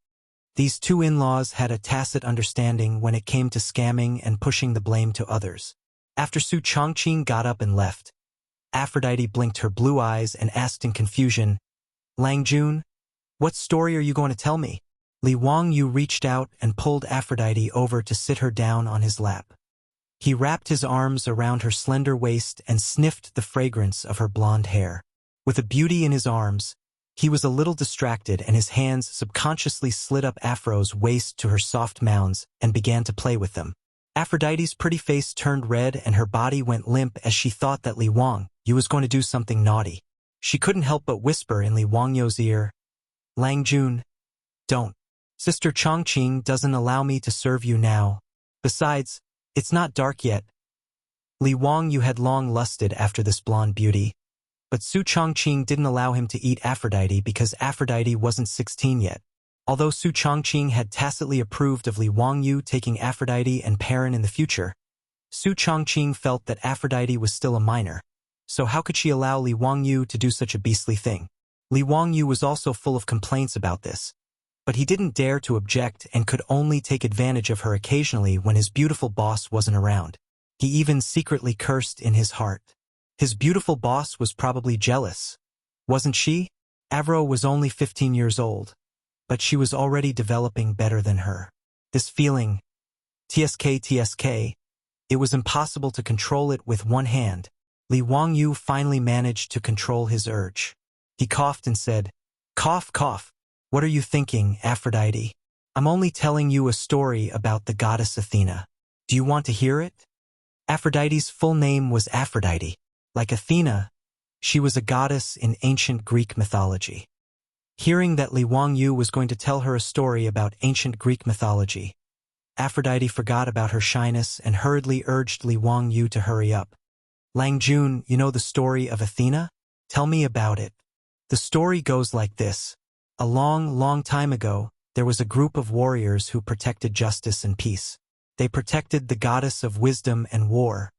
These two in-laws had a tacit understanding when it came to scamming and pushing the blame to others. After Su Changqing got up and left, Aphrodite blinked her blue eyes and asked in confusion, "Lang Jun, what story are you going to tell me?" Li Wangyu reached out and pulled Aphrodite over to sit her down on his lap. He wrapped his arms around her slender waist and sniffed the fragrance of her blonde hair. With a beauty in his arms, he was a little distracted and his hands subconsciously slid up Afro's waist to her soft mounds and began to play with them. Aphrodite's pretty face turned red and her body went limp as she thought that Li Wangyu was going to do something naughty. She couldn't help but whisper in Li Wangyu's ear, "Lang Jun, don't. Sister Changqing doesn't allow me to serve you now. Besides, it's not dark yet." Li Wangyu had long lusted after this blonde beauty, But Su Chongqing didn't allow him to eat Aphrodite because Aphrodite wasn't 16 yet. Although Su Chongqing had tacitly approved of Li Wangyu taking Aphrodite and Perrin in the future, Su Chongqing felt that Aphrodite was still a minor. So how could she allow Li Wangyu to do such a beastly thing? Li Wangyu was also full of complaints about this. But he didn't dare to object and could only take advantage of her occasionally when his beautiful boss wasn't around. He even secretly cursed in his heart. His beautiful boss was probably jealous. Wasn't she? Avro was only 15 years old, but she was already developing better than her. This feeling, TSK, it was impossible to control it with one hand. Li Wangyu finally managed to control his urge. He coughed and said, "Cough, cough. What are you thinking, Aphrodite? I'm only telling you a story about the goddess Athena. Do you want to hear it?" Aphrodite's full name was Aphrodite. Like Athena, she was a goddess in ancient Greek mythology. Hearing that Li Wangyu was going to tell her a story about ancient Greek mythology, Aphrodite forgot about her shyness and hurriedly urged Li Wangyu to hurry up. "Lang Jun, you know the story of Athena? Tell me about it." The story goes like this. A long, long time ago, there was a group of warriors who protected justice and peace. They protected the goddess of wisdom and war,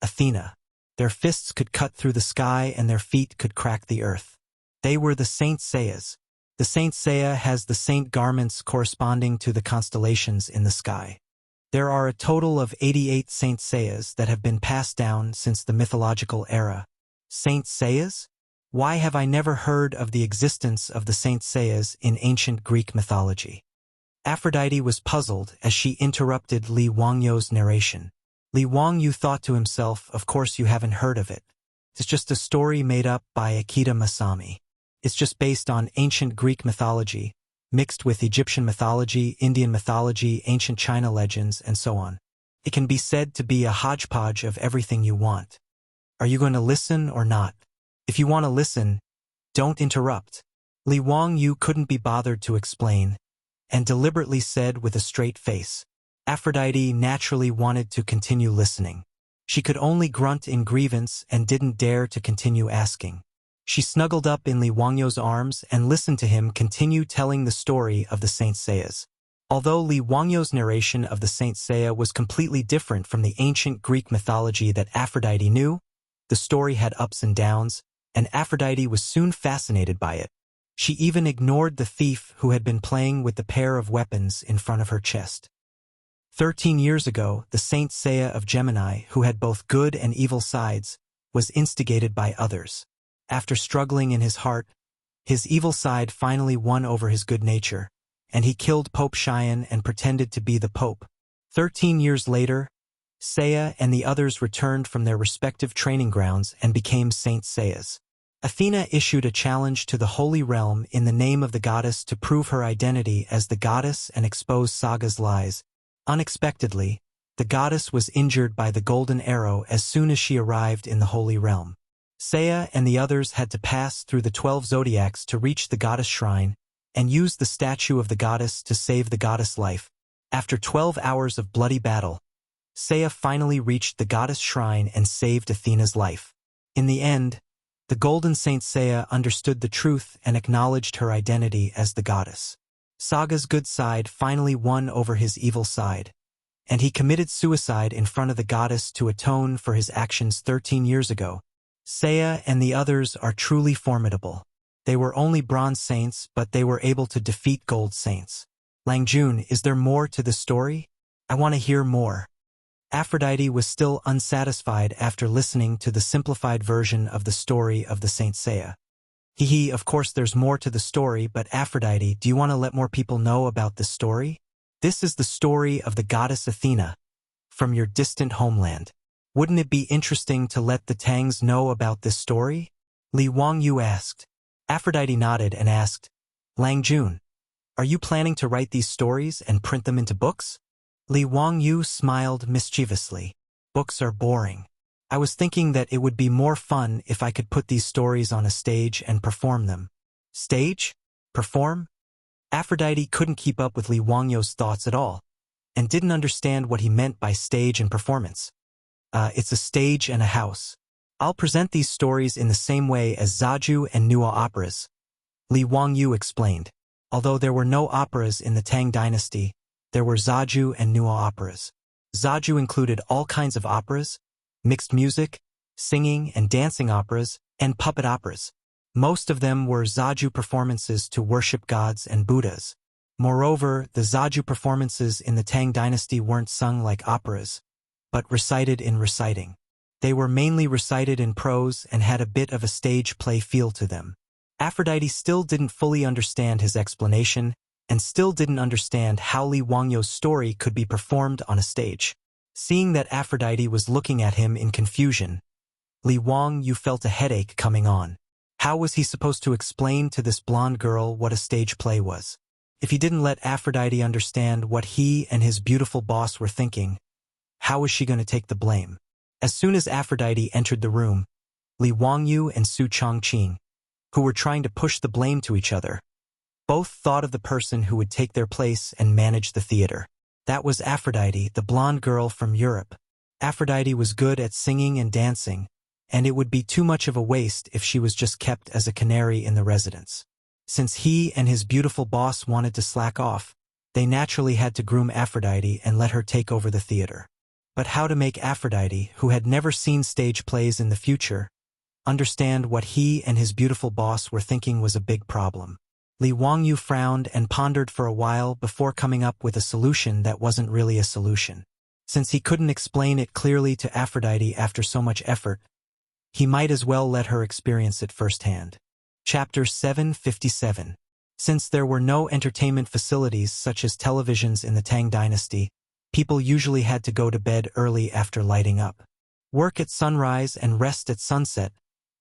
Athena. Their fists could cut through the sky and their feet could crack the earth. They were the Saint Seiyas. The Saint Seiya has the saint garments corresponding to the constellations in the sky. There are a total of 88 Saint Seiyas that have been passed down since the mythological era. Saint Seiyas? Why have I never heard of the existence of the Saint Seiyas in ancient Greek mythology? Aphrodite was puzzled as she interrupted Li Wangyu's narration. Li Wangyu thought to himself, of course you haven't heard of it. It's just a story made up by Akita Masami. It's just based on ancient Greek mythology, mixed with Egyptian mythology, Indian mythology, ancient China legends, and so on. It can be said to be a hodgepodge of everything you want. Are you going to listen or not? If you want to listen, don't interrupt. Li Wangyu couldn't be bothered to explain, and deliberately said with a straight face. Aphrodite naturally wanted to continue listening. She could only grunt in grievance and didn't dare to continue asking. She snuggled up in Li Wangyu's arms and listened to him continue telling the story of the Saint Seiyas. Although Li Wangyu's narration of the Saint Seiya was completely different from the ancient Greek mythology that Aphrodite knew, the story had ups and downs, and Aphrodite was soon fascinated by it. She even ignored the thief who had been playing with the pair of weapons in front of her chest. 13 years ago, the Saint Seiya of Gemini, who had both good and evil sides, was instigated by others. After struggling in his heart, his evil side finally won over his good nature, and he killed Pope Chang'an and pretended to be the Pope. 13 years later, Seiya and the others returned from their respective training grounds and became Saint Seiyas. Athena issued a challenge to the Holy Realm in the name of the goddess to prove her identity as the goddess and expose Saga's lies. Unexpectedly, the goddess was injured by the golden arrow as soon as she arrived in the Holy Realm. Seiya and the others had to pass through the 12 zodiacs to reach the goddess shrine and use the statue of the goddess to save the goddess' life. After 12 hours of bloody battle, Seiya finally reached the goddess shrine and saved Athena's life. In the end, the Golden Saint Seiya understood the truth and acknowledged her identity as the goddess. Saga's good side finally won over his evil side, and he committed suicide in front of the goddess to atone for his actions 13 years ago. Seiya and the others are truly formidable. They were only bronze saints, but they were able to defeat gold saints. Lang Jun, is there more to the story? I want to hear more. Aphrodite was still unsatisfied after listening to the simplified version of the story of the Saint Seiya. Of course there's more to the story, but Aphrodite, do you want to let more people know about this story? This is the story of the goddess Athena, from your distant homeland. Wouldn't it be interesting to let the Tangs know about this story? Li Wangyu asked. Aphrodite nodded and asked, Lang Jun, are you planning to write these stories and print them into books? Li Wangyu smiled mischievously. Books are boring. I was thinking that it would be more fun if I could put these stories on a stage and perform them. Stage? Perform? Aphrodite couldn't keep up with Li Wangyu's thoughts at all, and didn't understand what he meant by stage and performance. It's a stage and a house. I'll present these stories in the same way as Zaju and Nuo operas, Li Wangyu explained. Although there were no operas in the Tang dynasty, there were Zaju and Nuo operas. Zaju included all kinds of operas, mixed music, singing and dancing operas, and puppet operas. Most of them were Zaju performances to worship gods and Buddhas. Moreover, the Zaju performances in the Tang dynasty weren't sung like operas, but recited in reciting. They were mainly recited in prose and had a bit of a stage play feel to them. Aphrodite still didn't fully understand his explanation, and still didn't understand how Li Wangyo's story could be performed on a stage. Seeing that Aphrodite was looking at him in confusion, Li Wangyu felt a headache coming on. How was he supposed to explain to this blonde girl what a stage play was? If he didn't let Aphrodite understand what he and his beautiful boss were thinking, how was she going to take the blame? As soon as Aphrodite entered the room, Li Wangyu and Su Changqing, who were trying to push the blame to each other, both thought of the person who would take their place and manage the theater. That was Aphrodite, the blonde girl from Europe. Aphrodite was good at singing and dancing, and it would be too much of a waste if she was just kept as a canary in the residence. Since he and his beautiful boss wanted to slack off, they naturally had to groom Aphrodite and let her take over the theater. But how to make Aphrodite, who had never seen stage plays in the future, understand what he and his beautiful boss were thinking was a big problem. Li Wangyu frowned and pondered for a while before coming up with a solution that wasn't really a solution. Since he couldn't explain it clearly to Aphrodite after so much effort, he might as well let her experience it firsthand. Chapter 757. Since there were no entertainment facilities such as televisions in the Tang dynasty, people usually had to go to bed early after lighting up. Work at sunrise and rest at sunset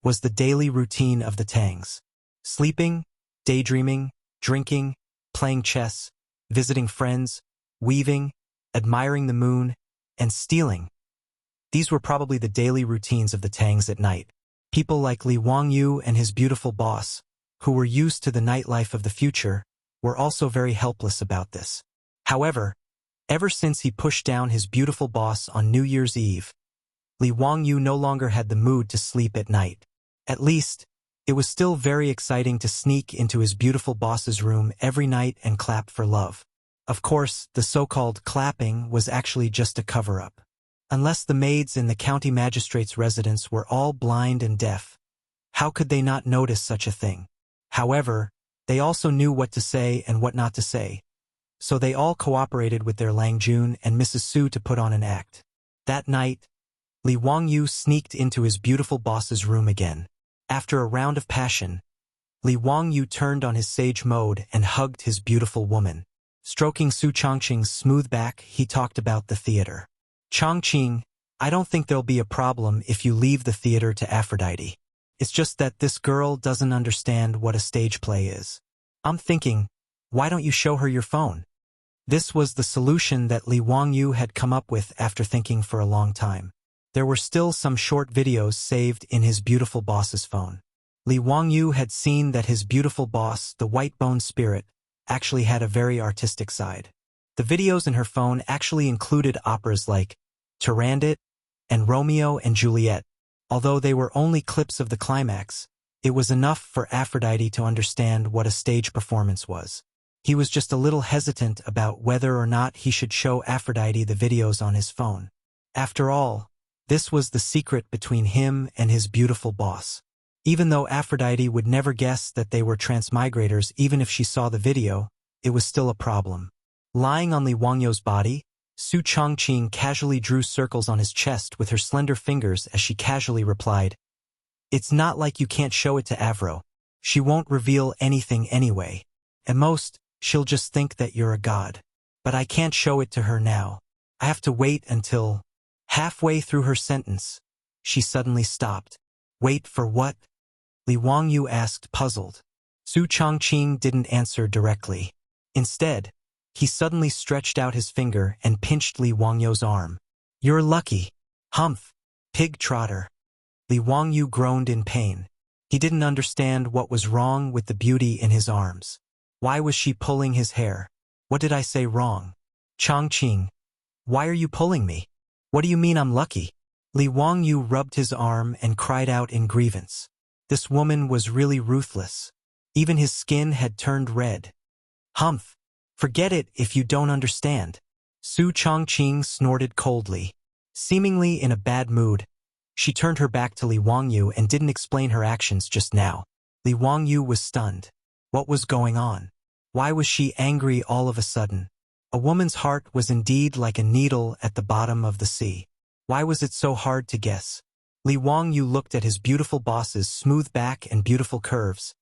was the daily routine of the Tangs. Sleeping, daydreaming, drinking, playing chess, visiting friends, weaving, admiring the moon, and stealing. These were probably the daily routines of the Tangs at night. People like Li Wangyu and his beautiful boss, who were used to the nightlife of the future, were also very helpless about this. However, ever since he pushed down his beautiful boss on New Year's Eve, Li Wangyu no longer had the mood to sleep at night. At least, it was still very exciting to sneak into his beautiful boss's room every night and clap for love. Of course, the so-called clapping was actually just a cover-up. Unless the maids in the county magistrate's residence were all blind and deaf, how could they not notice such a thing? However, they also knew what to say and what not to say, so they all cooperated with their Langjun and Mrs. Su to put on an act. That night, Li Wangyu sneaked into his beautiful boss's room again. After a round of passion, Li Wangyu turned on his sage mode and hugged his beautiful woman. Stroking Su Changqing's smooth back, he talked about the theater. Changqing, I don't think there'll be a problem if you leave the theater to Aphrodite. It's just that this girl doesn't understand what a stage play is. I'm thinking, why don't you show her your phone? This was the solution that Li Wangyu had come up with after thinking for a long time. There were still some short videos saved in his beautiful boss's phone. Li Wangyu had seen that his beautiful boss, the white-bone spirit, actually had a very artistic side. The videos in her phone actually included operas like Turandot and Romeo and Juliet. Although they were only clips of the climax, it was enough for Aphrodite to understand what a stage performance was. He was just a little hesitant about whether or not he should show Aphrodite the videos on his phone. After all, this was the secret between him and his beautiful boss. Even though Aphrodite would never guess that they were transmigrators even if she saw the video, it was still a problem. Lying on Li Wangyu's body, Su Changqing casually drew circles on his chest with her slender fingers as she casually replied, "It's not like you can't show it to Avro. She won't reveal anything anyway. At most, she'll just think that you're a god. But I can't show it to her now. I have to wait until..." Halfway through her sentence, she suddenly stopped. "Wait for what?" Li Wangyu asked, puzzled. Su Changqing didn't answer directly. Instead, he suddenly stretched out his finger and pinched Li Wangyu's arm. "You're lucky. Humph, pig trotter." Li Wangyu groaned in pain. He didn't understand what was wrong with the beauty in his arms. Why was she pulling his hair? What did I say wrong? "Changqing, why are you pulling me? What do you mean I'm lucky?" Li Wangyu rubbed his arm and cried out in grievance. This woman was really ruthless. Even his skin had turned red. Humph! Forget it if you don't understand. Su Chongqing snorted coldly. Seemingly in a bad mood, she turned her back to Li Wangyu and didn't explain her actions just now. Li Wangyu was stunned. What was going on? Why was she angry all of a sudden? A woman's heart was indeed like a needle at the bottom of the sea. Why was it so hard to guess? Li Wangyu looked at his beautiful boss's smooth back and beautiful curves,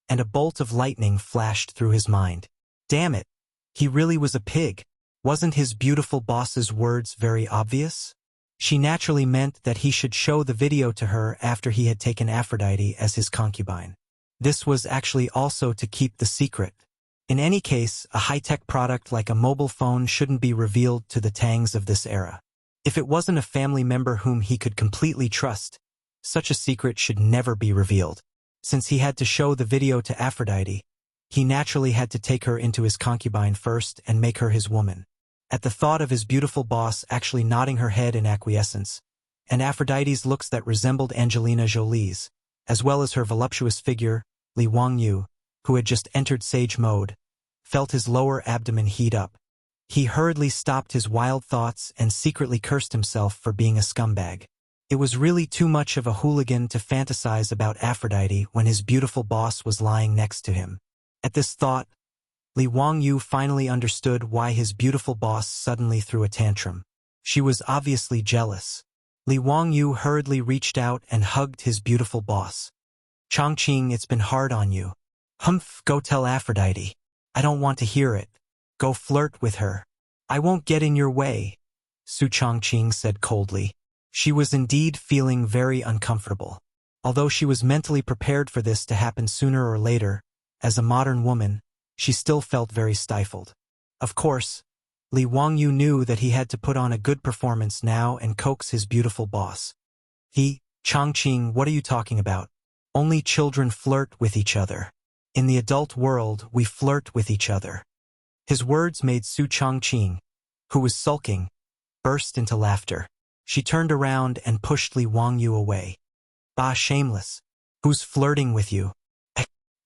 and a bolt of lightning flashed through his mind. Damn it! He really was a pig. Wasn't his beautiful boss's words very obvious? She naturally meant that he should show the video to her after he had taken Aphrodite as his concubine. This was actually also to keep the secret. In any case, a high-tech product like a mobile phone shouldn't be revealed to the Tangs of this era. If it wasn't a family member whom he could completely trust, such a secret should never be revealed. Since he had to show the video to Aphrodite, he naturally had to take her into his concubine first and make her his woman. At the thought of his beautiful boss actually nodding her head in acquiescence, and Aphrodite's looks that resembled Angelina Jolie's, as well as her voluptuous figure, Li Wangyu, who had just entered sage mode, felt his lower abdomen heat up. He hurriedly stopped his wild thoughts and secretly cursed himself for being a scumbag. It was really too much of a hooligan to fantasize about Aphrodite when his beautiful boss was lying next to him. At this thought, Li Wangyu finally understood why his beautiful boss suddenly threw a tantrum. She was obviously jealous. Li Wangyu hurriedly reached out and hugged his beautiful boss. Chongqing, it's been hard on you. Humph, go tell Aphrodite. I don't want to hear it. Go flirt with her. I won't get in your way, Su Chongqing said coldly. She was indeed feeling very uncomfortable. Although she was mentally prepared for this to happen sooner or later, as a modern woman, she still felt very stifled. Of course, Li Wangyu knew that he had to put on a good performance now and coax his beautiful boss. Chongqing, what are you talking about? Only children flirt with each other. In the adult world, we flirt with each other. His words made Su Chongqing, who was sulking, burst into laughter. She turned around and pushed Li Wangyu away. Bah, shameless. Who's flirting with you?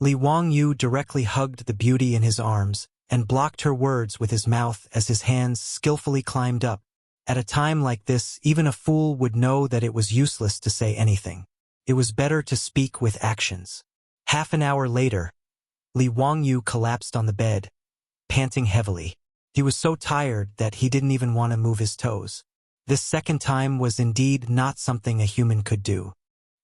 Li Wangyu directly hugged the beauty in his arms and blocked her words with his mouth as his hands skillfully climbed up. At a time like this, even a fool would know that it was useless to say anything. It was better to speak with actions. Half an hour later, Li Wangyu collapsed on the bed, panting heavily. He was so tired that he didn't even want to move his toes. This second time was indeed not something a human could do.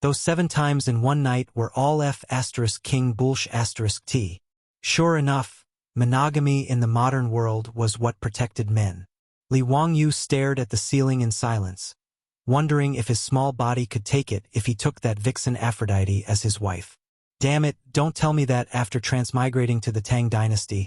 Those 7 times in one night were all F***king bullsh***t. Sure enough, monogamy in the modern world was what protected men. Li Wangyu stared at the ceiling in silence, wondering if his small body could take it if he took that vixen Aphrodite as his wife. Damn it, don't tell me that after transmigrating to the Tang dynasty,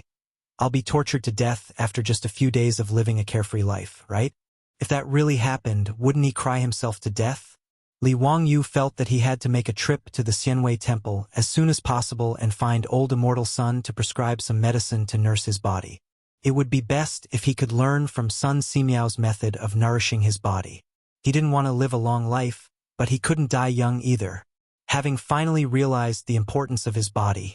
I'll be tortured to death after just a few days of living a carefree life, right? If that really happened, wouldn't he cry himself to death? Li Wangyu felt that he had to make a trip to the Xianwei temple as soon as possible and find old immortal Sun to prescribe some medicine to nurse his body. It would be best if he could learn from Sun Simiao's method of nourishing his body. He didn't want to live a long life, but he couldn't die young either. Having finally realized the importance of his body,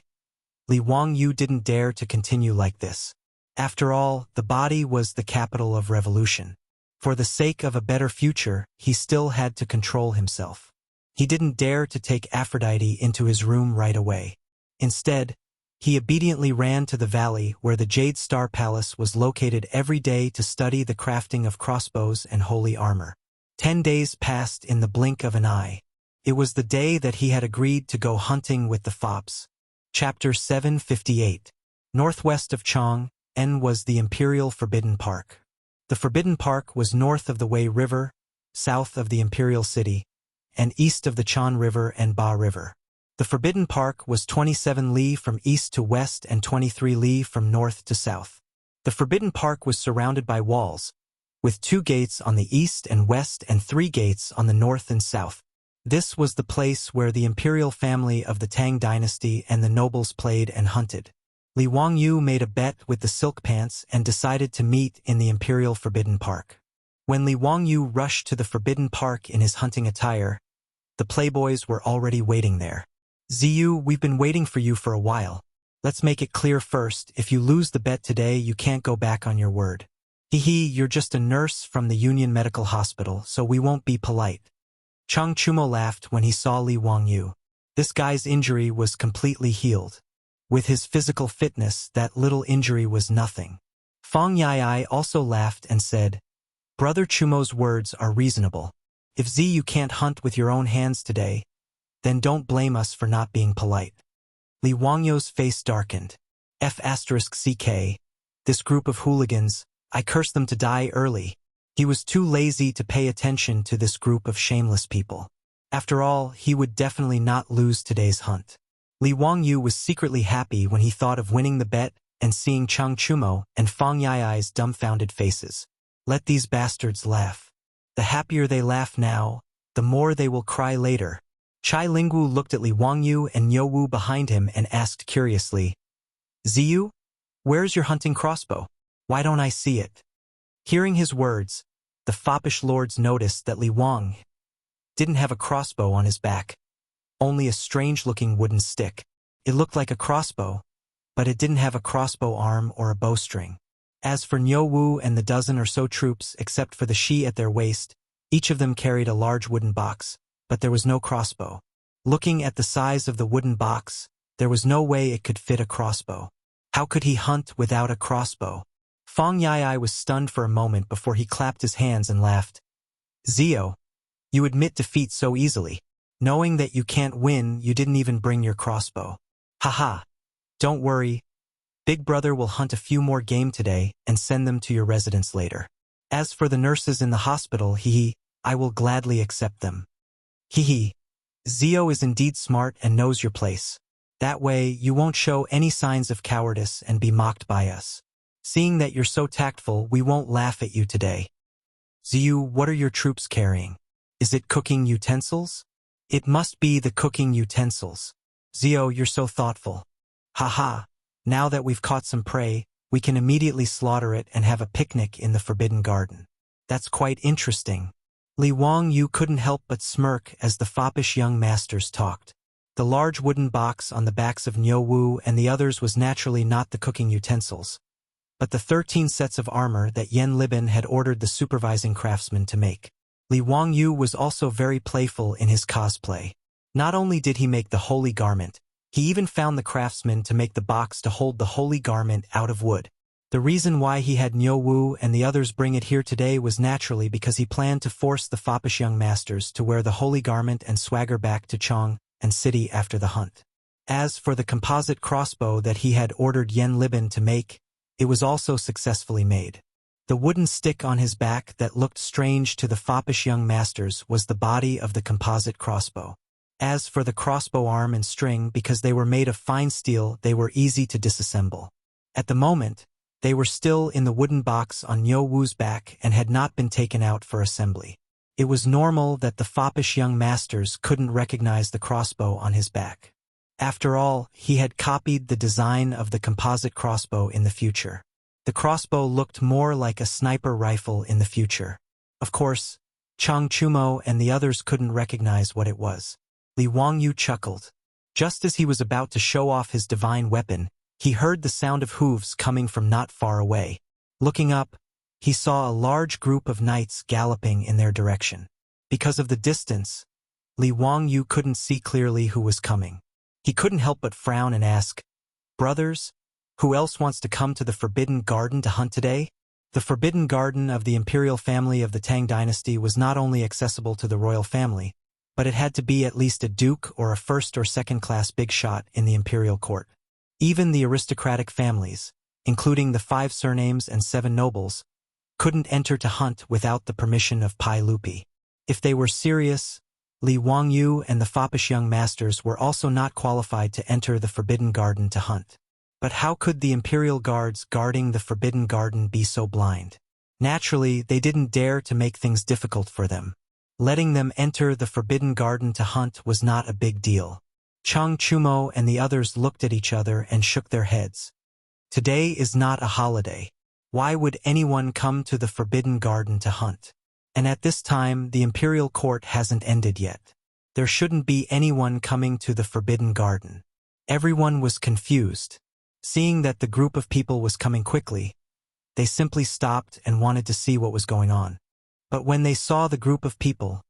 Li Wangyu didn't dare to continue like this. After all, the body was the capital of revolution. For the sake of a better future, he still had to control himself. He didn't dare to take Aphrodite into his room right away. Instead, he obediently ran to the valley where the Jade Star Palace was located every day to study the crafting of crossbows and holy armor. 10 days passed in the blink of an eye. It was the day that he had agreed to go hunting with the fops. Chapter 758. Northwest of Chang'an was the Imperial Forbidden Park. The Forbidden Park was north of the Wei River, south of the Imperial City, and east of the Chan River and Ba River. The Forbidden Park was 27 li from east to west and 23 li from north to south. The Forbidden Park was surrounded by walls, with 2 gates on the east and west and 3 gates on the north and south. This was the place where the imperial family of the Tang dynasty and the nobles played and hunted. Li Wangyu made a bet with the Silk Pants and decided to meet in the Imperial Forbidden Park. When Li Wangyu rushed to the Forbidden Park in his hunting attire, the playboys were already waiting there. Ziyu, we've been waiting for you for a while. Let's make it clear first, if you lose the bet today, you can't go back on your word. Hee, you're just a nurse from the Union Medical Hospital, so we won't be polite. Chang Chumo laughed when he saw Li Wangyu. This guy's injury was completely healed. With his physical fitness, that little injury was nothing. Fang Yai also laughed and said, Brother Chumo's words are reasonable. If Ziyu can't hunt with your own hands today, then don't blame us for not being polite. Li Wangyu's face darkened. F*CK. This group of hooligans, I curse them to die early. He was too lazy to pay attention to this group of shameless people. After all, he would definitely not lose today's hunt. Li Wangyu was secretly happy when he thought of winning the bet and seeing Chang Chumo and Fang Yai's dumbfounded faces. Let these bastards laugh. The happier they laugh now, the more they will cry later. Chai Lingwu looked at Li Wangyu and Niu Wu behind him and asked curiously, Ziyu, where's your hunting crossbow? Why don't I see it? Hearing his words, the foppish lords noticed that Li Wang didn't have a crossbow on his back, only a strange-looking wooden stick. It looked like a crossbow, but it didn't have a crossbow arm or a bowstring. As for Niu Wu and the dozen or so troops, except for the shi at their waist, each of them carried a large wooden box, but there was no crossbow. Looking at the size of the wooden box, there was no way it could fit a crossbow. How could he hunt without a crossbow? Fang Yai was stunned for a moment before he clapped his hands and laughed. Zio, you admit defeat so easily. Knowing that you can't win, you didn't even bring your crossbow. Haha. Don't worry. Big Brother will hunt a few more game today and send them to your residence later. As for the nurses in the hospital, I will gladly accept them. Zio is indeed smart and knows your place. That way, you won't show any signs of cowardice and be mocked by us. Seeing that you're so tactful, we won't laugh at you today. Ziyu, what are your troops carrying? Is it cooking utensils? It must be the cooking utensils. Zio, you're so thoughtful. Haha, now that we've caught some prey, we can immediately slaughter it and have a picnic in the Forbidden Garden. That's quite interesting. Li Wangyu couldn't help but smirk as the foppish young masters talked. The large wooden box on the backs of Niu Wu and the others was naturally not the cooking utensils, but the 13 sets of armor that Yen Libin had ordered the supervising craftsman to make. Li Wangyu was also very playful in his cosplay. Not only did he make the holy garment, he even found the craftsman to make the box to hold the holy garment out of wood. The reason why he had Niu Wu and the others bring it here today was naturally because he planned to force the foppish young masters to wear the holy garment and swagger back to Chang'an city after the hunt. As for the composite crossbow that he had ordered Yen Libin to make, it was also successfully made. The wooden stick on his back that looked strange to the foppish young masters was the body of the composite crossbow. As for the crossbow arm and string, because they were made of fine steel, they were easy to disassemble. At the moment, they were still in the wooden box on Niu Wu's back and had not been taken out for assembly. It was normal that the foppish young masters couldn't recognize the crossbow on his back. After all, he had copied the design of the composite crossbow in the future. The crossbow looked more like a sniper rifle in the future. Of course, Chang Chumo and the others couldn't recognize what it was. Li Wangyu chuckled. Just as he was about to show off his divine weapon, he heard the sound of hooves coming from not far away. Looking up, he saw a large group of knights galloping in their direction. Because of the distance, Li Wangyu couldn't see clearly who was coming. He couldn't help but frown and ask, "Brothers, who else wants to come to the Forbidden Garden to hunt today?" The Forbidden Garden of the imperial family of the Tang dynasty was not only accessible to the royal family, but it had to be at least a duke or a first or second-class big shot in the imperial court. Even the aristocratic families, including the 5 surnames and 7 nobles, couldn't enter to hunt without the permission of Pai Lupi. If they were serious, Li Wangyu and the foppish young masters were also not qualified to enter the Forbidden Garden to hunt. But how could the imperial guards guarding the Forbidden Garden be so blind? Naturally, they didn't dare to make things difficult for them. Letting them enter the Forbidden Garden to hunt was not a big deal. Chang Chumo and the others looked at each other and shook their heads. Today is not a holiday. Why would anyone come to the Forbidden Garden to hunt? And at this time, the imperial court hasn't ended yet. There shouldn't be anyone coming to the Forbidden Garden. Everyone was confused. Seeing that the group of people was coming quickly, they simply stopped and wanted to see what was going on. But when they saw the group of people,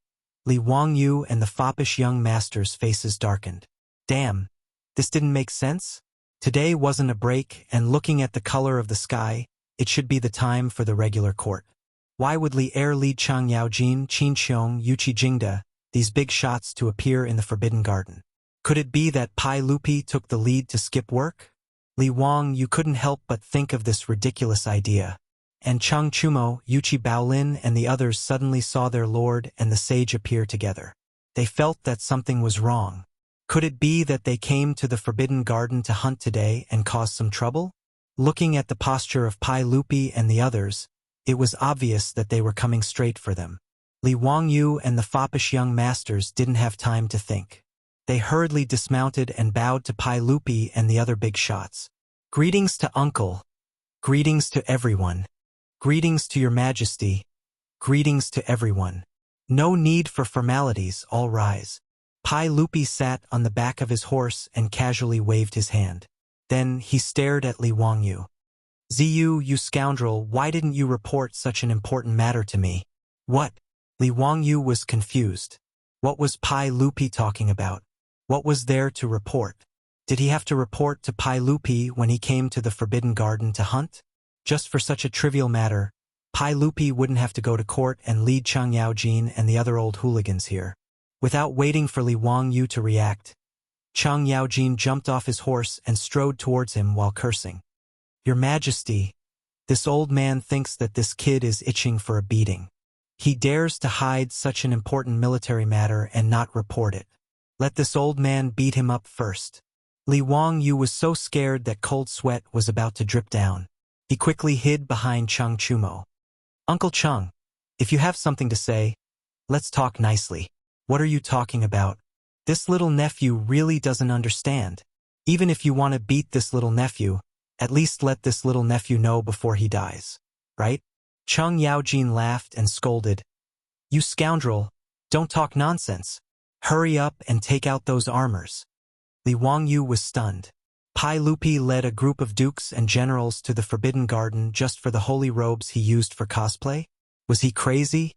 Li Wangyu and the foppish young master's faces darkened. Damn, this didn't make sense? Today wasn't a break, and looking at the color of the sky, it should be the time for the regular court. Why would Li Er lead Chang Yaojin, Qin Qiong, Yuqi Jingda, these big shots to appear in the Forbidden Garden? Could it be that Pai Lupi took the lead to skip work? Li Wang, you couldn't help but think of this ridiculous idea. And Chang Chumo, Yuqi Baolin, and the others suddenly saw their lord and the sage appear together. They felt that something was wrong. Could it be that they came to the Forbidden Garden to hunt today and cause some trouble? Looking at the posture of Pai Lupi and the others, it was obvious that they were coming straight for them. Li Wangyu and the foppish young masters didn't have time to think. They hurriedly dismounted and bowed to Pai Lupi and the other big shots. Greetings to Uncle. Greetings to everyone. Greetings to your majesty. Greetings to everyone. No need for formalities, all rise. Pai Lupi sat on the back of his horse and casually waved his hand. Then he stared at Li Wangyu. Ziyu, you scoundrel, why didn't you report such an important matter to me? What? Li Wangyu was confused. What was Pai Lupi talking about? What was there to report? Did he have to report to Pai Lupi when he came to the Forbidden Garden to hunt? Just for such a trivial matter, Pai Lupi wouldn't have to go to court and lead Chang Yaojin and the other old hooligans here. Without waiting for Li Wangyu to react, Chang Yaojin jumped off his horse and strode towards him while cursing. Your Majesty, this old man thinks that this kid is itching for a beating. He dares to hide such an important military matter and not report it. Let this old man beat him up first. Li Wangyu was so scared that cold sweat was about to drip down. He quickly hid behind Chang Chumo. Uncle Chang, if you have something to say, let's talk nicely. What are you talking about? This little nephew really doesn't understand. Even if you want to beat this little nephew, at least let this little nephew know before he dies. Right? Chang Yaojin laughed and scolded. You scoundrel, don't talk nonsense. Hurry up and take out those armors. Li Wangyu was stunned. Pai Lupi led a group of dukes and generals to the Forbidden Garden just for the holy robes he used for cosplay? Was he crazy?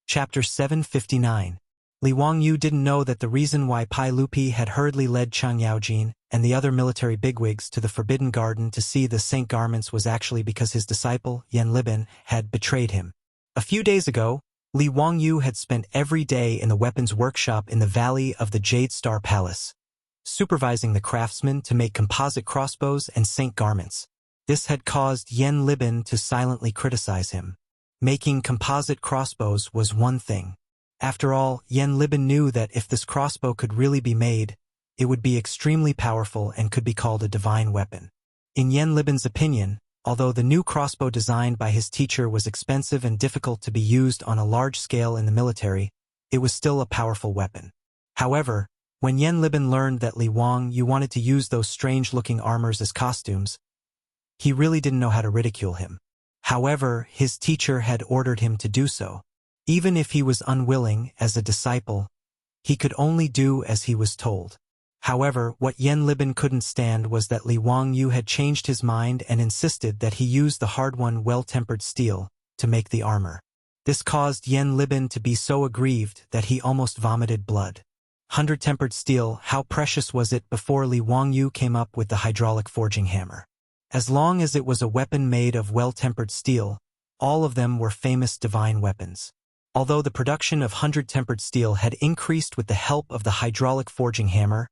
Chapter 759. Li Wangyu didn't know that the reason why Pai Lupi had hurriedly led Chang Yaojin and the other military bigwigs to the Forbidden Garden to see the Saint Garments was actually because his disciple, Yan Liben, had betrayed him. A few days ago, Li Wangyu had spent every day in the weapons workshop in the Valley of the Jade Star Palace, supervising the craftsmen to make composite crossbows and Saint Garments. This had caused Yan Liben to silently criticize him. Making composite crossbows was one thing. After all, Yan Liben knew that if this crossbow could really be made, it would be extremely powerful and could be called a divine weapon. In Yan Liben's opinion, although the new crossbow designed by his teacher was expensive and difficult to be used on a large scale in the military, it was still a powerful weapon. However, when Yan Liben learned that Li Wangyu wanted to use those strange-looking armors as costumes, he really didn't know how to ridicule him. However, his teacher had ordered him to do so. Even if he was unwilling as a disciple, he could only do as he was told. However, what Yan Liben couldn't stand was that Li Wangyu had changed his mind and insisted that he use the hard-won well-tempered steel to make the armor. This caused Yan Liben to be so aggrieved that he almost vomited blood. 100-tempered steel, how precious was it before Li Wangyu came up with the hydraulic forging hammer? As long as it was a weapon made of well-tempered steel, all of them were famous divine weapons. Although the production of 100-tempered steel had increased with the help of the hydraulic forging hammer,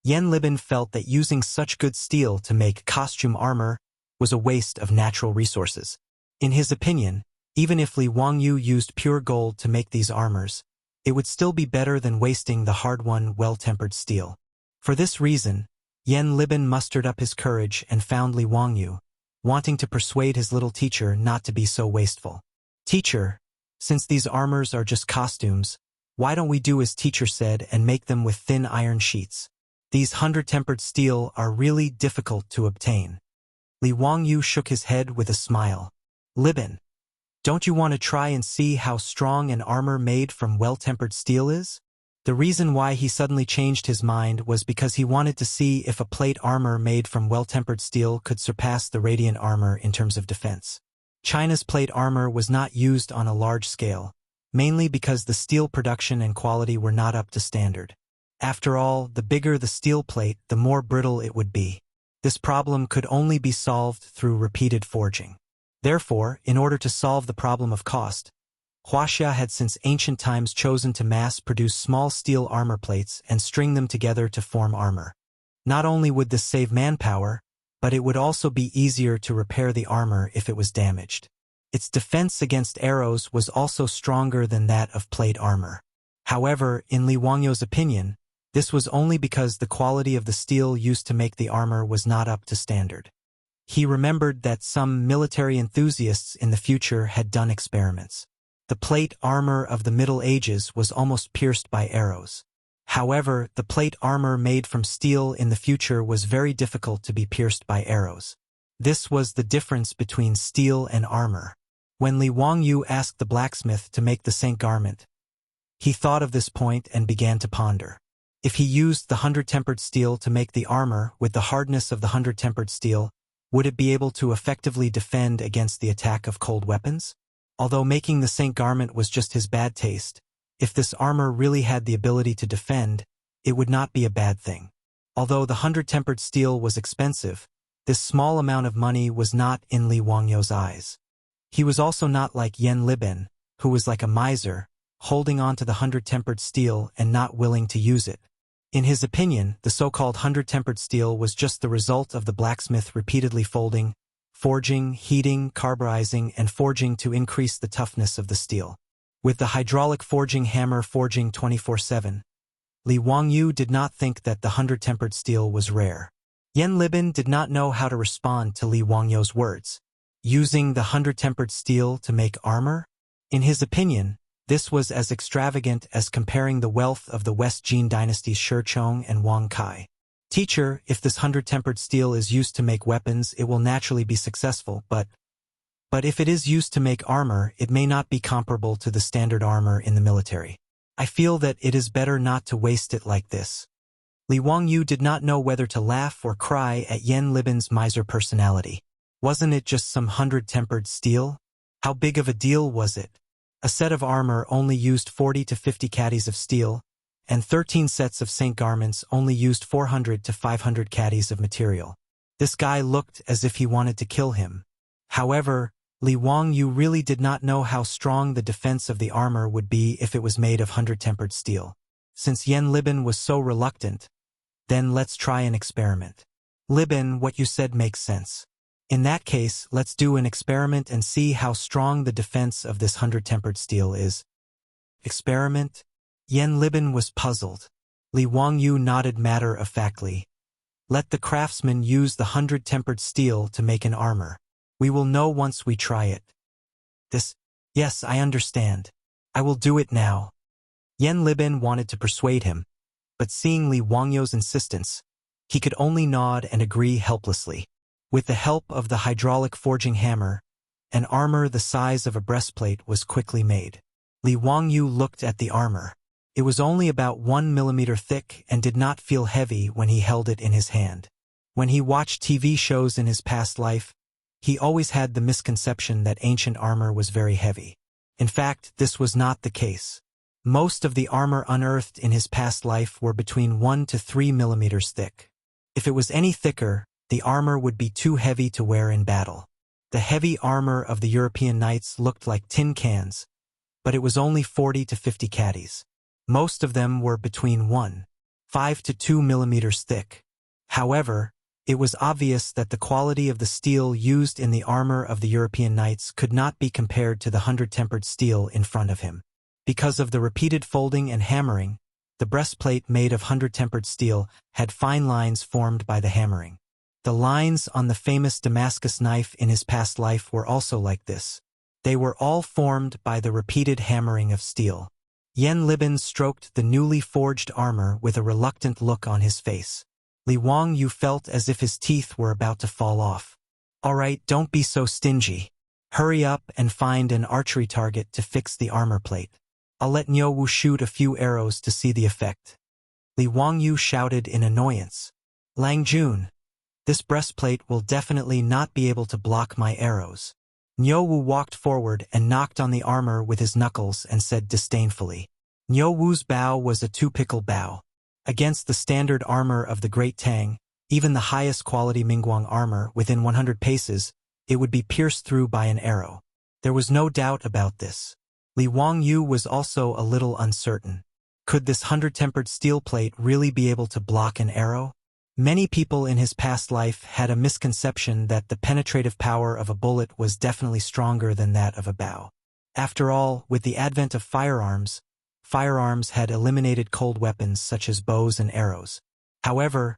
Yan Liben felt that using such good steel to make costume armor was a waste of natural resources. In his opinion, even if Li Wangyu used pure gold to make these armors, it would still be better than wasting the hard-won, well-tempered steel. For this reason, Yan Liben mustered up his courage and found Li Wangyu, wanting to persuade his little teacher not to be so wasteful. Teacher, since these armors are just costumes, why don't we do as teacher said and make them with thin iron sheets? These 100-tempered steel are really difficult to obtain. Li Wangyu shook his head with a smile. Liben, Don't you want to try and see how strong an armor made from well-tempered steel is? The reason why he suddenly changed his mind was because he wanted to see if a plate armor made from well-tempered steel could surpass the radiant armor in terms of defense. China's plate armor was not used on a large scale, mainly because the steel production and quality were not up to standard. After all, the bigger the steel plate, the more brittle it would be. This problem could only be solved through repeated forging. Therefore, in order to solve the problem of cost, Wuxia had since ancient times chosen to mass-produce small steel armor plates and string them together to form armor. Not only would this save manpower, but it would also be easier to repair the armor if it was damaged. Its defense against arrows was also stronger than that of plate armor. However, in Li Wangyou's opinion, this was only because the quality of the steel used to make the armor was not up to standard. He remembered that some military enthusiasts in the future had done experiments. The plate armor of the Middle Ages was almost pierced by arrows. However, the plate armor made from steel in the future was very difficult to be pierced by arrows. This was the difference between steel and armor. When Li Wangyou asked the blacksmith to make the same garment, he thought of this point and began to ponder. If he used the 100-tempered steel to make the armor with the hardness of the 100-tempered steel, would it be able to effectively defend against the attack of cold weapons? Although making the same garment was just his bad taste, if this armor really had the ability to defend, it would not be a bad thing. Although the 100-tempered steel was expensive, this small amount of money was not in Li Wangyou's eyes. He was also not like Yan Liben, who was like a miser, holding on to the 100-tempered steel and not willing to use it. In his opinion, the so-called 100-tempered steel was just the result of the blacksmith repeatedly folding, forging, heating, carburizing, and forging to increase the toughness of the steel. With the hydraulic forging hammer forging 24/7, Li Wangyou did not think that the 100-tempered steel was rare. Yan Liben did not know how to respond to Li Wangyou's words. Using the 100-tempered steel to make armor? In his opinion, this was as extravagant as comparing the wealth of the West Jin dynasty's Shechong and Wang Kai. Teacher, if this 100-tempered steel is used to make weapons, it will naturally be successful, but if it is used to make armor, it may not be comparable to the standard armor in the military. I feel that it is better not to waste it like this. Li Wangyou did not know whether to laugh or cry at Yan Liben's miser personality. Wasn't it just some 100-tempered steel? How big of a deal was it? A set of armor only used 40 to 50 caddies of steel, and 13 sets of Saint garments only used 400 to 500 caddies of material. This guy looked as if he wanted to kill him. However, Li Wangyou really did not know how strong the defense of the armor would be if it was made of 100-tempered steel. Since Yan Liben was so reluctant, then let's try an experiment. Liben, what you said makes sense. In that case, let's do an experiment and see how strong the defense of this 100-tempered steel is. Experiment? Yan Liben was puzzled. Li Wangyou nodded matter-of-factly. Let the craftsman use the 100-tempered steel to make an armor. We will know once we try it. Yes, I understand. I will do it now. Yan Liben wanted to persuade him, but seeing Li Wangyou's insistence, he could only nod and agree helplessly. With the help of the hydraulic forging hammer, an armor the size of a breastplate was quickly made. Li Wangyou looked at the armor. It was only about 1 millimeter thick and did not feel heavy when he held it in his hand. When he watched TV shows in his past life, he always had the misconception that ancient armor was very heavy. In fact, this was not the case. Most of the armor unearthed in his past life were between 1 to 3 millimeters thick. If it was any thicker, the armor would be too heavy to wear in battle. The heavy armor of the European knights looked like tin cans, but it was only 40 to 50 caddies. Most of them were between 1.5 to 2 millimeters thick. However, it was obvious that the quality of the steel used in the armor of the European knights could not be compared to the 100-tempered steel in front of him. Because of the repeated folding and hammering, the breastplate made of 100-tempered steel had fine lines formed by the hammering. The lines on the famous Damascus knife in his past life were also like this. They were all formed by the repeated hammering of steel. Yan Liben stroked the newly forged armor with a reluctant look on his face. Li Wangyou felt as if his teeth were about to fall off. All right, don't be so stingy. Hurry up and find an archery target to fix the armor plate. I'll let Niu Wu shoot a few arrows to see the effect. Li Wangyu shouted in annoyance. Lang Jun, this breastplate will definitely not be able to block my arrows. Niu Wu walked forward and knocked on the armor with his knuckles and said disdainfully. Niu Wu's bow was a two-pickle bow. Against the standard armor of the Great Tang, even the highest quality Mingguang armor within 100 paces, it would be pierced through by an arrow. There was no doubt about this. Li Wangyu was also a little uncertain. Could this 100-tempered steel plate really be able to block an arrow? Many people in his past life had a misconception that the penetrative power of a bullet was definitely stronger than that of a bow. After all, with the advent of firearms had eliminated cold weapons such as bows and arrows. However,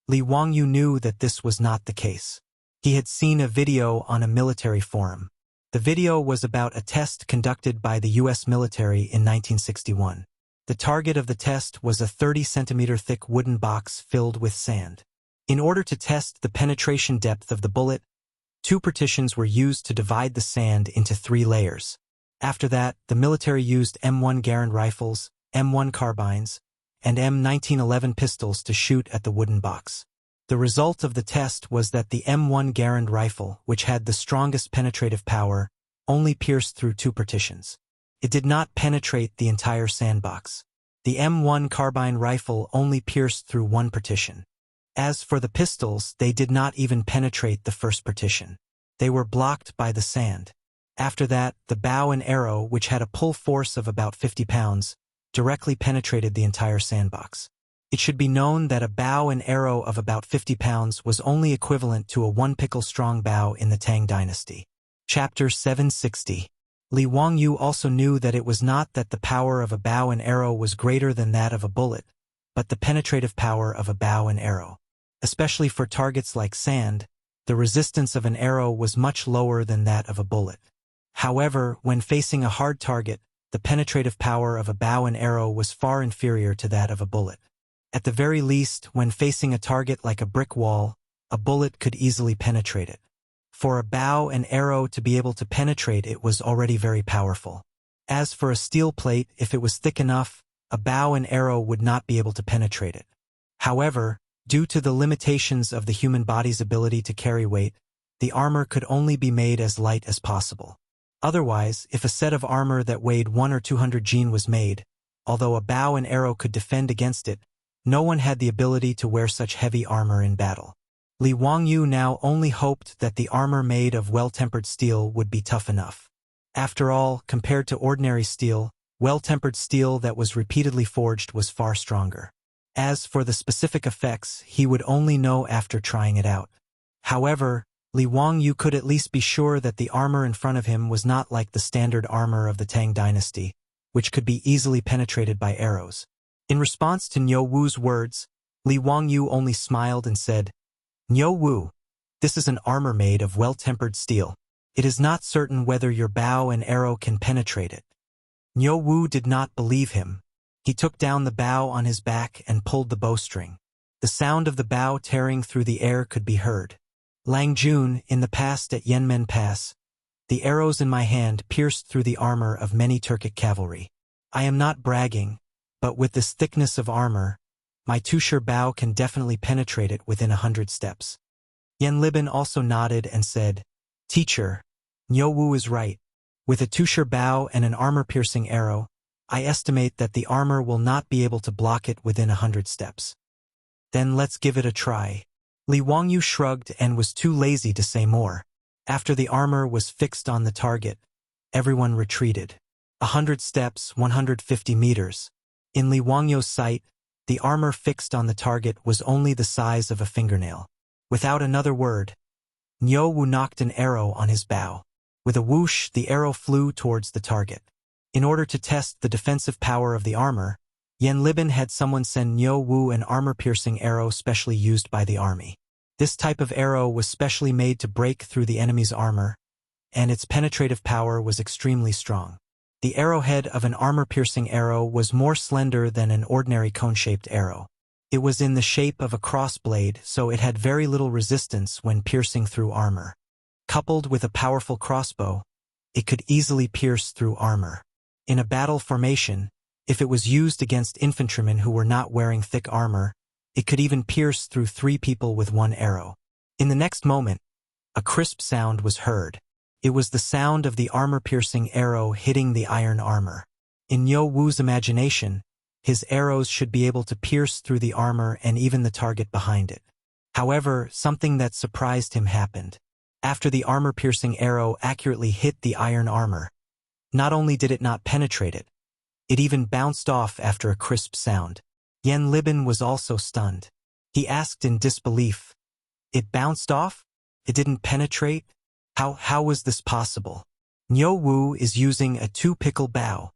Li Wangyu knew that this was not the case. He had seen a video on a military forum. The video was about a test conducted by the U.S. military in 1961. The target of the test was a 30-centimeter thick wooden box filled with sand. In order to test the penetration depth of the bullet, 2 partitions were used to divide the sand into 3 layers. After that, the military used M1 Garand rifles, M1 carbines, and M1911 pistols to shoot at the wooden box. The result of the test was that the M1 Garand rifle, which had the strongest penetrative power, only pierced through 2 partitions. It did not penetrate the entire sandbox. The M1 carbine rifle only pierced through 1 partition. As for the pistols, they did not even penetrate the first partition. They were blocked by the sand. After that, the bow and arrow, which had a pull force of about 50 pounds, directly penetrated the entire sandbox. It should be known that a bow and arrow of about 50 pounds was only equivalent to a 1-pickle-strong bow in the Tang dynasty. Chapter 760. Li Wangyu also knew that it was not that the power of a bow and arrow was greater than that of a bullet, but the penetrative power of a bow and arrow. Especially for targets like sand, the resistance of an arrow was much lower than that of a bullet. However, when facing a hard target, the penetrative power of a bow and arrow was far inferior to that of a bullet. At the very least, when facing a target like a brick wall, a bullet could easily penetrate it. For a bow and arrow to be able to penetrate it was already very powerful. As for a steel plate, if it was thick enough, a bow and arrow would not be able to penetrate it. However, due to the limitations of the human body's ability to carry weight, the armor could only be made as light as possible. Otherwise, if a set of armor that weighed 100 or 200 jin was made, although a bow and arrow could defend against it, no one had the ability to wear such heavy armor in battle. Li Wangyu now only hoped that the armor made of well-tempered steel would be tough enough. After all, compared to ordinary steel, well-tempered steel that was repeatedly forged was far stronger. As for the specific effects, he would only know after trying it out. However, Li Wangyu could at least be sure that the armor in front of him was not like the standard armor of the Tang dynasty, which could be easily penetrated by arrows. In response to Niu Wu's words, Li Wangyu only smiled and said, "Niu Wu, this is an armor made of well-tempered steel. It is not certain whether your bow and arrow can penetrate it." Niu Wu did not believe him. He took down the bow on his back and pulled the bowstring. The sound of the bow tearing through the air could be heard. Lang Jun, in the past at Yanmen Pass, the arrows in my hand pierced through the armor of many Turkic cavalry. I am not bragging, but with this thickness of armor, my two-sure bow can definitely penetrate it within 100 steps. Yan Liban also nodded and said, "Teacher, Niu Wu is right. With a two-sure bow and an armor-piercing arrow, I estimate that the armor will not be able to block it within 100 steps. Then let's give it a try." Li Wangyu shrugged and was too lazy to say more. After the armor was fixed on the target, everyone retreated. 100 steps, 150 meters. In Li Wangyu's sight, the armor fixed on the target was only the size of a fingernail. Without another word, Niu Wu knocked an arrow on his bow. With a whoosh, the arrow flew towards the target. In order to test the defensive power of the armor, Yan Liban had someone send Niu Wu an armor-piercing arrow specially used by the army. This type of arrow was specially made to break through the enemy's armor, and its penetrative power was extremely strong. The arrowhead of an armor-piercing arrow was more slender than an ordinary cone-shaped arrow. It was in the shape of a cross blade, so it had very little resistance when piercing through armor. Coupled with a powerful crossbow, it could easily pierce through armor. In a battle formation, if it was used against infantrymen who were not wearing thick armor, it could even pierce through 3 people with 1 arrow. In the next moment, a crisp sound was heard. It was the sound of the armor-piercing arrow hitting the iron armor. In Niu Wu's imagination, his arrows should be able to pierce through the armor and even the target behind it. However, something that surprised him happened. After the armor-piercing arrow accurately hit the iron armor, not only did it not penetrate it, it even bounced off after a crisp sound. Yan Libin was also stunned. He asked in disbelief, "It bounced off? It didn't penetrate? How was this possible?" Niu Wu is using a 2-pickle bow.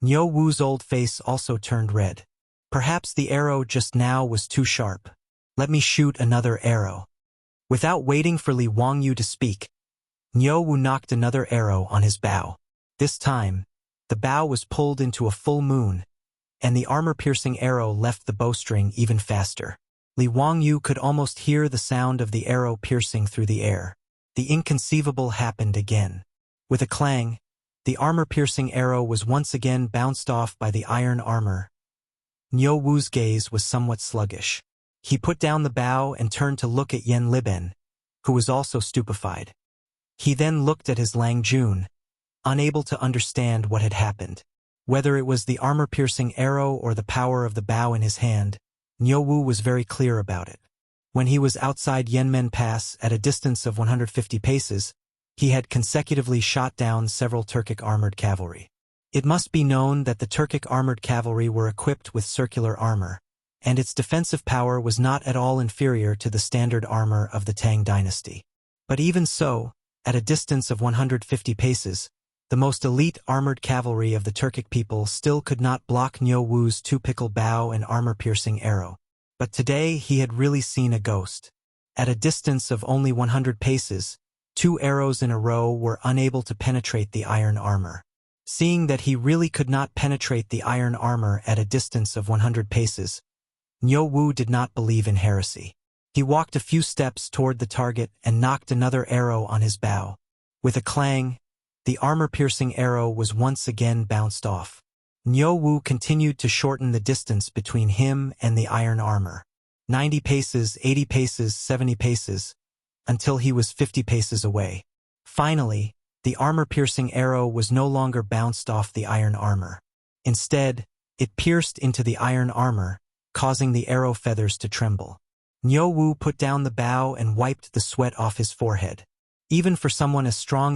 Niu Wu's old face also turned red. Perhaps the arrow just now was too sharp. Let me shoot another arrow. Without waiting for Li Wangyu to speak, Niu Wu knocked another arrow on his bow. This time, the bow was pulled into a full moon, and the armor-piercing arrow left the bowstring even faster. Li Wangyu could almost hear the sound of the arrow piercing through the air. The inconceivable happened again. With a clang, the armor-piercing arrow was once again bounced off by the iron armor. Niu Wu's gaze was somewhat sluggish. He put down the bow and turned to look at Yan Libin, who was also stupefied. He then looked at his Lang Jun, unable to understand what had happened. Whether it was the armor-piercing arrow or the power of the bow in his hand, Niu Wu was very clear about it. When he was outside Yanmen Pass at a distance of 150 paces, he had consecutively shot down several Turkic armored cavalry. It must be known that the Turkic armored cavalry were equipped with circular armor, and its defensive power was not at all inferior to the standard armor of the Tang dynasty. But even so, at a distance of 150 paces, the most elite armored cavalry of the Turkic people still could not block Niu Wu's 2-pickle bow and armor-piercing arrow. But today he had really seen a ghost. At a distance of only 100 paces, 2 arrows in a row were unable to penetrate the iron armor. Seeing that he really could not penetrate the iron armor at a distance of 100 paces, Niu Wu did not believe in heresy. He walked a few steps toward the target and knocked another arrow on his bow. With a clang, the armor-piercing arrow was once again bounced off. Niu Wu continued to shorten the distance between him and the iron armor. 90 paces, 80 paces, 70 paces, until he was 50 paces away. Finally, the armor-piercing arrow was no longer bounced off the iron armor. Instead, it pierced into the iron armor, causing the arrow feathers to tremble. Niu Wu put down the bow and wiped the sweat off his forehead. Even for someone as strong as